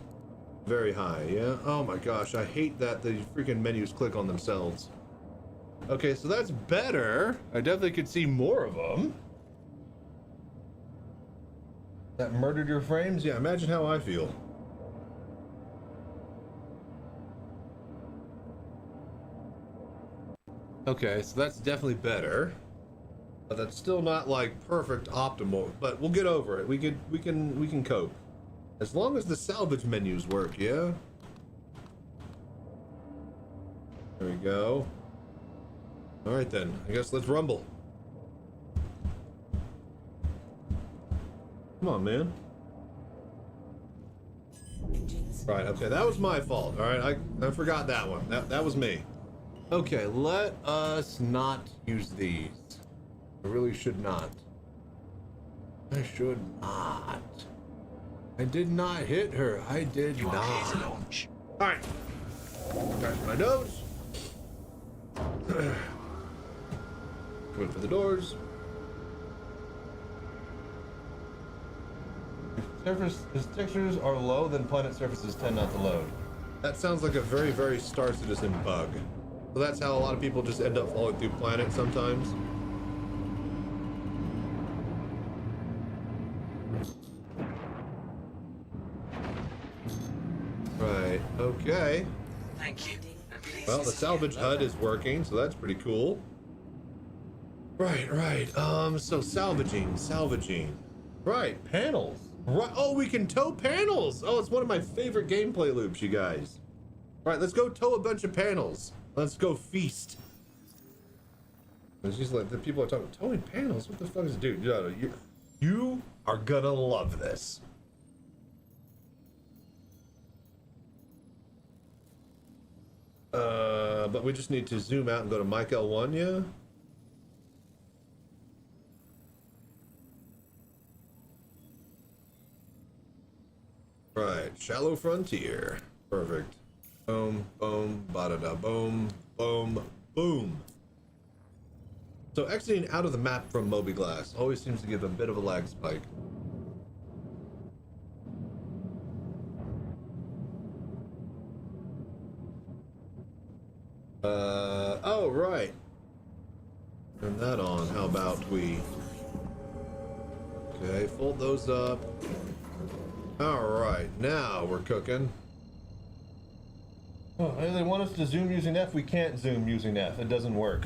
D: very high, yeah? Oh my gosh, I hate that the freaking menus click on themselves. Okay, so that's better. I definitely could see more of them. That murdered your frames? Yeah, imagine how I feel. Okay, so that's definitely better. But that's still not like perfect optimal, but we'll get over it. We can cope. As long as the salvage menus work, yeah? There we go. All right then, I guess let's rumble. Come on, man. Right, okay, that was my fault. All right, I forgot that one. That was me. Okay, let us not use these. I really should not. I should not. I did not hit her. I did not. All right. Scratch my nose. Wait for the doors. If textures are low, then planet surfaces tend not to load. That sounds like a very, very Star Citizen bug. So that's how a lot of people just end up falling through planets sometimes. Right, okay.
I: Thank you.
D: Well, the salvage HUD is working, so that's pretty cool. Right. So salvaging. Right, panels. Right. Oh, we can tow panels. Oh, it's one of my favorite gameplay loops, you guys. Right, let's go tow a bunch of panels. Let's go feast. It's just like the people are talking towing panels. What the fuck is dude? You are gonna love this. But we just need to zoom out and go to Mike L1, yeah? Right, shallow frontier. Perfect. Boom, boom, ba-da-da, boom, boom, boom. So exiting out of the map from Moby-Glass always seems to give a bit of a lag spike. Oh, right. Turn that on. How about we... Okay, fold those up. All right, now we're cooking. Oh, they want us to zoom using F. We can't zoom using F. It doesn't work.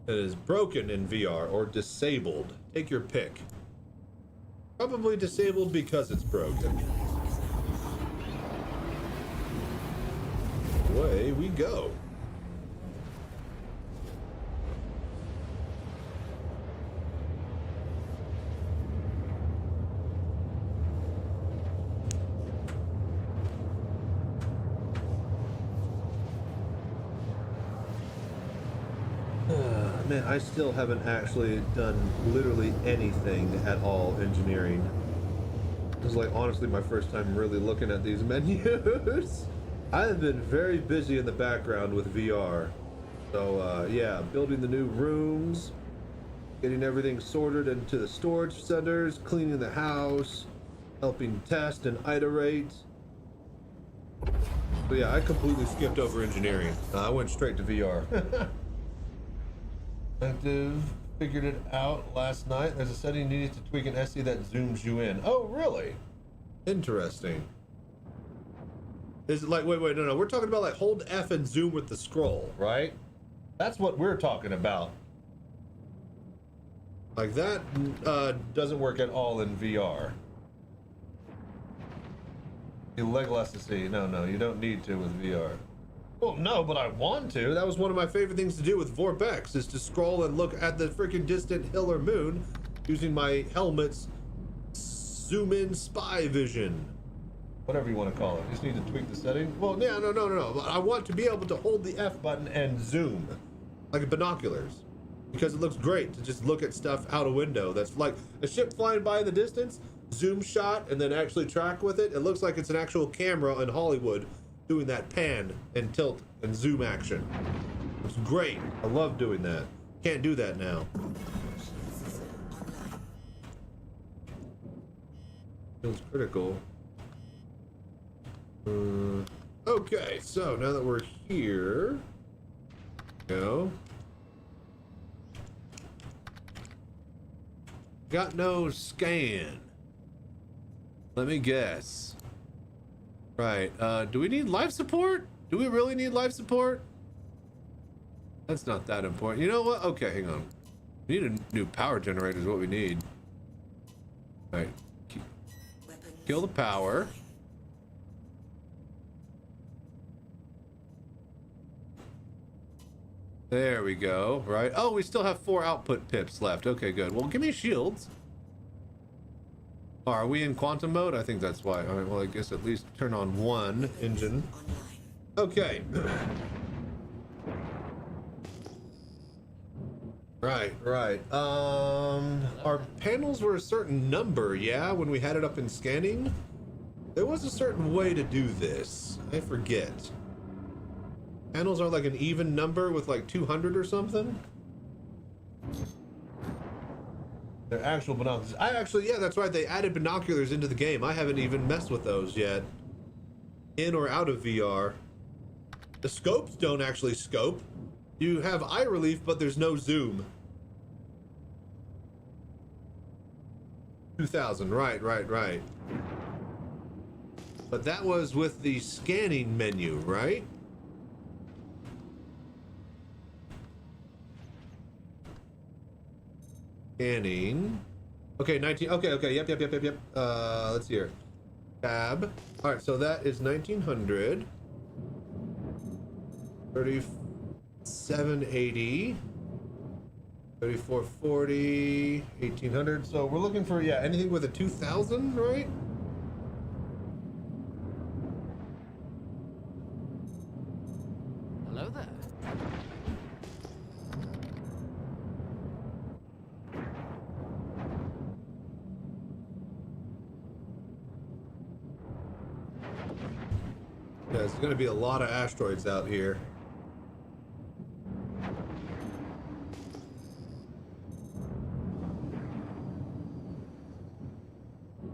D: It is broken in VR or disabled. Take your pick. Probably disabled because it's broken. Away we go.
A: Man, I still haven't actually done literally anything at all engineering. This is like honestly my first time really looking at these menus. I have been very busy in the background with VR. So yeah, building the new rooms, getting everything sorted into the storage centers, cleaning the house, helping test and iterate. So yeah, I completely skipped over engineering. I went straight to VR. Active figured it out last night. There's a setting needed to tweak an SE that zooms you in. Oh, really? Interesting. Is it like, wait, no. We're talking about like hold F and zoom with the scroll, right? That's what we're talking about. Like that doesn't work at all in VR. You Legolas to see. No, you don't need to with VR. Well, no, but I want to. That was one of my favorite things to do with Vorbex, is to scroll and look at the freaking distant hill or moon using my helmet's zoom in spy vision. Whatever you want to call it. You just need to tweak the setting. Well, yeah, no. I want to be able to hold the F button and zoom like binoculars, because it looks great to just look at stuff out a window. That's like a ship flying by in the distance, zoom shot, and then actually track with it. It looks like it's an actual camera in Hollywood doing that pan and tilt and zoom action. It's great. I love doing that. Can't do that now. Feels critical. Okay, so now that we're here, go. Got no scan. Let me guess. Right, do we need life support? Do we really need life support? That's not that important. You know what? Okay, hang on. We need a new power generator is what we need. All right, kill the power. There we go, right? Oh, we still have 4 output pips left. Okay, good. Well, give me shields. Oh, are we in quantum mode? I think that's why. All right, well, I guess at least turn on one engine. Okay. Right. Our panels were a certain number, yeah, when we had it up in scanning? There was a certain way to do this. I forget. Panels are like an even number with like 200 or something? They're actual binoculars. Yeah, that's right. They added binoculars into the game. I haven't even messed with those yet. In or out of VR. The scopes don't actually scope. You have eye relief, but there's no zoom. 2000, right. But that was with the scanning menu, right? Scanning. Okay, 19. Okay. Yep. Let's see here. Tab. All right, so that is 1900. 3780. 3440. 1800. So we're looking for, yeah, anything with a 2000, right?
B: Hello there.
A: Yeah, there's going to be a lot of asteroids out here.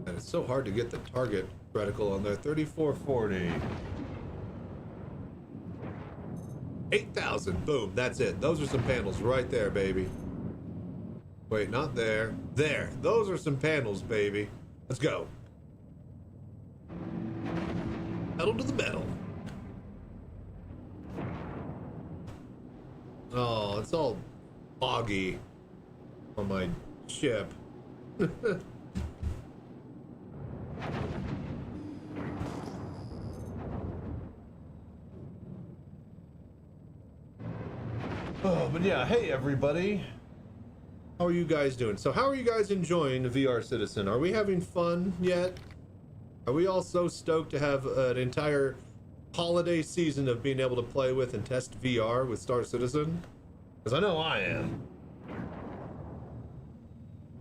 A: And it's so hard to get the target reticle on there. 3440. 8,000. Boom. That's it. Those are some panels right there, baby. Wait, not there. There. Those are some panels, baby. Let's go. Pedal to the metal. Oh, it's all foggy on my ship. Oh, but yeah, hey everybody. How are you guys doing? So how are you guys enjoying VR Citizen? Are we having fun yet? Are we all so stoked to have an entire holiday season of being able to play with and test VR with Star Citizen? Because I know I am.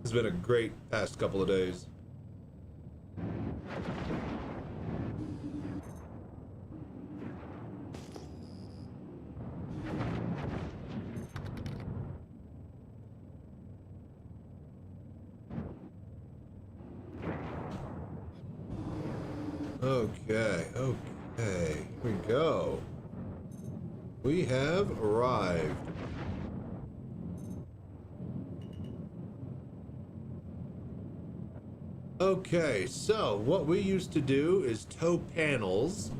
A: It's been a great past couple of days. Okay, here we go. We have arrived. Okay, so what we used to do is tow panels.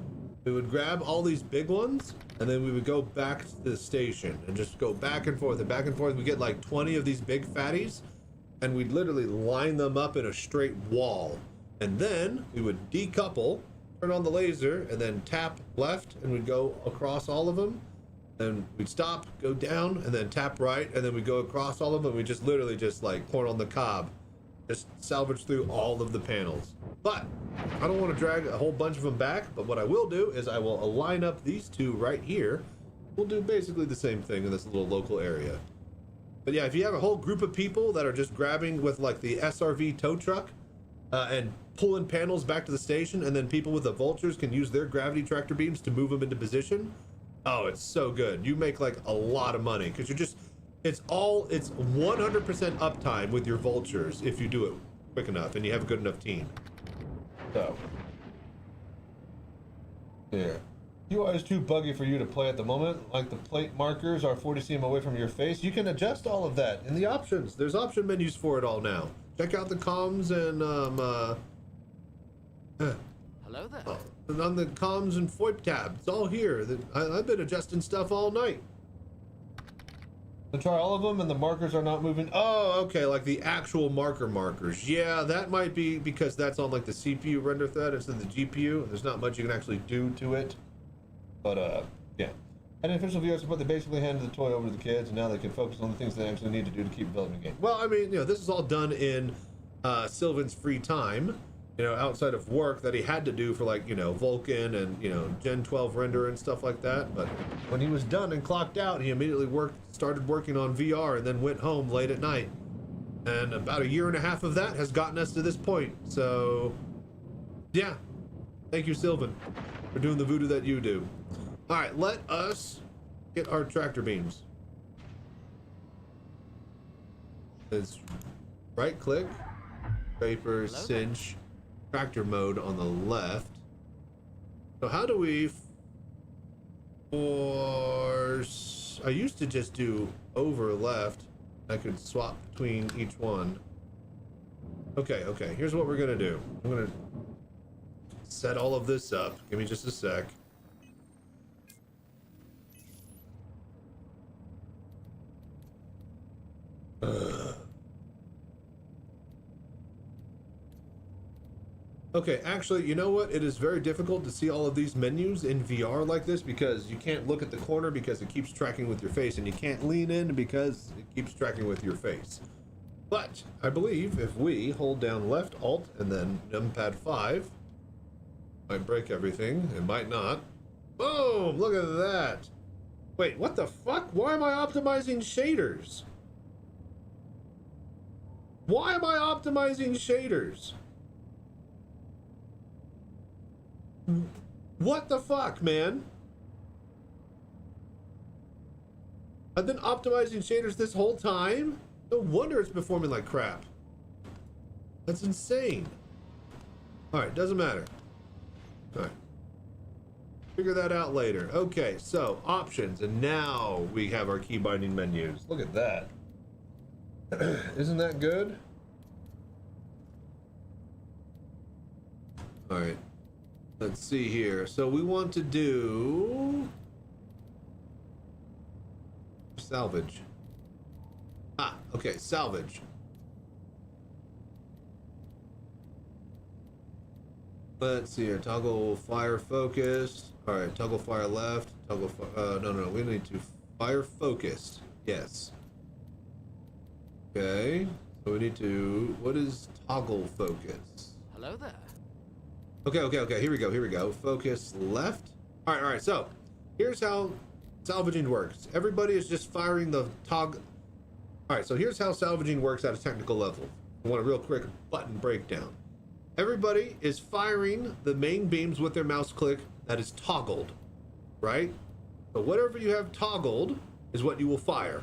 A: We would grab all these big ones, and then we would go back to the station and just go back and forth and back and forth. We get like 20 of these big fatties, and we'd literally line them up in a straight wall. And then we would decouple, turn on the laser, and then tap left, and we'd go across all of them. And we'd stop, go down, and then tap right, and then we'd go across all of them. We just literally just like corn on the cob. Just salvage through all of the panels. But I don't want to drag a whole bunch of them back, but what I will do is I will align up these two right here. We'll do basically the same thing in this little local area. But yeah, if you have a whole group of people that are just grabbing with like the SRV tow truck and pulling panels back to the station, and then people with the vultures can use their gravity tractor beams to move them into position. Oh, it's so good. You make like a lot of money because you're just, it's 100% uptime with your vultures if you do it quick enough and you have a good enough team. So, yeah. UI is too buggy for you to play at the moment. Like the plate markers are 40 cm away from your face. You can adjust all of that in the options. There's option menus for it all now. Check out the comms and
B: Hello there.
A: and on the comms and FOIP tab. It's all here. I've been adjusting stuff all night. I try all of them and the markers are not moving. Oh, okay, like the actual markers. Yeah, that might be because that's on like the CPU render thread instead of the GPU. There's not much you can actually do to it. But yeah. And official viewers support, they basically handed the toy over to the kids, and now they can focus on the things they actually need to do to keep developing the game. Well, I mean, you know, this is all done in Sylvan's free time, you know, outside of work that he had to do for, like, you know, Vulkan and, you know, Gen 12 render and stuff like that. But when he was done and clocked out, he immediately started working on VR and then went home late at night. And about 1.5 years of that has gotten us to this point. So, yeah. Thank you, Sylvan, for doing the voodoo that you do. All right, let us get our tractor beams. It's right click, scraper, cinch, tractor mode on the left. So how do we force? I used to just do over left. I could swap between each one. Okay, here's what we're gonna do. I'm gonna set all of this up. Give me just a sec. Okay, actually, you know what? It is very difficult to see all of these menus in VR like this because you can't look at the corner because it keeps tracking with your face, and you can't lean in because it keeps tracking with your face. But I believe if we hold down left Alt and then numpad 5, might break everything. It might not. Boom! Look at that. Wait, what the fuck? Why am I optimizing shaders? Why am I optimizing shaders? What the fuck, man? I've been optimizing shaders this whole time? No wonder it's performing like crap. That's insane. Alright, doesn't matter. Alright. Figure that out later. Okay, so options, and now we have our key binding menus. Look at that. Isn't that good? All right, let's see here. So we want to do salvage. Ah, okay, salvage. Let's see here. Toggle fire focused. All right, toggle fire left. Toggle no, we need to fire focused. Yes. Okay, so we need to, what is toggle focus?
B: Hello there.
A: Okay, here we go. Focus left. All right, so here's how
D: salvaging works. Everybody is just firing the toggle. All right, so here's how salvaging works at a technical level. I want a real quick button breakdown. Everybody is firing the main beams with their mouse click that is toggled, right? So whatever you have toggled is what you will fire.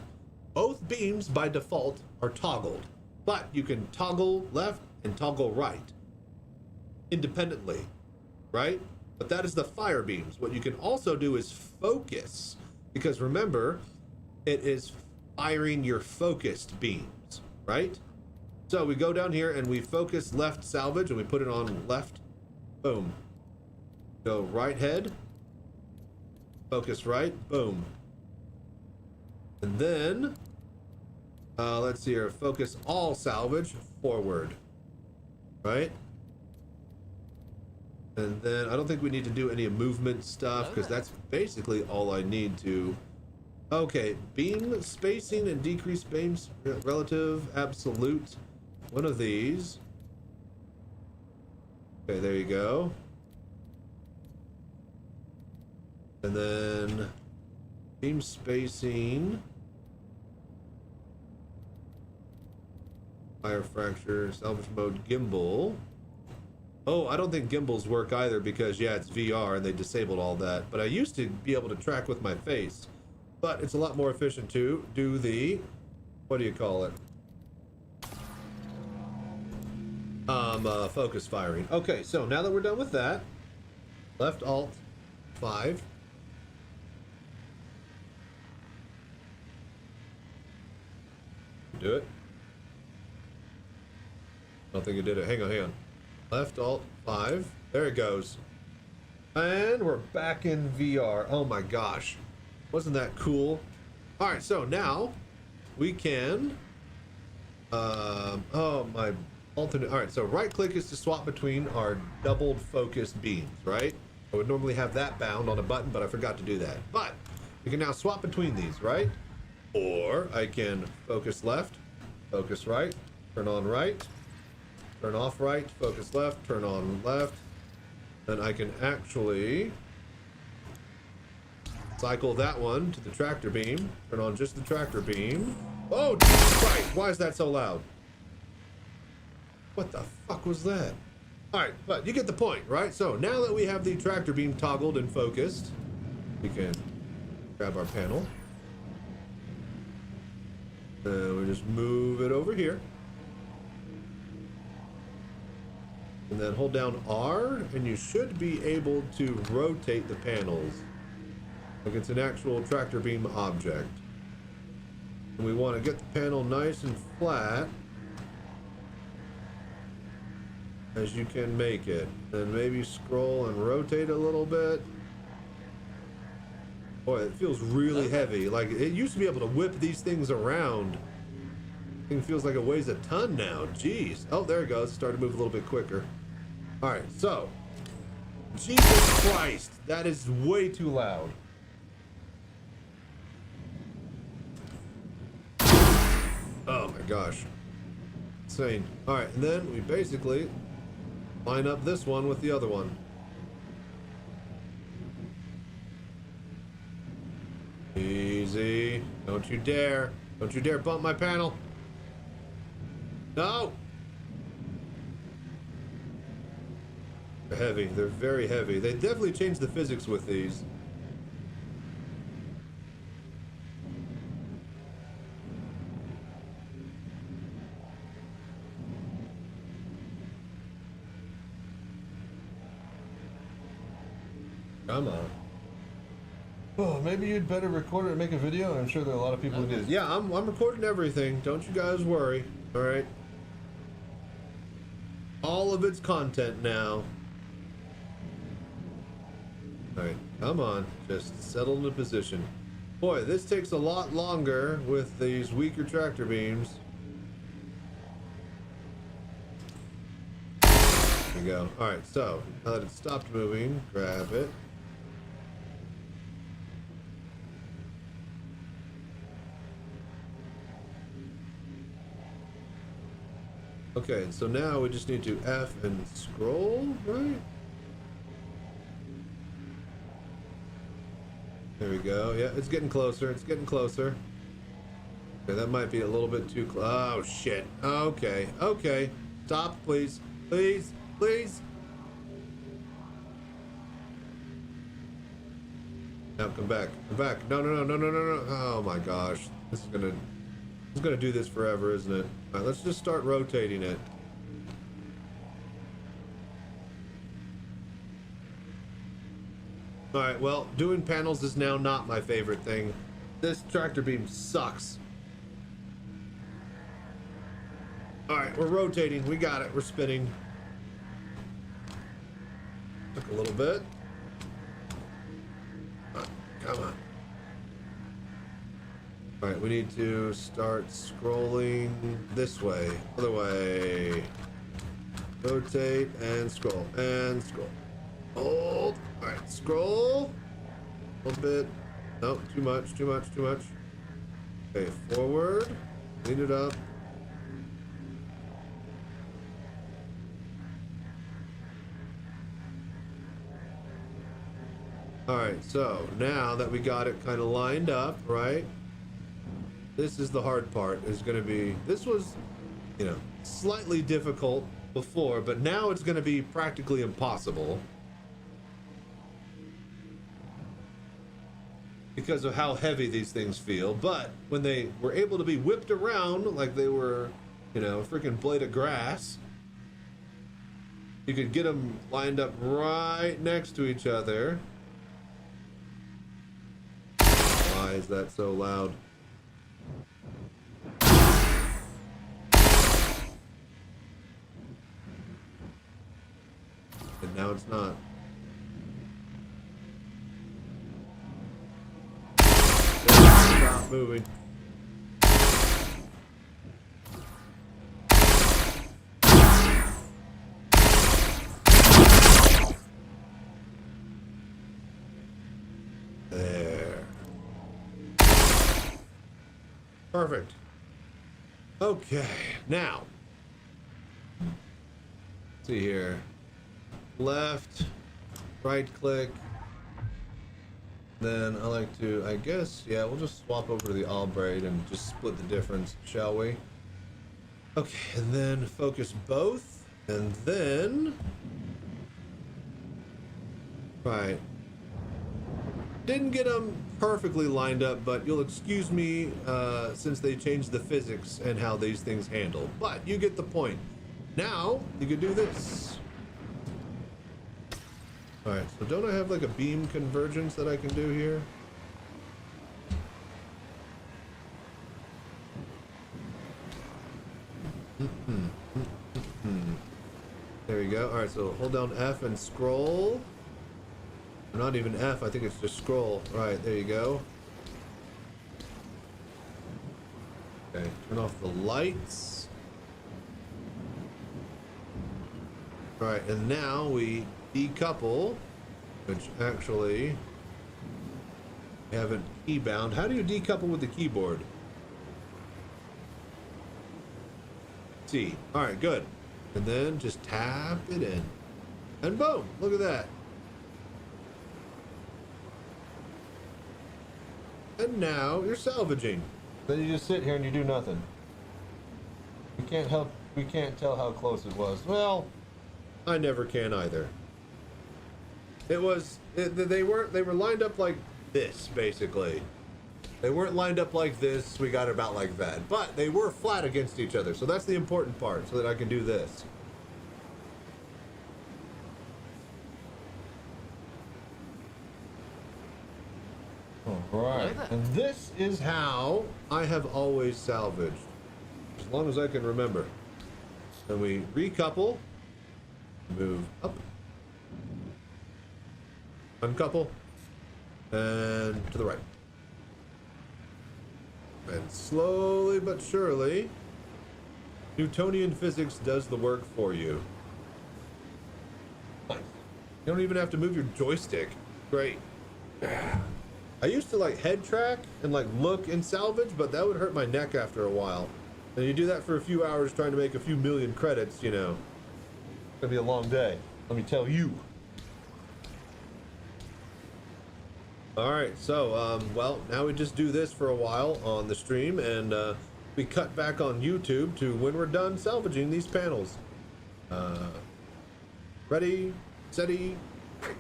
D: Both beams by default are toggled, but you can toggle left and toggle right independently, right? But that is the fire beams. What you can also do is focus, because remember, it is firing your focused beams, right? So we go down here and we focus left salvage and we put it on left. Boom. Go right head. Focus right. Boom. And then, let's see here. Focus all salvage forward. Right? And then I don't think we need to do any movement stuff because that's basically all I need to. Okay, beam spacing and decrease beams relative absolute. One of these. Okay, there you go. And then beam spacing. Fire fracture, salvage mode, gimbal. Oh, I don't think gimbals work either because, yeah, it's VR and they disabled all that. But I used to be able to track with my face. But it's a lot more efficient to do the, what do you call it? Focus firing. Okay, so now that we're done with that, left alt 5. Do it. I don't think it did it. Hang on. Left alt 5. There it goes. And we're back in VR. Oh my gosh. Wasn't that cool? All right, so now we can, oh my alternate. All right, so right click is to swap between our doubled focused beams, right? I would normally have that bound on a button, but I forgot to do that. But we can now swap between these, right? Or I can focus left, focus right, turn on right, turn off right, focus left, turn on left. Then I can actually cycle that one to the tractor beam, turn on just the tractor beam. Oh, Jesus Christ, why is that so loud? What the fuck was that? All right, but you get the point, right? So now that we have the tractor beam toggled and focused, we can grab our panel. We just move it over here. And then hold down R, and you should be able to rotate the panels. Like it's an actual tractor beam object. And we want to get the panel nice and flat as you can make it. Then maybe scroll and rotate a little bit. Boy, it feels really heavy. Like it used to be able to whip these things around. Thing feels like it weighs a ton now. Jeez. Oh, there it goes. Started to move a little bit quicker. All right, so Jesus Christ, that is way too loud. Oh my gosh. Insane. All right, and then we basically line up this one with the other one. Easy. Don't you dare. Don't you dare bump my panel. No. They're heavy. They're very heavy. They definitely changed the physics with these. Come on. Oh, maybe you'd better record it and make a video. I'm sure there are a lot of people who do. Yeah, I'm recording everything. Don't you guys worry. All right. All of its content now. All right, come on. Just settle into position. Boy, this takes a lot longer with these weaker tractor beams. There we go. All right, so now that it stopped moving, grab it. Okay, so now we just need to F and scroll, right? There we go. Yeah, it's getting closer. It's getting closer. Okay, that might be a little bit too close. Oh, shit. Okay. Okay. Stop, please. Please. Please. Now come back. Come back. No, no, no, no, no, no, no. Oh my gosh. This is gonna do this forever, isn't it? All right, let's just start rotating it. All right, well, doing panels is now not my favorite thing. This tractor beam sucks. All right, we're rotating. We got it. We're spinning. Took a little bit. Come on. All right, we need to start scrolling this way. Other way. Rotate and scroll. And scroll. Hold. All right, scroll. A little bit. Nope, too much, too much, too much. Okay, forward. Clean it up. All right, so now that we got it kind of lined up, right? This is the hard part. Is going to be, this was, you know, slightly difficult before, but now it's going to be practically impossible because of how heavy these things feel. But when they were able to be whipped around like they were, you know, a freaking blade of grass, you could get them lined up right next to each other. Why is that so loud? And now it's not. Stop moving. There. Perfect. Okay, now. Let's see here. Left, right click. Then I like to, I guess, yeah, we'll just swap over to the all braid and just split the difference, shall we? Okay, and then focus both, and then, right. Didn't get them perfectly lined up, but you'll excuse me since they changed the physics and how these things handle. But you get the point. Now you can do this. All right, so don't I have like a beam convergence that I can do here? There we go. All right, so hold down F and scroll. Or not even F, I think it's just scroll. All right, there you go. Okay, turn off the lights. All right, and now we decouple, which actually haven't key bound. How do you decouple with the keyboard? C. All right, good. And then just tap it in, and boom! Look at that. And now you're salvaging. Then you just sit here and you do nothing. We can't help. We can't tell how close it was. Well, I never can either. It was, they were lined up like this, basically. They weren't lined up like this, we got it about like that. But they were flat against each other, so that's the important part, so that I can do this. Alright, and this is how I have always salvaged. As long as I can remember. Then we recouple, move up. Uncouple, and to the right. And slowly but surely, Newtonian physics does the work for you. Nice. You don't even have to move your joystick. Great. I used to like head track and like look and salvage, but that would hurt my neck after a while. And you do that for a few hours trying to make a few million credits, you know. It's gonna be a long day, let me tell you.
A: All right, so well, now we just do this for a while on the stream, and we cut back on YouTube to when we're done salvaging these panels. Ready, steady, break.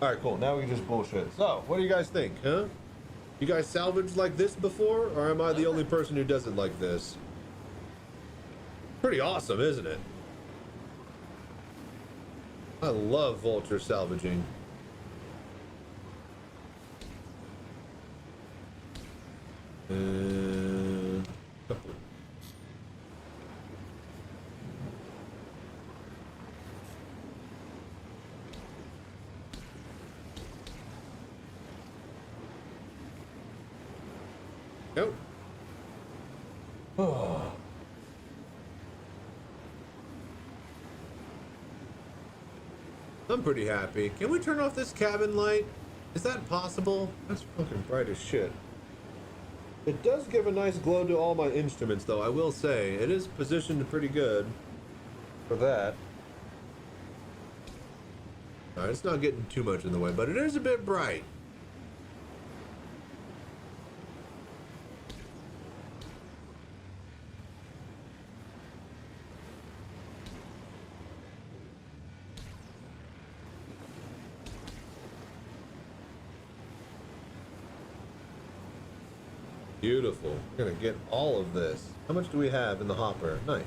A: All right, cool. Now we can just bullshit. So, what do you guys think, huh? You guys salvaged like this before, or am I the only person who does it like this? Pretty awesome, isn't it? I love vulture salvaging. Go. Oh. I'm pretty happy. Can we turn off this cabin light? Is that possible? That's fucking bright as shit. It does give a nice glow to all my instruments, though, I will say. It is positioned pretty good for that. Alright, it's not getting too much in the way, but it is a bit bright. Beautiful. We're gonna get all of this. How much do we have in the hopper? Nice.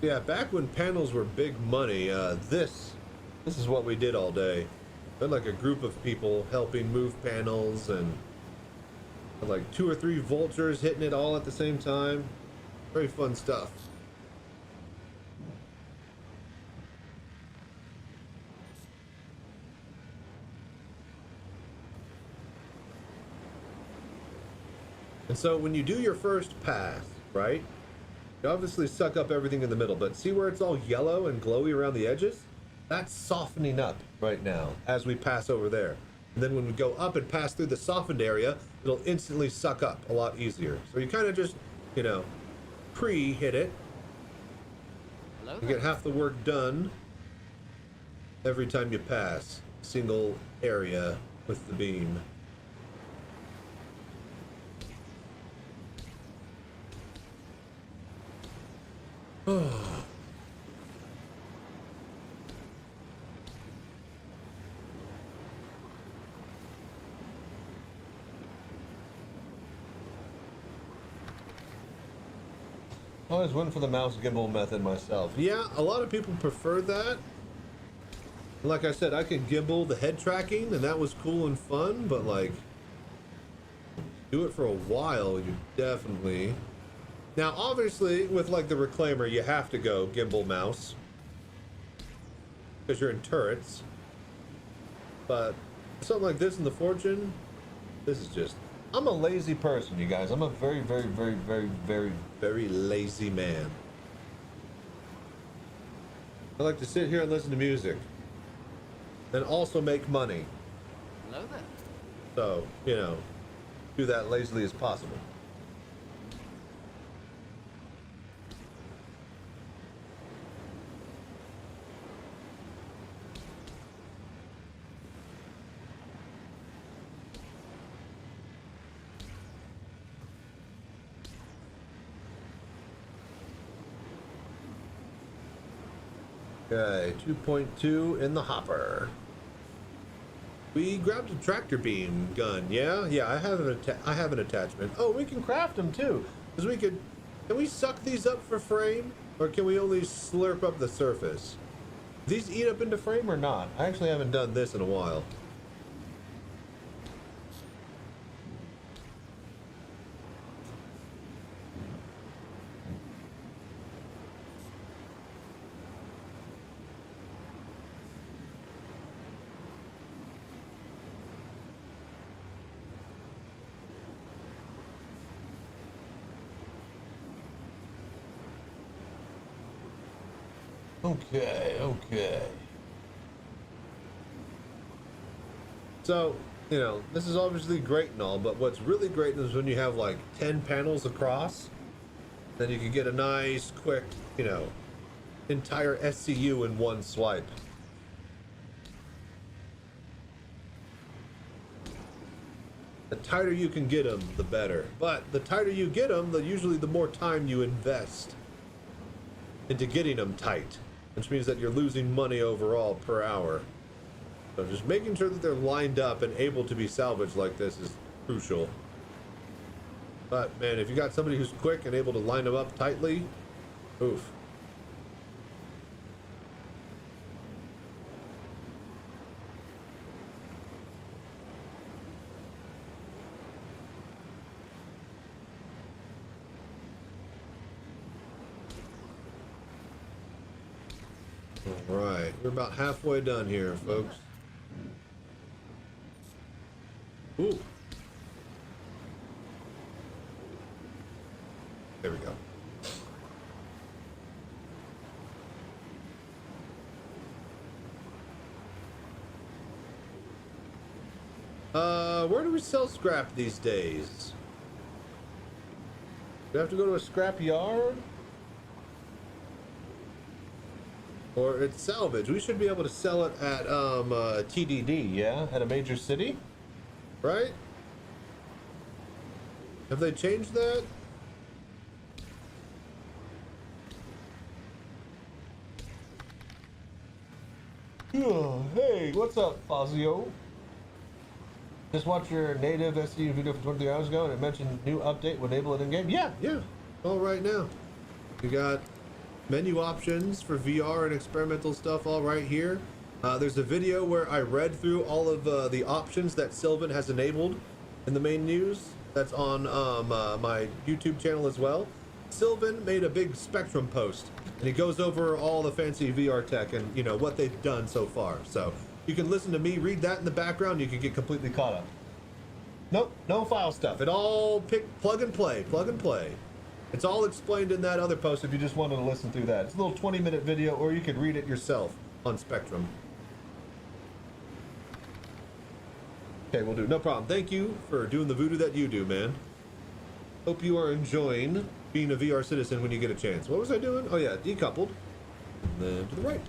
A: Yeah, back when panels were big money, this is what we did all day. We had like a group of people helping move panels, and like 2 or 3 vultures hitting it all at the same time. Very fun stuff. And so when you do your first pass, right, you obviously suck up everything in the middle, but see where it's all yellow and glowy around the edges? That's softening up right now as we pass over there. And then when we go up and pass through the softened area, it'll instantly suck up a lot easier. So you kind of just, you know, pre-hit it. You get half the work done every time you pass a single area with the beam. Oh. I always went for the mouse gimbal method myself. Yeah, a lot of people prefer that. Like I said, I could gimbal the head tracking, and that was cool and fun, but like, do it for a while, you definitely... Now, obviously, with like the Reclaimer, you have to go gimbal mouse because you're in turrets. But something like this in the Fortune, this is just... I'm a lazy person, you guys. I'm a very, very, very, very, very, very lazy man. I like to sit here and listen to music and also make money.
B: Hello there.
A: So, you know, do that lazily as possible. Okay, 2.2 in the hopper. We grabbed a tractor beam gun. Yeah, I have an attachment. Oh, we can craft them too, because we could. Can we suck these up for frame, or can we only slurp up the surface? These eat up into frame or not? I actually haven't done this in a while. Okay. So, you know, this is obviously great and all, but what's really great is when you have like 10 panels across, then you can get a nice, quick, you know, entire SCU in one swipe. The tighter you can get them, the better. But the tighter you get them, usually the more time you invest into getting them tight, which means that you're losing money overall per hour. So just making sure that they're lined up and able to be salvaged like this is crucial. But man, if you got somebody who's quick and able to line them up tightly, oof. All right, we're about halfway done here, folks. Ooh. There we go. Where do we sell scrap these days? Do we have to go to a scrap yard? Or it's salvage. We should be able to sell it at TDD, yeah? At a major city? Right? Have they changed that? Oh, hey, what's up, Fazio? Just watched your native SCU video from 23 hours ago and it mentioned new update would enable it in game. Yeah. All right now. You got menu options for VR and experimental stuff all right here. There's a video where I read through all of the options that Sylvan has enabled in the main news. That's on my YouTube channel as well. Sylvan made a big Spectrum post and he goes over all the fancy VR tech and you know what they've done so far. So you can listen to me read that in the background. You can get completely caught up. Nope, no file stuff. It all plug and play. It's all explained in that other post if you just wanted to listen through that. It's a little 20-minute video, or you could read it yourself on Spectrum. Okay, we'll do. No problem. Thank you for doing the voodoo that you do, man. Hope you are enjoying being a VR citizen when you get a chance. What was I doing? Oh, yeah, decoupled. And then to the right.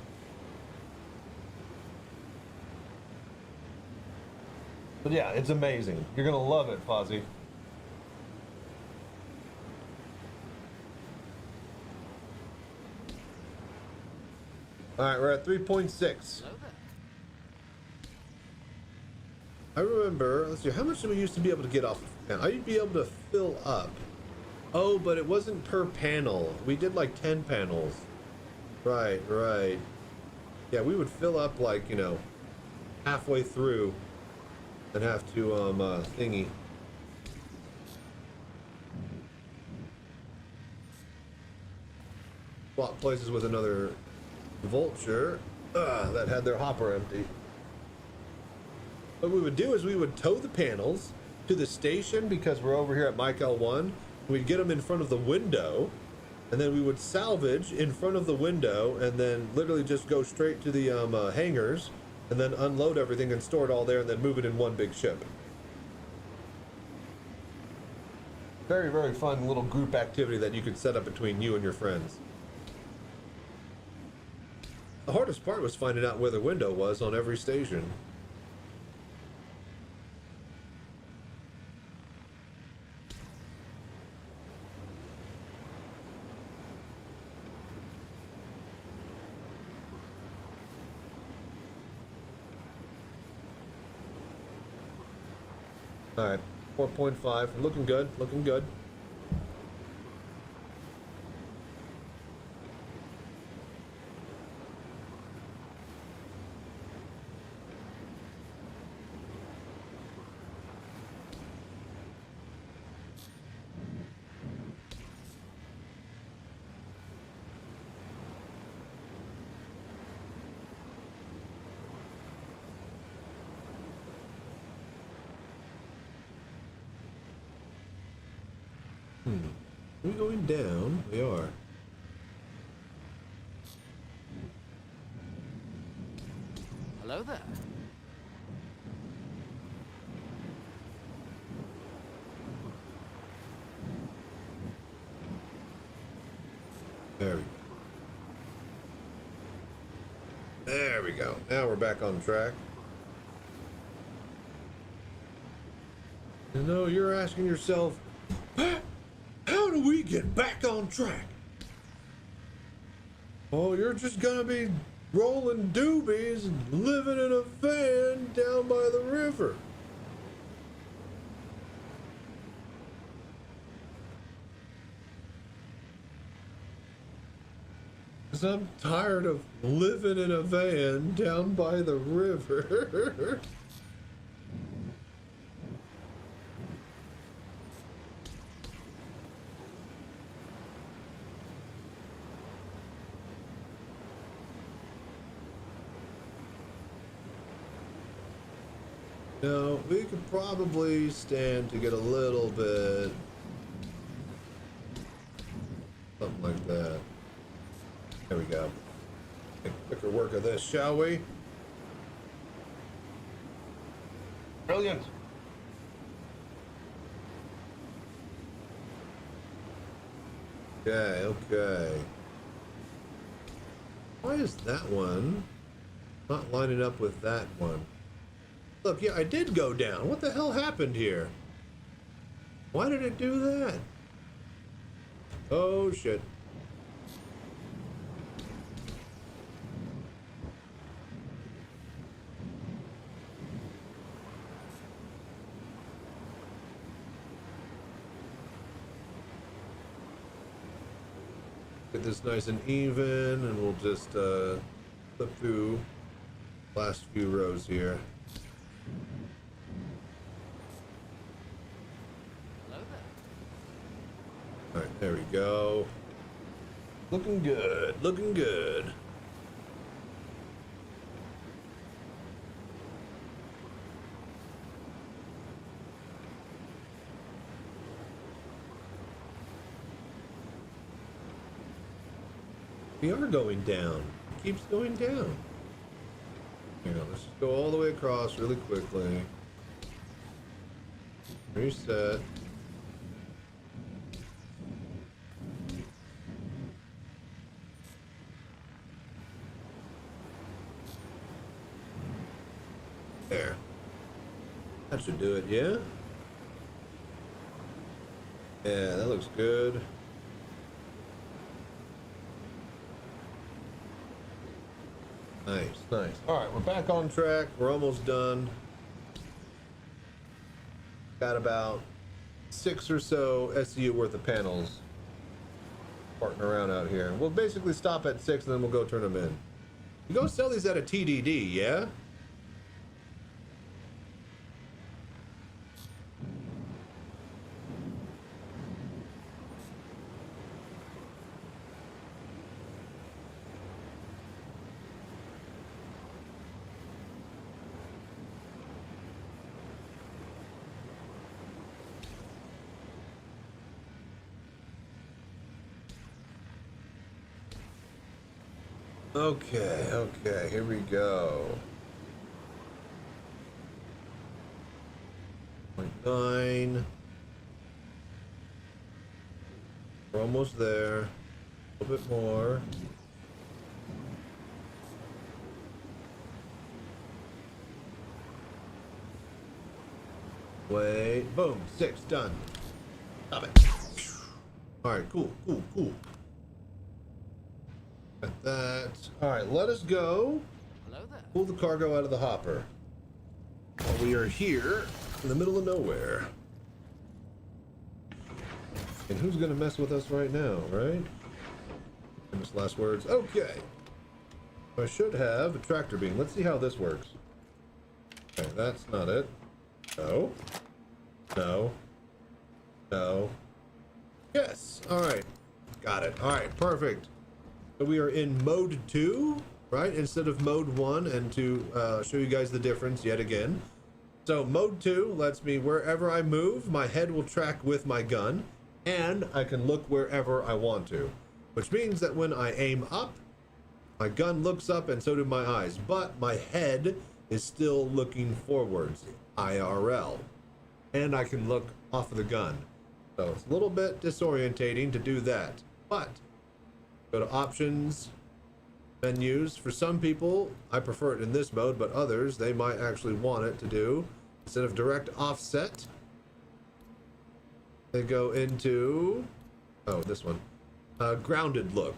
A: But yeah, it's amazing. You're going to love it, Fozzie. All right, we're at 3.6. I remember, let's see, how much did we used to be able to get off? I'd be able to fill up. Oh, but it wasn't per panel. We did like 10 panels. Right. Yeah, we would fill up like, you know, halfway through and have to, thingy. Swap places with another vulture that had their hopper empty. What we would do is we would tow the panels to the station because we're over here at Mike L1. We'd get them in front of the window, and then we would salvage in front of the window, and then literally just go straight to the hangars, and then unload everything and store it all there, and then move it in one big ship. Very, very fun little group activity that you could set up between you and your friends. The hardest part was finding out where the window was on every station. All right, 4.5, looking good, looking good. We're going down. We are.
B: Hello there.
A: There we go. There we go. Now we're back on track. You know, you're asking yourself, how do we get back on track? Oh, you're just gonna be rolling doobies and living in a van down by the river. Cause I'm tired of living in a van down by the river. No, we could probably stand to get a little bit, something like that. There we go. Make quicker work of this, shall we? Brilliant. Okay. Why is that one not lining up with that one? Look, yeah, I did go down. What the hell happened here? Why did it do that? Oh, shit. Get this nice and even, and we'll just flip through the last few rows here.
G: Hello there.
A: All right, there we go. Looking good, looking good. We are going down. It keeps going down. Hang on, let's just go all the way across really quickly. Reset. There. That should do it, yeah? Yeah, that looks good. Nice, nice. All right, we're back on track. We're almost done. Got about 6 or so SCU worth of panels farting around out here. We'll basically stop at 6 and then we'll go turn them in. You go sell these at a TDD, yeah? Okay, here we go. 0.9. We're almost there. A little bit more. Wait. Boom. 6. Done. Stop it. Alright, cool. Got that. Alright, let us go.
G: Hello there.
A: Pull the cargo out of the hopper. While we are here in the middle of nowhere. And who's gonna mess with us right now, right? Famous last words. Okay. I should have a tractor beam. Let's see how this works. Okay, that's not it. No. No. No. Yes. Alright. Got it. Alright, perfect. So we are in mode 2, right? Instead of mode 1, and to show you guys the difference yet again. So mode 2 lets me, wherever I move, my head will track with my gun, and I can look wherever I want to. Which means that when I aim up, my gun looks up and so do my eyes, but my head is still looking forwards, IRL. And I can look off of the gun. So it's a little bit disorientating to do that, but go to options, menus. For some people, I prefer it in this mode, but others, they might actually want it to do, instead of direct offset, they go into, oh, this one, grounded look.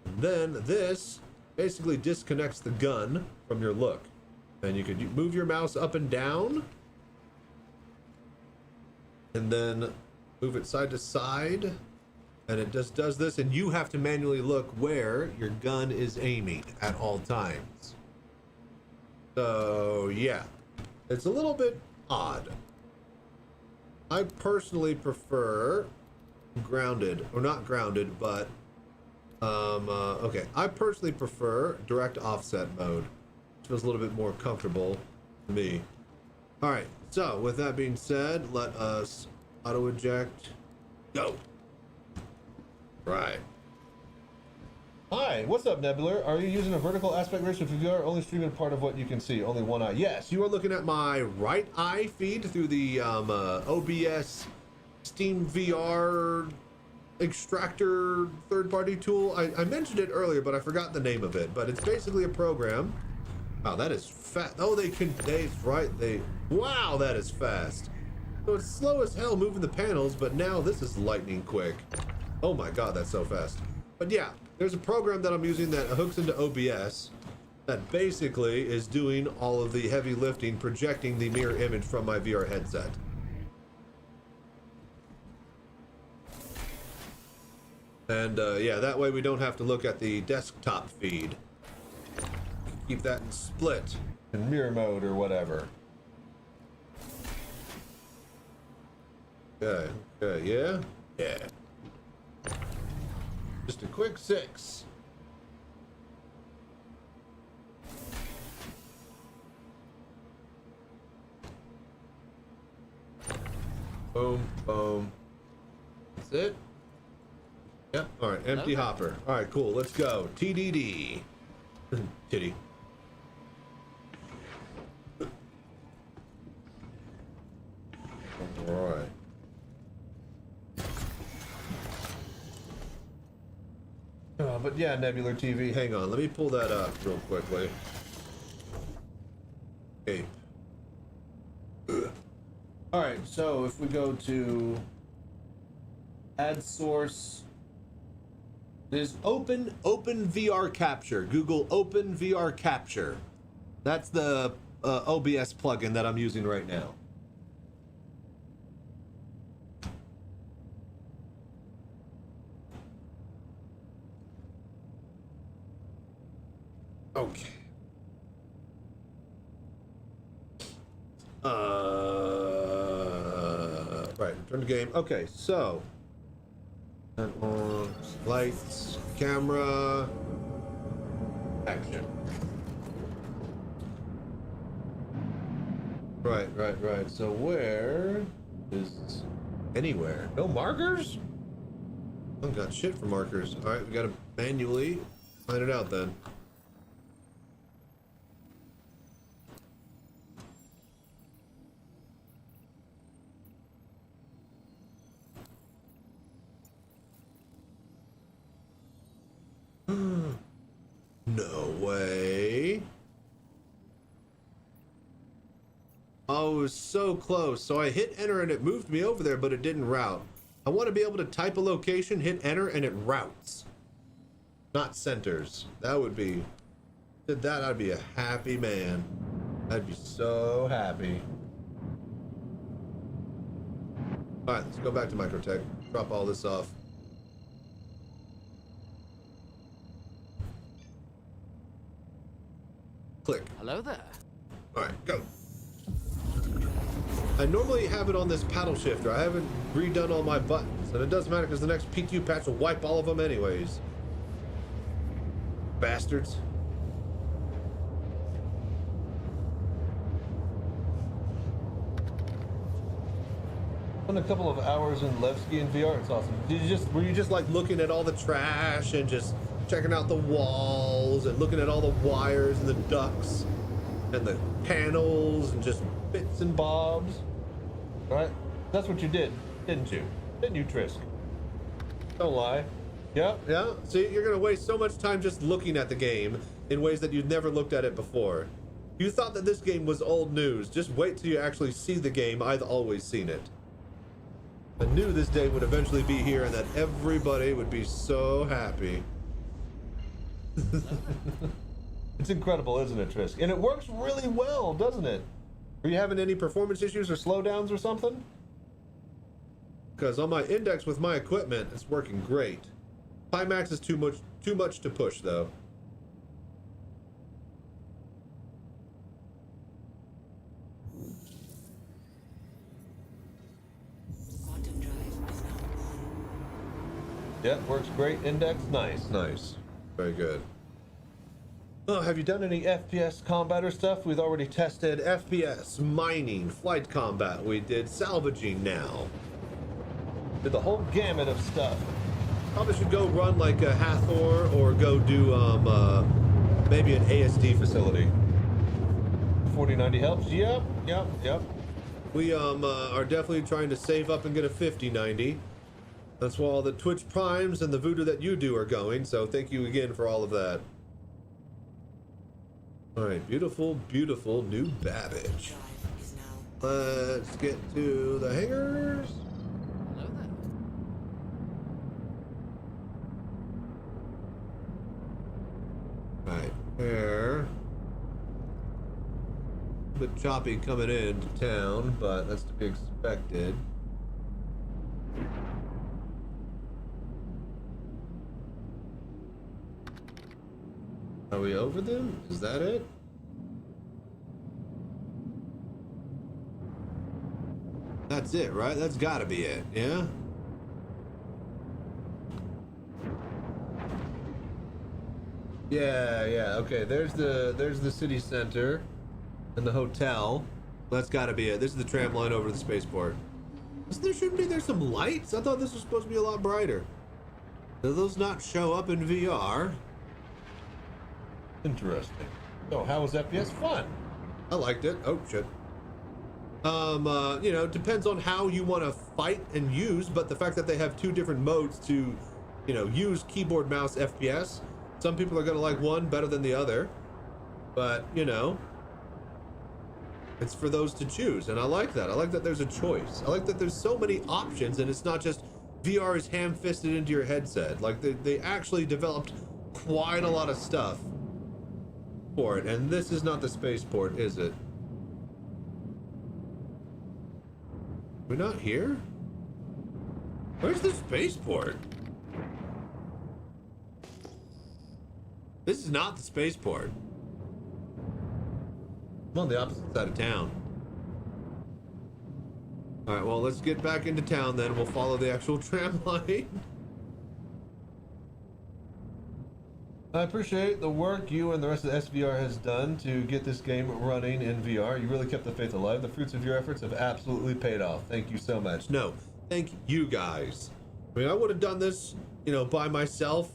A: And then this basically disconnects the gun from your look. And you could move your mouse up and down, and then move it side to side, and it just does this, and you have to manually look where your gun is aiming at all times. So yeah, it's a little bit odd. I personally prefer grounded, or not grounded, but okay, I personally prefer direct offset mode. It feels a little bit more comfortable to me. All right, so with that being said, let us auto eject, go. Right. Hi, what's up, Nebular? Are you using a vertical aspect ratio for VR? Only streaming part of what you can see, only one eye. Yes, you are looking at my right eye feed through the OBS Steam VR extractor third-party tool. I mentioned it earlier, but I forgot the name of it. But it's basically a program. Wow, that is fast. Oh, wow, that is fast. So it's slow as hell moving the panels, but now this is lightning quick. Oh my god, that's so fast. But yeah, there's a program that I'm using that hooks into OBS that basically is doing all of the heavy lifting, projecting the mirror image from my VR headset. And yeah, that way we don't have to look at the desktop feed. Keep that in split, in mirror mode or whatever. Okay, okay, yeah? Yeah. Just a quick 6. Boom, boom. That's it? Yep, alright, empty hopper. Alright, cool, let's go. TDD. Titty. Alright. But yeah, Nebular TV, hang on, let me pull that up real quickly. Okay. Alright, so if we go to add source, there's open VR capture. Google open VR capture. That's the OBS plugin that I'm using right now. Okay. Right, turn the game. Okay, so turn on lights, camera, action. Right. So where is anywhere? No markers? I don't got shit for markers. All right, we gotta manually find it out then. No way. Oh, it was so close. So I hit enter and it moved me over there, but it didn't route. I want to be able to type a location, hit enter, and it routes. Not centers. That would be... Did that, I'd be a happy man. I'd be so happy. Alright, let's go back to Microtech. Drop all this off. Click.
B: Hello there.
A: Alright, go. I normally have it on this paddle shifter. I haven't redone all my buttons, and it doesn't matter because the next PTU patch will wipe all of them anyways. Bastards. Spent a couple of hours in Levski in VR. It's awesome. Were you just like looking at all the trash and just checking out the walls and looking at all the wires and the ducts and the panels and just bits and bobs? Right? That's what you did, didn't you? Didn't you, Trisk? Don't lie. Yeah, yeah. See, you're gonna waste so much time just looking at the game in ways that you've never looked at it before. You thought that this game was old news. Just wait till you actually see the game. I've always seen it. I knew this day would eventually be here and that everybody would be so happy. It's incredible, isn't it, Trisk? And it works really well, doesn't it? Are you having any performance issues or slowdowns or something? Because on my index with my equipment, it's working great. Pimax is too much to push, though.
F: Quantum drive is now on.
A: Yep, works great. Index, nice, nice. Very good. Oh, have you done any FPS combat or stuff? We've already tested FPS, mining, flight combat. We did salvaging now. Did the whole gamut of stuff. Probably should go run like a Hathor or go do maybe an ASD facility. 4090 helps. Yep. We are definitely trying to save up and get a 5090. That's why all the Twitch Primes and the Voodoo that you do are going. So thank you again for all of that. All right, beautiful, beautiful new Babbage. Let's get to the hangars.
B: Hello there.
A: Right there. A bit choppy coming into town, but that's to be expected. Are we over them? Is that it? That's it, right? That's gotta be it, yeah? Yeah, okay. There's the city center and the hotel. That's gotta be it. This is the tram line over to the spaceport. Shouldn't be there some lights? I thought this was supposed to be a lot brighter. Do those not show up in VR? Interesting. So how was FPS? Fun. I liked it. Oh shit. You know, depends on how you want to fight and use, but the fact that they have two different modes to, you know, use keyboard mouse FPS. Some people are gonna like one better than the other, but you know, it's for those to choose, and I like that. I like that there's a choice. I like that there's so many options, and it's not just VR is ham-fisted into your headset. Like they actually developed quite a lot of stuff for it, and this is not the spaceport, is it? We're not here? Where's the spaceport? This is not the spaceport. I'm on the opposite side of town. Alright, well, let's get back into town then. We'll follow the actual tram line. I appreciate the work you and the rest of the SVR has done to get this game running in VR. You really kept the faith alive. The fruits of your efforts have absolutely paid off. Thank you so much. No, thank you guys. I mean, I would have done this, you know, by myself,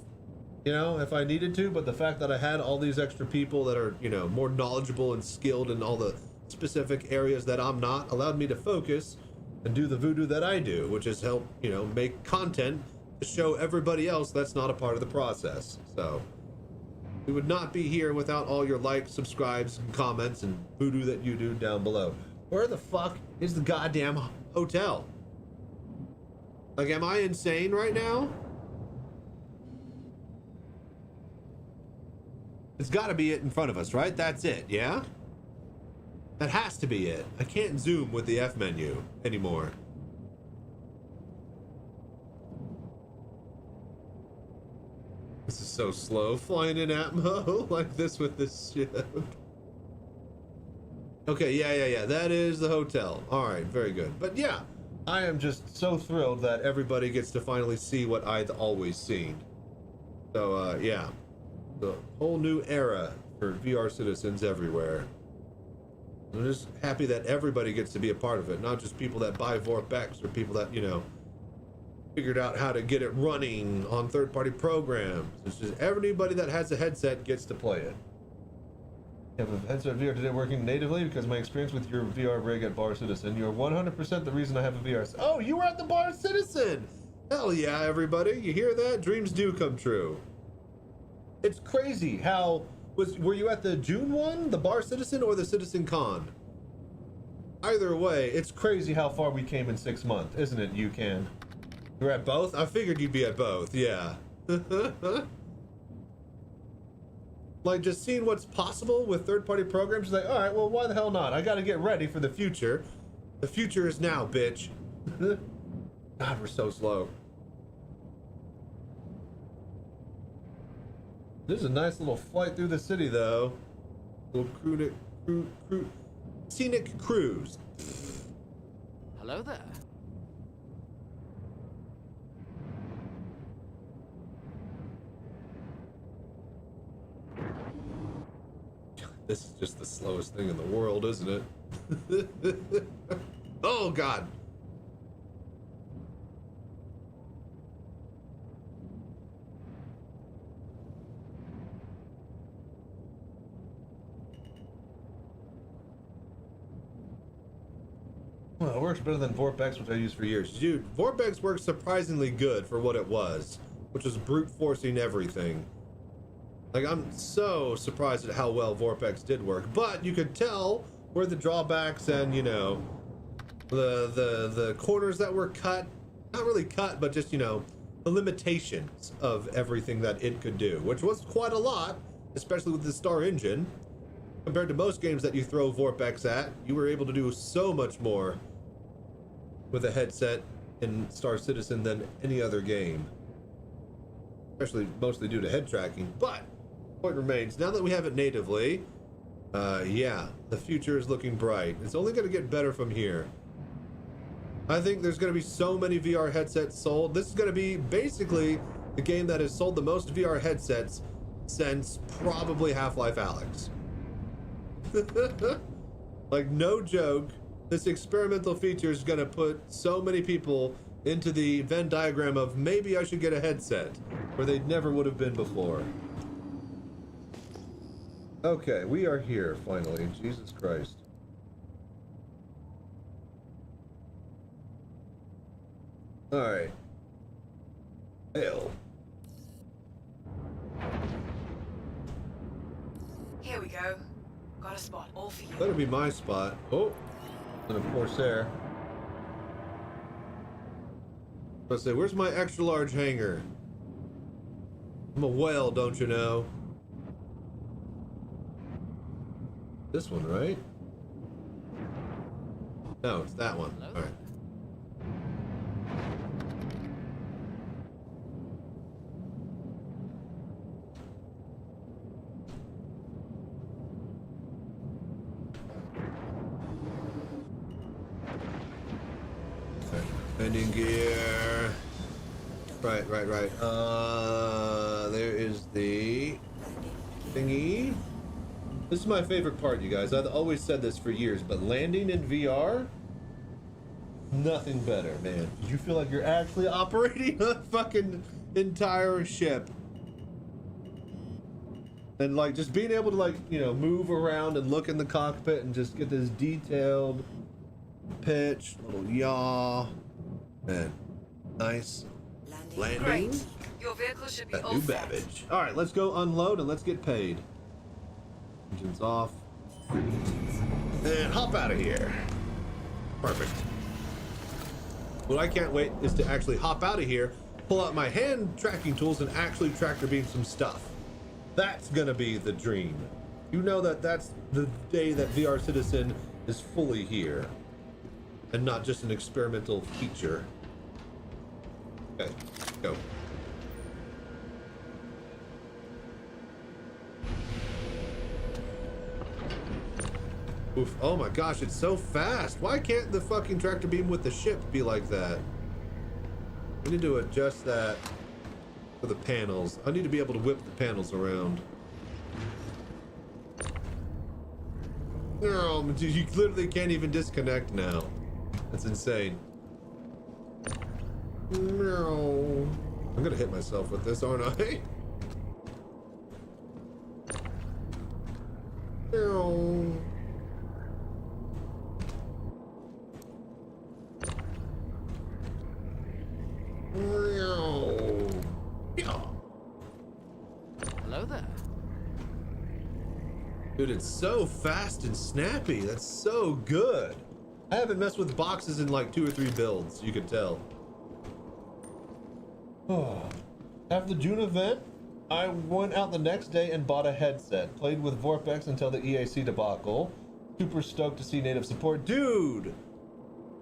A: you know, if I needed to, but the fact that I had all these extra people that are, you know, more knowledgeable and skilled in all the specific areas that I'm not, allowed me to focus and do the voodoo that I do, which is help, you know, make content to show everybody else that's not a part of the process. So we would not be here without all your likes, subscribes, and comments, and voodoo that you do down below. Where the fuck is the goddamn hotel? Like, am I insane right now? It's gotta be it in front of us, right? That's it, yeah? That has to be it. I can't zoom with the F menu anymore. This is so slow, flying in Atmo like this with this ship. Okay, yeah. That is the hotel. All right, very good. But yeah, I am just so thrilled that everybody gets to finally see what I'd always seen. So, yeah. The whole new era for VR citizens everywhere. I'm just happy that everybody gets to be a part of it, not just people that buy VorpX or people that, you know, figured out how to get it running on third-party programs. It's just everybody that has a headset gets to play it. I have a headset VR today working natively because my experience with your VR rig at Bar Citizen. You're 100% the reason I have a VR. Oh, you were at the Bar Citizen! Hell yeah, everybody. You hear that? Dreams do come true. It's crazy how... Were you at the June one? The Bar Citizen or the Citizencon? Either way, it's crazy how far we came in 6 months, isn't it, UCAN? You're at both? I figured you'd be at both, yeah. Like, just seeing what's possible with third-party programs is like, alright, well, why the hell not? I gotta get ready for the future. The future is now, bitch. God, we're so slow. This is a nice little flight through the city, though. Little scenic cruise.
B: Hello there.
A: This is just the slowest thing in the world, isn't it? Oh, God. Well, it works better than Vorpex, which I used for years. Dude, Vorpex works surprisingly good for what it was, which was brute forcing everything. Like, I'm so surprised at how well Vorpex did work, but you could tell where the drawbacks and, you know, the corners that were cut, not really cut, but just, you know, the limitations of everything that it could do, which was quite a lot, especially with the Star Engine. Compared to most games that you throw Vorpex at, you were able to do so much more with a headset in Star Citizen than any other game. Especially mostly due to head tracking, but point remains, now that we have it natively, yeah, the future is looking bright. It's only going to get better from here. I think there's going to be so many VR headsets sold. This is going to be basically the game that has sold the most VR headsets since probably Half-Life Alyx. Like, no joke, this experimental feature is going to put so many people into the Venn diagram of maybe I should get a headset where they never would have been before. Okay, we are here finally. Jesus Christ. Alright. Hell.
C: Here we go. Got a spot all for you.
A: That'll be my spot. Oh, and of course there. Let's say, where's my extra large hangar? I'm a whale, don't you know? This one, right? No, it's that one. All right. Landing gear. Right. There is the thingy. This is my favorite part, you guys. I've always said this for years, but landing in VR, nothing better, man. You feel like you're actually operating a fucking entire ship. And like just being able to, like, you know, move around and look in the cockpit and just get this detailed pitch, little yaw. Man, nice landing.
C: Great. Your vehicle should be
A: That
C: all
A: new
C: set.
A: Babbage. All right, let's go unload and let's get paid. Engines off. And hop out of here. Perfect. What I can't wait is to actually hop out of here, pull out my hand tracking tools, and actually tractor beam some stuff. That's gonna be the dream. You know that that's the day that VR Citizen is fully here and not just an experimental feature. Okay, go. Oof. Oh my gosh, it's so fast. Why can't the fucking tractor beam with the ship be like that? I need to adjust that for the panels. I need to be able to whip the panels around. No, dude, you literally can't even disconnect now. That's insane. No. I'm gonna hit myself with this, aren't I? No.
D: Dude, it's so fast and snappy. That's so good. I haven't messed with boxes in like 2 or 3 builds, you could tell. After the June event, I went out the next day and bought a headset. Played with Vorpex until the EAC debacle. Super stoked to see native support. Dude!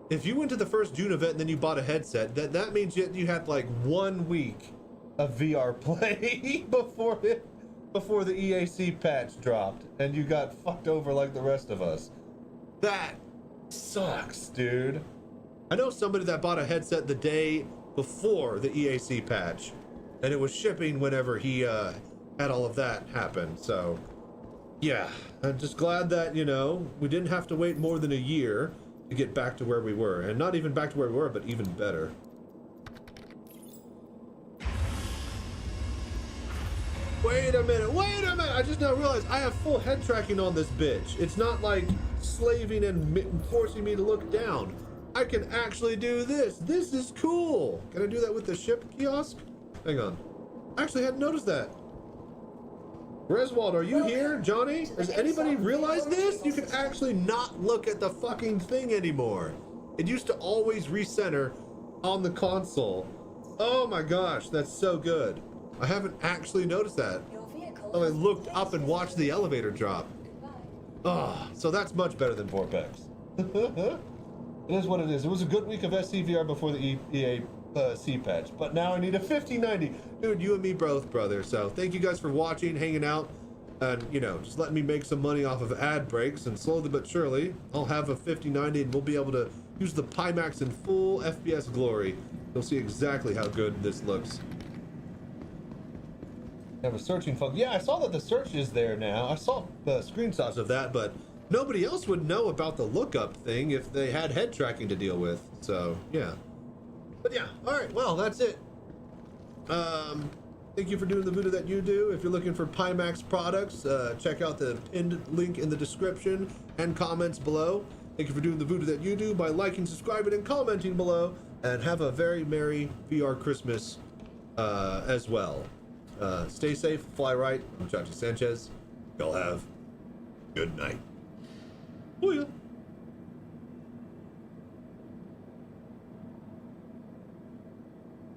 D: If you went to the first June event and then you bought a headset, that means you had like 1 week of VR play before the EAC patch dropped and you got fucked over like the rest of us. That sucks, dude. I know somebody that bought a headset the day before the EAC patch and it was shipping whenever he had all of that happen. So yeah, I'm just glad that, you know, we didn't have to wait more than a year to get back to where we were, and not even back to where we were, but even better. Wait a minute, I just now realized I have full head tracking on this bitch. It's not like slaving and forcing me to look down. I can actually do this. This is cool. Can I do that with the ship kiosk? Hang on. I actually hadn't noticed that. Griswold, are you here? Johnny? Does anybody realize this? You can actually not look at the fucking thing anymore. It used to always recenter on the console. Oh my gosh, that's so good. I haven't actually noticed that. Oh, I looked up and watched the elevator drop. Oh, so that's much better than Vorpex. It is what it is. It was a good week of SCVR before the EAC patch, but now I need a 5090. Dude, you and me both, brother. So thank you guys for watching, hanging out, and, you know, just letting me make some money off of ad breaks, and slowly but surely I'll have a 5090 and we'll be able to use the Pimax in full FPS glory. You'll see exactly how good this looks. Have a searching function. Yeah, I saw that the search is there now. I saw the screenshots of that, but nobody else would know about the lookup thing if they had head tracking to deal with. So yeah. But yeah, all right, well, that's it. Thank you for doing the Voodoo that you do. If you're looking for Pimax products, check out the pinned link in the description and comments below. Thank you for doing the Voodoo that you do by liking, subscribing, and commenting below. And have a very Merry VR Christmas as well. Stay safe, fly right. I'm Chachi Sanchez. Y'all have good night. Booyah.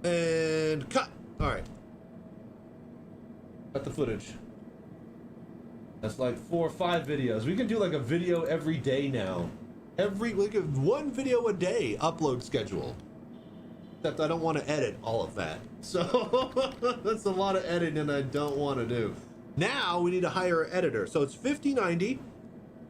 D: And cut. All right. Cut the footage. That's like 4 or 5 videos. We can do like a video every day now. Like 1 video a day upload schedule. Except I don't want to edit all of that. So that's a lot of editing I don't want to do. Now we need to hire an editor. So it's 5090.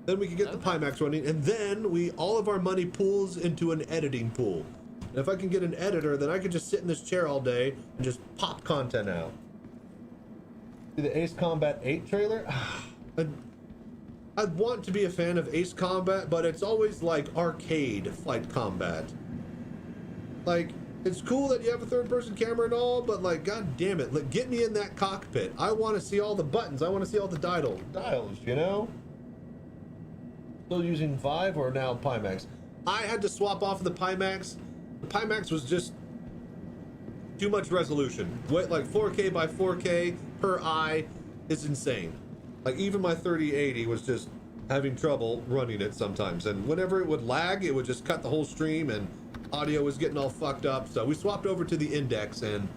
D: Then we can get the Pimax running, and then all of our money pools into an editing pool. And if I can get an editor, then I can just sit in this chair all day and just pop content out. See the Ace Combat 8 trailer? I'd want to be a fan of Ace Combat, but it's always like arcade flight combat. Like, it's cool that you have a third-person camera and all, but like, god damn it, like, get me in that cockpit. I want to see all the buttons. I want to see all the dials, you know? Still using Vive or now Pimax? I had to swap off the Pimax. The Pimax was just too much resolution. Like 4K by 4K per eye is insane. Like even my 3080 was just having trouble running it sometimes. And whenever it would lag, it would just cut the whole stream and audio was getting all fucked up. So we swapped over to the Index, and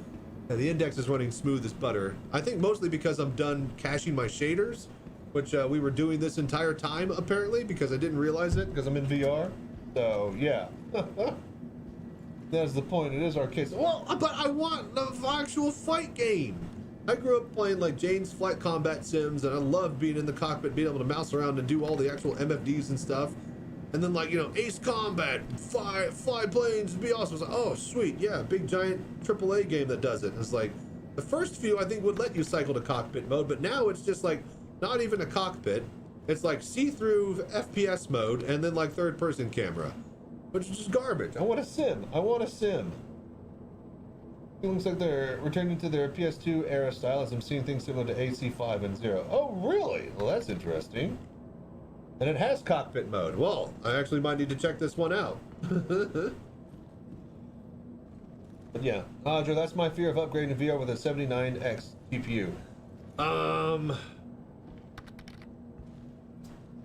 D: the Index is running smooth as butter. I think mostly because I'm done caching my shaders, which we were doing this entire time apparently because I didn't realize it because I'm in VR. So yeah. That's the point. It is arcade. Well, but I want the actual fight game. I grew up playing like Jane's Flight Combat Sims, and I loved being in the cockpit, being able to mouse around and do all the actual MFDs and stuff. And then, like, you know, Ace Combat, fly planes, be awesome. I was like, oh, sweet, yeah, big giant AAA game that does it. It's like the first few I think would let you cycle to cockpit mode, but now it's just like not even a cockpit. It's like see-through FPS mode and then like third-person camera. Which is just garbage. I want a sim. It looks like they're returning to their PS2 era style as I'm seeing things similar to AC5 and 0. Oh, really? Well, that's interesting. And it has cockpit mode. Well, I actually might need to check this one out. But yeah, Audra, that's my fear of upgrading to VR with a 79X GPU.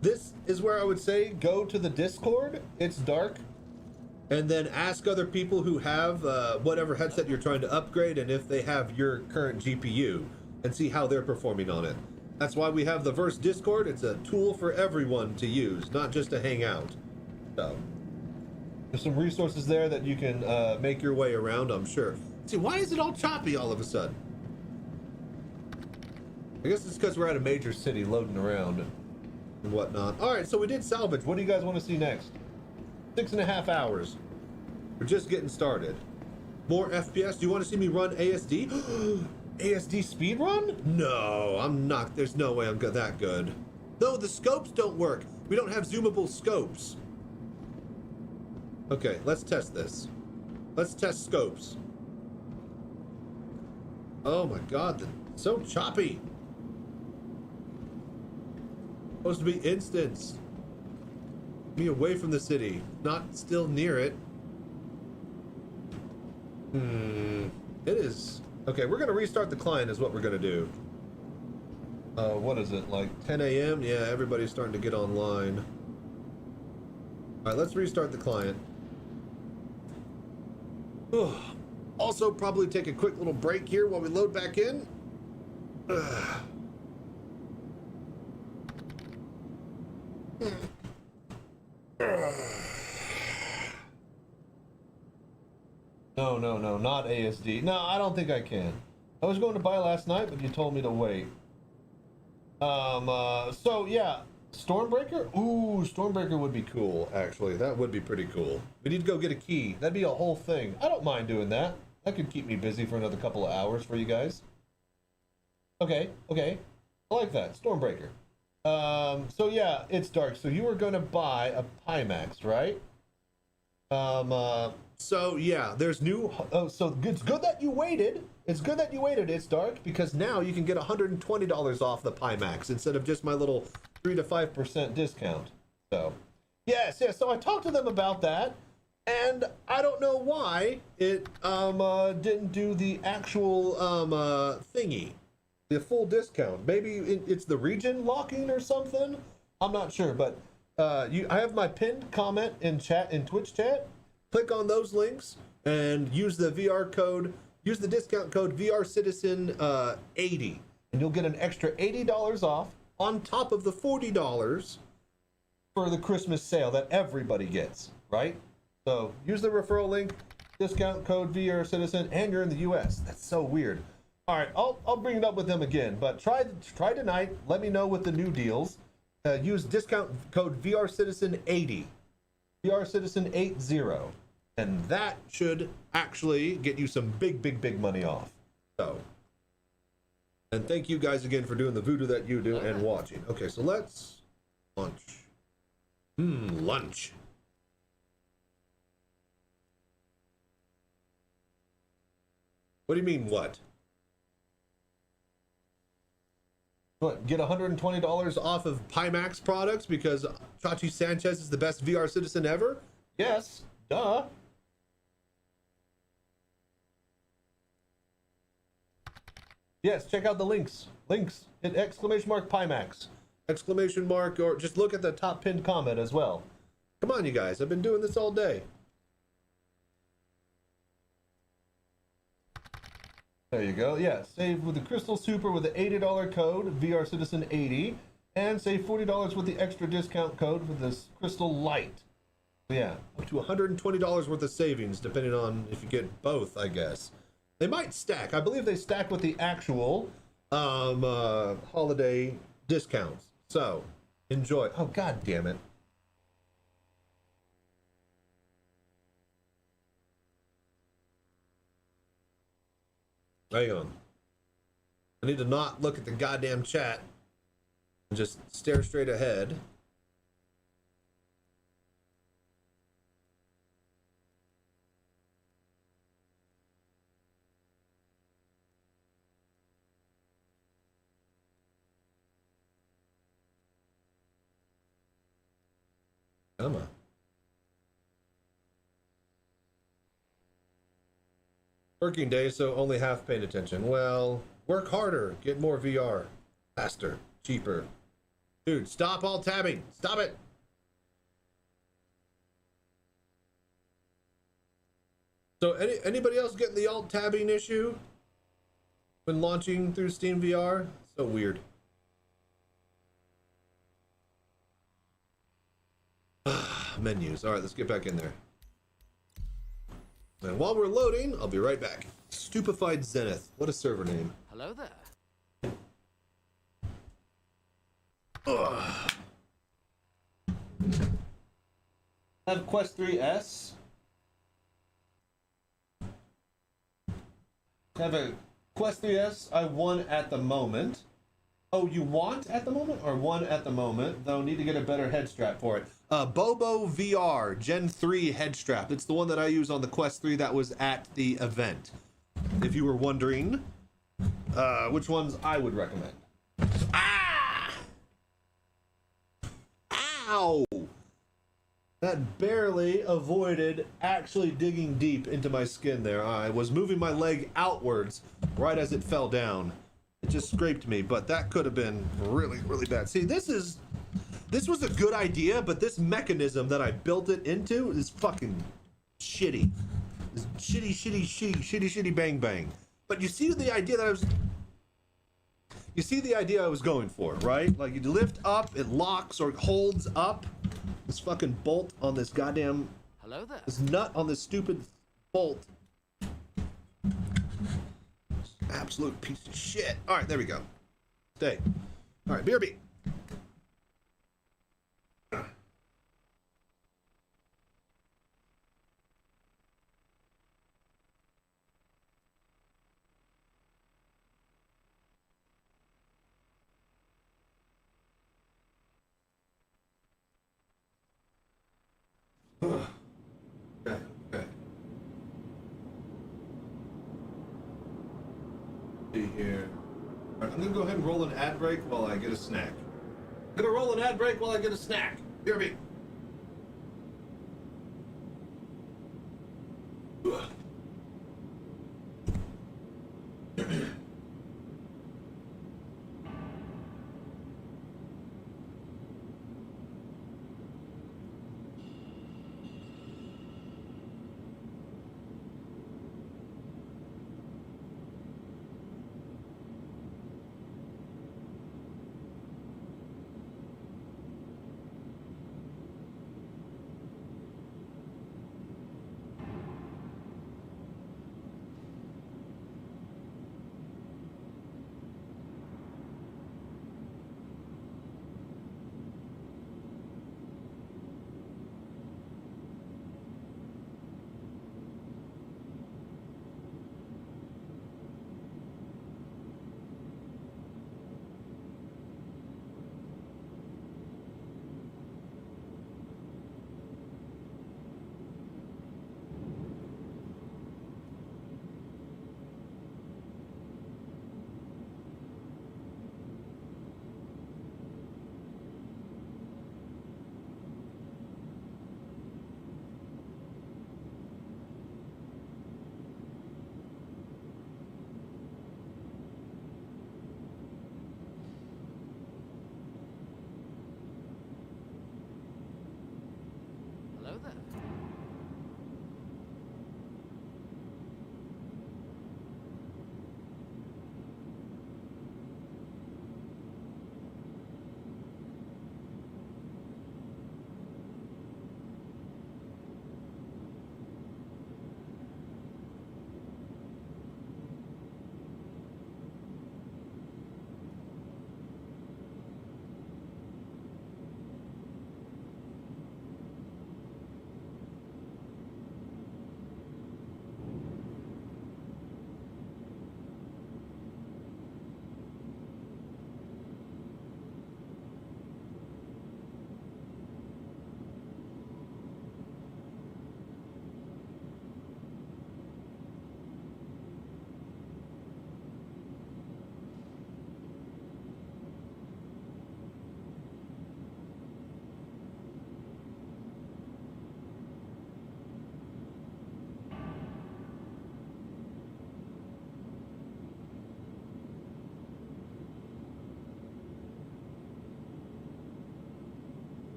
D: this is where I would say go to the Discord. It's dark. And then ask other people who have whatever headset you're trying to upgrade and if they have your current GPU and see how they're performing on it. That's why we have the Verse Discord. It's a tool for everyone to use, not just to hang out. So there's some resources there that you can make your way around, I'm sure. See, why is it all choppy all of a sudden? I guess it's because we're at a major city loading around and whatnot. All right, so we did salvage. What do you guys want to see next? 6.5 hours. We're just getting started. More FPS. Do you want to see me run ASD? ASD speedrun? No, I'm not. There's no way I'm that good. No, the scopes don't work. We don't have zoomable scopes. Okay, let's test this. Let's test scopes. Oh my god, it's so choppy. Supposed to be instance. Me away from the city, not still near it. It is. Okay, we're gonna restart the client is what we're gonna do. What is it, like 10 a.m.? Yeah, everybody's starting to get online. All right, let's restart the client. Also, probably take a quick little break here while we load back in. No, not ASD. No, I don't think I can. I was going to buy last night, but you told me to wait. So yeah, Stormbreaker? Ooh, Stormbreaker would be cool, actually. That would be pretty cool. We need to go get a key. That'd be a whole thing. I don't mind doing that. That could keep me busy for another couple of hours for you guys. Okay. I like that. Stormbreaker. So yeah, it's dark. So you were gonna buy a Pimax, right? So yeah, there's new. So it's good that you waited. It's good that you waited. It's dark because now you can get $120 off the Pimax instead of just my little 3 to 5% discount. So yes. So I talked to them about that, and I don't know why it didn't do the actual thingy. The full discount. Maybe it's the region locking or something. I'm not sure, but I have my pinned comment in chat, in Twitch chat. Click on those links and use the VR code. Use the discount code VRCitizen80, and you'll get an extra $80 off on top of the $40 for the Christmas sale that everybody gets. Right? So use the referral link, discount code VRCitizen, and you're in the US. That's so weird. All right, I'll bring it up with them again, but try tonight. Let me know with the new deals. Use discount code VRCitizen80, VRCitizen80, and that should actually get you some big money off. So, and thank you guys again for doing the voodoo that you do and watching. Okay, so let's launch. Lunch. What do you mean, what? What, get $120 off of Pimax products because Chachi Sanchez is the best VR citizen ever? Yes, duh. Yes, check out the links. Links, hit exclamation mark Pimax. Exclamation mark, or just look at the top pinned comment as well. Come on, you guys, I've been doing this all day. There you go. Yeah, save with the Crystal Super with the $80 code VRCitizen80, and save $40 with the extra discount code with this Crystal Light. Yeah, up to $120 worth of savings, depending on if you get both, I guess. They might stack. I believe they stack with the actual holiday discounts. So, enjoy. Oh, god damn it. Hang on. I need to not look at the goddamn chat and just stare straight ahead. Come on. Working day, so only half paying attention. Well, work harder, get more VR, faster, cheaper. Dude, stop alt tabbing. Stop it. So anybody else getting the alt tabbing issue when launching through Steam VR? So weird. Menus. All right, let's get back in there. And while we're loading, I'll be right back. Stupefied Zenith. What a server name.
B: Hello there.
D: Ugh. Have Quest 3S. Have a Quest 3S. I won at the moment. Oh, you want at the moment or one at the moment? Though need to get a better head strap for it. Bobo VR Gen 3 head strap. It's the one that I use on the Quest 3 that was at the event. If you were wondering which ones I would recommend. Ah! Ow! That barely avoided actually digging deep into my skin there. I was moving my leg outwards right as it fell down. It just scraped me, but that could have been really, really bad. See, this was a good idea, but this mechanism that I built it into is fucking shitty. It's shitty, bang, bang. But you see the idea that I was going for, right? Like you lift up, it locks or holds up. This fucking bolt on this goddamn...
B: Hello there.
D: This nut on this stupid bolt. Absolute piece of shit. All right, there we go. Stay. All right, BRB. Okay. See here. All right, I'm gonna go ahead and roll an ad break while I get a snack. I'm gonna roll an ad break while I get a snack. BRB.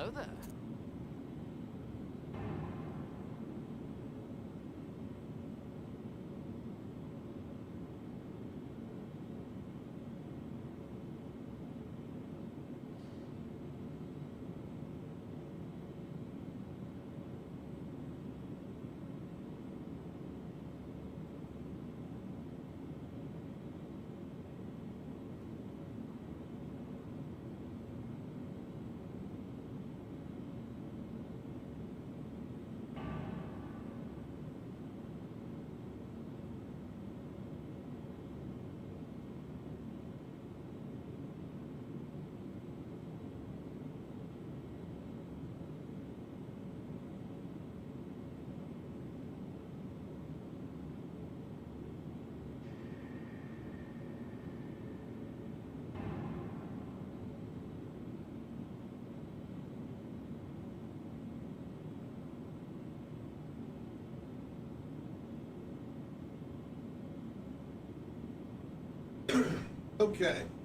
B: Hello there.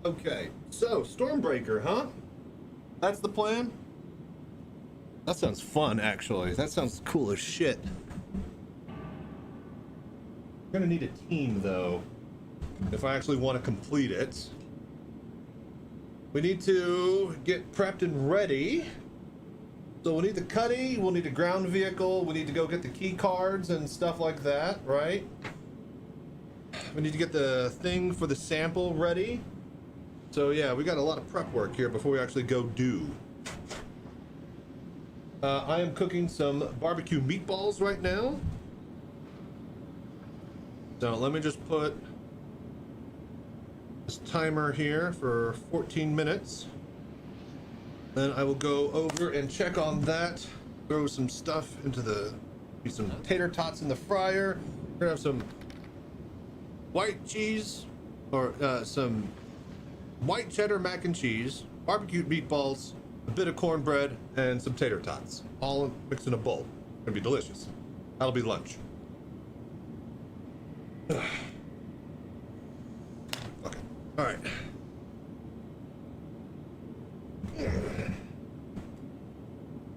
D: Okay. So, Stormbreaker, huh? That's the plan? That sounds fun, actually. That sounds cool as shit. We're gonna need a team, though, if I actually want to complete it. We need to get prepped and ready. So we'll need the cuddy, we'll need a ground vehicle, we need to go get the key cards and stuff like that, right? We need to get the thing for the sample ready. So yeah, we got a lot of prep work here before we actually go do. I am cooking some barbecue meatballs right now. So let me just put this timer here for 14 minutes. Then I will go over and check on that. Throw some stuff into some tater tots in the fryer. We're gonna have some white cheese, or some white cheddar mac and cheese, barbecued meatballs, a bit of cornbread, and some tater tots. All mixed in a bowl. Gonna be delicious. That'll be lunch. Okay. All right.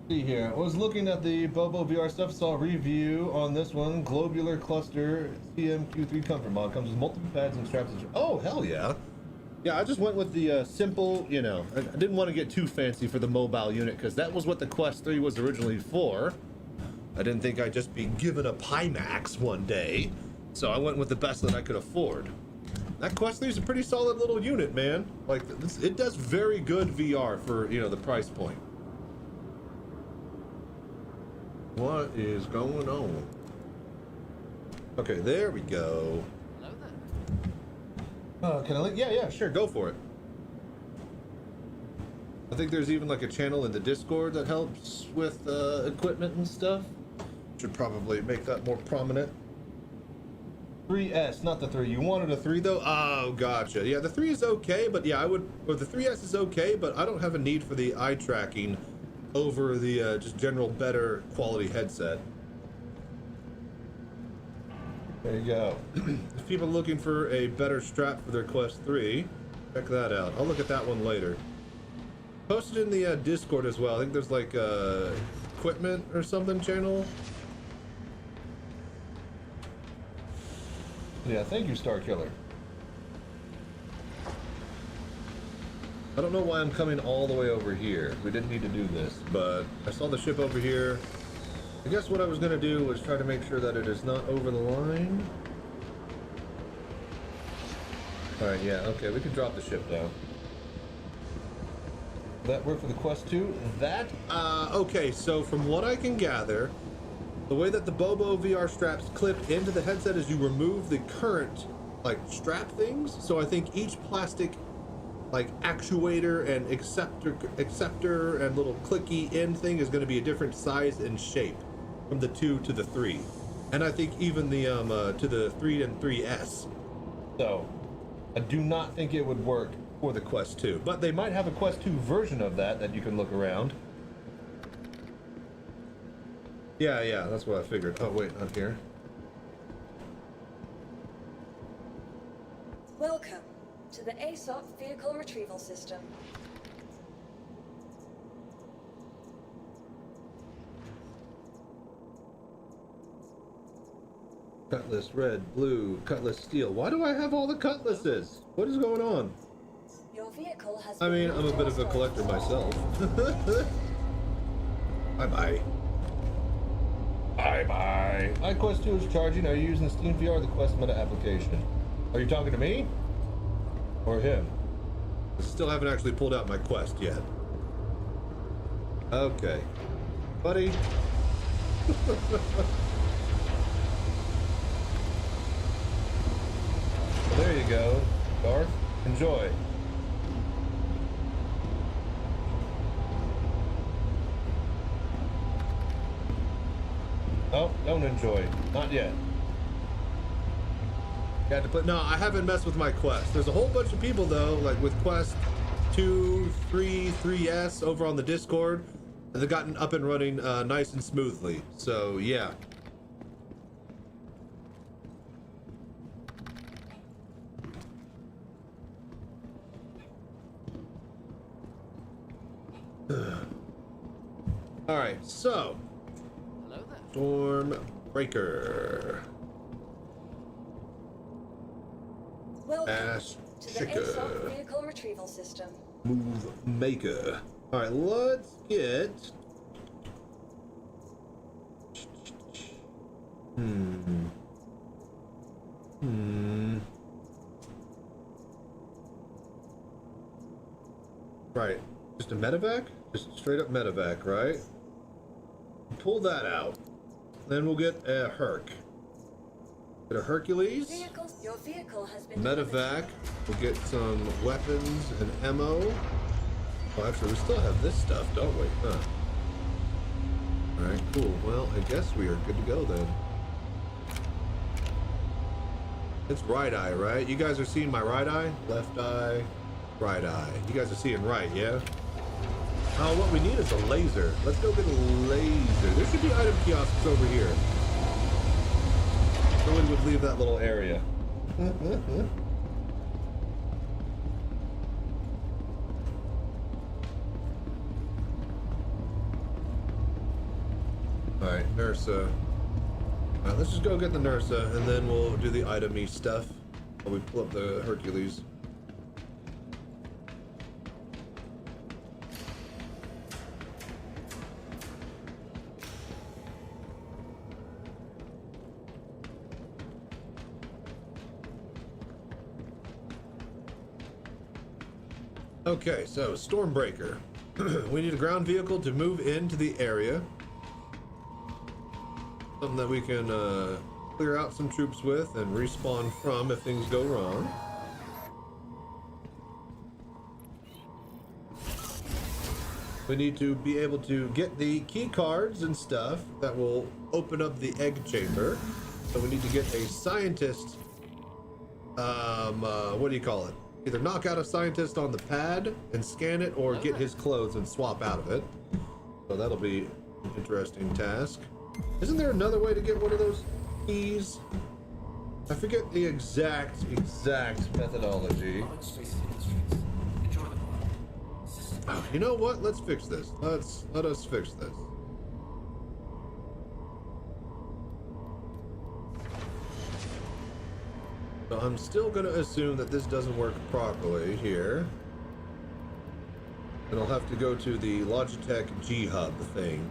D: See here. I was looking at the Bobo VR stuff, saw a review on this one. Globular Cluster CMQ3 Comfort Mod comes with multiple pads and straps. Oh, hell yeah. Yeah, I just went with the simple, you know, I didn't want to get too fancy for the mobile unit because that was what the Quest 3 was originally for. I didn't think I'd just be given a Pimax one day, so I went with the best that I could afford. That Quest 3 is a pretty solid little unit, man. Like, it does very good VR for, you know, the price point. What is going on? Okay, there we go.
B: Hello there.
D: Can I? Yeah, sure, go for it. I think there's even like a channel in the Discord that helps with equipment and stuff. Should probably make that more prominent. 3S, not the 3. You wanted a 3 though? Oh, gotcha. Yeah, the 3 is okay, but yeah, or the 3S is okay, but I don't have a need for the eye tracking over the just general better quality headset. There you go. If people are looking for a better strap for their Quest 3, check that out. I'll look at that one later. Post it in the Discord as well. I think there's like a equipment or something channel. Yeah, thank you, Star Killer. I don't know why I'm coming all the way over here. We didn't need to do this, but I saw the ship over here. I guess what I was gonna do was try to make sure that it is not over the line. Alright, yeah, okay, we can drop the ship down. Will that work for the Quest 2? That, okay, so from what I can gather, the way that the Bobo VR straps clip into the headset is you remove the current, like, strap things. So I think each plastic, like, actuator and acceptor and little clicky end thing is going to be a different size and shape from the 2 to the 3. And I think even the, to the 3 and 3S. So, I do not think it would work for the Quest 2. But they might have a Quest 2 version of that you can look around. Yeah, that's what I figured. Oh, wait, not here.
E: Welcome to the ASOP Vehicle Retrieval System.
D: Cutlass red, blue, cutlass steel. Why do I have all the cutlasses? What is going on?
E: Your vehicle has
D: I mean,
E: been
D: I'm a bit of a collector myself. Bye-bye. Bye-bye. iQuest 2 is charging. Are you using Steam VR or the Quest Meta application? Are you talking to me? Or him? I still haven't actually pulled out my Quest yet. Okay. Buddy. Well, there you go, Garth. Enjoy. Oh, don't enjoy. Not yet. You had to put. No, I haven't messed with my Quest. There's a whole bunch of people though, like with Quest 2, 3, 3S over on the Discord. They've gotten up and running nice and smoothly. So yeah. All right, so
B: Hello there.
D: Stormbreaker.
E: Welcome
D: Ash
E: to the
D: Chicker.
E: ASOC vehicle retrieval system.
D: Move maker. All right, let's get. Right, just a medevac? Just straight up medevac, right? Pull that out. Then we'll get a Herc. Get a Hercules.
E: Your vehicle has been
D: Medevac. We'll get some weapons and ammo. Oh, actually, we still have this stuff, don't we? Huh. Alright, cool. Well, I guess we are good to go then. It's right eye, right? You guys are seeing my right eye? Left eye, right eye. You guys are seeing right, yeah? Oh, what we need is a laser. Let's go get a laser. There should be item kiosks over here. So we would leave that little area. Alright, Nursa. Alright, let's just go get the Nursa, and then we'll do the item-y stuff while we pull up the Hercules. Okay, so Stormbreaker. We need a ground vehicle to move into the area. Something that we can clear out some troops with and respawn from if things go wrong. We need to be able to get the key cards and stuff that will open up the egg chamber. So we need to get a scientist, what do you call it? Either knock out a scientist on the pad and scan it, or get his clothes and swap out of it. So that'll be an interesting task. Isn't there another way to get one of those keys? I forget the exact methodology. Oh, you know what? Let's fix this. Let us fix this. So I'm still going to assume that this doesn't work properly here. And I'll have to go to the Logitech G Hub thing.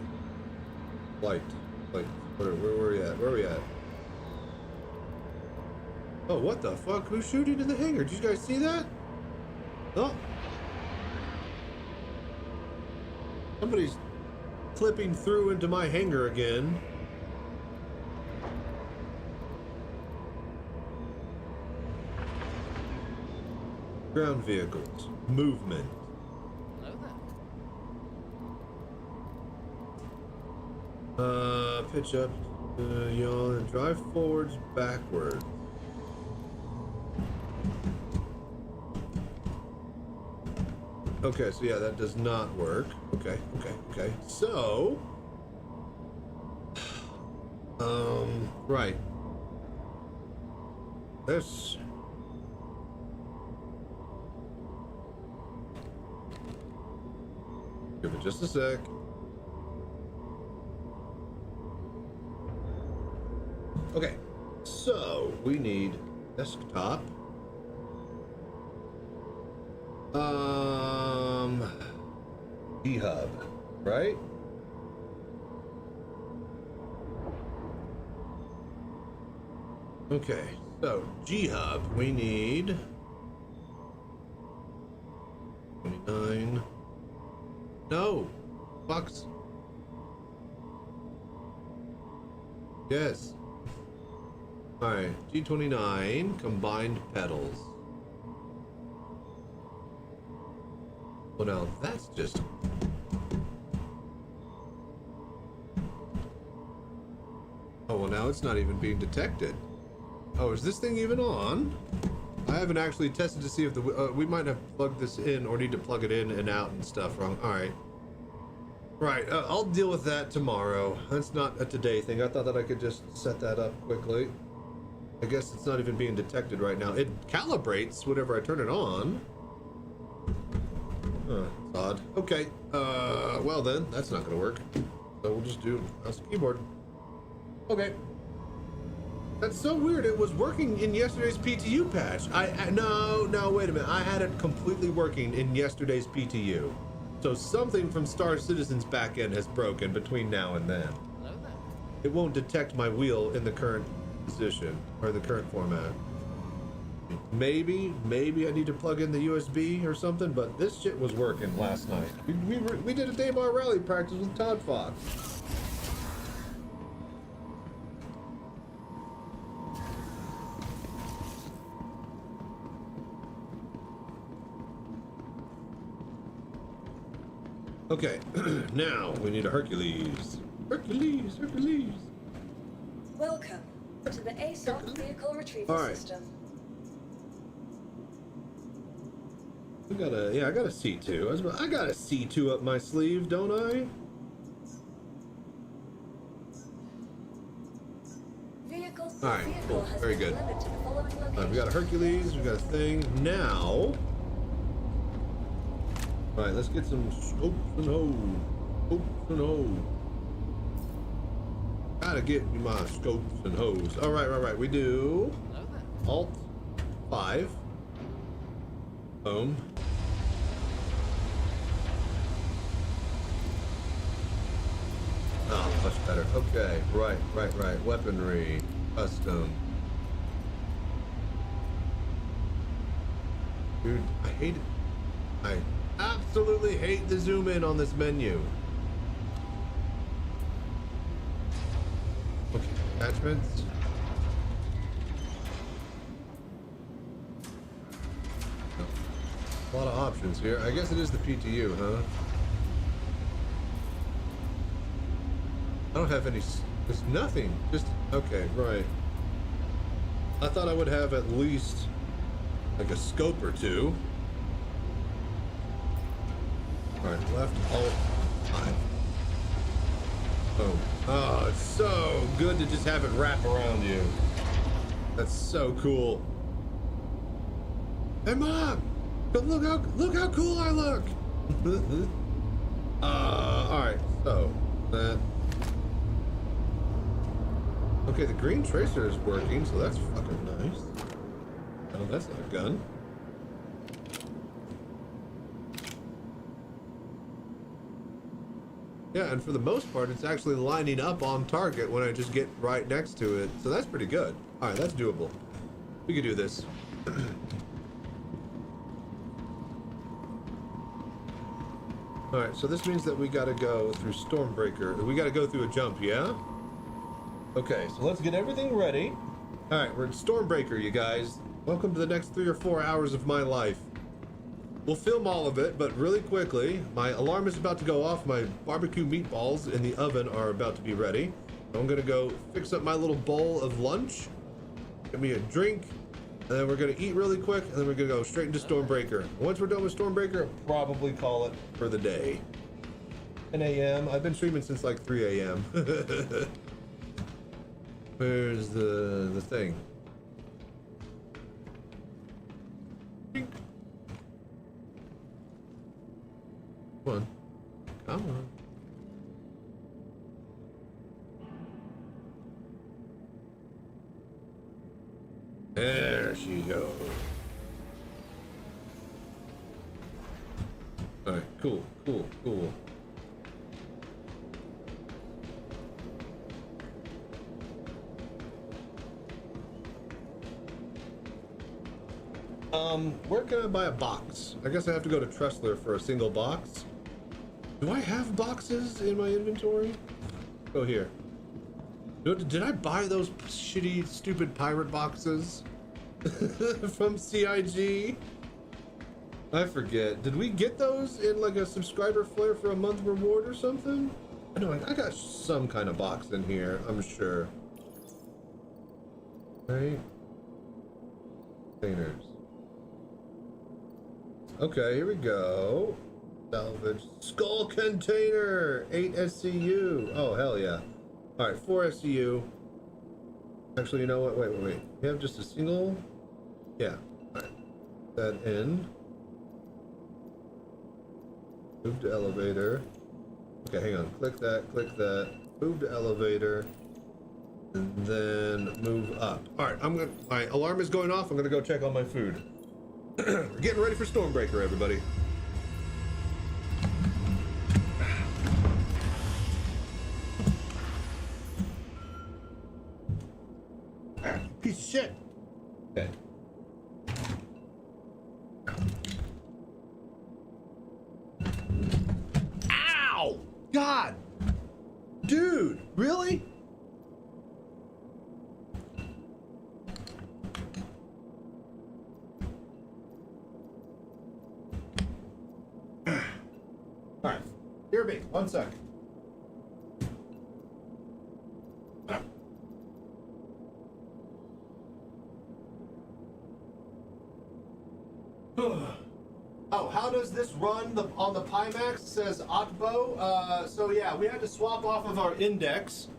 D: Where are we at? Where are we at? Oh, what the fuck? Who's shooting in the hangar? Did you guys see that? Oh. Somebody's clipping through into my hangar again. Ground vehicles. Movement.
B: Hello there.
D: Pitch up, Yall, and drive forwards, backwards. Okay, so yeah, that does not work. Okay. So, right. This. Give it just a sec. Okay. So we need desktop. E-hub, right? Okay, so G-hub, we need 29. No, box. Yes. All right, G29 combined pedals. Well, now that's just. Oh, well, now it's not even being detected. Oh, is this thing even on? I haven't actually tested to see if the we might have plugged this in or need to plug it in and out and stuff wrong. All right. Right, I'll deal with that tomorrow. That's not a today thing. I thought that I could just set that up quickly. I guess it's not even being detected right now. It calibrates whenever I turn it on. Huh, it's odd. Okay, well then, that's not gonna work. So we'll just do mouse and keyboard. Okay. That's so weird. It was working in yesterday's PTU patch. No, wait a minute. I had it completely working in yesterday's PTU. So something from Star Citizen's backend has broken between now and then.
B: Hello there.
D: It won't detect my wheel in the current position or the current format. Maybe I need to plug in the USB or something, but this shit was working last night. We did a day bar rally practice with Todd Fox. Okay, now we need a Hercules. Hercules.
E: Welcome to the ASOC vehicle retrieval system.
D: We got a, I got a C2. I got a C2 up my sleeve, don't I? All right, cool, very good. We got a Hercules, we got a thing. Now, all right, let's get some scopes and hose. Gotta get me my scopes and hose. All right. We do Alt 5. Boom. Oh, much better. Okay, right. Weaponry, custom. Dude, I hate it. I absolutely hate the zoom in on this menu. Okay, attachments. A lot of options here. I guess it is the PTU, huh? I don't have any. There's nothing. Just okay, right. I thought I would have at least like a scope or two. All right, left, alt, 5. Boom. Oh, it's so good to just have it wrap around you. That's so cool. Hey, Mom! Look how cool I look! Alright, so that. Okay, the green tracer is working, so that's fucking nice. Oh, that's not a gun. Yeah, and for the most part, it's actually lining up on target when I just get right next to it. So that's pretty good. All right, that's doable. We can do this. All right, so this means that we got to go through Stormbreaker. We got to go through a jump, yeah? Okay, so let's get everything ready. All right, we're in Stormbreaker, you guys. Welcome to the next 3 or 4 hours of my life. We'll film all of it, but really quickly, my alarm is about to go off. My barbecue meatballs in the oven are about to be ready. I'm gonna go fix up my little bowl of lunch, get me a drink, and then we're gonna eat really quick, and then we're gonna go straight into Stormbreaker. Once we're done with Stormbreaker, I'll probably call it for the day. 10 a.m. I've been streaming since like 3 a.m. Where's the thing? Come on. Come on. There she goes. All right, cool. Where can I buy a box? I guess I have to go to Tressler for a single box. Do I have boxes in my inventory? Go here. Did I buy those shitty, stupid pirate boxes from CIG? I forget. Did we get those in like a subscriber flare for a month reward or something? I know, I got some kind of box in here, I'm sure. Right? Containers. Okay, here we go. Salvage. Skull container! 8 SCU. Oh, hell yeah. Alright, 4 SCU. Actually, you know what? Wait. We have just a single? Yeah. Alright. That in. Move to elevator. Okay, hang on. Click that. Move to elevator. And then move up. Alright, my alarm is going off. I'm gonna go check on my food. We're getting ready for Stormbreaker, everybody. Piece of shit. Okay. Ow! God! Dude, really? Alright, hear me, 1 sec. Oh, how does this run on the Pimax? Says Otbo. So yeah, we had to swap off of our index.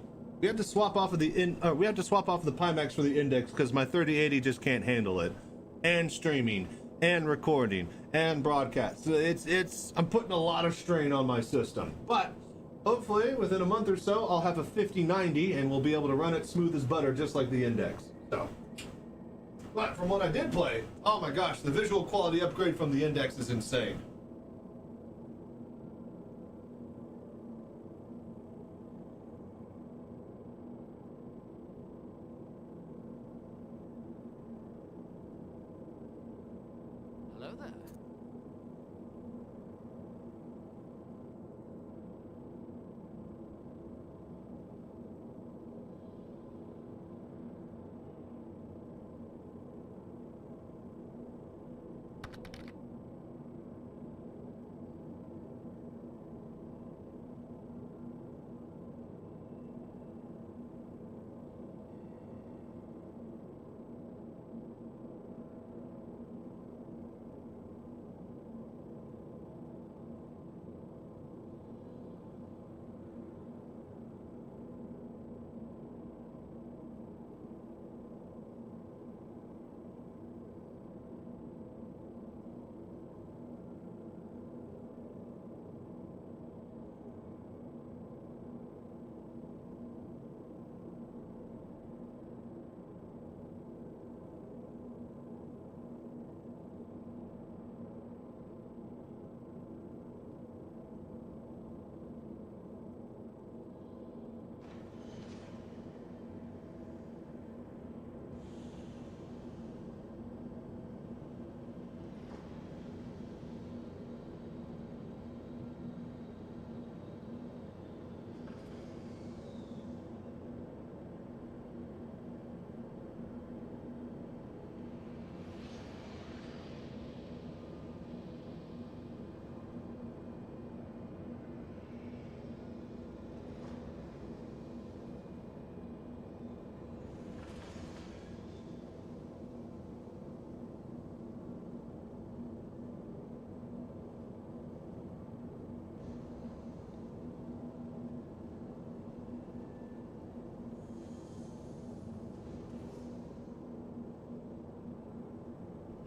D: We had to swap off of the Pimax for the index because my 3080 just can't handle it. And streaming, and recording, and broadcast. So I'm putting a lot of strain on my system. But hopefully within a month or so, I'll have a 5090 and we'll be able to run it smooth as butter, just like the index. So. But from what I did play, oh my gosh, the visual quality upgrade from the index is insane.
B: Hello there.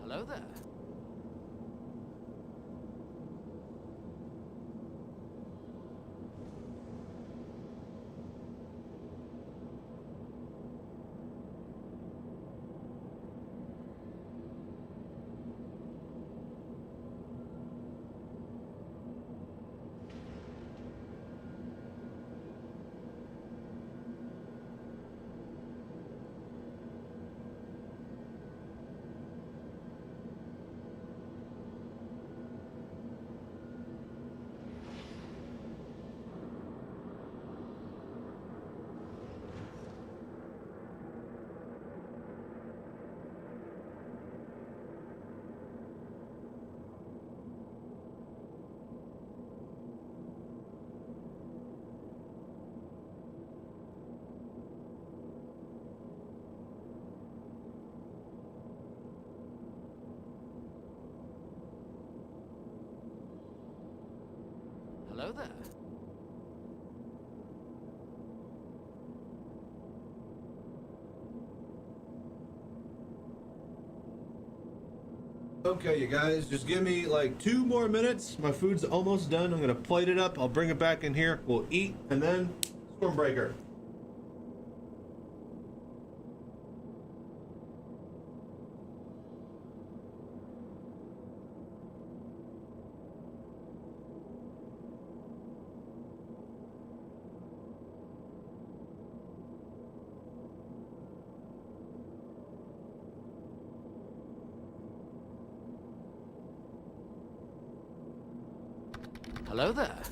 B: Hello there. Hello there.
D: Okay, you guys, just give me like 2 more minutes. My food's almost done. I'm gonna plate it up. I'll bring it back in here. We'll eat, and then Stormbreaker.
B: Hello there.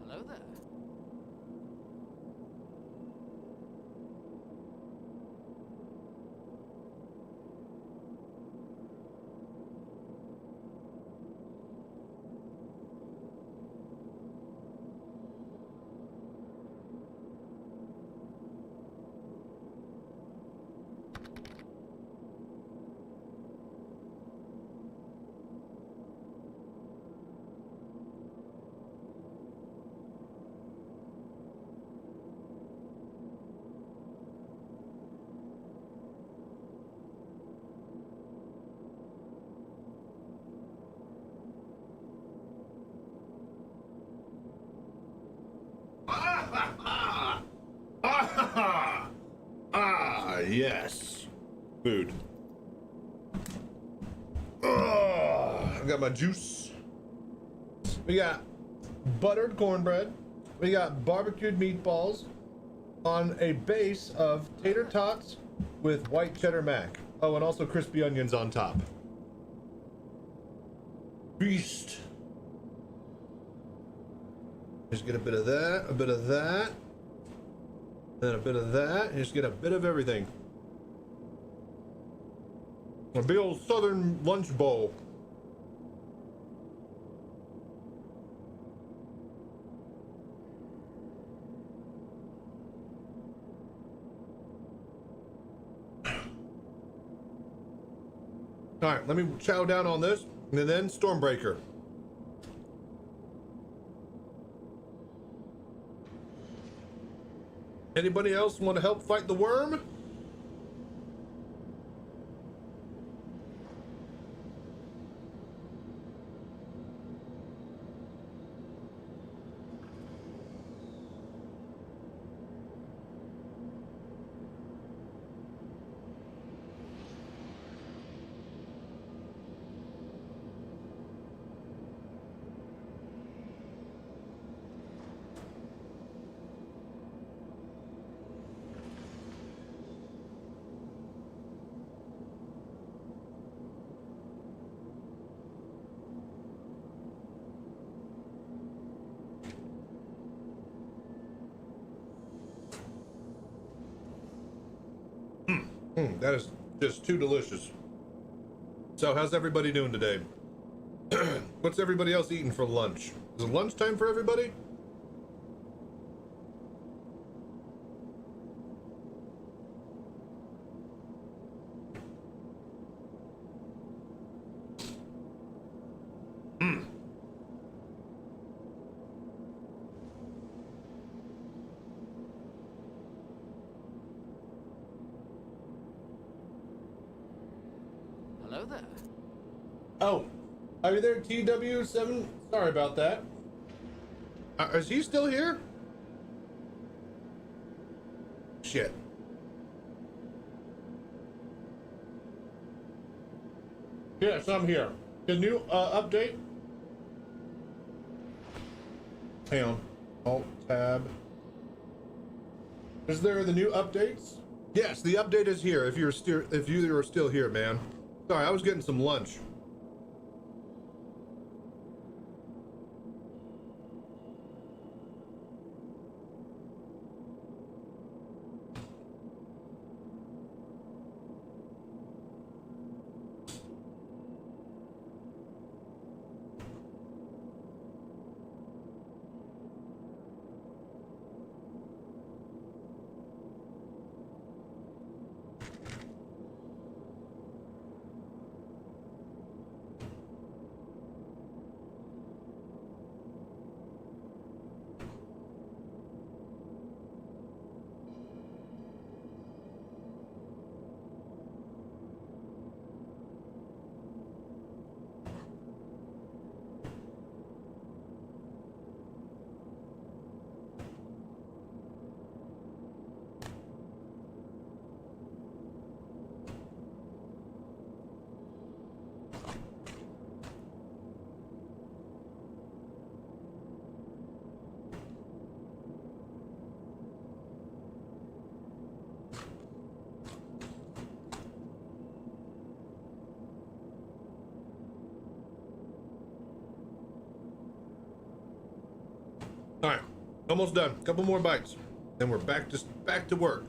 B: Hello there.
D: Yes. Food. I got my juice. We got buttered cornbread. We got barbecued meatballs on a base of tater tots with white cheddar mac. Oh, and also crispy onions on top. Beast. Just get a bit of that, a bit of that, then a bit of that. Just get a bit of everything. A big old southern lunch bowl. All right, let me chow down on this, and then Stormbreaker. Anybody else want to help fight the worm? That is just too delicious. So how's everybody doing today? What's everybody else eating for lunch? Is it lunchtime for everybody?
B: Hello there.
D: Oh, are you there, TW7? Sorry about that. Is he still here? Shit. Yes, I'm here. The new update. Hang on. Alt tab. Is there the new updates? Yes, the update is here. If you are still here, man. Sorry, I was getting some lunch. All right, almost done. Couple more bites, then we're back to work.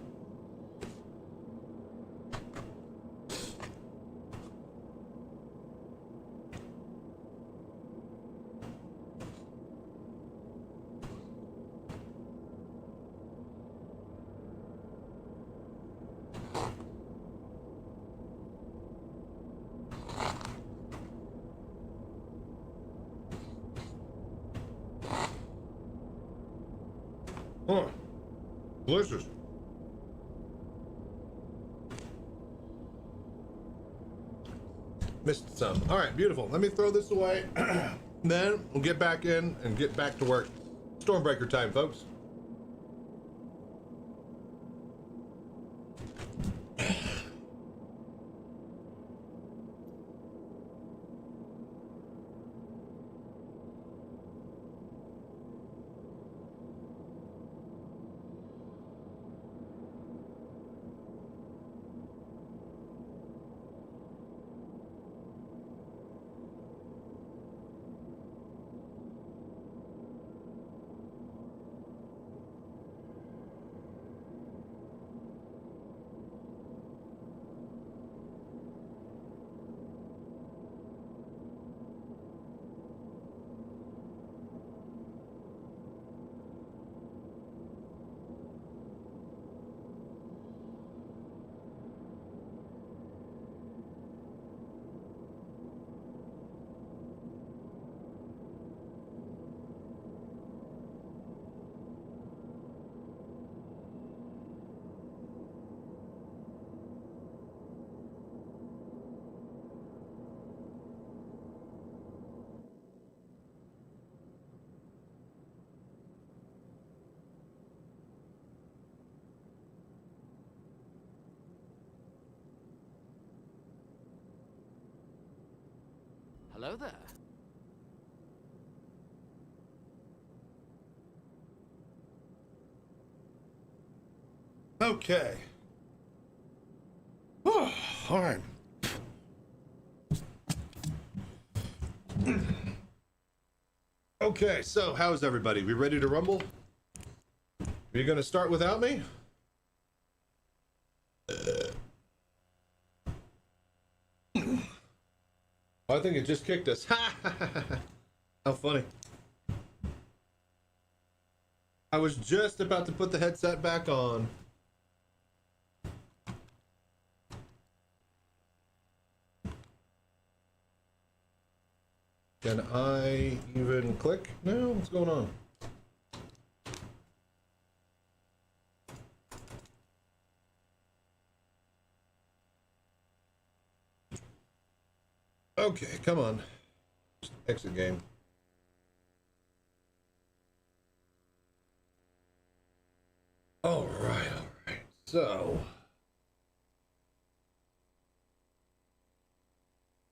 D: Oh, delicious. Missed some. All right, beautiful. Let me throw this away. Then we'll get back in and get back to work. Stormbreaker time, folks.
B: Hello there.
D: Okay. All right. Okay, so how's everybody? We ready to rumble? Are you gonna start without me? I think it just kicked us. How funny. I was just about to put the headset back on. Can I even click? No, what's going on? Okay, come on. Just exit game. All right. So,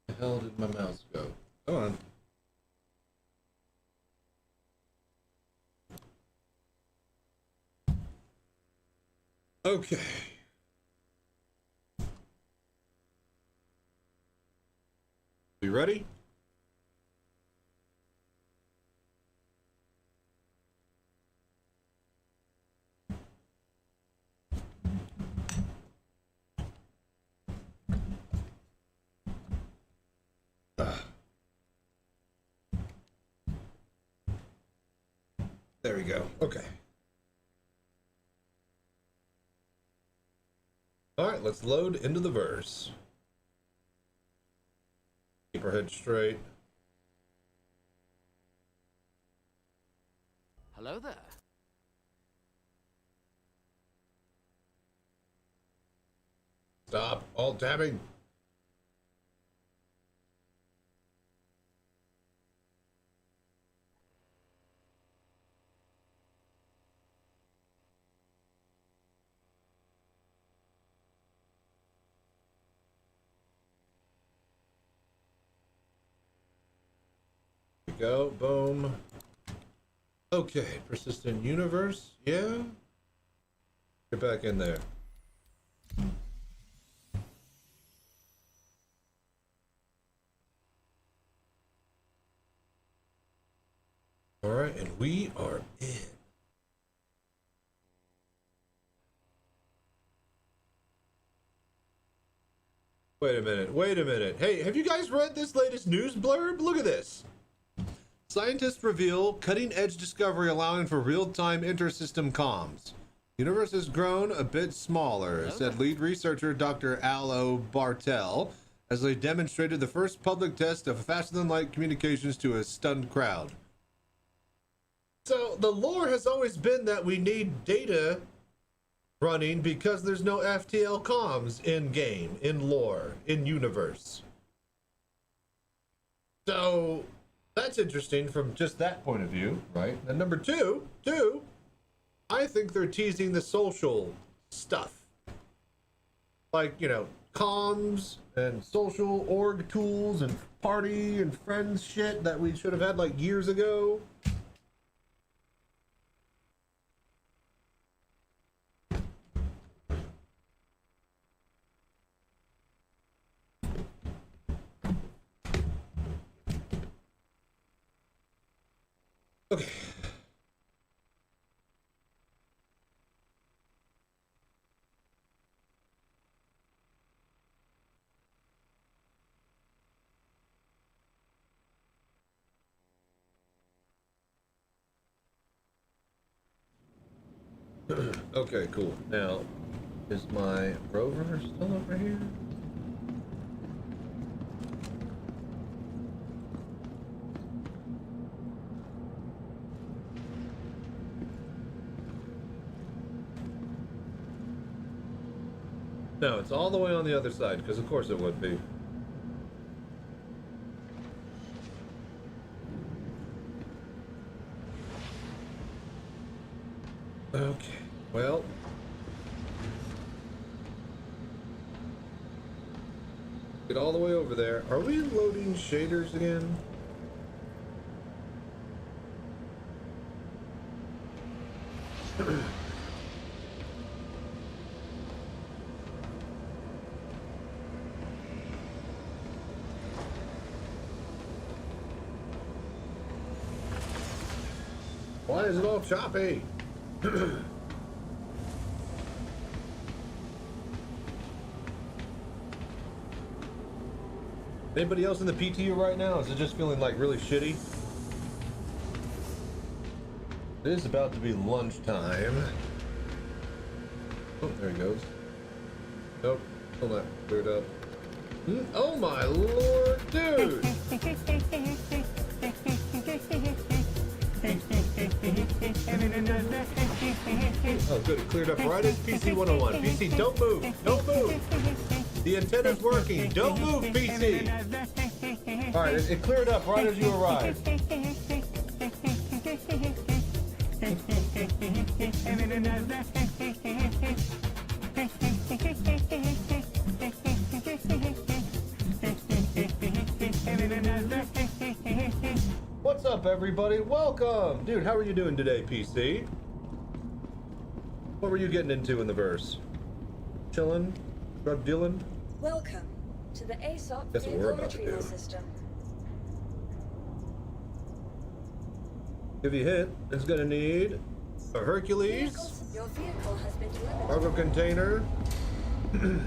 D: where the hell did my mouse go? Come on. Okay. We ready? There we go. Okay. All right, let's load into the verse. Keep our head straight.
B: Hello there.
D: Stop all tabbing. Go, boom. Okay, persistent universe, yeah. Get back in there. All right, and we are in. Wait a minute. Hey, have you guys read this latest news blurb? Look at this. Scientists reveal cutting-edge discovery allowing for real-time inter-system comms. Universe has grown a bit smaller, said lead researcher Dr. Allo Bartel, as they demonstrated the first public test of faster-than-light communications to a stunned crowd. So the lore has always been that we need data running because there's no FTL comms in-game, in lore, in universe. So that's interesting from just that point of view, right? And number two, I think they're teasing the social stuff. Like, you know, comms and social org tools and party and friends shit that we should have had like years ago. Okay. Okay, cool. Now, is my rover still over here? No, it's all the way on the other side, because of course it would be. Okay, well. Get all the way over there. Are we loading shaders again? Why is it all choppy? Anybody else in the PTU right now? Is it just feeling like really shitty? It is about to be lunchtime. Oh, there he goes. Nope, still not cleared up. Oh my lord, dude! Oh good, it cleared up right as PC 101. PC, don't move! Don't move! The antenna's working! Don't move, PC! Alright, it cleared up right as you arrived. What's up, everybody? Welcome! Dude, how are you doing today, PC? What were you getting into in the verse? Chillin'? Drug dealing?
E: Welcome to the ASOP
D: Guess what we're
E: vehicle
D: about to
E: retrieval
D: do.
E: system.
D: If you hit, it's gonna need a Hercules,
E: Your vehicle has been delivered.
D: cargo container, and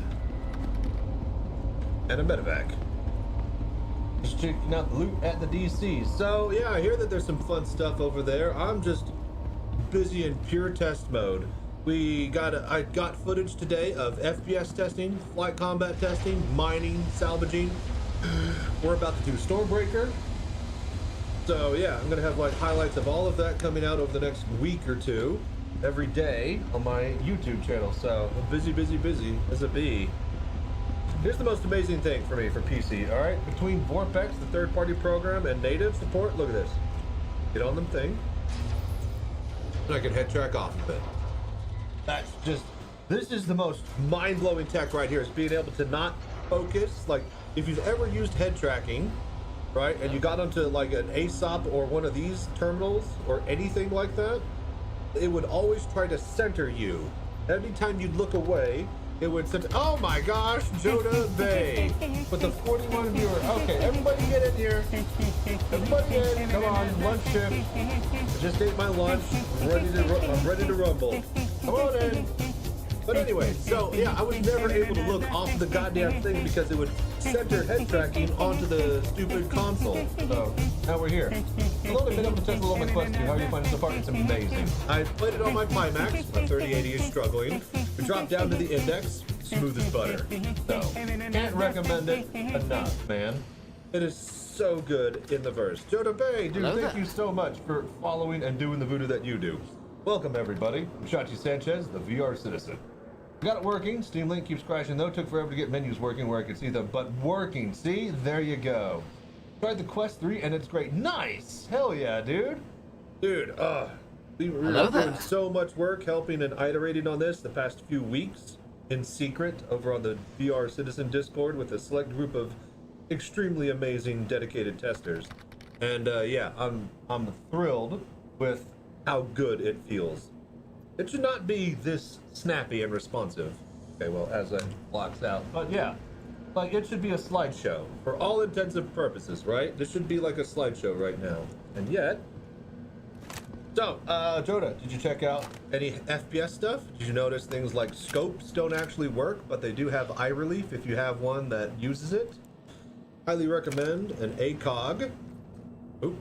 D: a medevac. Just checking out the loot at the DC. So yeah, I hear that there's some fun stuff over there. I'm just busy in pure test mode. I got footage today of FPS testing, flight combat testing, mining, salvaging. We're about to do Stormbreaker. So yeah, I'm gonna have like highlights of all of that coming out over the next week or two, every day on my YouTube channel. So I'm busy as a bee. Here's the most amazing thing for me for PC, all right? Between Vorpex, the third-party program, and native support, look at this. Get on them thing, and I can head track off of it. That's just, this is the most mind-blowing tech right here, is being able to not focus. Like, if you've ever used head tracking, right, and you got onto like an ASOP or one of these terminals or anything like that, it would always try to center you. Every time you'd look away, it would center. Oh my gosh, Joda Bay with the 41 viewer. Okay, everybody get in here. Everybody in. Come on, lunch shift. I just ate my lunch. I'm ready to rumble. Come on in. But anyway, so yeah, I was never able to look off the goddamn thing because it would center head tracking onto the stupid console. So now we're here. I've only been able to test a little on my Quest 2. How are you finding it so far? It's amazing. I played it on my Pimax. My 3080 is struggling. We dropped down to the index. Smooth as butter. So can't recommend it enough, man. It is so good in the verse. Joda Bay, dude, thank you so much for following and doing the voodoo that you do. Welcome everybody. I'm Chachi Sanchez, the VR Citizen. Got it working. Steam Link keeps crashing though. Took forever to get menus working where I could see them, but working. See, there you go. Tried the Quest 3 and it's great. Nice. Hell yeah, dude. Dude, we were doing so much work helping and iterating on this the past few weeks in secret over on the VR Citizen Discord with a select group of extremely amazing dedicated testers. And yeah, I'm thrilled with how good it feels. It should not be this snappy and responsive. Okay, well, as it blocks out. But yeah, like it should be a slideshow for all intents and purposes, right? This should be like a slideshow right now. And yet, so, Joda, did you check out any FPS stuff? Did you notice things like scopes don't actually work, but they do have eye relief if you have one that uses it? Highly recommend an ACOG. Oop.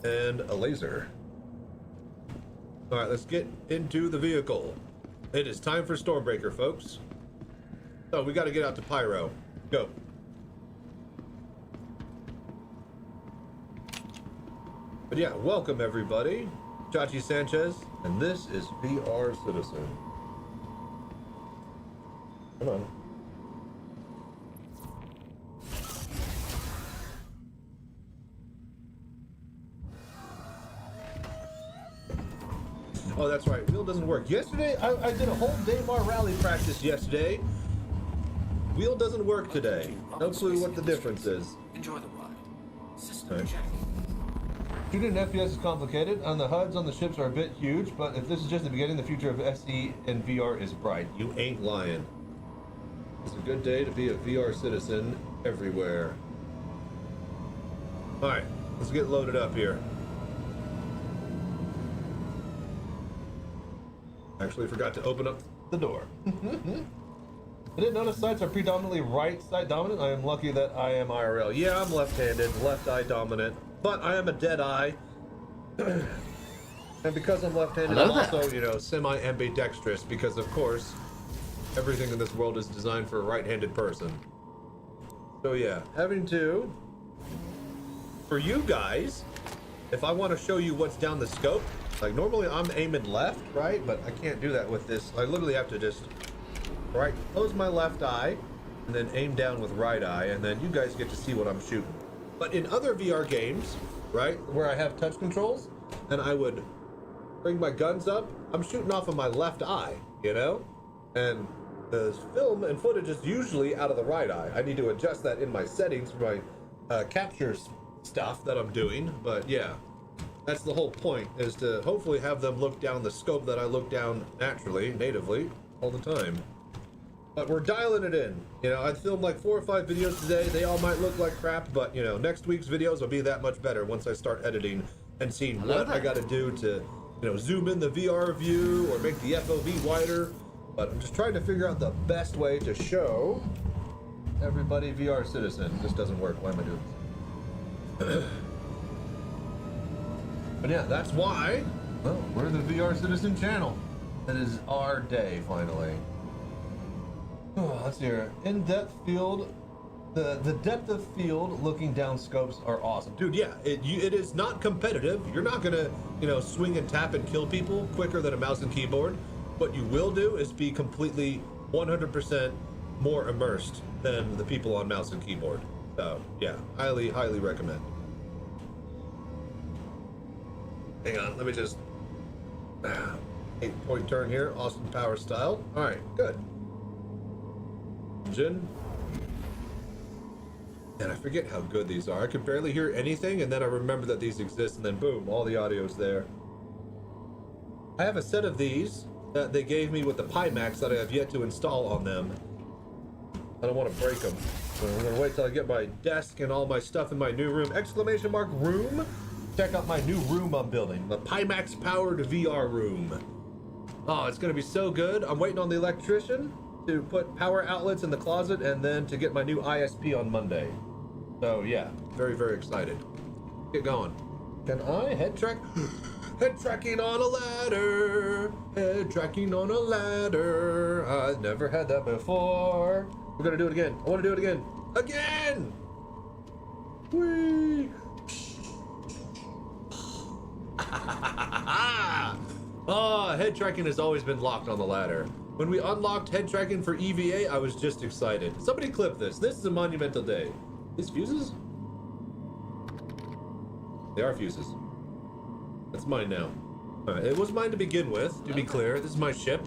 D: And a laser. All right, let's get into the vehicle. It is time for Stormbreaker, folks. So we got to get out to Pyro. Go. But yeah, welcome everybody. Chachi Sanchez, and this is VR Citizen. Come on. Oh, that's right. Wheel doesn't work. Yesterday, I did a whole Daymar rally practice yesterday. wheel doesn't work today. No clue what the difference is.
I: Enjoy the ride. System
D: Right.
I: check.
A: Shooting FPS is complicated, and the HUDs on the ships are a bit huge, but if this is just the beginning, the future of SE and VR is bright.
D: You ain't lying. It's a good day to be a VR citizen everywhere. Alright, let's get loaded up here. Actually forgot to open up the door.
A: I didn't notice sights are predominantly right side dominant. I am lucky that I am IRL.
D: Yeah, I'm left-handed, left eye dominant, but I am a dead eye. And because I'm left-handed,
B: Hello
D: I'm
B: there.
D: also, you know, semi-ambidextrous because, of course, everything in this world is designed for a right-handed person. So yeah, having to, for you guys, if I want to show you what's down the scope, like normally I'm aiming left, right? But I can't do that with this. I literally have to just, right, close my left eye and then aim down with right eye, and then you guys get to see what I'm shooting. But in other VR games, right, where I have touch controls, and I would bring my guns up, I'm shooting off of my left eye, you know? And the film and footage is usually out of the right eye. I need to adjust that in my settings for my capture stuff that I'm doing, but yeah. That's the whole point, is to hopefully have them look down the scope that I look down naturally, natively, all the time. But we're dialing it in. You know, I filmed like 4 or 5 videos today. They all might look like crap, but you know, next week's videos will be that much better once I start editing and seeing
B: Hello
D: what I
B: there.
D: gotta do to, you know, zoom in the VR view or make the FOV wider. But I'm just trying to figure out the best way to show everybody VR Citizen. This doesn't work. Why am I doing this? But yeah, that's why, well, we're the VR Citizen channel. It is our day, finally.
A: Oh, let's hear. In-depth field. The depth of field looking down scopes are awesome.
D: Dude, yeah, it is not competitive. You're not gonna, you know, swing and tap and kill people quicker than a mouse and keyboard. What you will do is be completely 100% more immersed than the people on mouse and keyboard. So, yeah, highly, highly recommend. Hang on, let me just 8-point turn here, Austin Power style. All right, good. Engine. And I forget how good these are. I could barely hear anything, and then I remember that these exist, and then boom, all the audio's there. I have a set of these that they gave me with the Pimax that I have yet to install on them. I don't want to break them. So I'm gonna wait till I get my desk and all my stuff in my new room. Exclamation mark room. Check out my new room I'm building. The Pimax powered VR room. Oh, it's gonna be so good. I'm waiting on the electrician to put power outlets in the closet and then to get my new ISP on Monday. So yeah, very, very excited. Get going. Can I head track? Head tracking on a ladder. Head tracking on a ladder. I've never had that before. We're gonna do it again. I wanna do it again. Again! Whee! Oh, head tracking has always been locked on the ladder. When we unlocked head tracking for EVA, I was just excited. Somebody clip this. This is a monumental day. These fuses? They are fuses. That's mine now. Alright, it was mine to begin with, to be clear. This is my ship.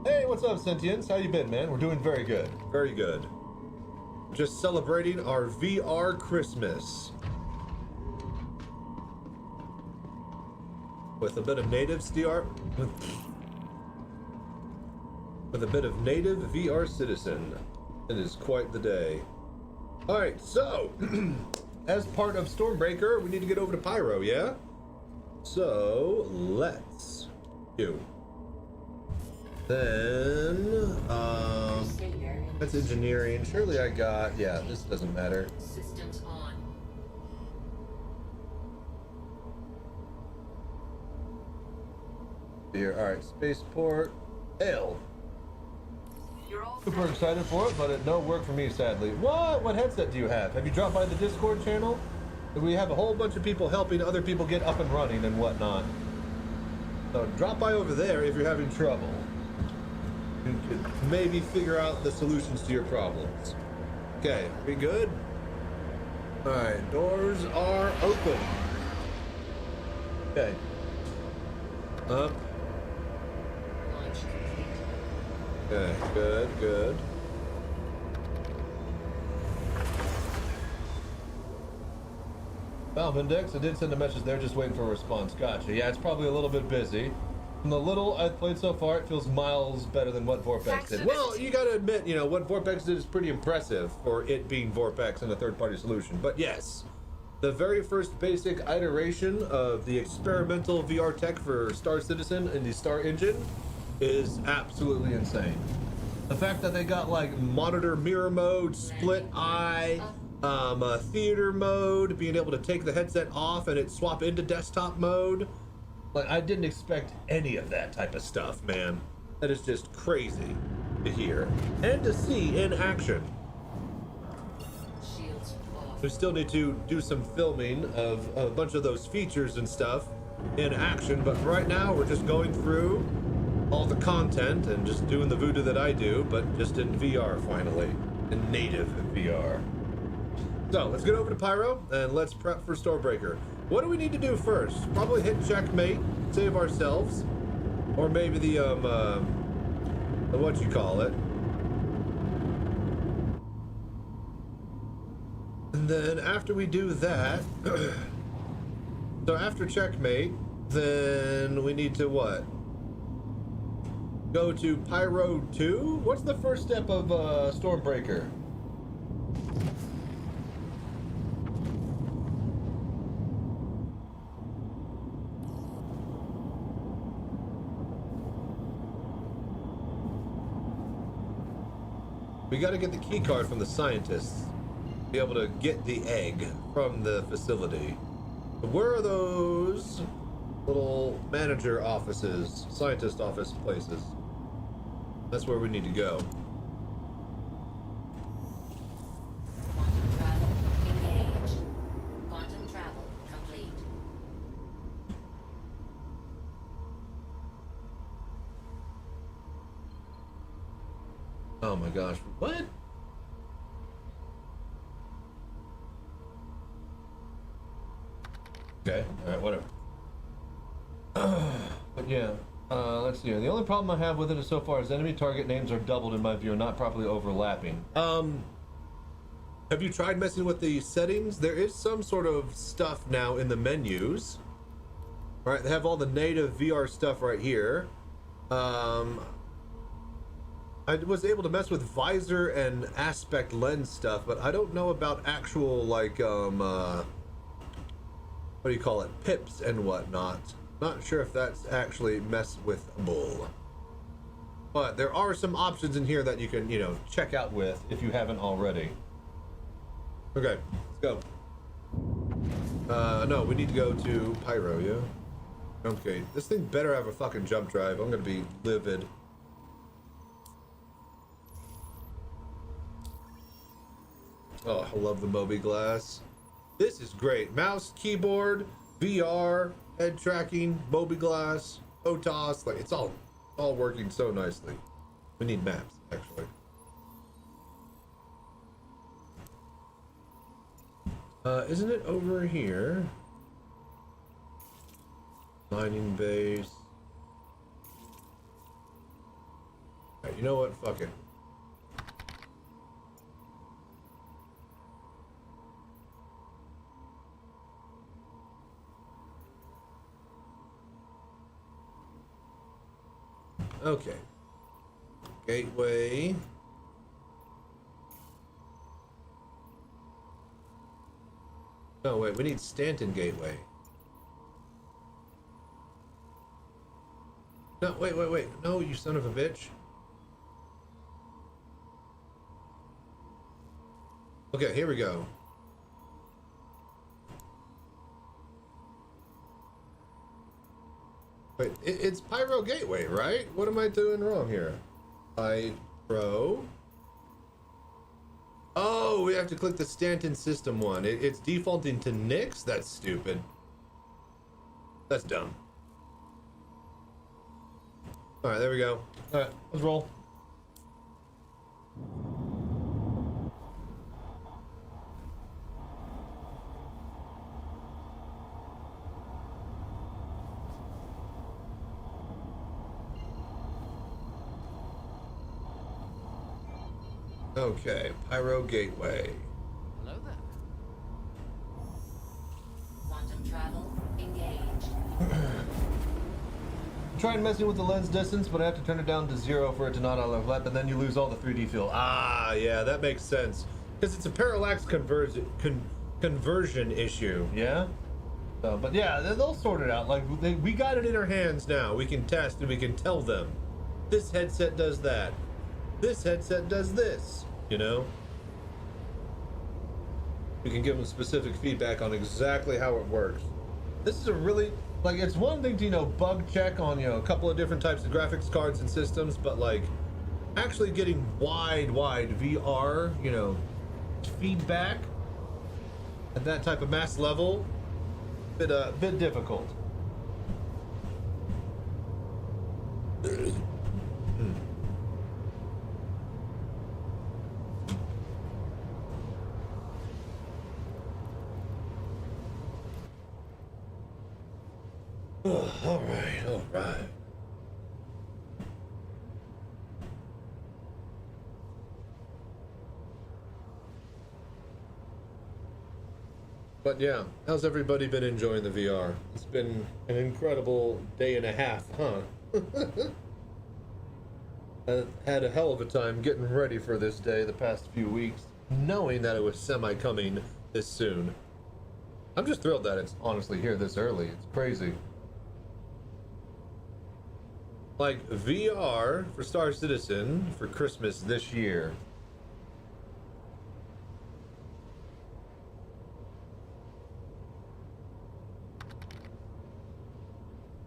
A: Hey, what's up, Sentience? How you been, man? We're doing very good.
D: Very good. Just celebrating our VR Christmas. With a bit of native VR... With a bit of native VR Citizen. It is quite the day. Alright, so... as part of Stormbreaker, we need to get over to Pyro, yeah? So, let's do. Then, that's engineering. Surely I got, yeah, this doesn't matter.
K: Systems on.
D: Here, alright, spaceport, L.
C: You're all
A: Super excited for it, but it no work for me, sadly. What headset do you have? Have you dropped by the Discord channel?
D: We have a whole bunch of people helping other people get up and running and whatnot. So drop by over there if you're having trouble. You could maybe figure out the solutions to your problems. Okay, we good? Alright, doors are open. Okay. Up.
K: Launch complete.
D: Okay, good, good. Valve Index, I did send a message there, just waiting for a response. Gotcha. Yeah, it's probably a little bit busy. From the little I've played so far, it feels miles better than what Vorpex did. Well, you gotta admit, you know, what Vorpex did is pretty impressive for it being Vorpex and a third-party solution. But yes, the very first basic iteration of the experimental VR tech for Star Citizen and the Star Engine is absolutely insane. The fact that they got like monitor mirror mode, split eye, theater mode, being able to take the headset off and it swap into desktop mode. Like, I didn't expect any of that type of stuff, man. That is just crazy to hear and to see in action. We still need to do some filming of a bunch of those features and stuff in action, but right now we're just going through all the content and just doing the voodoo that I do, but just in VR finally, in native VR. So let's get over to Pyro and let's prep for Stormbreaker. What do we need to do first? Probably hit checkmate, save ourselves, or maybe the what you call it. And then after we do that, so after checkmate, then we need to what? Go to Pyro 2? What's the first step of Stormbreaker? We got to get the key card from the scientists. Be able to get the egg from the facility. Where are those little manager offices, scientist office places? That's where we need to go.
K: Quantum travel engaged. Quantum travel complete.
D: Oh my gosh, what? Okay, alright, whatever. But yeah, let's see here. The only problem I have with it is so far is enemy target names are doubled in my view and not properly overlapping. Have you tried messing with the settings? There is some sort of stuff now in the menus. Right, they have all the native VR stuff right here. I was able to mess with visor and aspect lens stuff, but I don't know about actual, like, what do you call it, pips and whatnot. Not sure if that's actually messed with bull. But there are some options in here that you can, you know, check out with if you haven't already. Okay, let's go. No, we need to go to Pyro, yeah? Okay, this thing better have a fucking jump drive. I'm gonna be livid. Oh, I love the Moby Glass. This is great. Mouse, keyboard, VR, head tracking, Moby Glass, OTOS. Like, it's all working so nicely. We need maps, actually. Isn't it over here? Mining base. Alright, you know what? Fuck it. Okay. Gateway. No, wait, we need Stanton Gateway. No, wait. No, you son of a bitch. Okay, here we go. Wait, it's Pyro Gateway, right? What am I doing wrong here? Pyro. Oh, we have to click the Stanton System one. It's defaulting to Nix? That's stupid. That's dumb. Alright, there we go. Alright, let's roll. Okay, Pyro Gateway.
B: Hello there.
K: Quantum travel engaged.
D: I'm trying messing with the lens distance, but I have to turn it down to 0 for it to not overlap, and then you lose all the 3D feel. Ah, yeah, that makes sense. Because it's a parallax conversion issue, yeah? So, but yeah, they'll sort it out. Like, we got it in our hands now. We can test and we can tell them, this headset does that. This headset does this, you know? We can give them specific feedback on exactly how it works. This is a really, like, it's one thing to, you know, bug check on, you know, a couple of different types of graphics cards and systems, but like actually getting wide VR, you know, feedback at that type of mass level, bit difficult. All right. But yeah, how's everybody been enjoying the VR? It's been an incredible day and a half, huh? I had a hell of a time getting ready for this day the past few weeks, knowing that it was semi-coming this soon. I'm just thrilled that it's honestly here this early. It's crazy. Like, VR for Star Citizen for Christmas this year.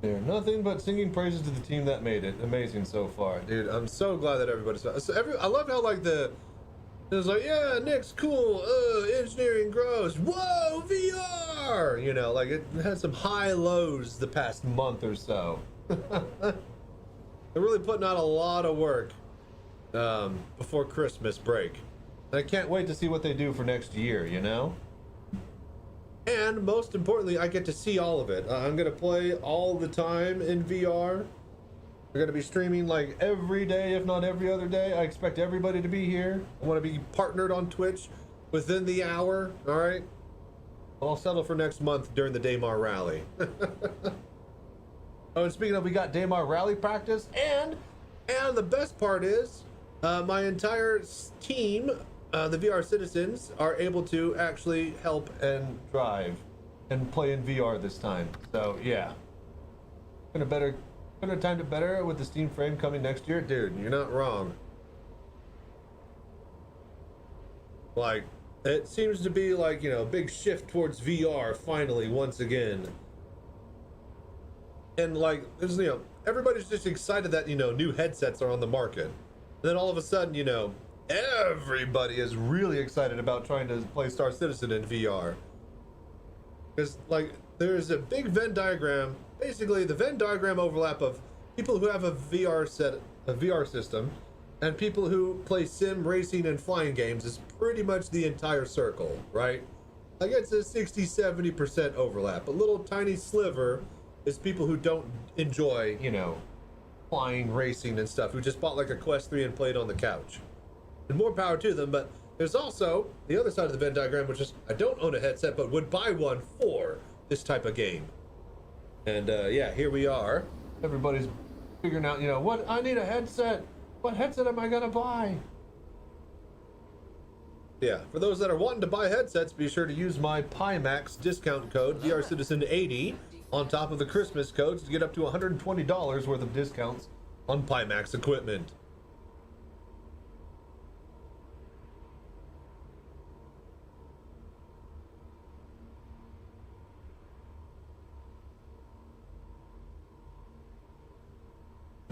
D: They're nothing but singing praises to the team that made it. Amazing so far. Dude, I'm so glad that everybody's... I love how, like, it was like, yeah, Nick's cool. Engineering gross. Whoa, VR! You know, like, it had some high lows the past month or so. They're really putting out a lot of work before Christmas break. And I can't wait to see what they do for next year, you know? And most importantly, I get to see all of it. I'm going to play all the time in VR. We're going to be streaming like every day, if not every other day. I expect everybody to be here. I want to be partnered on Twitch within the hour, all right? I'll settle for next month during the Daymar Rally. Oh, and speaking of, we got Daymar Rally practice, and the best part is, my entire team, the VR citizens, are able to actually help and drive and play in VR this time. So yeah, gonna time to better with the Steam frame coming next year, dude. You're not wrong. Like, it seems to be like, you know, a big shift towards VR finally once again. And like, there's, you know, everybody's just excited that, you know, new headsets are on the market. And then all of a sudden, you know, everybody is really excited about trying to play Star Citizen in VR. Because, like, there's a big Venn diagram, basically the Venn diagram overlap of people who have a VR system, and people who play sim, racing, and flying games is pretty much the entire circle, right? Like, it's a 60-70% overlap. A little tiny sliver is people who don't enjoy, you know, flying, racing, and stuff, who just bought like a Quest 3 and played on the couch. And more power to them, but there's also the other side of the Venn diagram, which is, I don't own a headset, but would buy one for this type of game. And yeah, here we are. Everybody's figuring out, you know, what, I need a headset. What headset am I gonna buy? Yeah, for those that are wanting to buy headsets, be sure to use my Pimax discount code, VRCitizen80, on top of the Christmas codes to get up to $120 worth of discounts on Pimax equipment.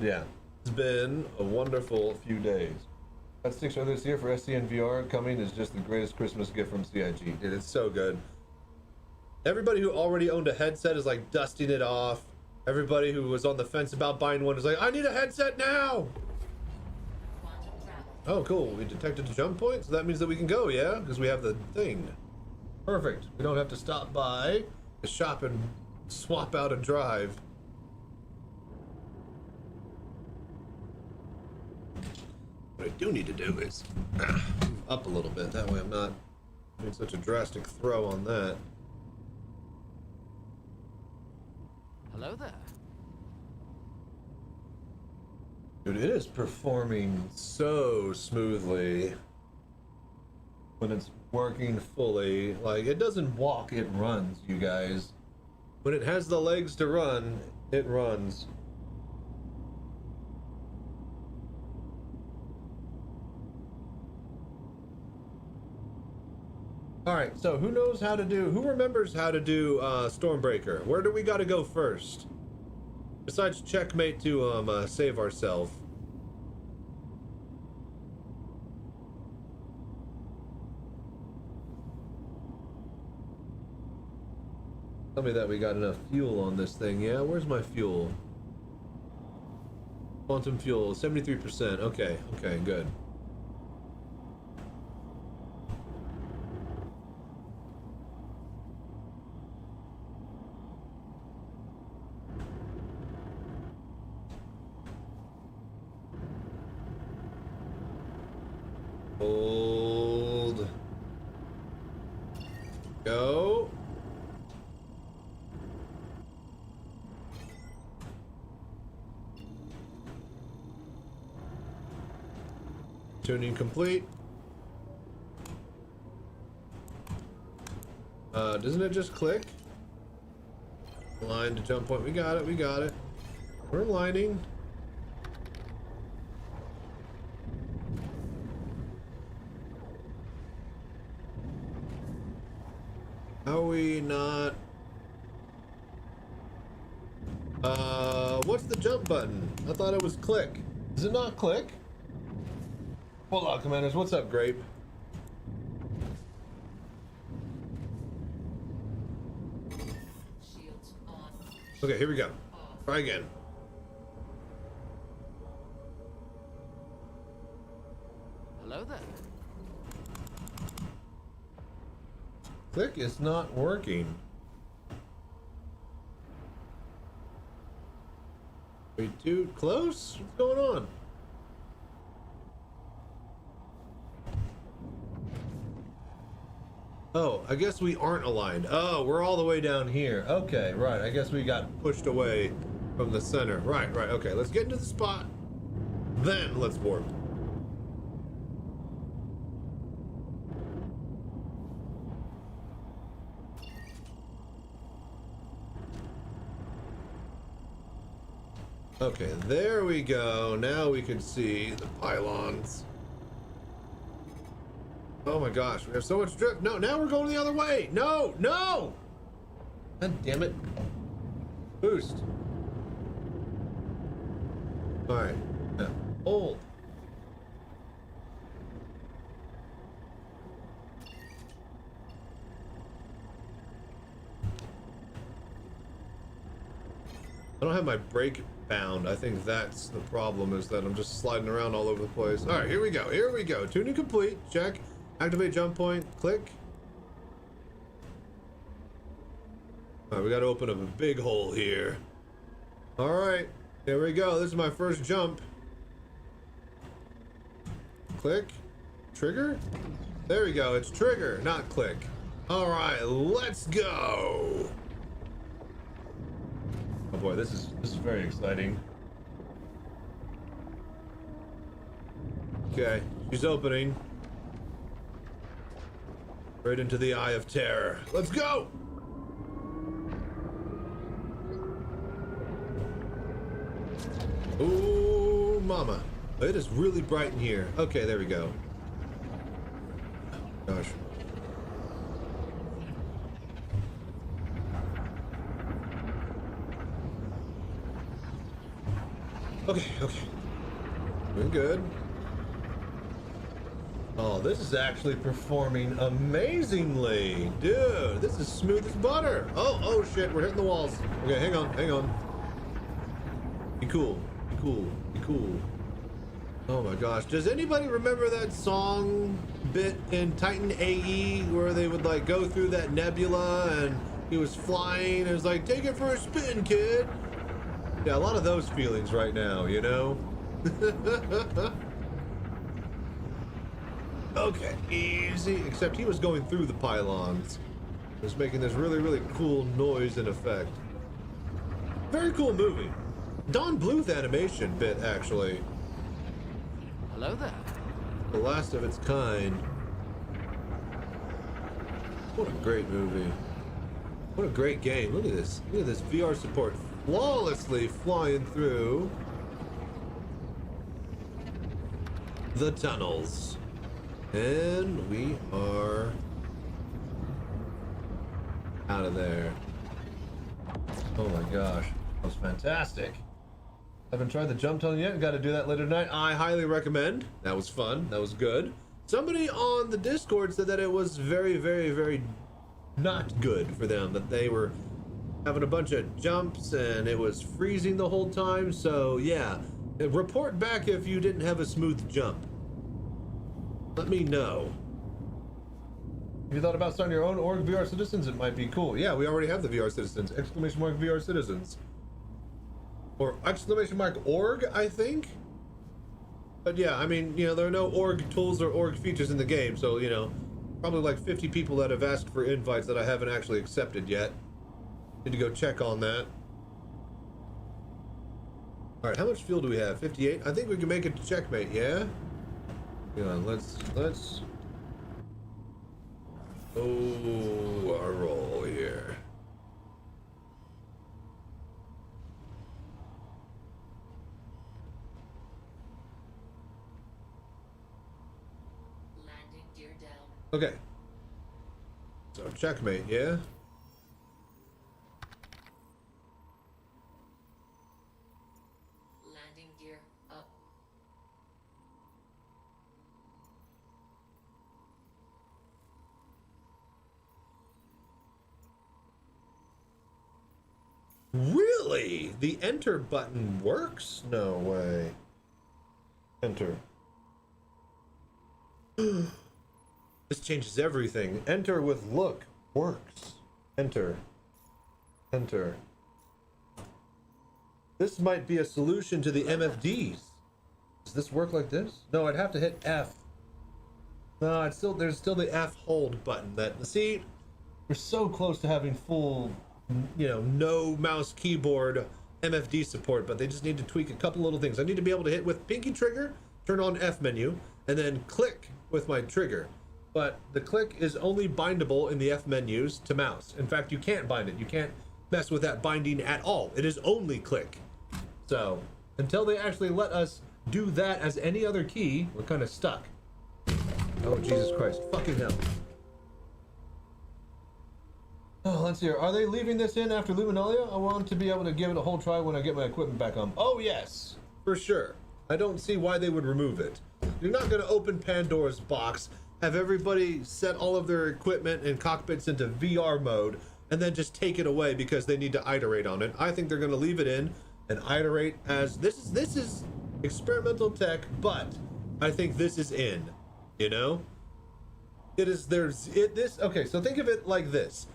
D: Yeah, it's been a wonderful few days. That 6 this year for SC and VR coming is just the greatest Christmas gift from CIG. Dude, it's so good. Everybody who already owned a headset is like dusting it off. Everybody who was on the fence about buying one is like, I need a headset now. Oh, cool. We detected a jump point, so that means that we can go, yeah? Because we have the thing. Perfect. We don't have to stop by the shop and swap out a drive.
A: What I do need to do is up a little bit. That way I'm not doing such a drastic throw on that.
B: Hello there.
A: Dude, it is performing so smoothly when it's working fully. Like, it doesn't walk, it runs, you guys. When it has the legs to run, it runs. Alright, so who knows how to do, who remembers how to do Stormbreaker? Where do we gotta go first? Besides checkmate to save ourselves. Tell me that we got enough fuel on this thing. Yeah, where's my fuel? Quantum fuel, 73%. Okay, okay, good. Hold. Go. Tuning complete. Doesn't it just click? Line to jump point. We got it. We got it. We're aligning. How are we not? What's the jump button? I thought it was click. Is it not click? Hold on, Commanders. What's up, Grape? Okay, here we go. Try again.
B: Hello there.
A: Click is not working. Are we too close? What's going on? Oh, I guess we aren't aligned. Oh, we're all the way down here. Okay, right. I guess we got pushed away from the center. Right, right. Okay, let's get into the spot. Then let's warp. Okay, there we go. Now we can see the pylons. Oh my gosh, we have so much drift. No, now we're going the other way. No, no! God damn it. Boost. Alright. Now, hold. I don't have my brake bound. I think that's the problem, is that I'm just sliding around all over the place. Alright, here we go. Here we go. Tuning complete. Check. Activate jump point. Click. Alright, we gotta open up a big hole here. Alright, here we go. This is my first jump. Click. Trigger? There we go. It's trigger, not click. Alright, let's go. Oh boy, this is very exciting. Okay, she's opening. Right into the eye of terror. Let's go! Ooh, mama. It is really bright in here. Okay, there we go. Gosh. Okay, okay. Doing good. Oh, this is actually performing amazingly. Dude, this is smooth as butter. Oh shit, we're hitting the walls. Okay, hang on, hang on. Be cool, be cool, be cool. Oh my gosh, does anybody remember that song bit in Titan AE where they would like go through that nebula and he was flying and it was like, take it for a spin, kid. Yeah, a lot of those feelings right now, you know?
D: Okay, easy. Except he was going through the pylons. He was making this really, really cool noise and effect. Very cool movie. Don Bluth animation bit, actually.
B: Hello there.
D: The last of its kind. What a great movie. What a great game. Look at this. Look at this VR support flawlessly flying through the tunnels. And we are out of there. Oh my gosh. That was fantastic. Haven't tried the jump tunnel yet. Got to do that later tonight. I highly recommend. That was fun. That was good. Somebody on the Discord said that it was very, very, very not good for them. That they were having a bunch of jumps and it was freezing the whole time. So yeah, report back if you didn't have a smooth jump. Let me know. If you thought about starting your own org VR Citizens, it might be cool. Yeah, we already have the VR Citizens. Exclamation mark VR Citizens. Or exclamation mark org, I think. But yeah, I mean, you know, there are no org tools or org features in the game, so, you know, probably like 50 people that have asked for invites that I haven't actually accepted yet. Need to go check on that. All right, how much fuel do we have? 58? I think we can make it to checkmate, yeah? Hang on, let's oh, our roll here.
K: Landing gear down.
D: Okay. So checkmate, yeah?
K: Landing gear up.
D: Really? The enter button works? No way. Enter. This changes everything. Enter with look works. Enter. Enter. This might be a solution to the MFDs. Does this work like this? No, I'd have to hit F. No, it's still, there's still the F hold button. That, see, we're so close to having full, you know, no mouse keyboard MFD support, but they just need to tweak a couple little things. I need to be able to hit with pinky trigger, turn on F menu, and then click with my trigger. But the click is only bindable in the F menus to mouse. In fact, you can't bind it. You can't mess with that binding at all. It is only click. So until they actually let us do that as any other key, we're kind of stuck. Oh, Jesus Christ. Fucking hell. Oh, let's see here. Are they leaving this in after Luminalia? I want to be able to give it a whole try when I get my equipment back on. Oh, yes. For sure. I don't see why they would remove it. You're not going to open Pandora's box, have everybody set all of their equipment and cockpits into VR mode, and then just take it away because they need to iterate on it. I think they're going to leave it in and iterate as this is experimental tech, but I think this is in, you know? It is this okay, so think of it like this.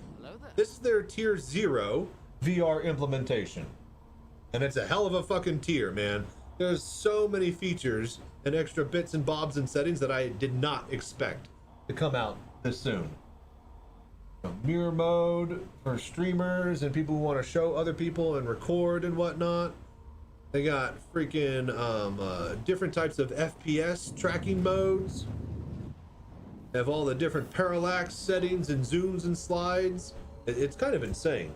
D: This is their tier 0 VR implementation. And it's a hell of a fucking tier, man. There's so many features and extra bits and bobs and settings that I did not expect to come out this soon. Mirror mode for streamers and people who want to show other people and record and whatnot. They got freaking different types of FPS tracking modes. They have all the different parallax settings and zooms and slides. It's kind of insane.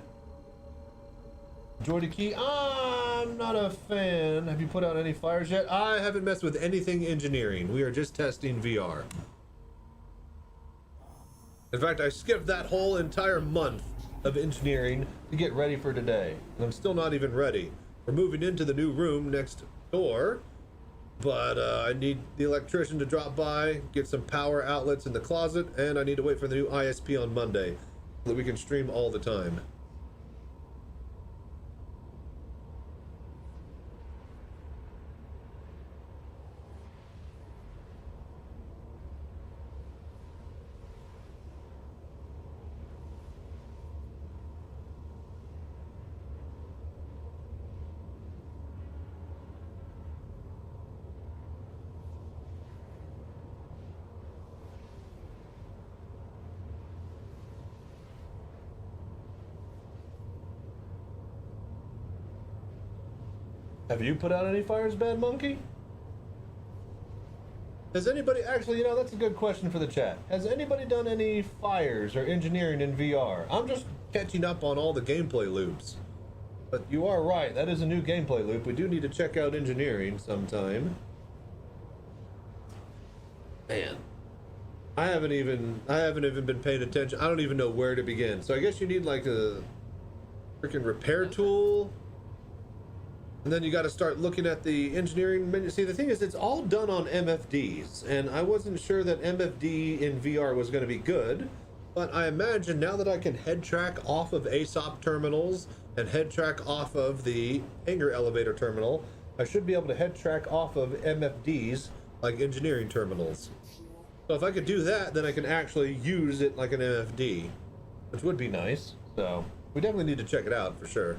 D: Jordy Key, I'm not a fan. Have you put out any fires yet? I haven't messed with anything engineering. We are just testing VR. In fact, I skipped that whole entire month of engineering to get ready for today. And I'm still not even ready. We're moving into the new room next door, but I need the electrician to drop by, get some power outlets in the closet, and I need to wait for the new ISP on Monday so that we can stream all the time. Have you put out any fires, Bad Monkey? Has anybody actually, you know, that's a good question for the chat. Has anybody done any fires or engineering in VR? I'm just catching up on all the gameplay loops. But you are right, that is a new gameplay loop. We do need to check out engineering sometime. Man. I haven't even been paying attention. I don't even know where to begin. So I guess you need like a freaking repair tool. And then you got to start looking at the engineering menu. See, the thing is, it's all done on MFDs, and I wasn't sure that MFD in VR was going to be good, but I imagine now that I can head track off of ASOP terminals and head track off of the hangar elevator terminal, I should be able to head track off of MFDs like engineering terminals. So if I could do that, then I can actually use it like an MFD, which would be nice. So we definitely need to check it out for sure.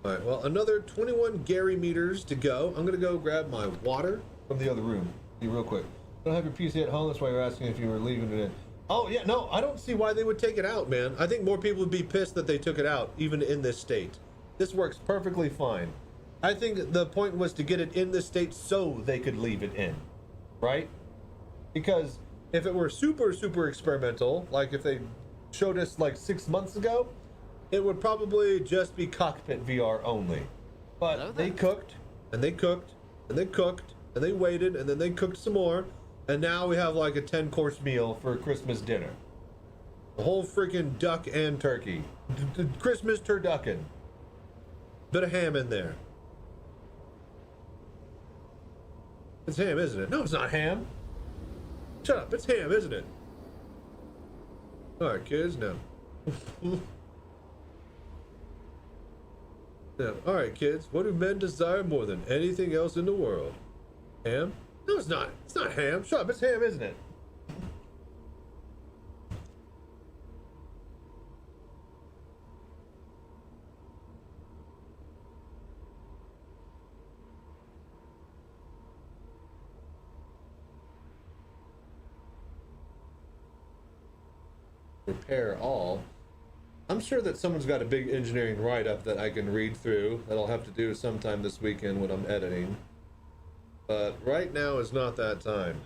D: All right, well, another 21 Gary meters to go. I'm gonna go grab my water from the other room. Be real quick. I don't have your PC at home. That's why you're asking if you were leaving it in. Oh yeah, no, I don't see why they would take it out, man. I think more people would be pissed that they took it out, even in this state. This works perfectly fine. I think the point was to get it in this state so they could leave it in, right? Because if it were super experimental, like if they showed us like 6 months ago, it would probably just be Cockpit VR only. But they cooked, and they cooked, and they cooked, and they waited, and then they cooked some more, and now we have like a 10-course meal for Christmas dinner. A whole freaking duck and turkey. Christmas turducken. Bit of ham in there. It's ham, isn't it? No, it's not ham. Shut up, it's ham, isn't it? Alright, kids, no. Now, alright kids, what do men desire more than anything else in the world? Ham? No, it's not. It's not ham. Shut up, it's ham, isn't it? Repair all. I'm sure that someone's got a big engineering write-up that I can read through that I'll have to do sometime this weekend when I'm editing. But right now is not that time.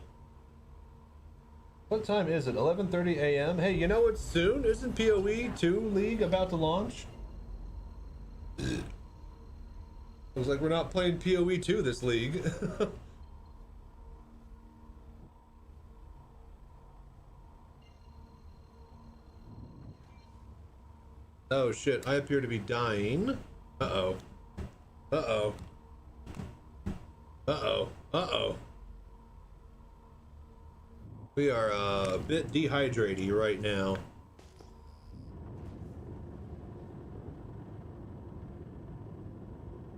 D: What time is it? 11:30 a.m.? Hey, you know it's soon? Isn't PoE 2 League about to launch? Looks like we're not playing PoE 2 this league. Oh shit, I appear to be dying. Uh-oh. Uh-oh. Uh-oh. Uh-oh. We are a bit dehydrated right now.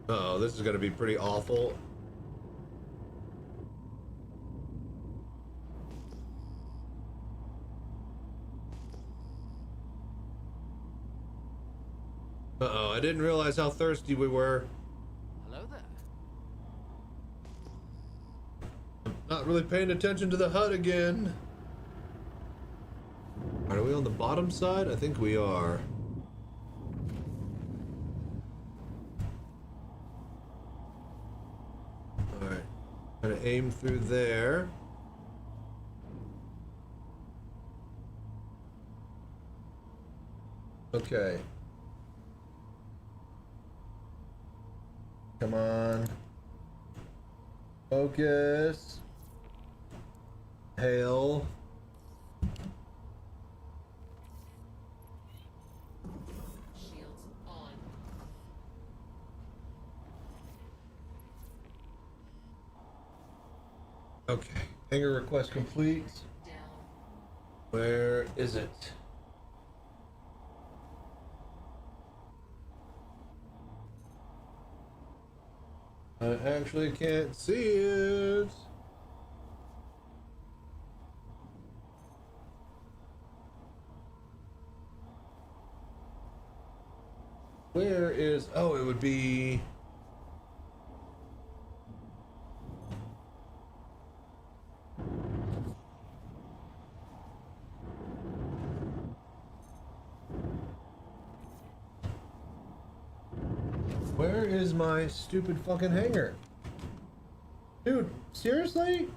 D: Uh-oh, this is gonna be pretty awful. Uh-oh, I didn't realize how thirsty we were.
B: Hello there.
A: I'm not really paying attention to the HUD again. Are we on the bottom side? I think we are. Alright. Gonna aim through there. Okay. Come on. Focus. Hail.
K: Shields on.
A: Okay. Hangar request complete.
K: Down.
A: Where is it? I actually can't see it. Where is... Oh, it would be...
D: my stupid fucking hangar. Dude, seriously?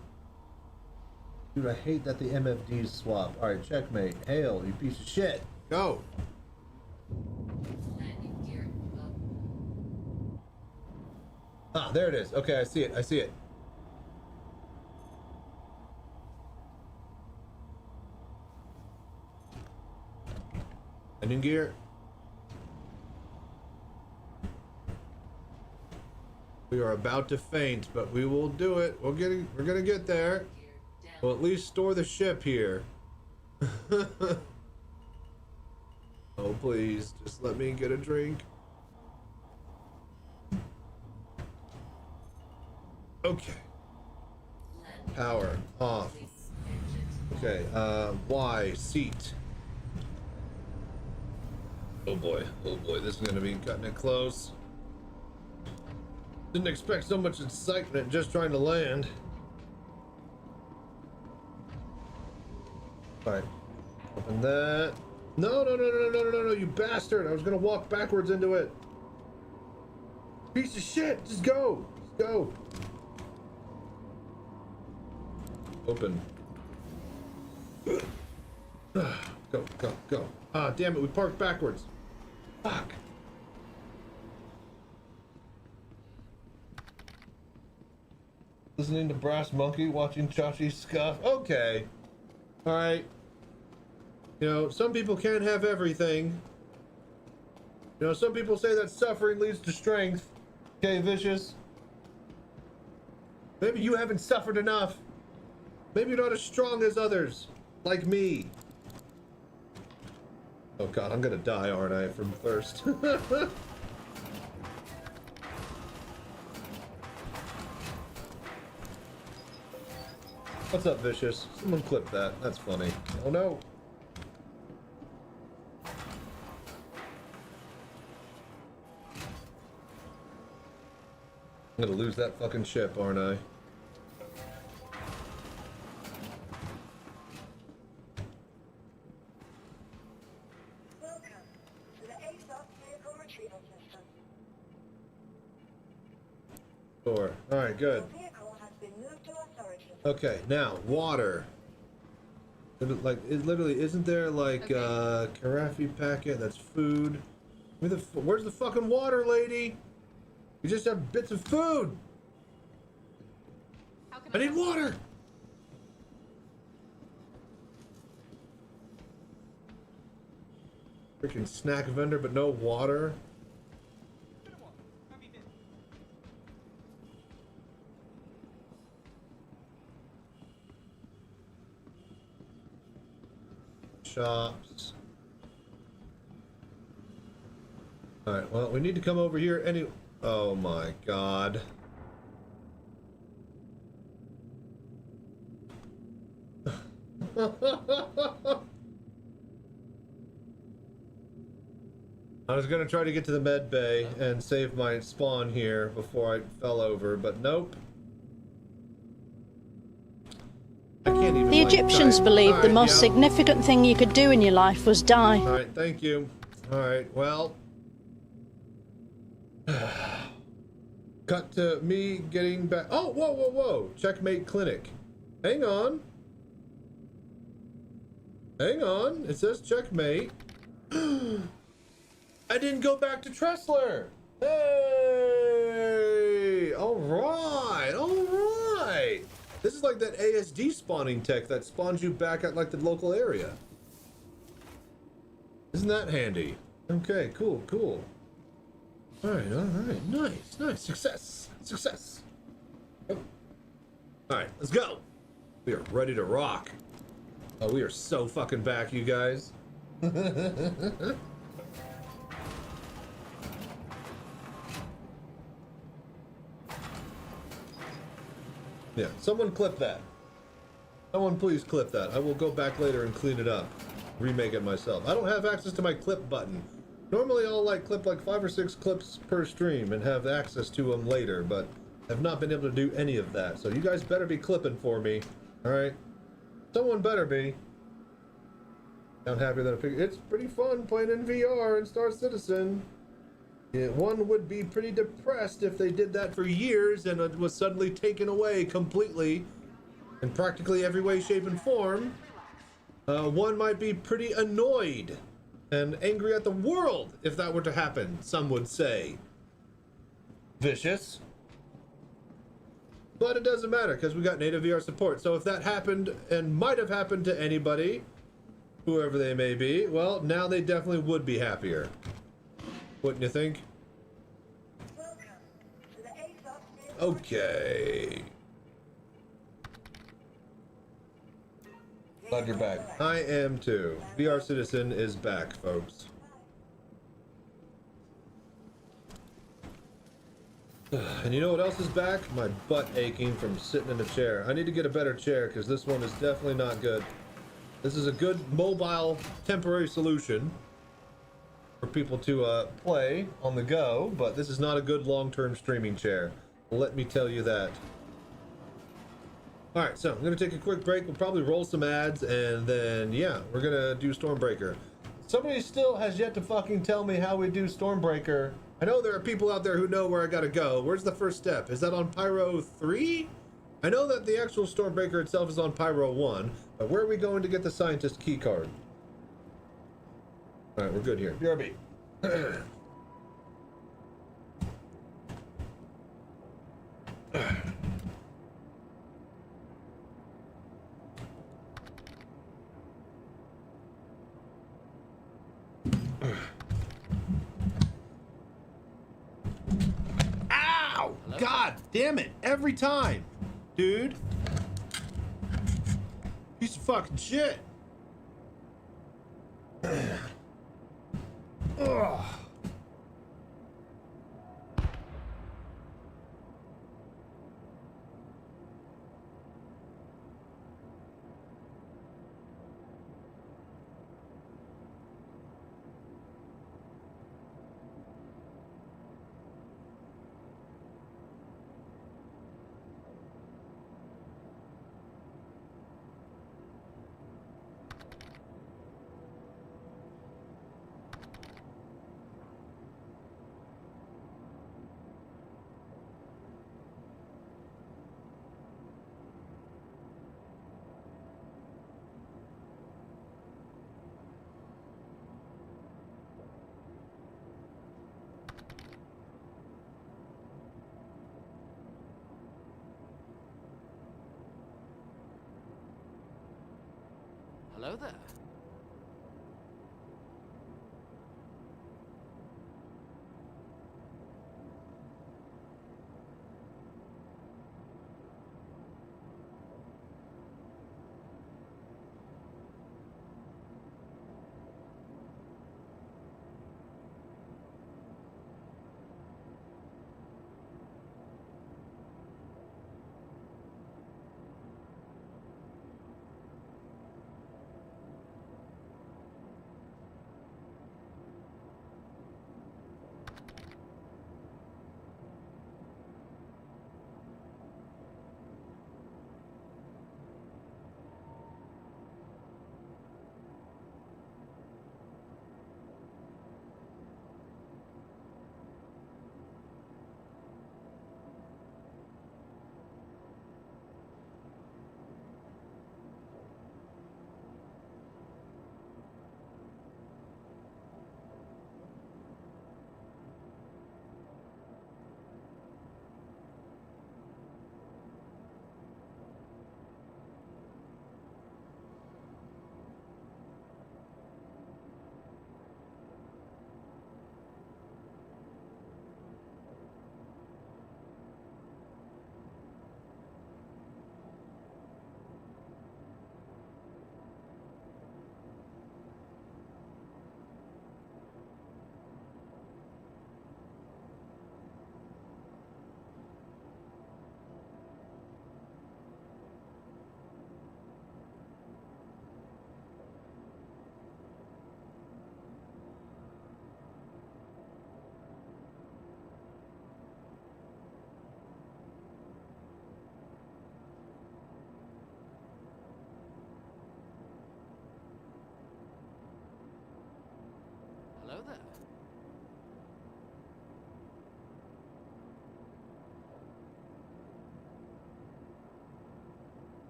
D: Dude, I hate that the MFDs swap. Alright, checkmate. Hail, you piece of shit. Go. Ah, there it is. Okay, I see it. I see it. Landing gear. We are about to faint, but we will do it. We're gonna get there. We'll at least store the ship here. Oh, please, just let me get a drink. Okay. Power off. Okay, Y, seat. Oh boy, this is gonna be cutting it close. Didn't expect so much excitement just trying to land. Alright. Open that. No, you bastard! I was gonna walk backwards into it. Piece of shit! Just go! Just go! Open. Go. Ah, damn it, we parked backwards. Fuck. Listening to Brass Monkey, watching Chachi scuff. Okay. Alright. You know, some people can't have everything. You know, some people say that suffering leads to strength. Okay, Vicious? Maybe you haven't suffered enough. Maybe you're not as strong as others. Like me. Oh god, I'm gonna die, aren't I, from thirst? What's up, Vicious? Someone clip that. That's funny. Oh no. I'm gonna lose that fucking ship, aren't I? Sure. Alright, good. Okay, now, water. Like, it literally, isn't there like, carafe packet? That's food. Where's the fucking water, lady? You just have bits of food. I need water. Freaking snack vendor, but no water. Shops. Alright, well, we need to come over here any... Oh my god. I was gonna try to get to the med bay and save my spawn here before I fell over, but nope. I can't even.
M: The Egyptians believed the most significant thing you could do in your life was die.
D: Alright, thank you. Alright, well. Cut to me getting back. Oh, whoa. Checkmate clinic. Hang on. It says checkmate. I didn't go back to Tressler. Hey! Alright. This is like that ASD spawning tech that spawns you back at like the local area. Isn't that handy? Okay, cool. Alright. Nice. Success. Oh. Alright, let's go. We are ready to rock. Oh, we are so fucking back, you guys. Yeah, someone clip that. Someone please clip that. I will go back later and clean it up. Remake it myself. I don't have access to my clip button. Normally I'll like clip like 5 or 6 clips per stream and have access to them later, but I've not been able to do any of that. So you guys better be clipping for me. Alright? Someone better be. I'm happy that it's pretty fun playing in VR in Star Citizen.
A: Yeah, one would be pretty depressed if they did that for years and it was suddenly taken away completely in practically every way, shape, and form. One might be pretty annoyed and angry at the world if that were to happen, some would say. Vicious. But it doesn't matter because we got native VR support. So if that happened and might have happened to anybody, whoever they may be, well, now they definitely would be happier. Wouldn't you think? Okay. Glad you're back. I am too. VR Citizen is back, folks. And you know what else is back? My butt aching from sitting in a chair. I need to get a better chair because this one is definitely not good. This is a good mobile temporary solution for people to play on the go, but this is not a good long-term streaming chair. Let me tell you that. Alright, so I'm going to take a quick break. We'll probably roll some ads, and then, yeah, we're going to do Stormbreaker. Somebody still has yet to fucking tell me how we do Stormbreaker. I know there are people out there who know where I gotta go. Where's the first step? Is that on Pyro 3? I know that the actual Stormbreaker itself is on Pyro 1, but where are we going to get the scientist key card? Alright, we're good here. BRB. Ow! God damn it! Every time! Dude! Piece of fucking shit! Ugh.
B: Hello there.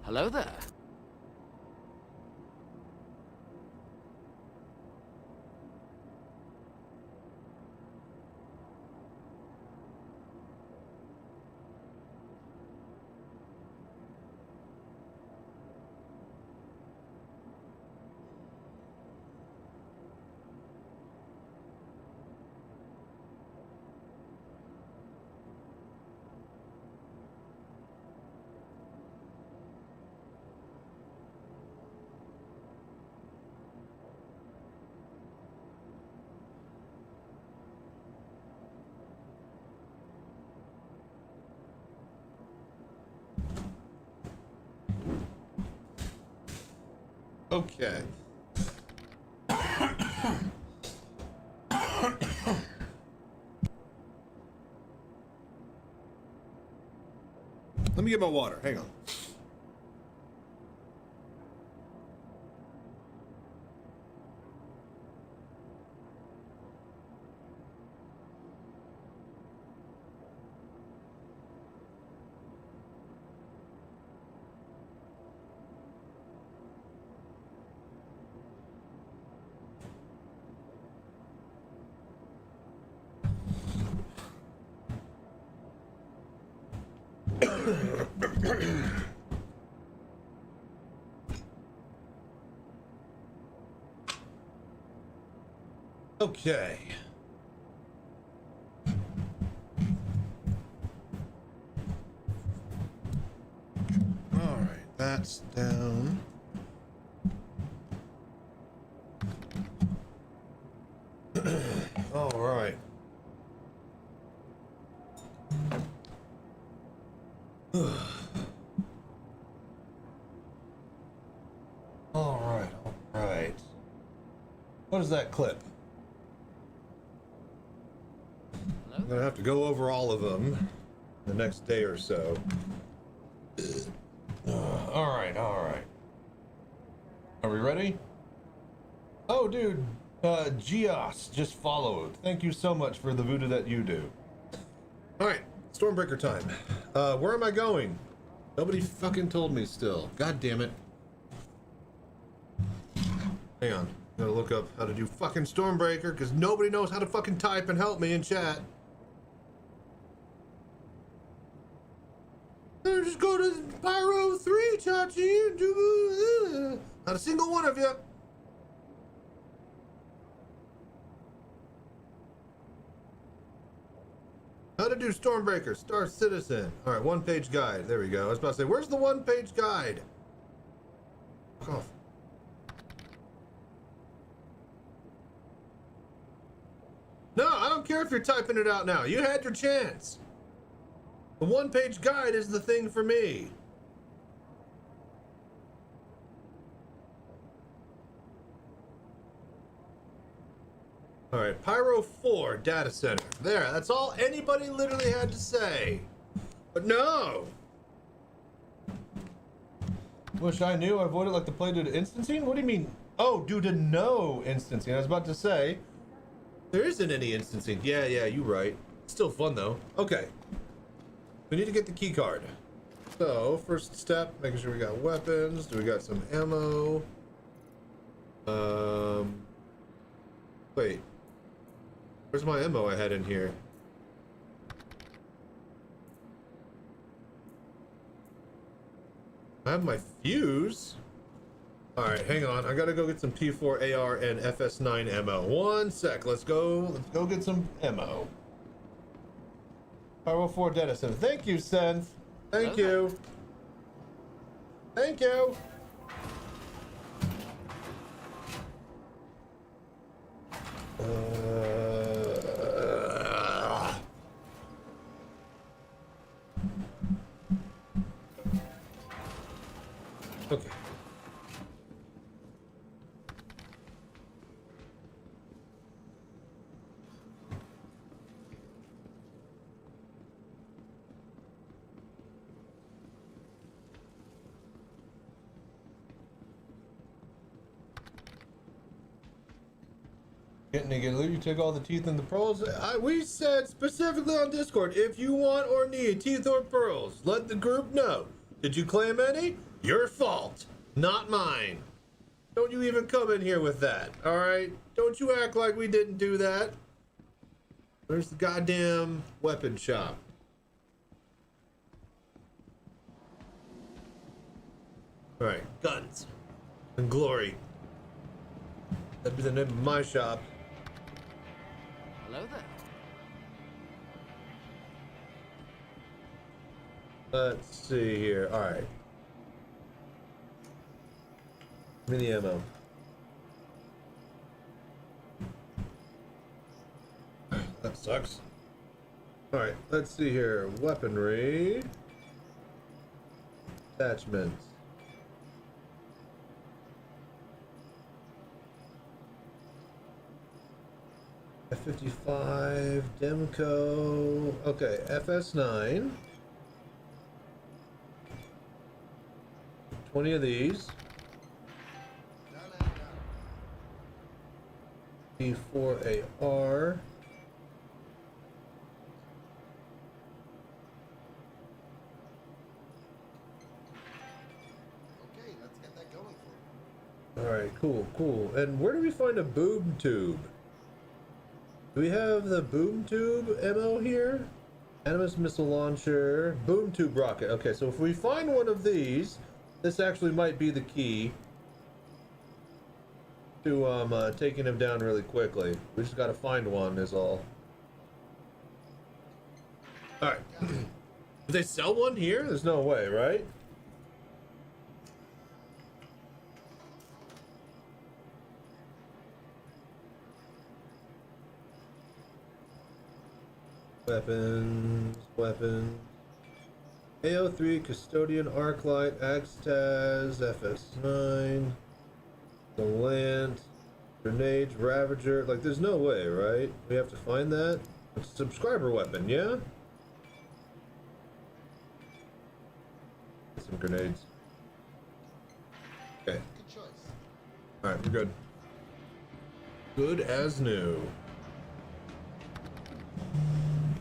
B: Hello there.
D: Okay. Let me get my water. Hang on. Okay. All right, that's down. All right. All right. What is that clip? I'm gonna have to go over all of them the next day or so. All right. Are we ready? Oh, dude, Gios just followed. Thank you so much for the voodoo that you do. All right, Stormbreaker time. Where am I going? Nobody fucking told me still. God damn it. Hang on. Gotta look up how to do fucking Stormbreaker because nobody knows how to fucking type and help me in chat. Just go to Pyro 3, Chachi, and do. Not a single one of you. How to do Stormbreaker, Star Citizen. All right, one-page guide. There we go. I was about to say, where's the one-page guide? Fuck off. No, I don't care if you're typing it out now. You had your chance. The one-page guide is the thing for me. All right, Pyro 4 data center. There, that's all anybody literally had to say. But no. Wish I knew. I avoided like the play due to instancing? What do you mean? Oh, due to no instancing. I was about to say, there isn't any instancing. Yeah, you're right. Still fun though. Okay. We need to get the key card. So, first step, making sure we got weapons. Do we got some ammo? Wait. Where's my ammo I had in here? I have my fuse. Alright, hang on. I gotta go get some P4 AR and FS9 ammo. One sec. Let's go get some ammo. Pyro 4 data center. Thank you, Senth. Thank you. Thank you. Okay. Getting to get loot, you take all the teeth and the pearls. We said specifically on Discord, if you want or need teeth or pearls, let the group know. Did you claim any?
A: Your fault, not mine. Don't you even come in here with that, all right? Don't you act like we didn't do that. Where's the goddamn weapon shop? All right, guns and glory. That'd be the name of my shop.
B: Hello there.
A: Let's see here. All right. Mini ammo. That sucks. All right, let's see here. Weaponry. Attachments. F55, Demco. Okay, FS9. 20 of these. D4AR.
N: Okay, let's get that going for you.
A: Alright, cool. And where do we find a boom tube? Do we have the boom tube ammo here? Animus missile launcher, boom tube rocket. Okay, so if we find one of these, this actually might be the key to taking him down really quickly. We just gotta find one is all. Alright. Do they sell one here? There's no way, right? Weapons. AO3, Custodian, Arclight, Axtaz, FS9, the Lance, Grenades, Ravager. Like, there's no way, right? We have to find that. It's a subscriber weapon, yeah? Some grenades. Okay.
N: Good choice.
A: Alright, we're good. Good as new.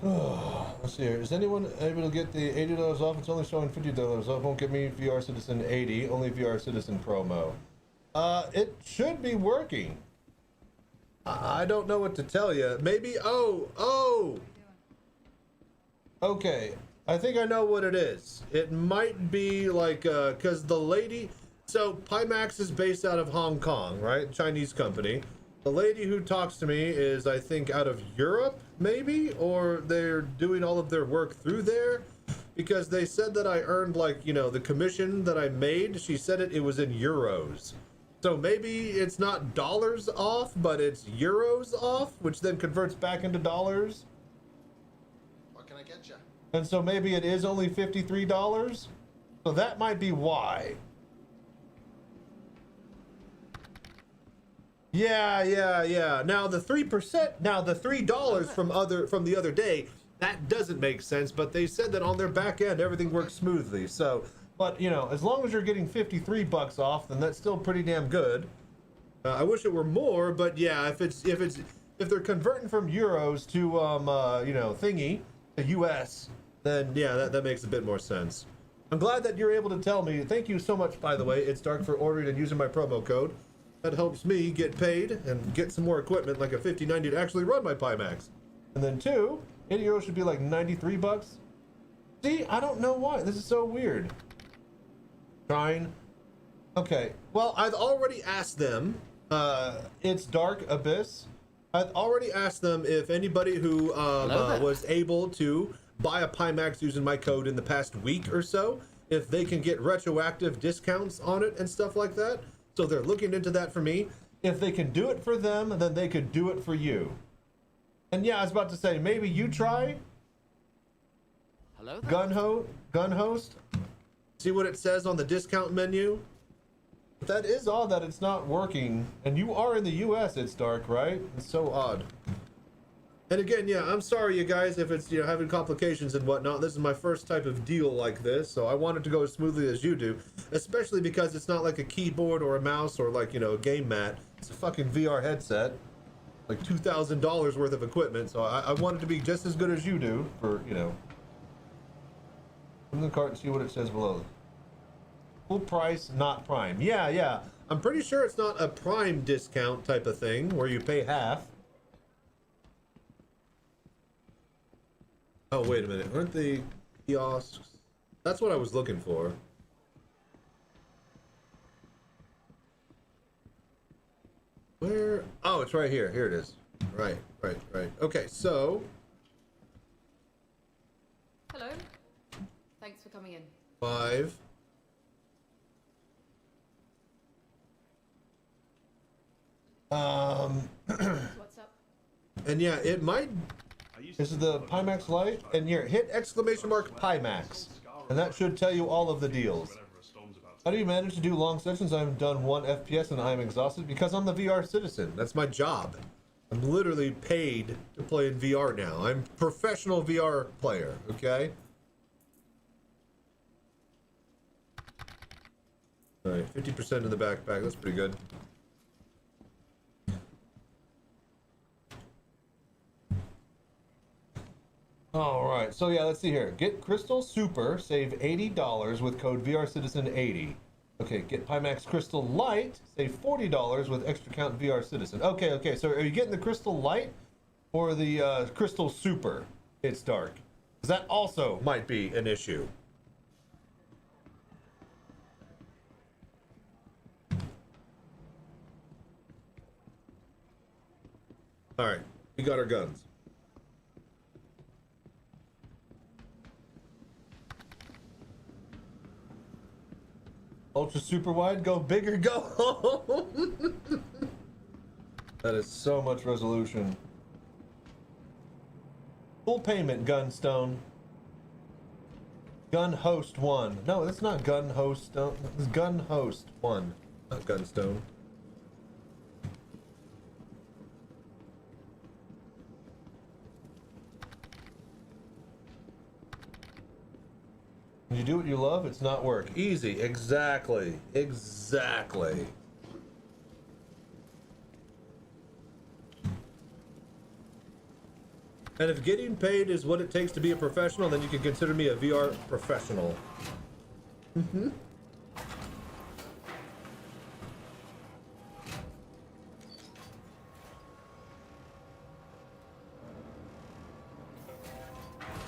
A: Oh, let's see here. Is anyone able to get the $80 off? It's only showing $50 off. Won't get me VR Citizen 80, only VR Citizen promo. It should be working. I don't know what to tell you. Maybe, oh! Okay, I think I know what it is. It might be like, cause the lady, so Pimax is based out of Hong Kong, right? Chinese company. The lady who talks to me is, I think, out of Europe, maybe? Or they're doing all of their work through there? Because they said that I earned, like, you know, the commission that I made, she said it was in euros. So maybe it's not dollars off, but it's euros off, which then converts back into dollars.
N: What can I get you?
A: And so maybe it is only $53? So that might be why. Yeah. Now the 3%, now the $3 from the other day, that doesn't make sense, but they said that on their back end everything works smoothly. So, but you know, as long as you're getting 53 bucks off, then that's still pretty damn good. I wish it were more, but yeah, if they're converting from euros to you know, thingy, the US, then yeah, that makes a bit more sense. I'm glad that you're able to tell me. Thank you so much, by the way. It's Dark for ordering and using my promo code. That helps me get paid and get some more equipment, like a 5090 to actually run my Pimax. And then two, 80 euros should be like 93 bucks. See, I don't know why. This is so weird. Trying. Okay, well, I've already asked them. It's Dark Abyss. I've already asked them if anybody who was able to buy a Pimax using my code in the past week or so, if they can get retroactive discounts on it and stuff like that. So they're looking into that for me. If they can do it for them, then they could do it for you. And yeah, I was about to say, maybe you try.
B: Hello there.
A: Gun host. See what it says on the discount menu? But that is odd that it's not working. And you are in the US, it's Dark, right? It's so odd. And again, yeah, I'm sorry, you guys, if it's, you know, having complications and whatnot. This is my first type of deal like this, so I want it to go as smoothly as you do. Especially because it's not like a keyboard or a mouse or like, you know, a game mat. It's a fucking VR headset. Like $2,000 worth of equipment, so I want it to be just as good as you do for, you know. Open the cart and see what it says below. Full price, not Prime. Yeah. I'm pretty sure it's not a Prime discount type of thing where you pay half. Oh, wait a minute. Aren't the kiosks? That's what I was looking for. Where? Oh, it's right here. Here it is. Right. Okay, so...
C: Hello. Thanks for coming in.
A: 5.
C: What's up?
A: And yeah, it might... This is the Pimax Lite, and here, hit exclamation mark Pimax, and that should tell you all of the deals. How do you manage to do long sessions? I've done 1 FPS and I'm exhausted because I'm the VR citizen. That's my job. I'm literally paid to play in VR now. I'm a professional VR player, okay? Alright, 50% in the backpack. That's pretty good. Alright, so yeah, let's see here. Get Crystal Super, save $80 with code VRCitizen80. Okay, get Pimax Crystal Light, save $40 with extra count VRCitizen. Okay, so are you getting the Crystal Light or the Crystal Super? It's dark. Because that also might be an issue. Alright, we got our guns. Ultra super wide, go bigger, go home. That is so much resolution. Full payment, Gunstone. Gun Host 1. No, it's not Gun Host. It's Gun Host 1, not Gunstone. When you do what you love, it's not work. Easy. Exactly. And if getting paid is what it takes to be a professional, then you can consider me a VR professional. Mm-hmm.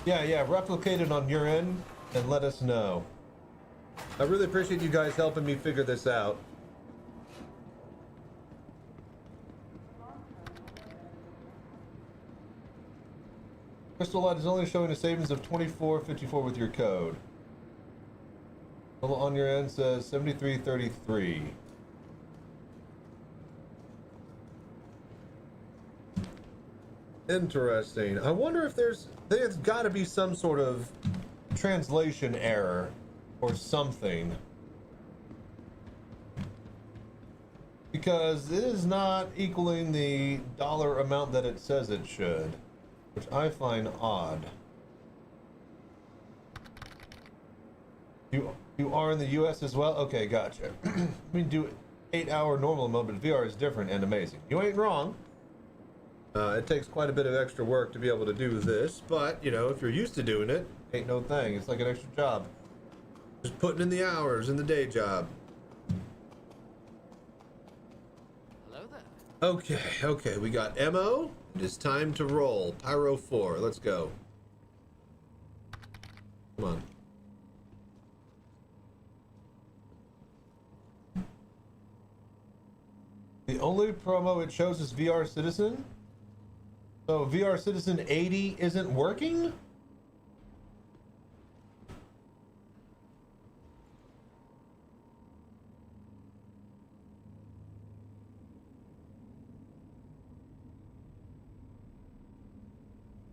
A: Yeah, replicate it on your end and let us know. I really appreciate you guys helping me figure this out. Crystal Light is only showing a savings of $24.54 with your code. Total on your end says $73.33. Interesting. I wonder if there's got to be some sort of translation error or something, because it is not equaling the dollar amount that it says it should, which I find odd. You are in the US as well? Okay, gotcha. We do 8-hour normal mode, but VR is different and amazing. You ain't wrong. It takes quite a bit of extra work to be able to do this, but, you know, if you're used to doing it, ain't no thing. It's like an extra job. Just putting in the hours in the day job.
B: Hello there.
A: Okay, we got ammo. It is time to roll. Pyro 4, let's go. Come on. The only promo it shows is VR Citizen? So VR Citizen 80 isn't working?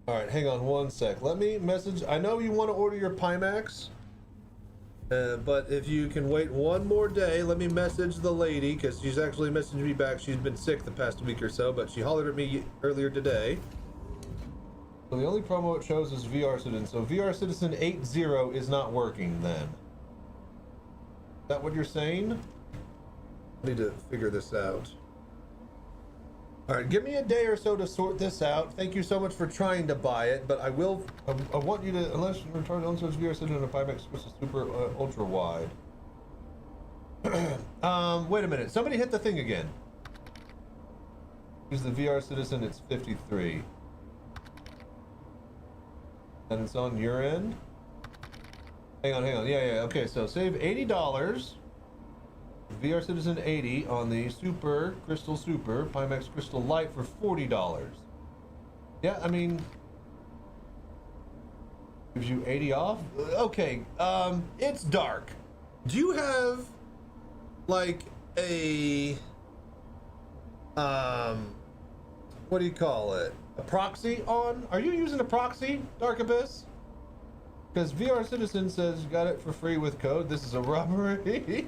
A: Alright, hang on one sec. Let me message. I know you want to order your Pimax, but if you can wait one more day, let me message the lady, because she's actually messaged me back. She's been sick the past week or so, but she hollered at me earlier today. So the only promo it shows is VR Citizen. So VR Citizen 80 is not working then. Is that what you're saying? I need to figure this out. Alright, give me a day or so to sort this out. Thank you so much for trying to buy it, but I want you to, unless you return on VR Citizen and a Pimax Crystal Super Ultra Wide.
D: Wait a minute. Somebody hit the thing again. Use the VR Citizen. It's 53. And it's on your end? Hang on. Yeah. Okay, so save $80. VR Citizen 80 on the Super Crystal Super Pimax Crystal Light for $40. Yeah, I mean, gives you 80 off. Okay, it's dark. Do you have like a what do you call it? A proxy on? Are you using a proxy, Dark Abyss? Because VR Citizen says you got it for free with code. This is a robbery.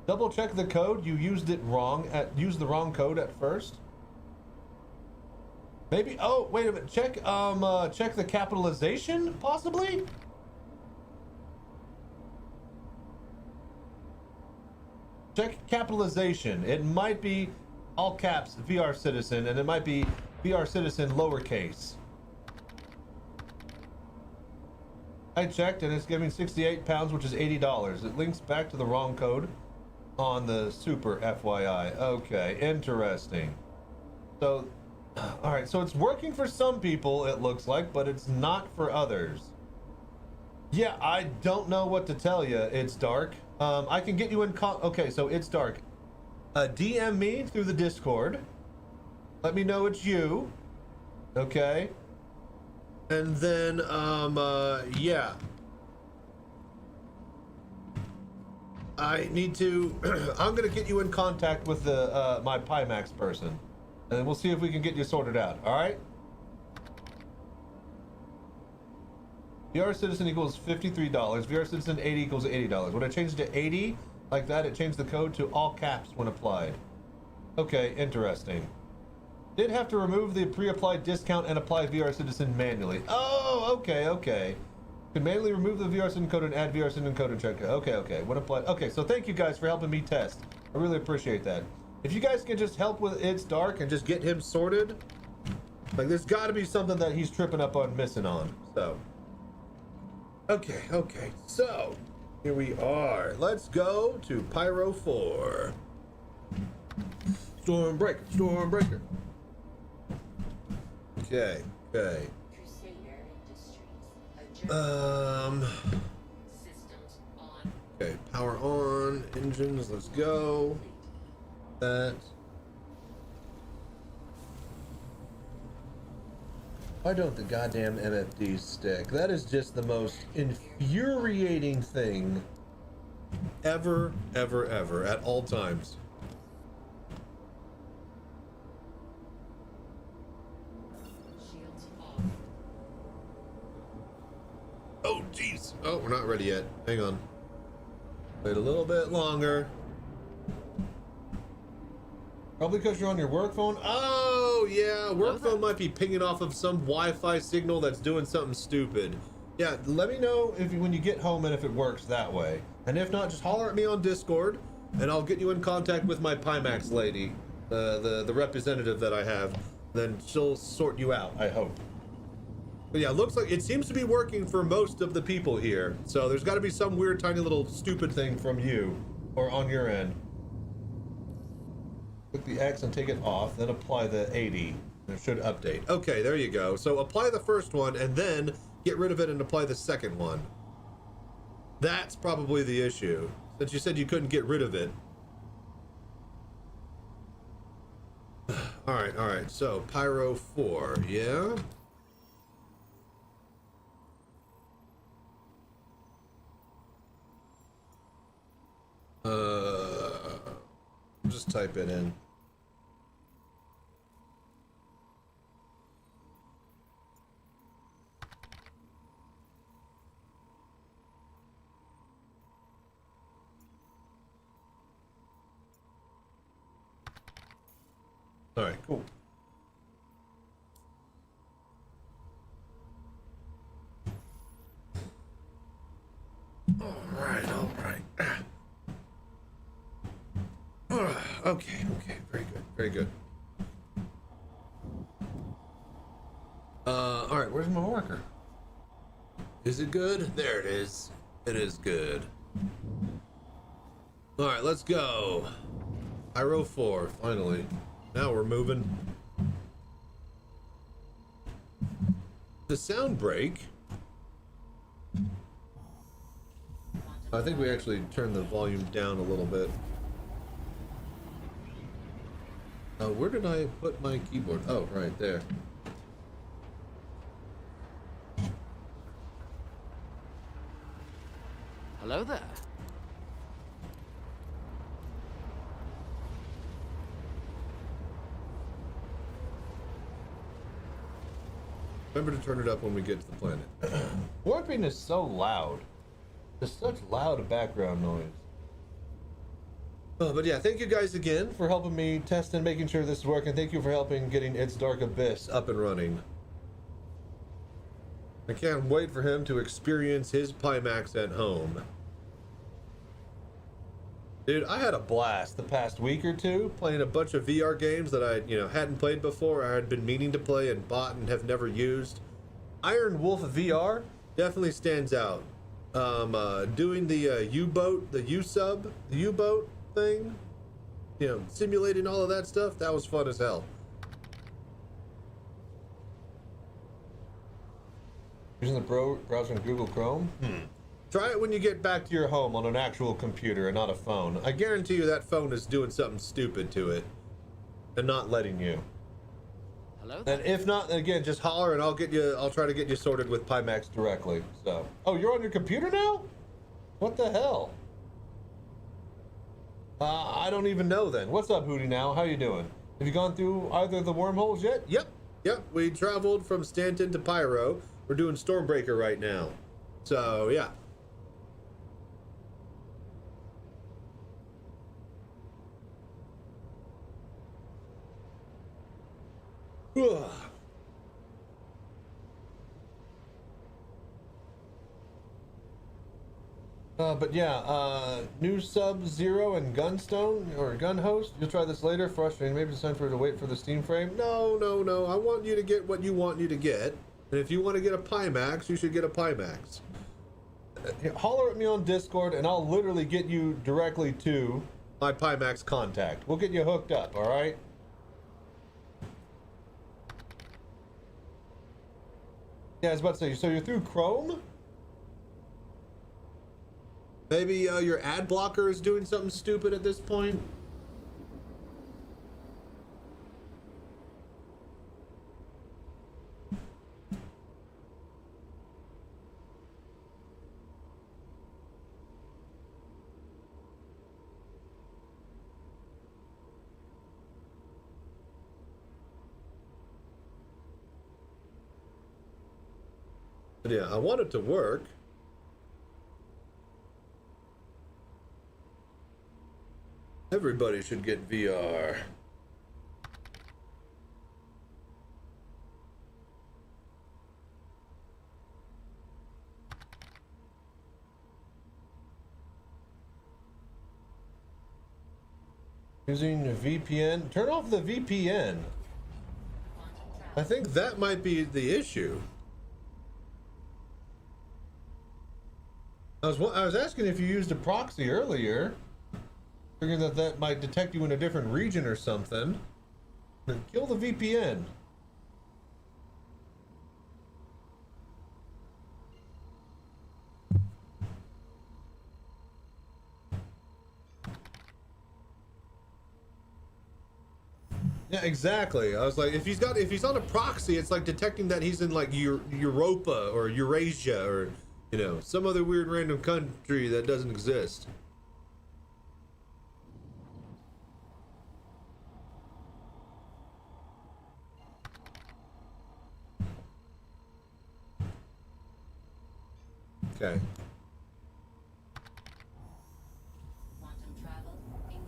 D: Double check the code. You used it wrong. Used the wrong code at first. Maybe. Oh, wait a minute. Check the capitalization, possibly. Check capitalization. It might be all caps VR Citizen, and it might be VR Citizen lowercase. I checked, and it's giving 68 pounds, which is $80. It links back to the wrong code on the Super, FYI. Okay, interesting. So, all right, so it's working for some people, it looks like, but it's not for others. Yeah, I don't know what to tell you. It's dark. I can get you in okay, so it's dark. DM me through the Discord. Let me know it's you. Okay. And then, yeah. I need to, I'm gonna get you in contact with the, my Pimax person. And we'll see if we can get you sorted out, alright? VR Citizen equals $53. VR Citizen 80 equals $80. When I changed it to 80, like that, it changed the code to all caps when applied. Okay, interesting. Did have to remove the pre-applied discount and apply VR Citizen manually. Oh, okay. Can manually remove the VR Citizen code and add VR Citizen code and check it. Okay. When applied. Okay, so thank you guys for helping me test. I really appreciate that. If you guys can just help with It's Dark and just get him sorted, like there's got to be something that he's tripping up on, missing on. So, okay. So here we are. Let's go to Pyro 4. Stormbreaker. Okay. Okay, power on, engines, let's go. That. Why don't the goddamn MFDs stick? That is just the most infuriating thing ever, at all times. Oh, jeez. Oh, we're not ready yet. Hang on. Wait a little bit longer. Probably because you're on your work phone. Oh, yeah. Work phone might be pinging off of some Wi-Fi signal that's doing something stupid. Yeah, let me know if when you get home and if it works that way. And if not, just holler at me on Discord, and I'll get you in contact with my Pimax lady, the representative that I have. Then she'll sort you out, I hope. But yeah, looks like it seems to be working for most of the people here. So there's got to be some weird, tiny little stupid thing from you or on your end. Click the X and take it off, then apply the 80. It should update. Okay, there you go. So apply the first one and then get rid of it and apply the second one. That's probably the issue. Since you said you couldn't get rid of it. All right. So Pyro 4, yeah. Just type it in. All right, cool. All right. Okay, very good. All right, where's my marker? Is it good? There it is. It is good. All right, let's go. Pyro 4, finally. Now we're moving. The sound break. I think we actually turned the volume down a little bit. Where did I put my keyboard? Oh, right there.
B: Hello there.
D: Remember to turn it up when we get to the planet. Warping is so loud. There's such loud background noise. But yeah, thank you guys again for helping me test and making sure this is working. Thank you for helping getting It's Dark Abyss up and running. I can't wait for him to experience his Pimax at home. Dude, I had a blast the past week or two playing a bunch of VR games that I, hadn't played before. I had been meaning to play and bought and have never used. Iron Wolf VR definitely stands out. Doing the U-boat, the U-sub, the U-boat thing, simulating all of that stuff, that was fun as hell. Using the browser in Google Chrome? Try it when you get back to your home on an actual computer and not a phone. I guarantee you that phone is doing something stupid to it and not letting you.
B: Hello?
D: And if not, again, just holler and I'll try to get you sorted with Pimax directly. So, oh, you're on your computer now? What the hell? I don't even know then. What's up, Hootie now? How you doing? Have you gone through either of the wormholes yet? Yep. We traveled from Stanton to Pyro. We're doing Stormbreaker right now. So, yeah. But yeah, new sub Zero and Gunstone or Gun Host. You'll try this later. Frustrating. Maybe it's time for you to wait for the Steam frame. No. I want you to get what you want you to get. And if you want to get a Pimax, you should get a Pimax. Holler at me on Discord, and I'll literally get you directly to my Pimax contact. We'll get you hooked up. All right. Yeah, I was about to say, so you're through Chrome? Maybe your ad blocker is doing something stupid at this point? But yeah, I want it to work. Everybody should get VR. Using a VPN. Turn off the VPN. I think that might be the issue. I was asking if you used a proxy earlier. Figuring that might detect you in a different region or something. Then kill the VPN. Yeah, exactly. I was like, if he's on a proxy, it's like detecting that he's in like Europa or Eurasia or some other weird random country that doesn't exist. Okay.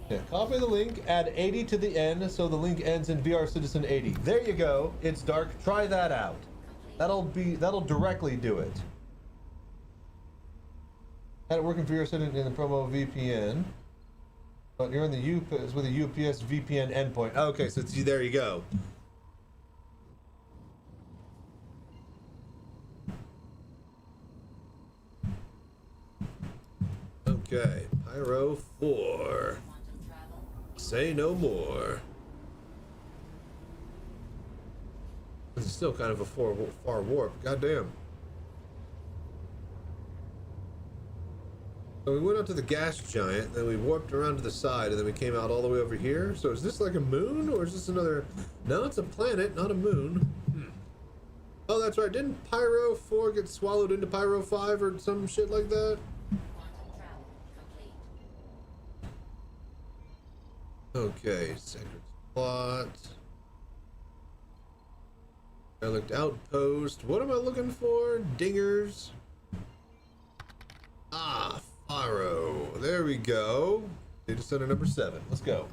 D: Yeah, copy the link, add 80 to the end, so the link ends in VR Citizen 80. There you go. It's dark. Try that out. That'll directly do it. Had it working for your Citizen in the promo VPN. But you're in the UPS with a UPS VPN endpoint. Okay, so there you go. Okay,
A: Pyro 4. Say no more. This is still kind of a far warp. Goddamn. So we went up to the gas giant, then we warped around to the side, and then we came out all the way over here. So is this like a moon, or is this another... No, it's a planet, not a moon. Oh, that's right. Didn't Pyro 4 get swallowed into Pyro 5 or some shit like that? Okay, secret plot. Relic outpost. What am I looking for? Dingers. Ah, Pyro. There we go. Data center number 7. Let's go.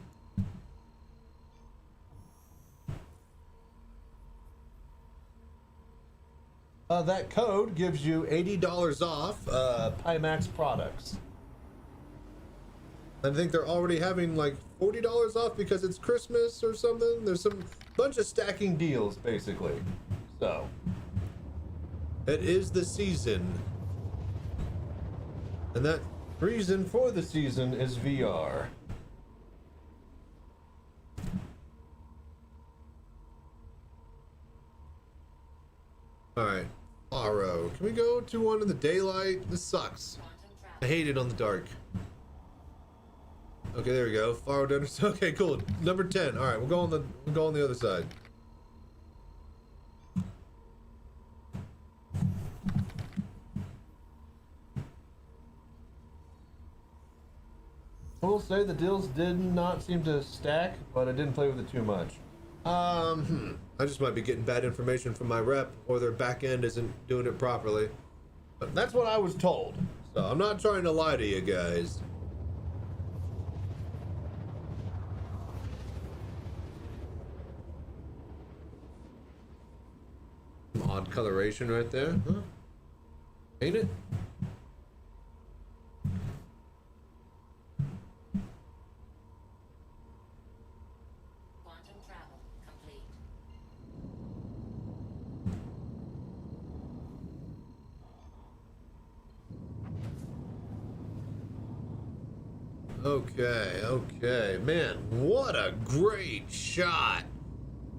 A: That code gives you $80 off Pimax products. I think they're already having like $40 off because it's Christmas or something. There's some bunch of stacking deals, basically. So, it is the season. And that reason for the season is VR. Alright. Pyro. Can we go to one in the daylight? This sucks. I hate it on the dark. Okay, there we go. Pyro dinner. Okay, cool. Number 10. All right, we'll go on the other side. I will say the deals did not seem to stack, but I didn't play with it too much. I just might be getting bad information from my rep, or their back end isn't doing it properly. But that's what I was told. So I'm not trying to lie to you guys. Some odd coloration right there, huh? Ain't it? Okay, man, what a great shot.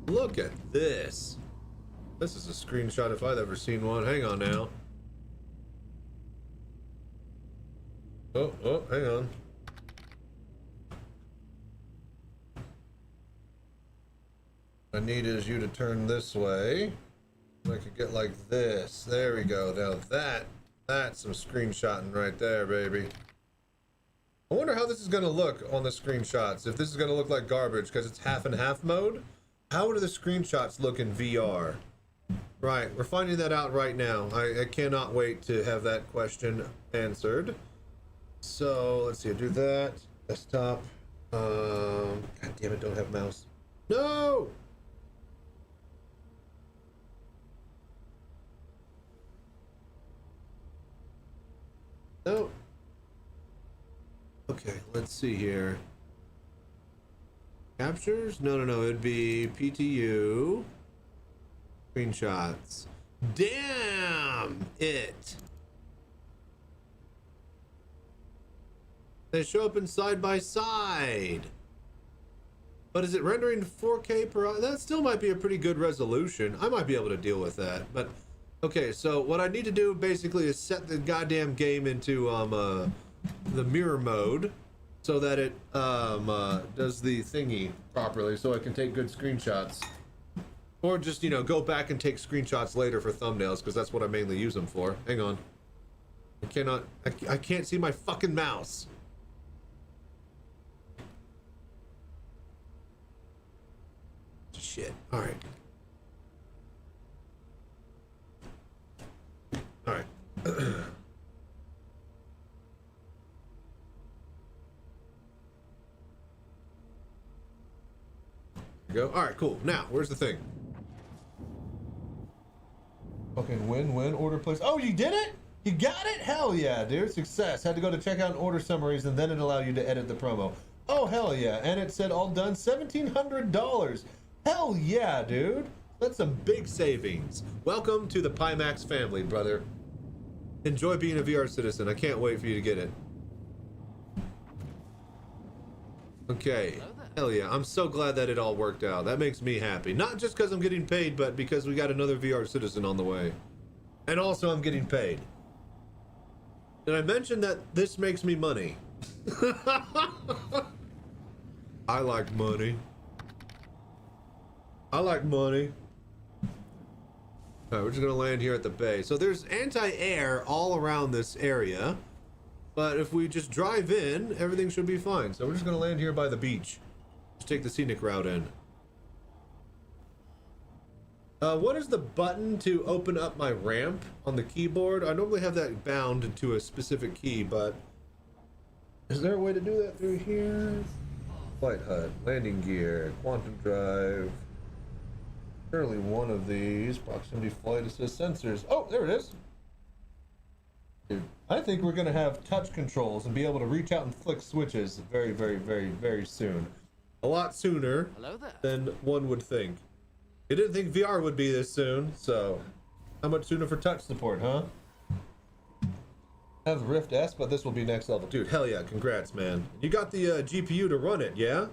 A: Look at this. This is a screenshot if I've ever seen one. Hang on now. Oh, hang on. What I need is you to turn this way. I could get like this. There we go. Now that's some screenshotting right there, baby. I wonder how this is going to look on the screenshots. If this is going to look like garbage because it's half and half mode. How do the screenshots look in VR? Right, we're finding that out right now. I cannot wait to have that question answered. So let's see, I'll do that. Desktop. God damn it, don't have mouse. No! No. Okay, let's see here. Captures? No, it'd be PTU. Screenshots. Damn it! They show up in side by side. But is it rendering 4K per hour? That still might be a pretty good resolution. I might be able to deal with that. But okay, so what I need to do basically is set the goddamn game into the mirror mode so that it does the thingy properly so I can take good screenshots. Or just, you know, go back and take screenshots later for thumbnails because that's what I mainly use them for. Hang on. I can't see my fucking mouse. Shit. All right. All right. Go. All right, cool. Now, where's the thing? Okay, win, order place. Oh, you did it? You got it? Hell yeah, dude. Success. Had to go to checkout and order summaries, and then it allowed you to edit the promo. Oh, hell yeah. And it said all done, $1,700. Hell yeah, dude. That's some big savings. Welcome to the Pimax family, brother. Enjoy being a VR citizen. I can't wait for you to get it.
D: Okay. Hell yeah. I'm so glad that it all worked out. That makes me happy. Not just because I'm getting paid, but because we got another VR citizen on the way. And also I'm getting paid. Did I mention that this makes me money? I like money. I like money. Alright, we're just gonna land here at the bay. So there's anti-air all around this area. But if we just drive in, everything should be fine. So we're just gonna land here by the beach. Just take the scenic route in. What is the button to open up my ramp on the keyboard? I normally have that bound to a specific key, but is there a way to do that through here? Flight HUD, landing gear, quantum drive. Surely one of these. Proximity flight assist sensors. Oh, there it is. Dude, I think we're gonna have touch controls and be able to reach out and flick switches very, very, very, very soon. A lot sooner than one would think. You didn't think VR would be this soon, so how much sooner for touch support, huh? I have Rift S, but this will be next level. Dude, hell yeah, congrats, man. You got the GPU to run it, yeah?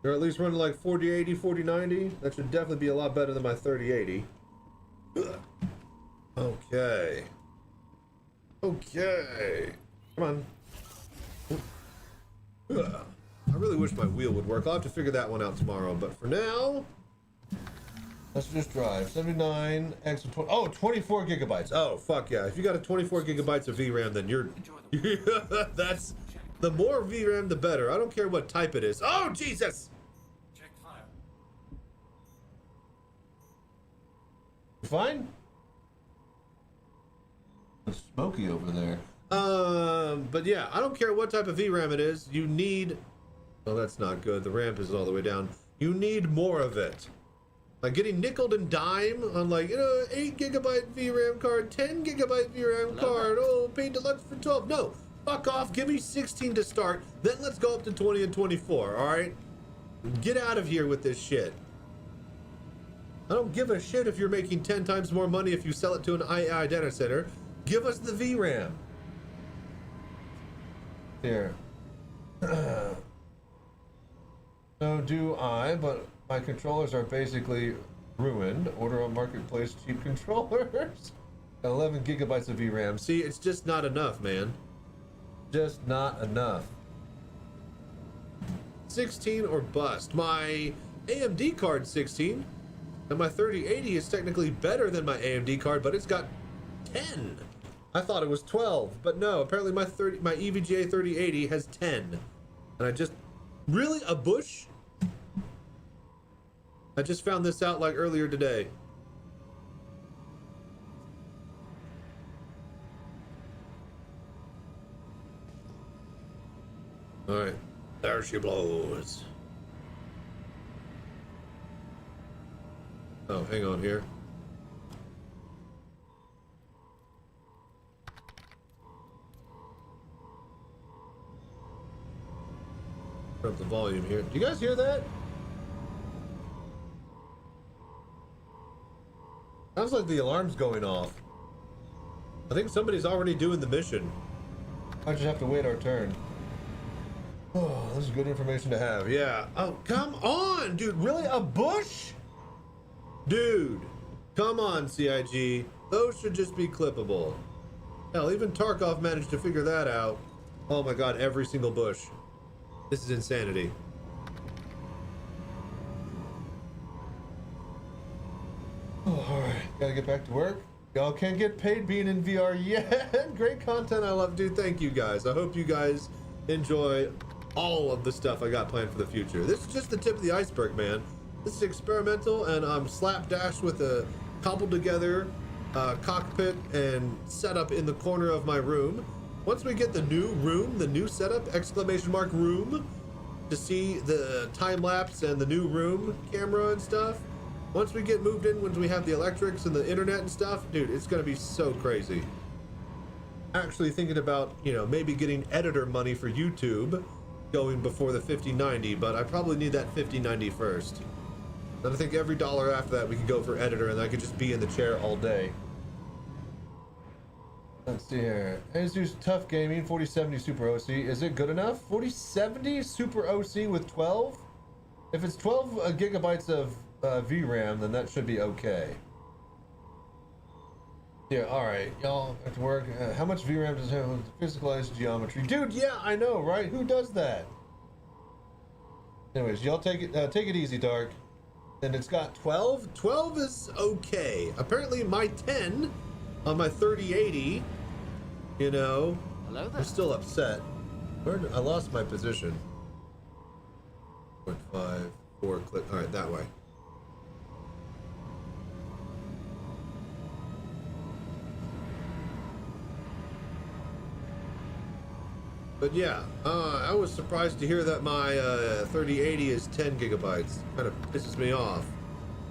D: You're at least running like 4080, 4090? That should definitely be a lot better than my 3080. Okay. Okay. Come on. I really wish my wheel would work. I'll have to figure that one out tomorrow. But for now, let's just drive. 79 X 20. Oh, 24 gigabytes. Oh, fuck yeah. If you got a 24 gigabytes of VRAM, then you're... that's... The more VRAM, the better. I don't care what type it is. Oh, Jesus!
I: Check fire.
D: Fine? It's smoky over there. But yeah, I don't care what type of VRAM it is. You need... Oh, that's not good. The ramp is all the way down. You need more of it. Like getting nickeled and dime on like, 8 gigabyte VRAM card, 10 gigabyte VRAM card. Oh, paid deluxe for 12. No, fuck off. Give me 16 to start. Then let's go up to 20 and 24. All right. Get out of here with this shit. I don't give a shit if you're making 10 times more money if you sell it to an AI data center. Give us the VRAM. Here. So do I, but my controllers are basically ruined. Order on marketplace cheap controllers. 11 gigabytes of VRAM. See, it's just not enough, man. Just not enough. 16 or bust. My AMD card's 16, and my 3080 is technically better than my AMD card, but it's got 10. I thought it was 12, but no. Apparently my EVGA 3080 has 10, and I just really a bush. I just found this out like earlier today. All right, there she blows. Oh, hang on here. Turn up the volume here. Do you guys hear that? Sounds like the alarm's going off. I think somebody's already doing the mission. I just have to wait our turn. Oh, this is good information to have. Yeah. Oh, come on, dude. Really? A bush? Dude. Come on, CIG. Those should just be clippable. Hell, even Tarkov managed to figure that out. Oh my god, every single bush. This is insanity. Oh, alright. Gotta get back to work. Y'all can't get paid being in VR yet. Great content. I love, dude. Thank you guys. I hope you guys enjoy all of the stuff I got planned for the future. This is just the tip of the iceberg, man. This is experimental, and I'm slapdash with a cobbled together cockpit and setup in the corner of my room. Once we get the new room, the new setup, exclamation mark room, to see the time lapse and the new room camera and stuff. Once we get moved in, once we have the electrics and the internet and stuff, dude, it's gonna be so crazy. Actually thinking about, maybe getting editor money for YouTube going before the 5090, but I probably need that 5090 first. And I think every dollar after that we can go for editor, and I could just be in the chair all day. Let's see here. Asus Tough Gaming 4070 Super OC. Is it good enough? 4070 Super OC with 12? If it's 12 gigabytes of VRAM, then that should be okay. Yeah, alright. Y'all have to work. How much VRAM does it have with physicalized geometry? Dude, yeah, I know, right? Who does that? Anyways, y'all take it easy, Dark. And it's got 12? 12 is okay. Apparently my 10 on my 3080, you know,
B: Hello there.
D: I'm still upset. I lost my position. 0.5, 4, click. All right, that way. But yeah, I was surprised to hear that my 3080 is 10 gigabytes. Kind of pisses me off.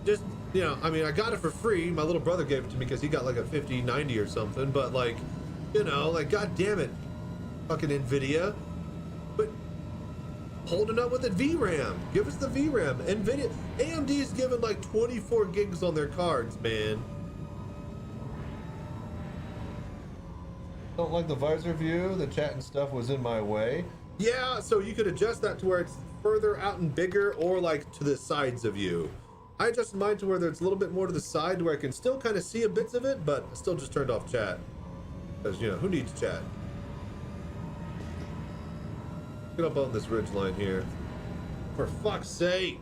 D: Just, you know, I mean, I got it for free. My little brother gave it to me because he got like a 5090 or something. But like, you know, like, god damn it, fucking Nvidia. But holding up with the VRAM. Give us the VRAM. Nvidia, AMD's given like 24 gigs on their cards, man. Don't like the visor view. The chat and stuff was in my way. Yeah, so you could adjust that to where it's further out and bigger, or like to the sides of you. I adjusted mine to where it's a little bit more to the side, where I can still kind of see a bits of it, but I still just turned off chat. Because, you know, who needs chat? Get up on this ridge line here. For fuck's sake!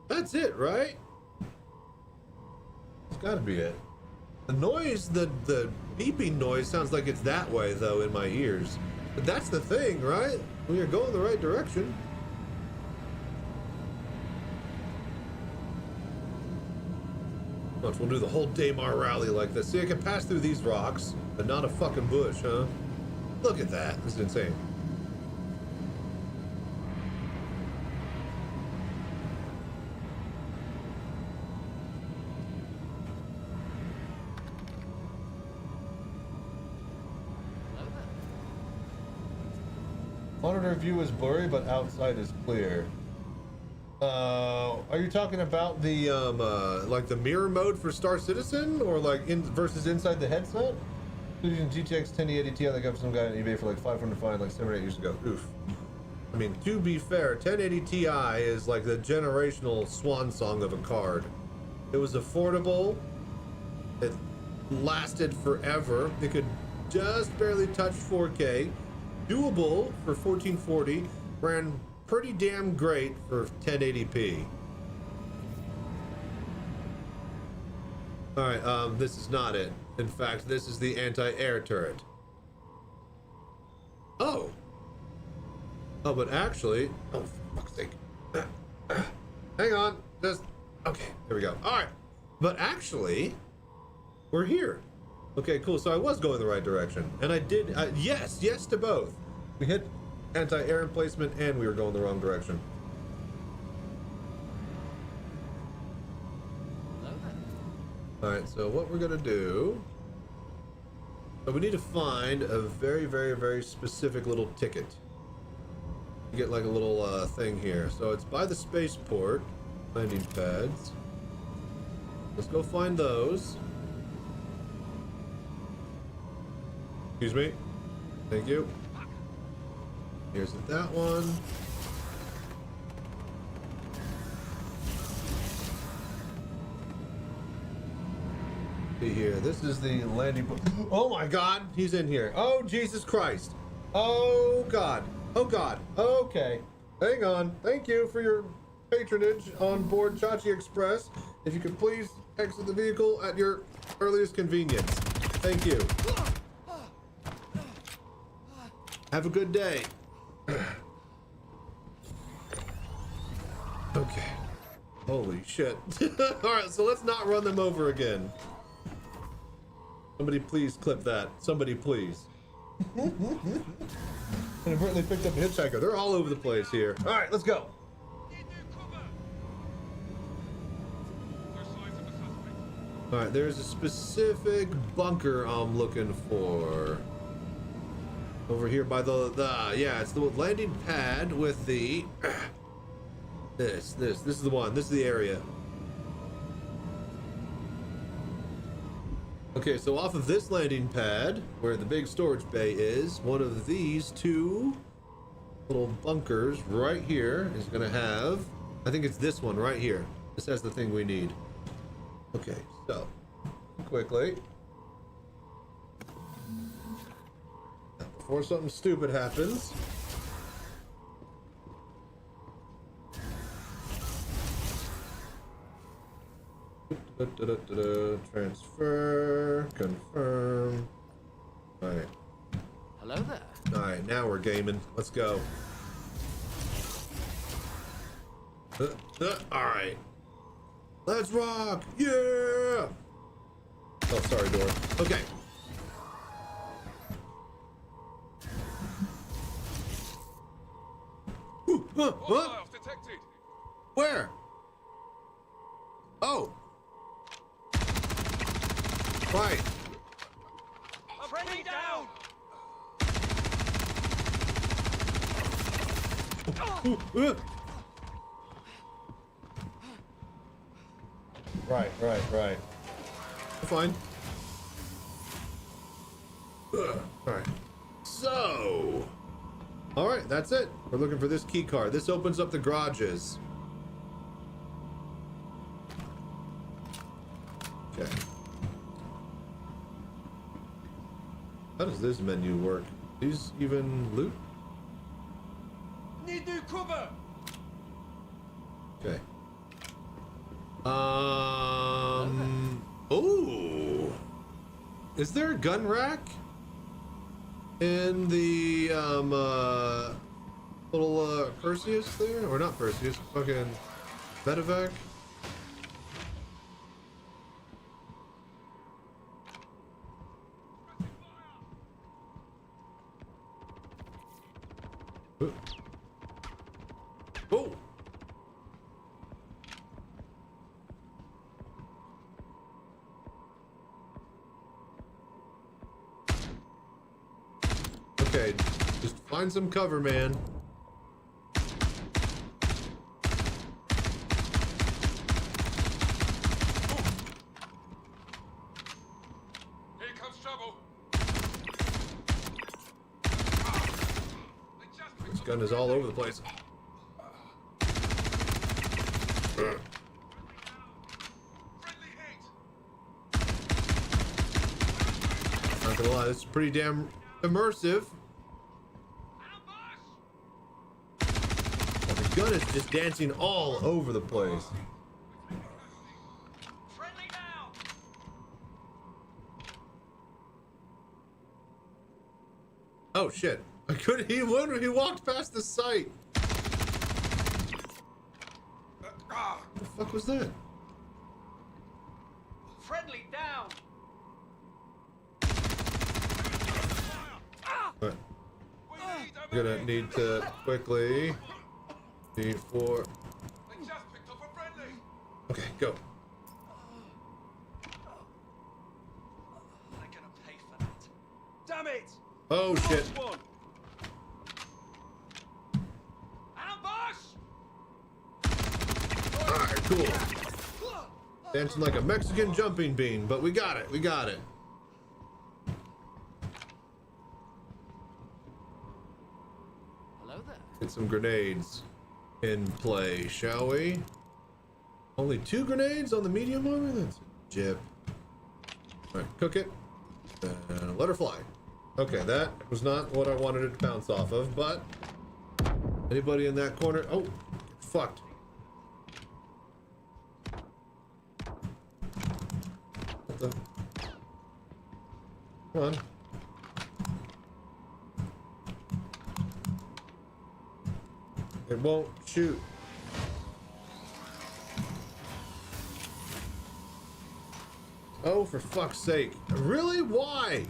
D: That's it, right? It's gotta be it. The noise, the beeping noise sounds like it's that way, though, in my ears. But that's the thing, right? We are going the right direction. Watch, we'll do the whole Daymar rally like this. See, I can pass through these rocks, but not a fucking bush, huh? Look at that. This is insane. Monitor view is blurry, but outside is clear. Are you talking about the like the mirror mode for Star Citizen, or like versus inside the headset? Using GTX 1080 Ti, I got some guy on eBay for like 505 like 7 or 8 years ago. Oof. I mean, to be fair, 1080 Ti is like the generational swan song of a card. It was affordable. It lasted forever. It could just barely touch 4K. Doable for 1440, ran pretty damn great for 1080p. All right, this is not it. In fact, this is the anti-air turret. Oh, but actually, oh, for fuck's sake. Hang on, just, okay, there we go. All right, but actually, we're here. Okay, cool. So I was going the right direction, and I did. Yes to both. We hit anti-air emplacement, and we were going the wrong direction. All right. So what we're gonna do? So we need to find a very, very, very specific little ticket. You get like a little thing here. So it's by the spaceport landing pads. Let's go find those. Excuse me. Thank you. Here's that one. See here. This is the landing. Oh my God, he's in here. Oh Jesus Christ. Oh God. Oh God. Okay. Hang on. Thank you for your patronage on board Chachi Express. If you could please exit the vehicle at your earliest convenience. Thank you. Have a good day. Okay. Holy shit. Alright, so let's not run them over again. Somebody please clip that. Somebody please. Inadvertently picked up a hitchhiker. They're all over the place here. Alright, let's go. All right, there's a specific bunker I'm looking for. Over here by the yeah, it's the landing pad with the this is the one. This is the area. Okay, so off of this landing pad, where the big storage bay is, one of these two little bunkers right here is gonna have, I think it's this one right here. This has the thing we need. Okay, so quickly, before something stupid happens. Transfer, confirm. All right.
B: Hello there.
D: All right, now we're gaming. Let's go. All right. Let's rock. Yeah. Oh, sorry, door. Okay. What?
L: Detected.
D: Where? Oh. Right.
L: Friendly down.
D: Right. Fine. Alright. So. Alright, that's it. We're looking for this key card. This opens up the garages. Okay. How does this menu work? These even loot?
L: Need new cover.
D: Okay. Oh. Is there a gun rack in the little Perseus there, or not Perseus? Fucking Medevac. Oh. Okay, just find some cover, man.
L: Here comes trouble.
D: This gun is all over the place. Not gonna lie, this is pretty damn immersive. Well, the gun is just dancing all over the place. Oh shit! I couldn't. He walked past the site. What the fuck was that?
L: Friendly down.
D: Right. We're gonna need to quickly. Need for.
L: They just picked up a friendly.
D: Okay, go.
L: They're gonna pay for that. Damn it!
D: Oh shit! Alright, cool. Dancing like a Mexican jumping bean, but we got it. We got it.
B: Hello there.
D: Get some grenades in play, shall we? Only 2 grenades on the medium armor? That's a jip. Alright, cook it. And let her fly. Okay, that was not what I wanted it to bounce off of, but anybody in that corner? Oh, fucked. What the? Come on. It won't shoot. Oh, for fuck's sake. Really? Why?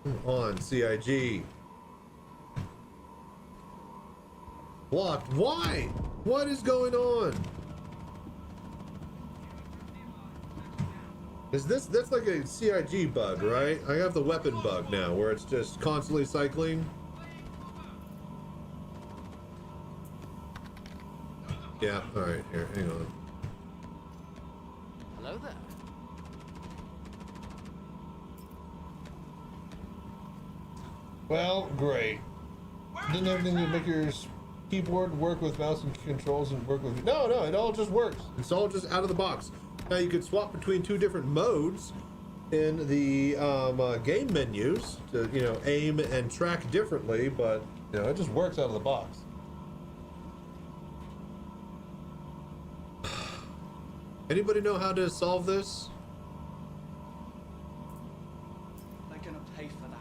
D: Come on, CIG. Blocked. Why? What is going on? Is that's like a CIG bug, right? I have the weapon bug now, where it's just constantly cycling. Yeah, alright, here, hang on.
B: Hello there.
D: Well, great. Didn't everything make your keyboard work with mouse and controls and work with... No, it all just works. It's all just out of the box. Now you could swap between two different modes in the game menus to, you know, aim and track differently, but, you know, it just works out of the box. Anybody know how to solve this?
I: They're gonna pay for that.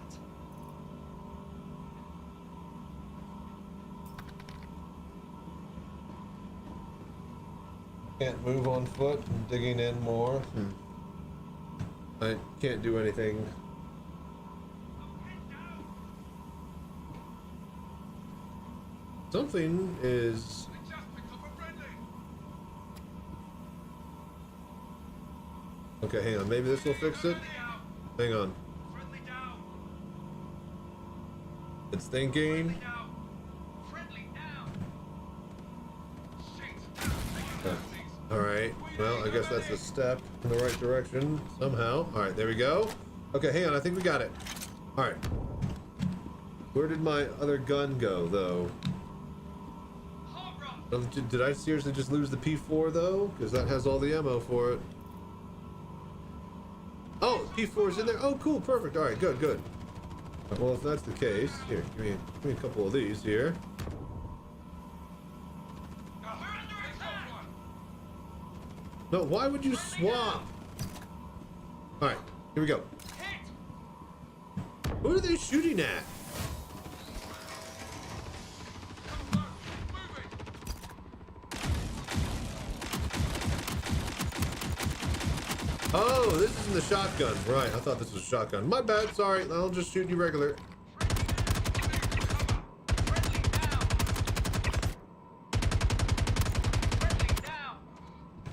D: Can't move on foot and digging in more. I can't do anything. Something is... Okay, hang on. Maybe this will fix it. Hang on. It's thinking. All right. Well, I guess that's a step in the right direction somehow. All right, there we go. Okay, hang on. I think we got it. All right. Where did my other gun go, though? Did I seriously just lose the P4 though? Because that has all the ammo for it. Oh, P4 is in there. Oh, cool, perfect. All right, good. Well, if that's the case, here, give me a couple of these here. No, why would you swap? All right, here we go. Who are they shooting at? Oh, this is in the shotgun. Right, I thought this was a shotgun. My bad, sorry. I'll just shoot you regular.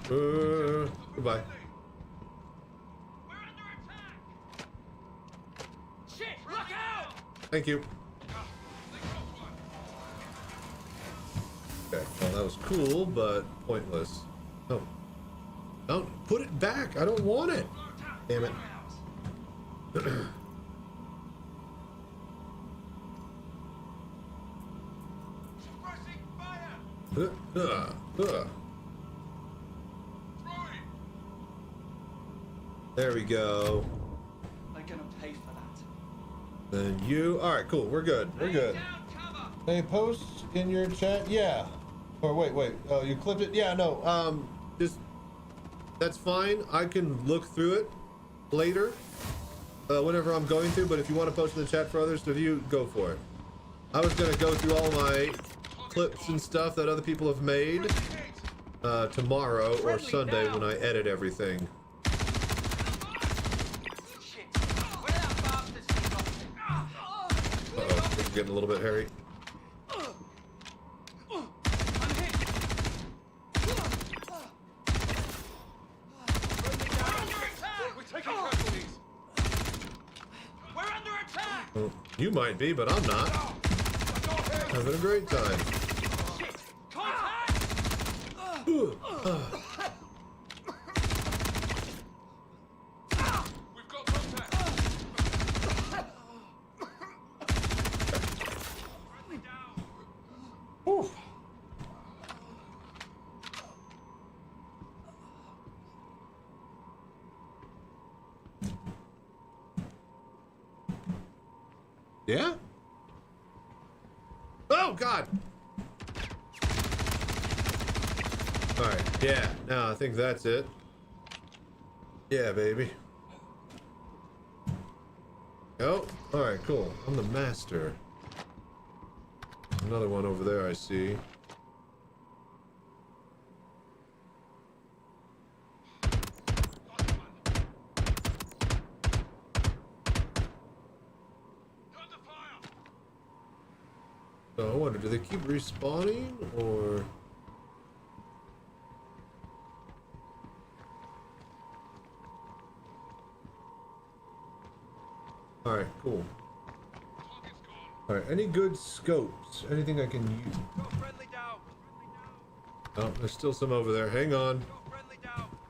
D: Goodbye. Thank you. Okay, well that was cool, but pointless. Oh. Don't put it back. I don't want it. Damn it. There we go.
I: They're gonna pay for that.
D: Then you. All right, cool. We're good. We're good. Hey, post in your chat. Yeah. Or wait. Oh, you clipped it. Yeah. No. Just. That's fine. I can look through it later, whenever I'm going to. But if you want to post in the chat for others to view, go for it. I was gonna go through all my clips and stuff that other people have made tomorrow or Sunday when I edit everything. Uh-oh, this is getting a little bit hairy. Well, you might be, but I'm not. Having a great time. Oof. Yeah? Oh, God! Alright, yeah. Now I think that's it. Yeah, baby. Oh, alright, cool. I'm the master. Another one over there I see. So I wonder, do they keep respawning, or... cool. All right, any good scopes? Anything I can use? Oh, there's still some over there. Hang on.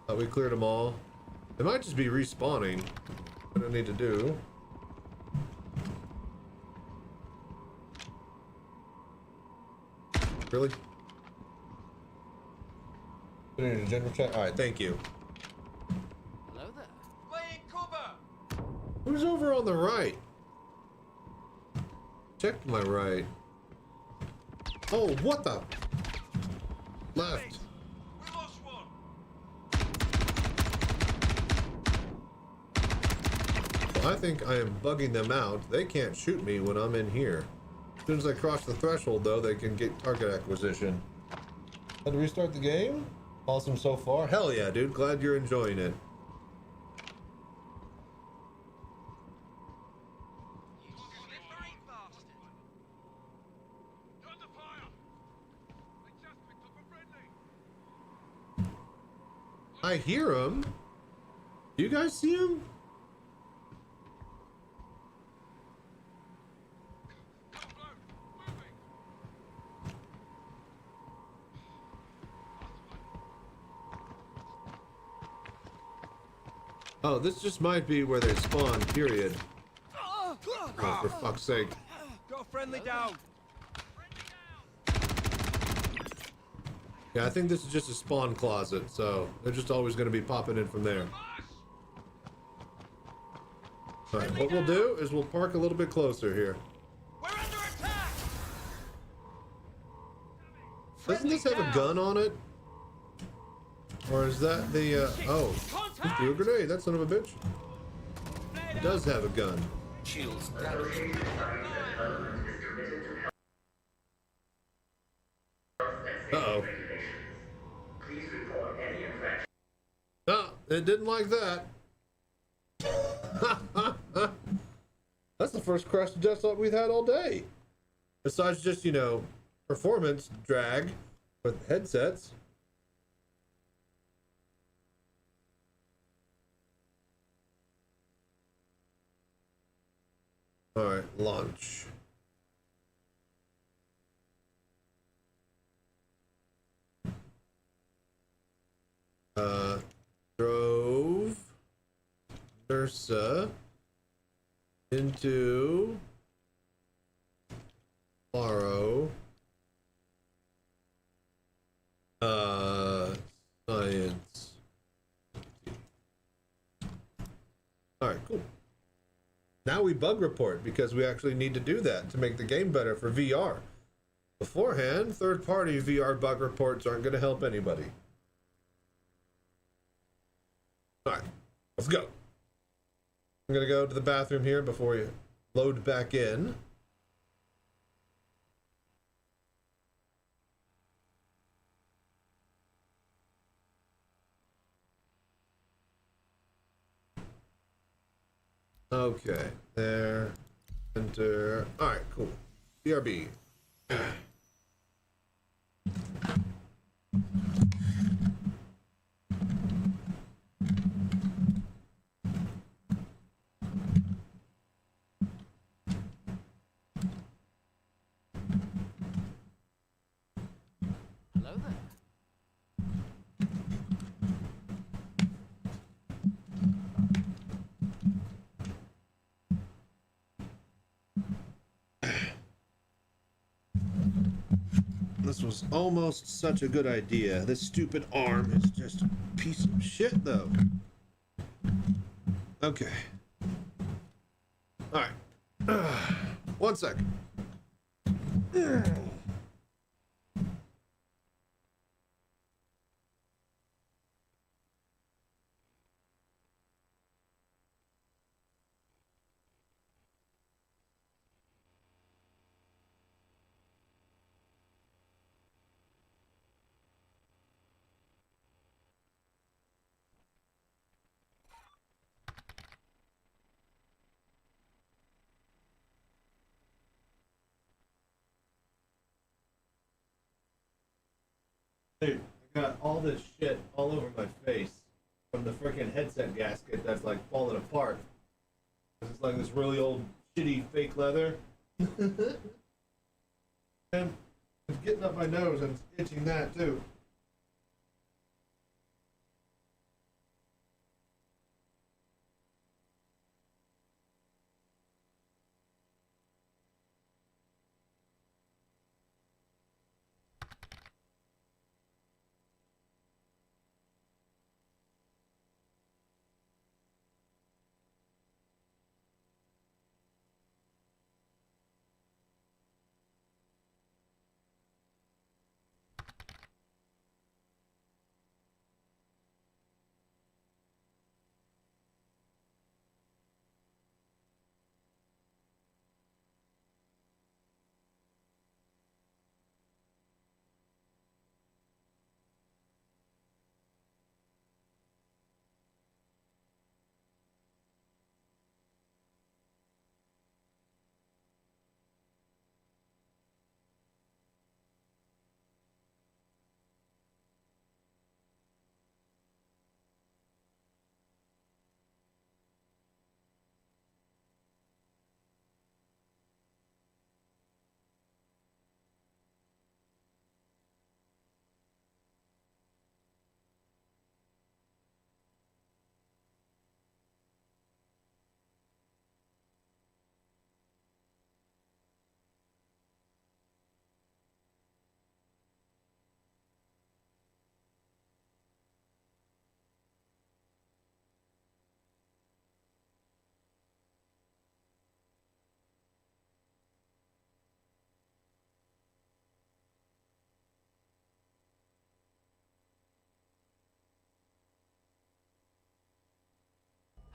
D: Thought we cleared them all. They might just be respawning. What I need to do. Really? Put it in a general chat. All right, thank you.
B: Hello there.
L: Laying cover!
D: Who's over on the right? Check my right. Oh, what the? Left.
L: We lost one!
D: I think I am bugging them out. They can't shoot me when I'm in here. As soon as I cross the threshold, though, they can get target acquisition. Had to restart the game? Awesome so far. Hell yeah, dude. Glad you're enjoying it. I hear him. Do you guys see him? Oh, this just might be where they spawn, period. Oh, for fuck's sake.
L: Got a friendly down!
D: Yeah, I think this is just a spawn closet, so they're just always going to be popping in from there. Alright, what we'll do is we'll park a little bit closer here.
L: We're under attack!
D: Doesn't this have a gun on it? Or is that the, oh, just threw a grenade, that son of a bitch. It does have a gun.
H: Shields.
D: Uh-oh. No, it didn't like that. That's the first crash to desktop we've had all day. Besides just, you know, performance drag with headsets. Alright, launch. Drove Ursa into Laro science. Alright, cool. Now we bug report because we actually need to do that to make the game better for VR. Beforehand, third-party VR bug reports aren't going to help anybody. Alright, let's go. I'm going to go to the bathroom here before you load back in. Okay, there. Enter. Alright, cool. BRB.
B: Hello there.
D: This was almost such a good idea. This stupid arm is just a piece of shit, though. Okay. Alright. 1 second. Dude, I got all this shit all over my face from the freaking headset gasket that's like falling apart. It's like this really old
A: shitty fake leather. And it's getting up my nose and it's itching that too.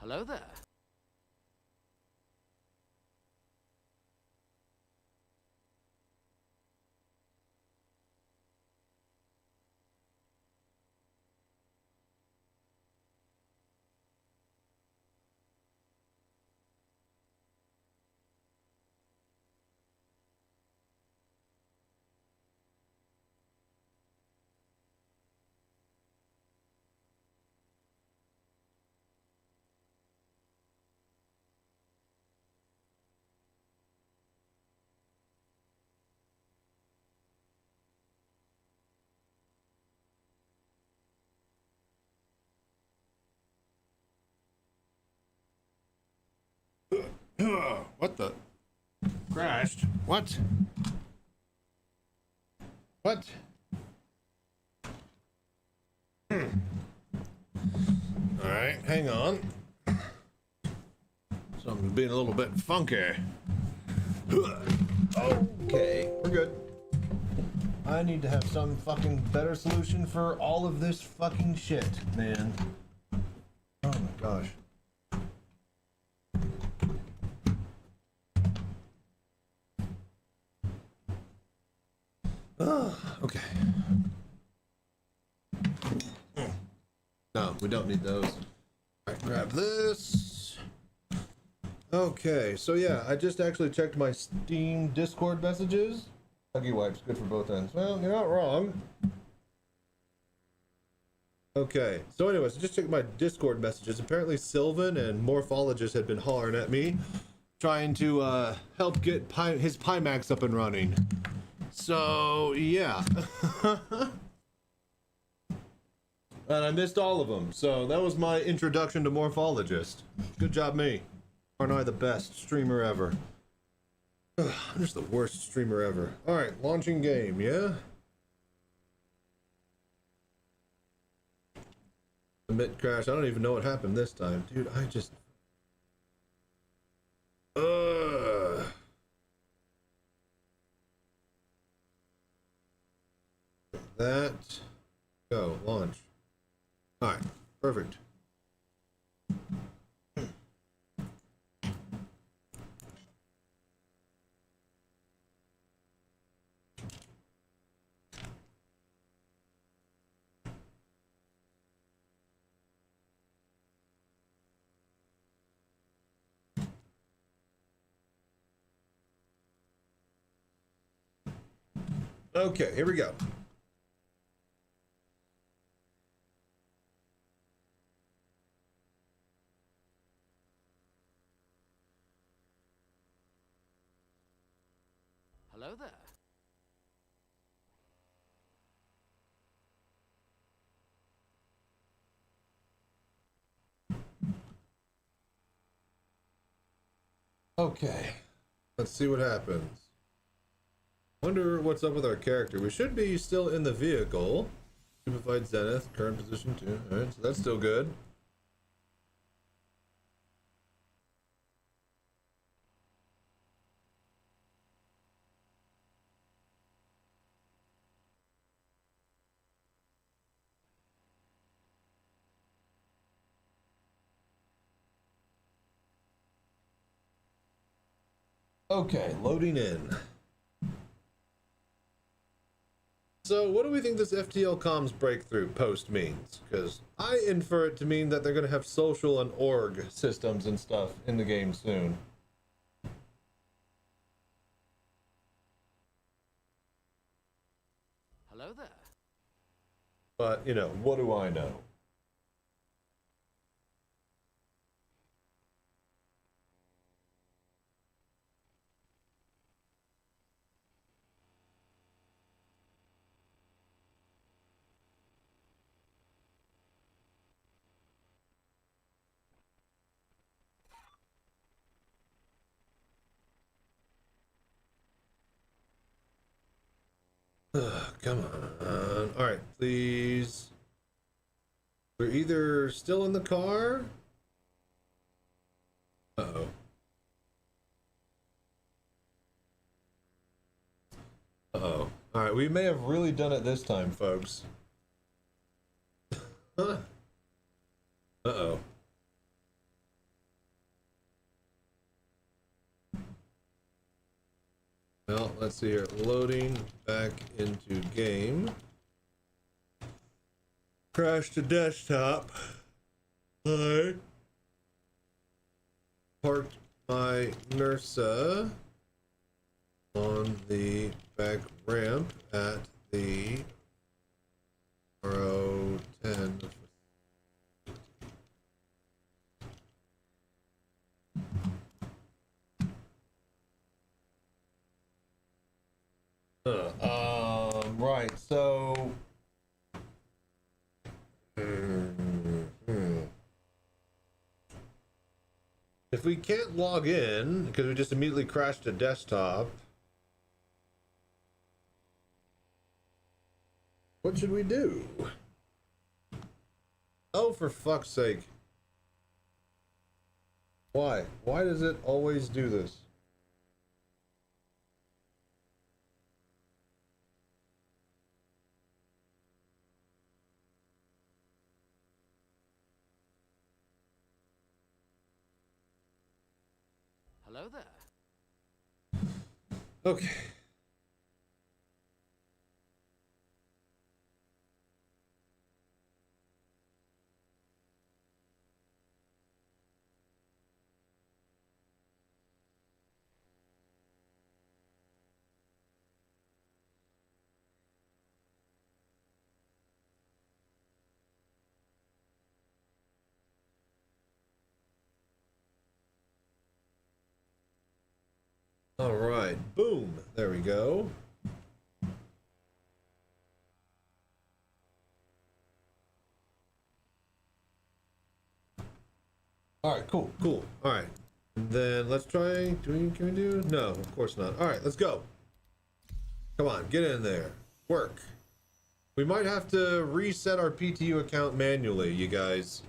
B: Hello there.
A: What the? Crashed. What? What? Alright, hang on. Something's being a little bit funky. Okay, we're good. I need to have some fucking better solution for all of this fucking shit, man. Oh my gosh. Okay. No, we don't need those. All right, grab this. Okay, so yeah, I just actually checked my Steam Discord messages. Huggy wipes, good for both ends. Well, you're not wrong. Okay, so anyways, I just checked my Discord messages. Apparently Sylvan and Morphologist had been hollering at me, trying to help get his Pimax up and running. So, yeah. And I missed all of them, so that was my introduction to Morphologist. Good job, me. Aren't I the best streamer ever? Ugh, I'm just the worst streamer ever. Alright, launching game, yeah? Submit crash. I don't even know what happened this time. Dude, I just... That... Go, launch. Alright, perfect. Okay, here we go.
B: Hello there.
D: Okay, let's see what happens. Wonder what's up with our character. We should be still in the vehicle. Stupefied Zenith, current position 2. Alright, so that's still good. Okay, loading in. So, what do we think this FTL comms breakthrough post means? Because I infer it to mean that they're going to have social and org systems and stuff in the game soon.
B: Hello there.
D: But, you know, what do I know? Come on. Alright, please. We're either still in the car. Uh-oh. Uh-oh. Alright, we may have really done it this time, folks. Uh-oh. Well, let's see here. Loading back into game. Crash to desktop. I parked my Nursa on the back ramp at the RO10. Right, so if we can't log in because we just immediately crashed a desktop, what should we do? Oh, for fuck's sake. Why? Why does it always do this?
B: Hello there.
D: Okay. All right, boom, there we go. All right, cool. All right, then let's try. Can we do? No, of course not. All right, let's go. Come on, get in there. Work. We might have to reset our PTU account manually, you guys.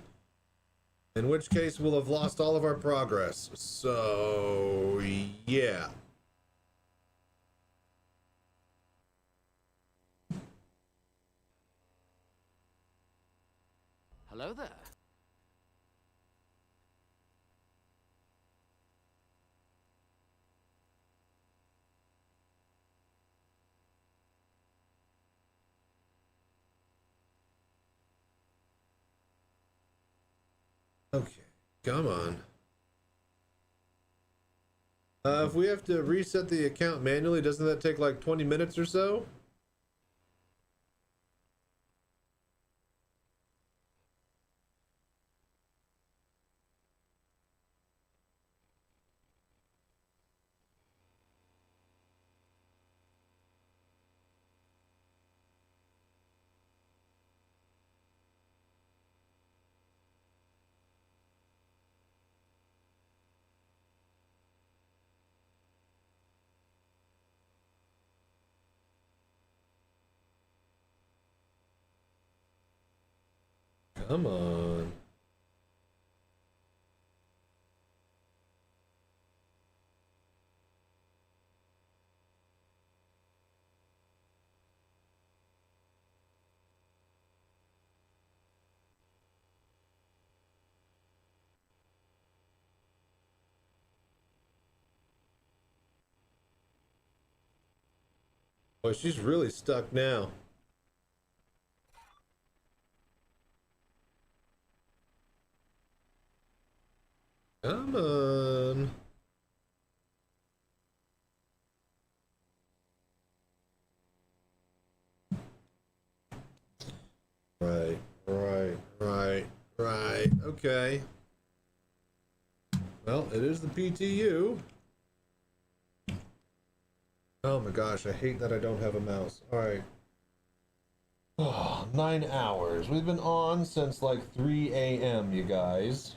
D: In which case, we'll have lost all of our progress. So, yeah.
B: Hello there.
D: Okay, come on. If we have to reset the account manually, doesn't that take like 20 minutes or so? Come on. Boy, she's really stuck now. Come on. Right. Okay. Well, it is the PTU. Oh my gosh, I hate that I don't have a mouse. Alright. Oh, 9 hours. We've been on since like 3 a.m., you guys.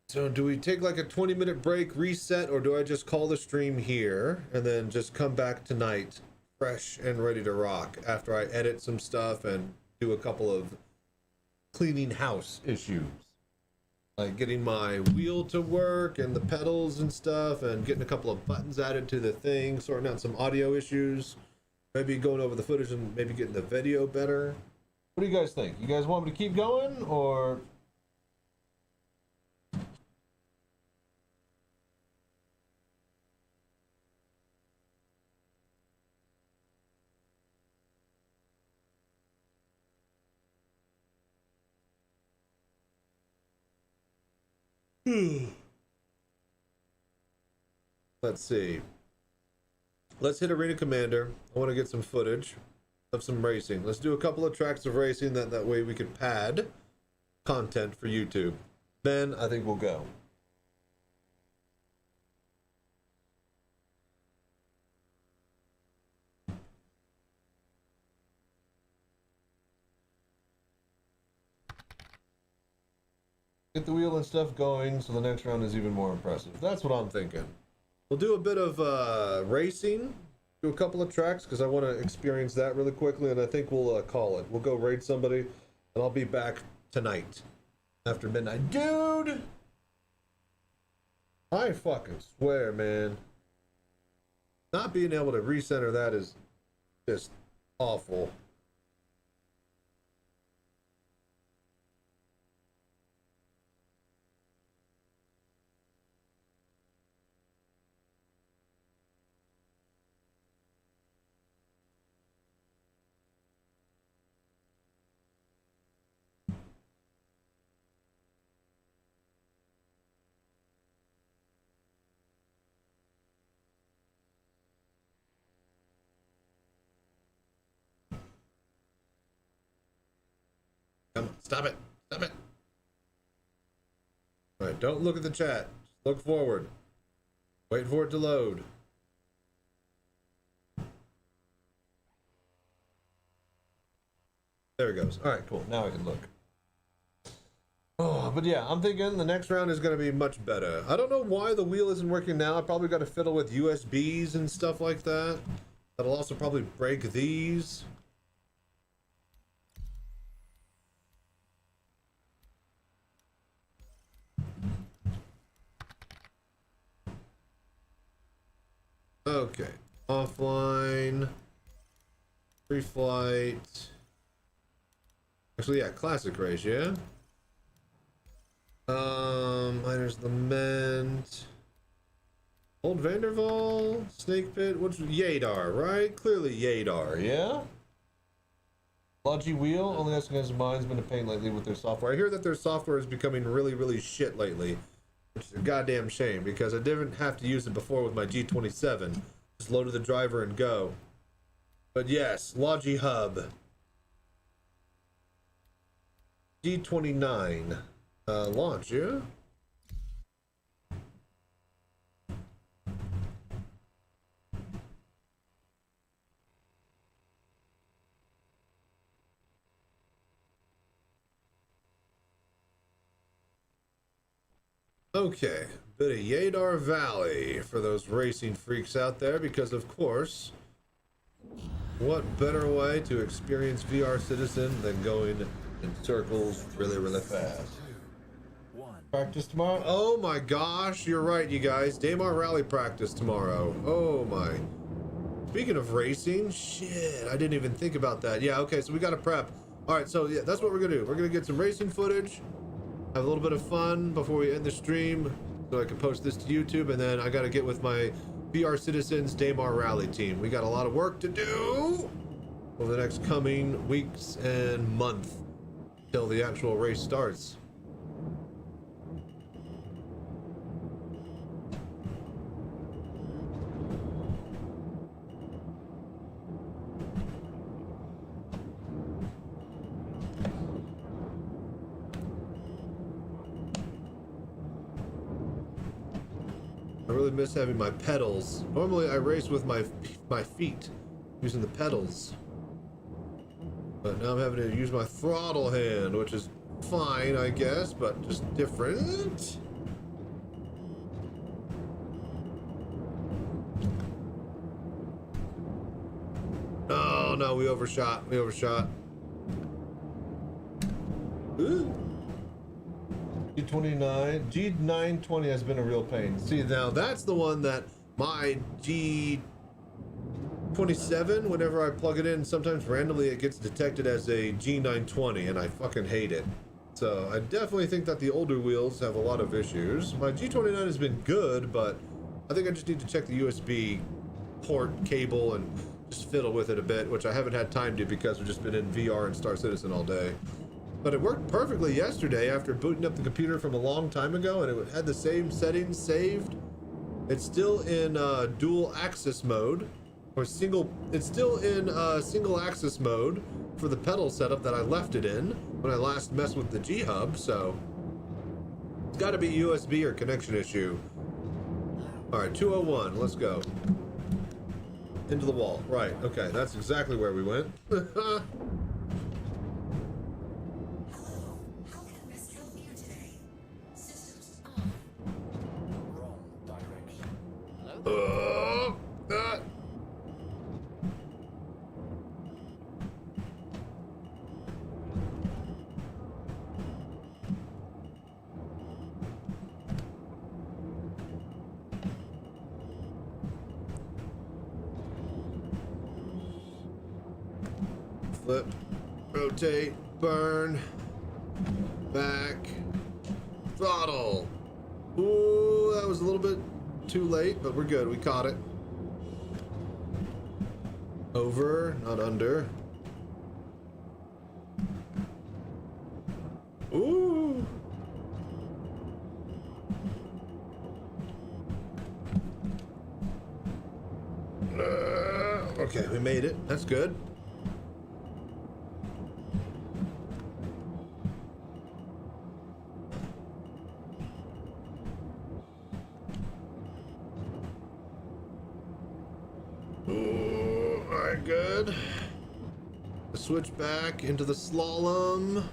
D: So do we take like a 20-minute break, reset, or do I just call the stream here and then just come back tonight fresh and ready to rock after I edit some stuff and do a couple of cleaning house issues? Like getting my wheel to work and the pedals and stuff and getting a couple of buttons added to the thing, sorting out some audio issues, maybe going over the footage and maybe getting the video better. What do you guys think? You guys want me to keep going or... Let's see. Let's hit Arena Commander. I want to get some footage of some racing. Let's do a couple of tracks of racing. That way we can pad content for YouTube. Then I think we'll go. Get the wheel and stuff going so the next round is even more impressive. That's what I'm thinking. We'll do a bit of racing, do a couple of tracks because I want to experience that really quickly, and I think we'll call it. We'll go raid somebody, and I'll be back tonight after midnight. Dude! I fucking swear, man. Not being able to recenter that is just awful. Come on, stop it. Stop it. All right, don't look at the chat. Just look forward. Wait for it to load. There it goes. All right, cool. Now I can look. Oh, but yeah, I'm thinking the next round is going to be much better. I don't know why the wheel isn't working now. I probably got to fiddle with USBs and stuff like that. That'll also probably break these. Okay, offline, free flight. Actually, yeah, classic race, yeah. Miners Lament, Old Vanderval, Snake Pit. What's Yadar, right? Clearly Yadar, yeah. Logi Wheel only asking against mine's been a pain lately with their software. I hear that their software is becoming really shit lately. Which is a goddamn shame because I didn't have to use it before with my G27. Just loaded the driver and go. But yes, Logi Hub. G29. Launch, yeah? Okay, bit of Yadar Valley for those racing freaks out there, because of course What better way to experience VR Citizen than going in circles really, really fast? Practice tomorrow? Oh my gosh, you're right, you guys. Daymar Rally practice tomorrow. Oh my. Speaking of racing, shit, I didn't even think about that. Yeah, okay, so we gotta prep. All right, so yeah, that's what we're gonna do. We're gonna get some racing footage, have a little bit of fun before we end the stream, so I can post this to YouTube, and then I gotta get with my VR Citizens Daymar Rally team. We got a lot of work to do over the next coming weeks and month till the actual race starts. I really miss having my pedals. Normally I race with my feet, using the pedals. But now I'm having to use my throttle hand, which is fine, I guess, but just different. Oh no, we overshot. Ooh. G920 has been a real pain. See, now that's the one that my G27, whenever I plug it in, sometimes randomly it gets detected as a G920, and I fucking hate it. So I definitely think that the older wheels have a lot of issues. My G29 has been good, but I think I just need to check the USB port cable and just fiddle with it a bit, which I haven't had time to because we've just been in VR and Star Citizen all day. But it worked perfectly yesterday after booting up the computer from a long time ago, and it had the same settings saved. It's still in dual axis mode, or single. It's still in single axis mode for the pedal setup that I left it in when I last messed with the G Hub. So it's got to be USB or connection issue. All right, 201. Let's go into the wall. Right. Okay, that's exactly where we went. Flip, rotate, burn, back, throttle. Ooh, that was a little bit too late, but we're good. We caught it. Over, not under. Ooh. Okay, we made it. That's good. Good. Switch back into the slalom.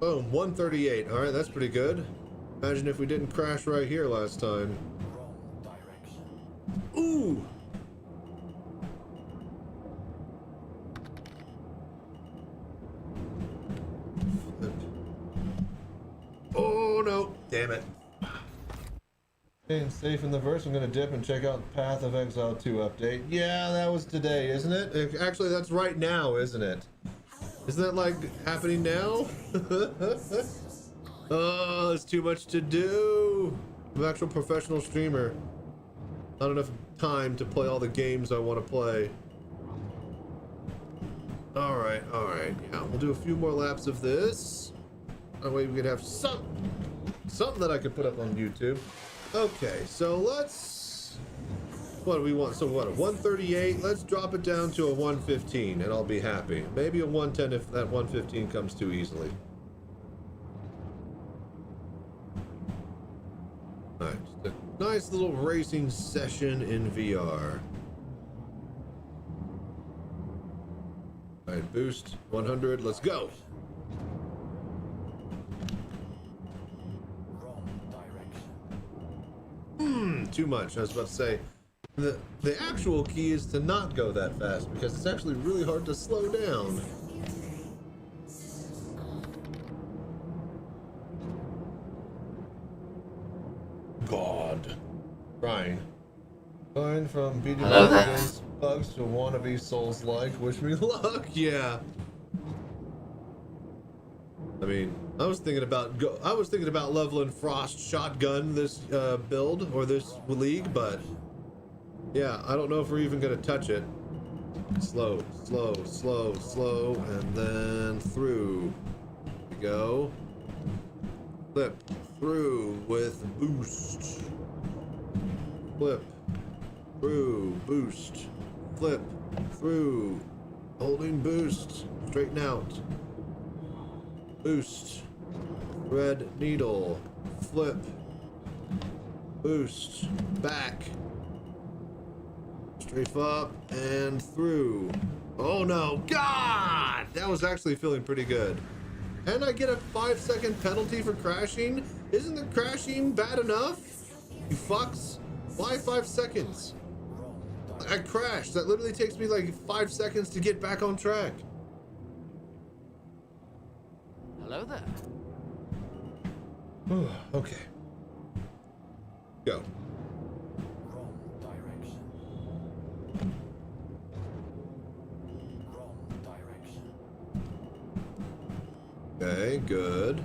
D: Boom, 138. All right, that's pretty good. Imagine if we didn't crash right here last time. Ooh. Oh no, damn it. Staying safe in the verse, I'm gonna dip and check out Path of Exile 2 update. Yeah, that was today, isn't it? Actually, that's right now, isn't it? Isn't that like happening now? Oh, it's too much to do. I'm an actual professional streamer. Not enough time to play all the games I want to play. All right, yeah, we'll do a few more laps of this. That way we could have something that I could put up on YouTube. Okay, so let's, what do we want? So what, a 138? Let's drop it down to a 115 and I'll be happy. Maybe a 110 if that 115 comes too easily. All right, just a nice little racing session in VR. All right, boost 100, let's go. too much. I was about to say, the actual key is to not go that fast because it's actually really hard to slow down. God. Trying. Going from beating against bugs to wannabe Souls-like. Wish me luck. Yeah. I mean, I was thinking about leveling Frost shotgun this build or this league, but yeah, I don't know if we're even gonna touch it. Slow, slow, slow, slow, and then through. Here we go. Flip through with boost. Flip through, boost. Flip through, holding boost. Straighten out. Boost. Red needle. Flip. Boost. Back. Strafe up and through. Oh no. God! That was actually feeling pretty good. And I get a 5-second penalty for crashing? Isn't the crashing bad enough? You fucks. Why 5 seconds? I crashed. That literally takes me like 5 seconds to get back on track.
B: Hello there.
D: Okay. Go.
O: Wrong direction. Wrong direction.
D: Okay, good.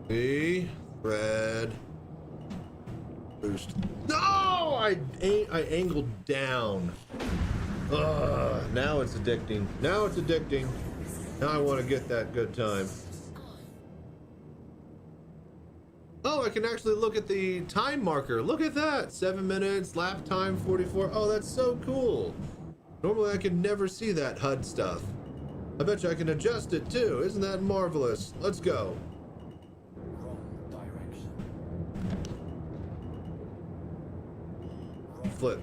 D: B, red, boost. No, I angled down. Now it's addicting. Now it's addicting. Now I want to get that good time. Oh, I can actually look at the time marker. Look at that. 7 minutes, lap time 44. Oh, that's so cool. Normally I can never see that HUD stuff. I bet you I can adjust it too. Isn't that marvelous? Let's go. Flip.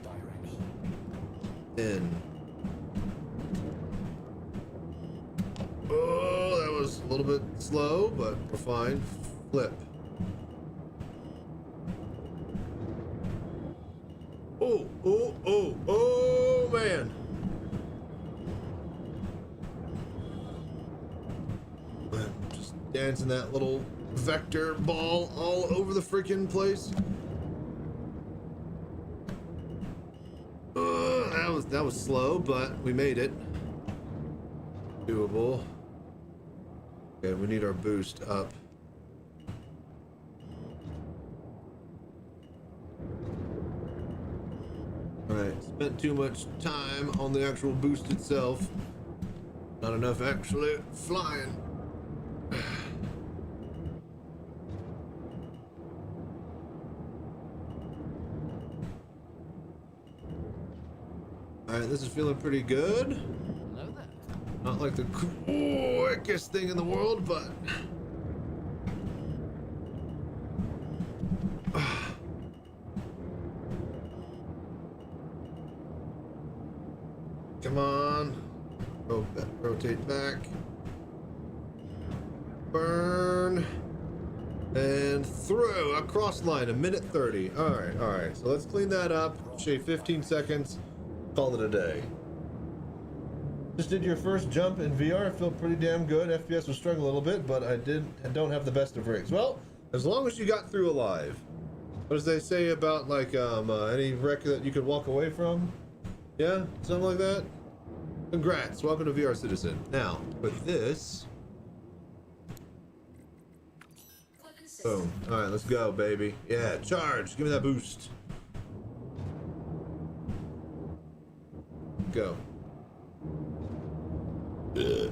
D: In. Oh, that was a little bit slow, but we're fine. Flip. Oh, oh, oh, oh, man. Just dancing that little vector ball all over the freaking place. That was slow, but we made it. Doable. Okay, we need our boost up. Alright, spent too much time on the actual boost itself. Not enough actually flying. Alright, this is feeling pretty good.
B: Hello there.
D: Not like the quickest thing in the world, but come on. Rotate back. Burn. And through. Across line, 1:30. Alright. So let's clean that up. Shave 15 seconds. Call it a day. Just did your first jump in VR. It felt pretty damn good. FPS was struggling a little bit, but I don't have the best of rigs. Well, as long as you got through alive. What does they say about like any wreck that you could walk away from? Yeah, something like that. Congrats, welcome to VR Citizen. Now, with this, boom. All right, let's go, baby. Yeah, charge. Give me that boost. Go. Ugh.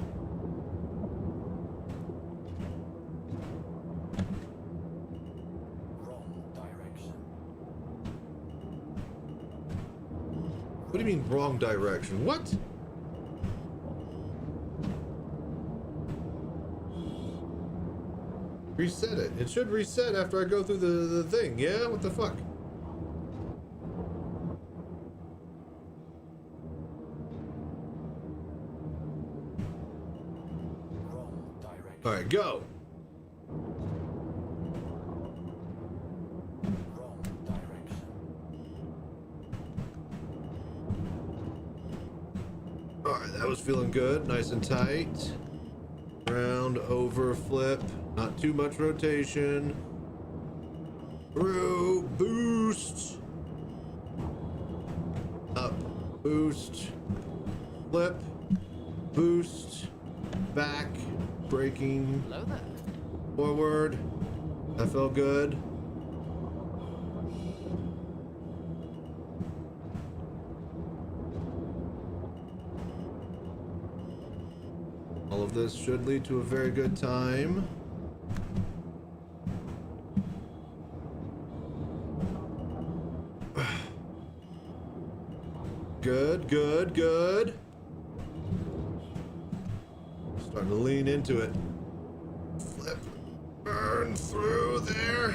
O: Wrong direction.
D: What do you mean wrong direction? What? Reset it. It should reset after I go through the thing. Yeah? What the fuck? All right, go.
O: Wrong direction.
D: All right, that was feeling good, nice and tight. Round, over, flip, not too much rotation. Through, boost. Up, boost, flip, boost, back, braking,
B: Hello there.
D: forward. That felt good. All of this should lead to a very good time. Good, good, good. Starting to lean into it. Flip, burn through there.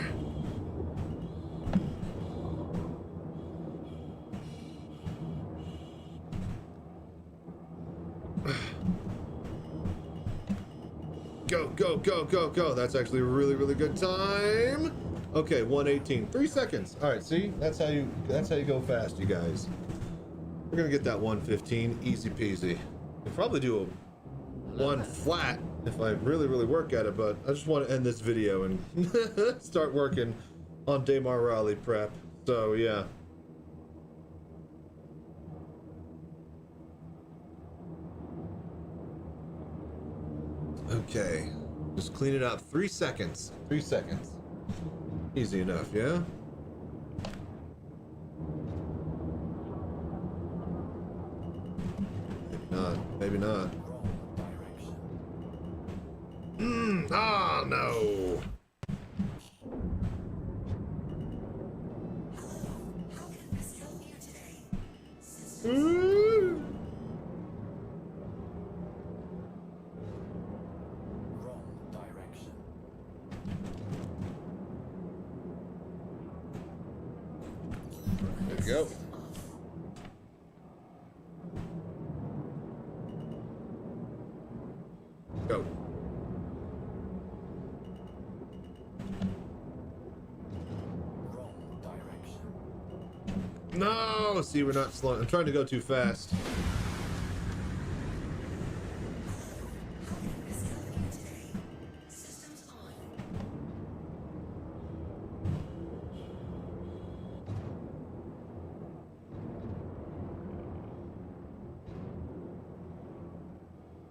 D: Go, go, go, go, go. That's actually a really, really good time. Okay, 118. 3 seconds. All right, see? That's how you go fast, you guys. We're gonna get that 115, easy peasy. We'll probably do a one flat if I really, really work at it, but I just want to end this video and start working on Daymar Raleigh prep. So yeah. Okay, just clean it up. 3 seconds. 3 seconds. Easy enough, yeah? Maybe not. Ah, no. Ooh.
O: Wrong direction.
D: There we go. Go.
O: Wrong direction.
D: No! See, we're not slow. I'm trying to go too fast.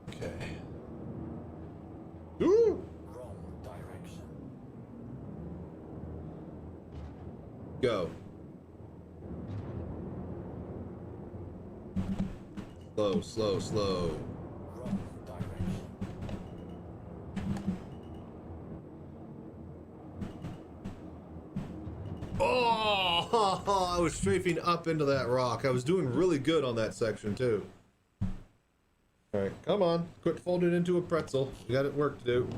D: Okay. Ooh!
O: Wrong direction.
D: Go. Slow, slow, slow.
O: Wrong direction.
D: Oh, I was strafing up into that rock. I was doing really good on that section too. All right, come on. Quit folding into a pretzel. You got work to do.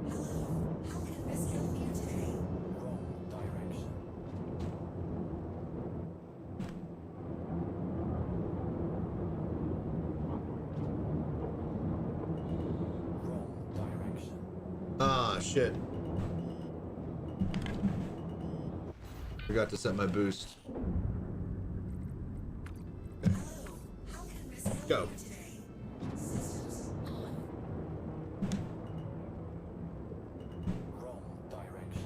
O: Wrong direction. Wrong direction.
D: Ah, shit. Forgot to set my boost. Okay. Go.
O: Wrong direction.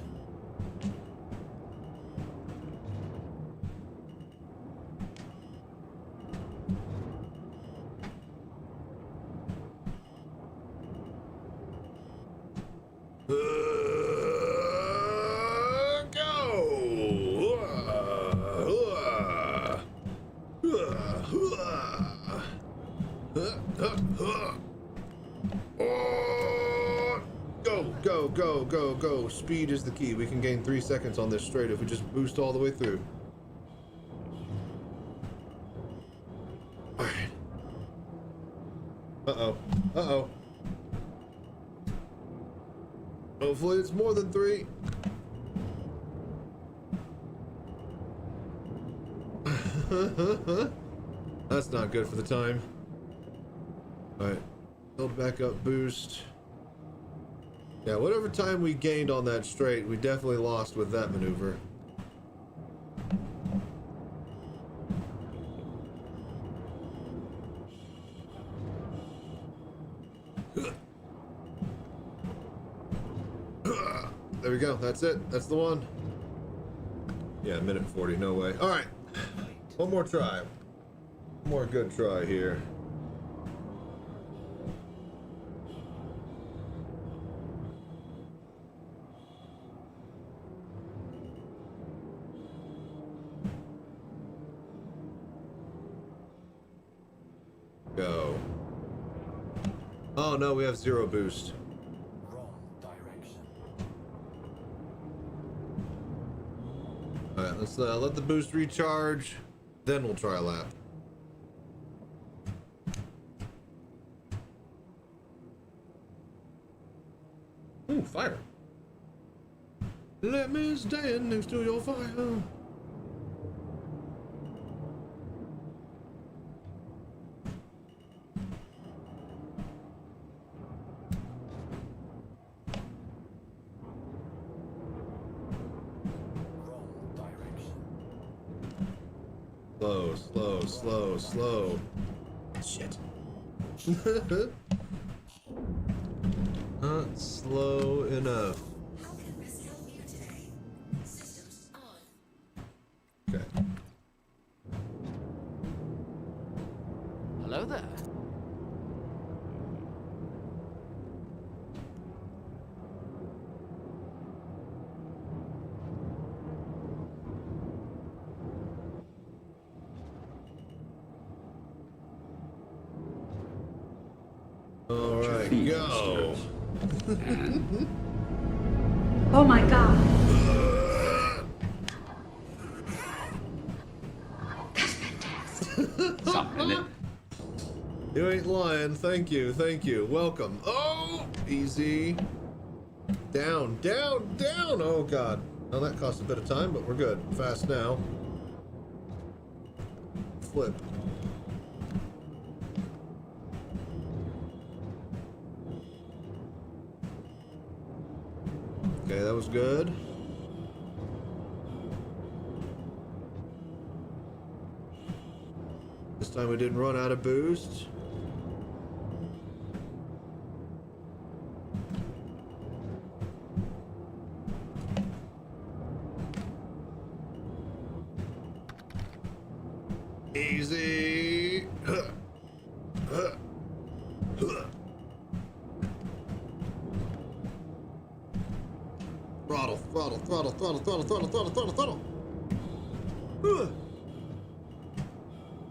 D: Go, go, go, go. Speed is the key. We can gain 3 seconds on this straight if we just boost all the way through. All right. Uh-oh. Uh-oh. Hopefully it's more than 3. That's not good for the time. All right.
A: Build back up boost. Yeah, whatever time we gained on that straight, we definitely lost with that maneuver. There we go. That's it. That's the one. Yeah, minute 40. No way. All right. One more try. One more good try here. Go. Oh no, we have 0 boost.
O: Wrong direction.
A: Alright, let's let the boost recharge, then we'll try a lap. Ooh, fire. Let me stand next to your fire. Slow. Shit. Not slow enough. Okay.
B: Hello there.
A: All right, go.
E: Oh my god.
A: You ain't lying. Thank you. Welcome. Oh, easy. Down. Oh god. Well, that cost a bit of time, but we're good. Fast now. Flip. Okay, that was good. This time we didn't run out of boost. Easy. Throttle.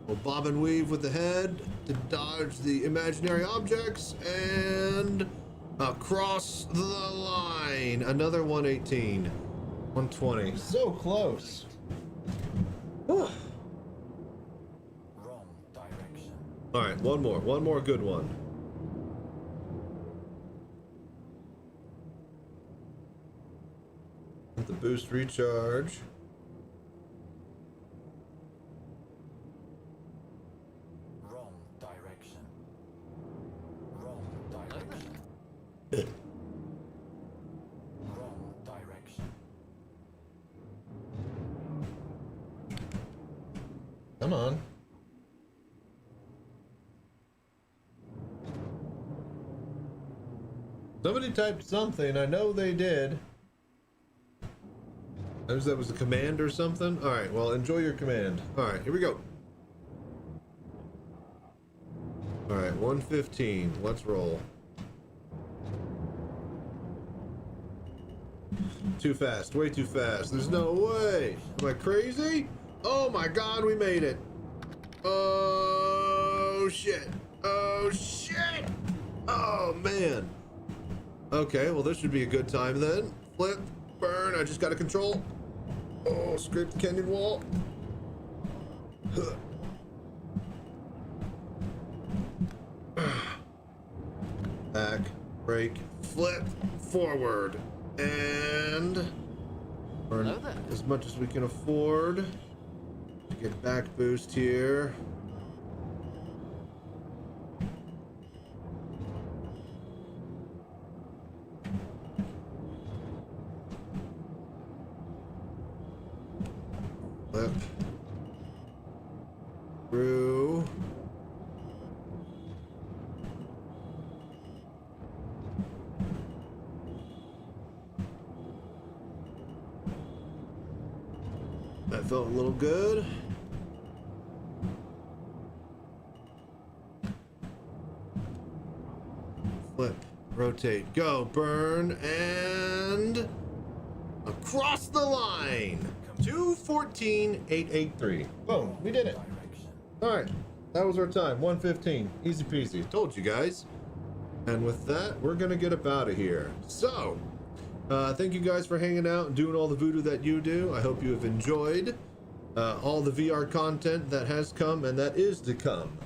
A: We'll bob and weave with the head to dodge the imaginary objects and across the line. Another 118. 120. So close.
O: Wrong direction.
A: All right, one more good one. Let the boost recharge.
O: Wrong direction. Wrong direction.
A: Come on. Somebody typed something. I know they did. That was a command or something? Alright, well, enjoy your command. Alright, here we go. Alright, 115. Let's roll. Too fast. Way too fast. There's no way. Am I crazy? Oh my god, we made it. Oh, shit. Oh, shit. Oh, man. Okay, well, this should be a good time then. Flip. Burn. I just got to control. Oh, scrape the canyon wall. Back, brake, flip, forward, and burn as much as we can afford to get back boost here.
D: Flip. Through. That felt a little good. Flip, rotate, go, burn, and across the line. 2:14.883. Boom, we did it. All right, that was our time. 1:15, easy peasy. Told you guys. And with that, we're gonna get up out of here. So, thank you guys for hanging out and doing all the voodoo that you do. I hope you have enjoyed all the VR content that has come and that is to come.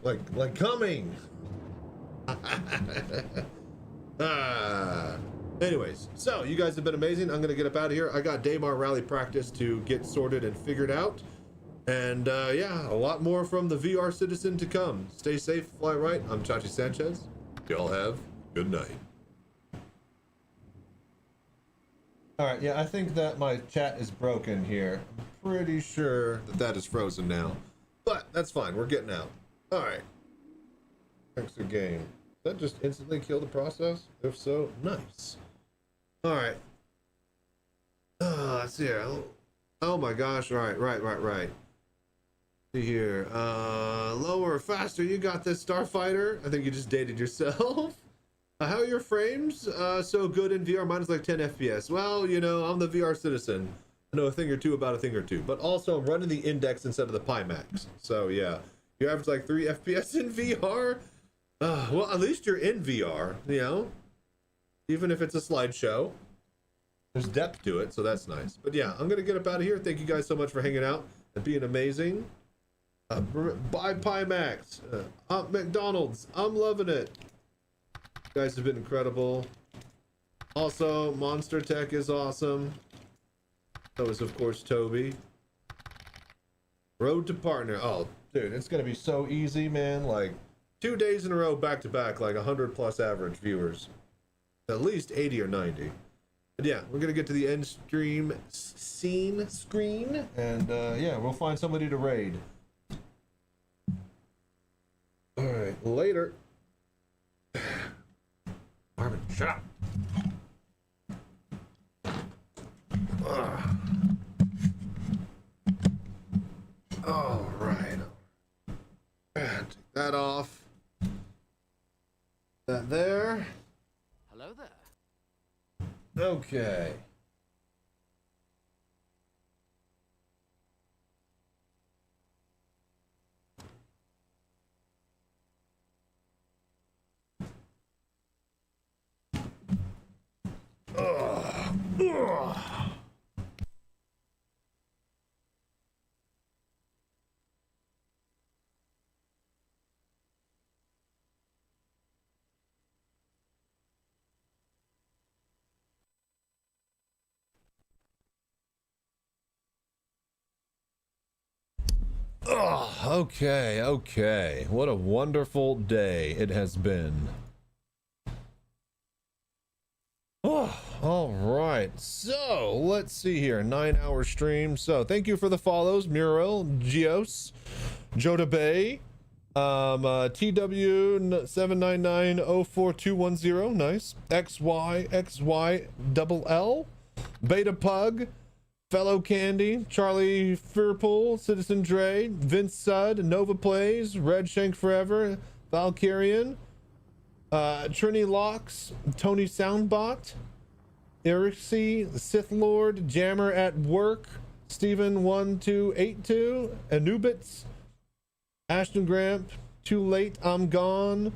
D: Like coming. Anyways, so you guys have been amazing. I'm gonna get up out of here. I got Daymar rally practice to get sorted and figured out. And yeah, a lot more from the VR Citizen to come. Stay safe, fly right. I'm Chachi Sanchez. Y'all have good night. All right, yeah, I think that my chat is broken here. I'm pretty sure that that is frozen now, but that's fine. We're getting out. All right. Thanks for game. Did that just instantly kill the process? If so, nice. All right. Let's see here. Oh my gosh. All right, right. See here. Lower, faster. You got this, Starfighter. I think you just dated yourself. How are your frames so good in VR? Mine is like 10 FPS. Well, you know, I'm the VR Citizen. I know a thing or two about a thing or two. But also, I'm running the Index instead of the Pimax. So, yeah. You average like 3 FPS in VR? Well, at least you're in VR, you know? Even if it's a slideshow. There's depth to it, so that's nice. But yeah, I'm going to get up out of here. Thank you guys so much for hanging out and being amazing. Bye, Pimax. McDonald's. I'm loving it. You guys have been incredible. Also, Monster Tech is awesome. So is, of course, Tobii. Road to partner. Oh, dude, it's going to be so easy, man. Like, 2 days in a row, back to back, like 100 plus average viewers. At least 80 or 90. But yeah, we're going to get to the end screen. And yeah, we'll find somebody to raid. All right, later. Marvin, shut up. All right. Take that off. That there.
B: Hello there.
D: Okay. Okay. What a wonderful day it has been. Oh, all right. So let's see here. 9-hour stream. So thank you for the follows, Muriel, Geos, Joda Bay, TW799042110. Nice. XYXYLL, Beta Pug, Fellow Candy, Charlie Fearpool, Citizen Dre, Vince Sud, Nova Plays, Red Shank Forever, Valkyrian, Trini Locks, Tony Soundbot, Erixy, Sith Lord, Jammer at Work, Steven1282, Anubits, Ashton Gramp, Too Late, I'm Gone,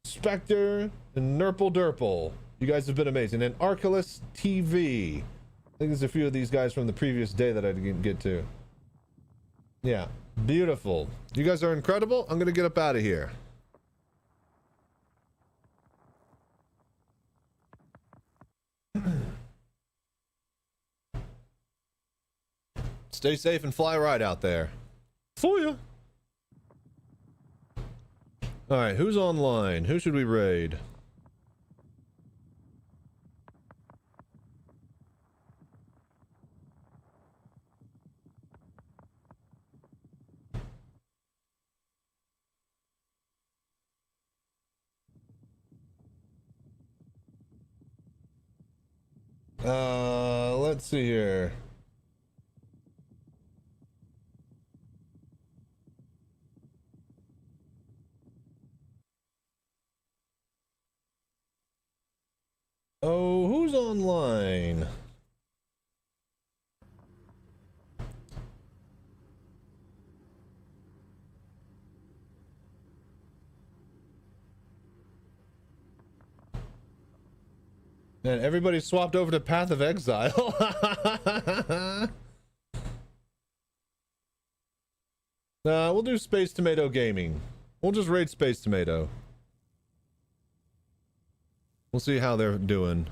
D: Spectre, and Nurple Durple. You guys have been amazing. And Arculus TV. I think there's a few of these guys from the previous day that I didn't get to. Yeah, beautiful. You guys are incredible. I'm gonna get up out of here. Stay safe and fly right out there. For you. All right, who's online? Who should we raid? Let's see here. Oh, who's online? Man, everybody swapped over to Path of Exile. We'll do Space Tomato Gaming. We'll just raid Space Tomato. We'll see how they're doing.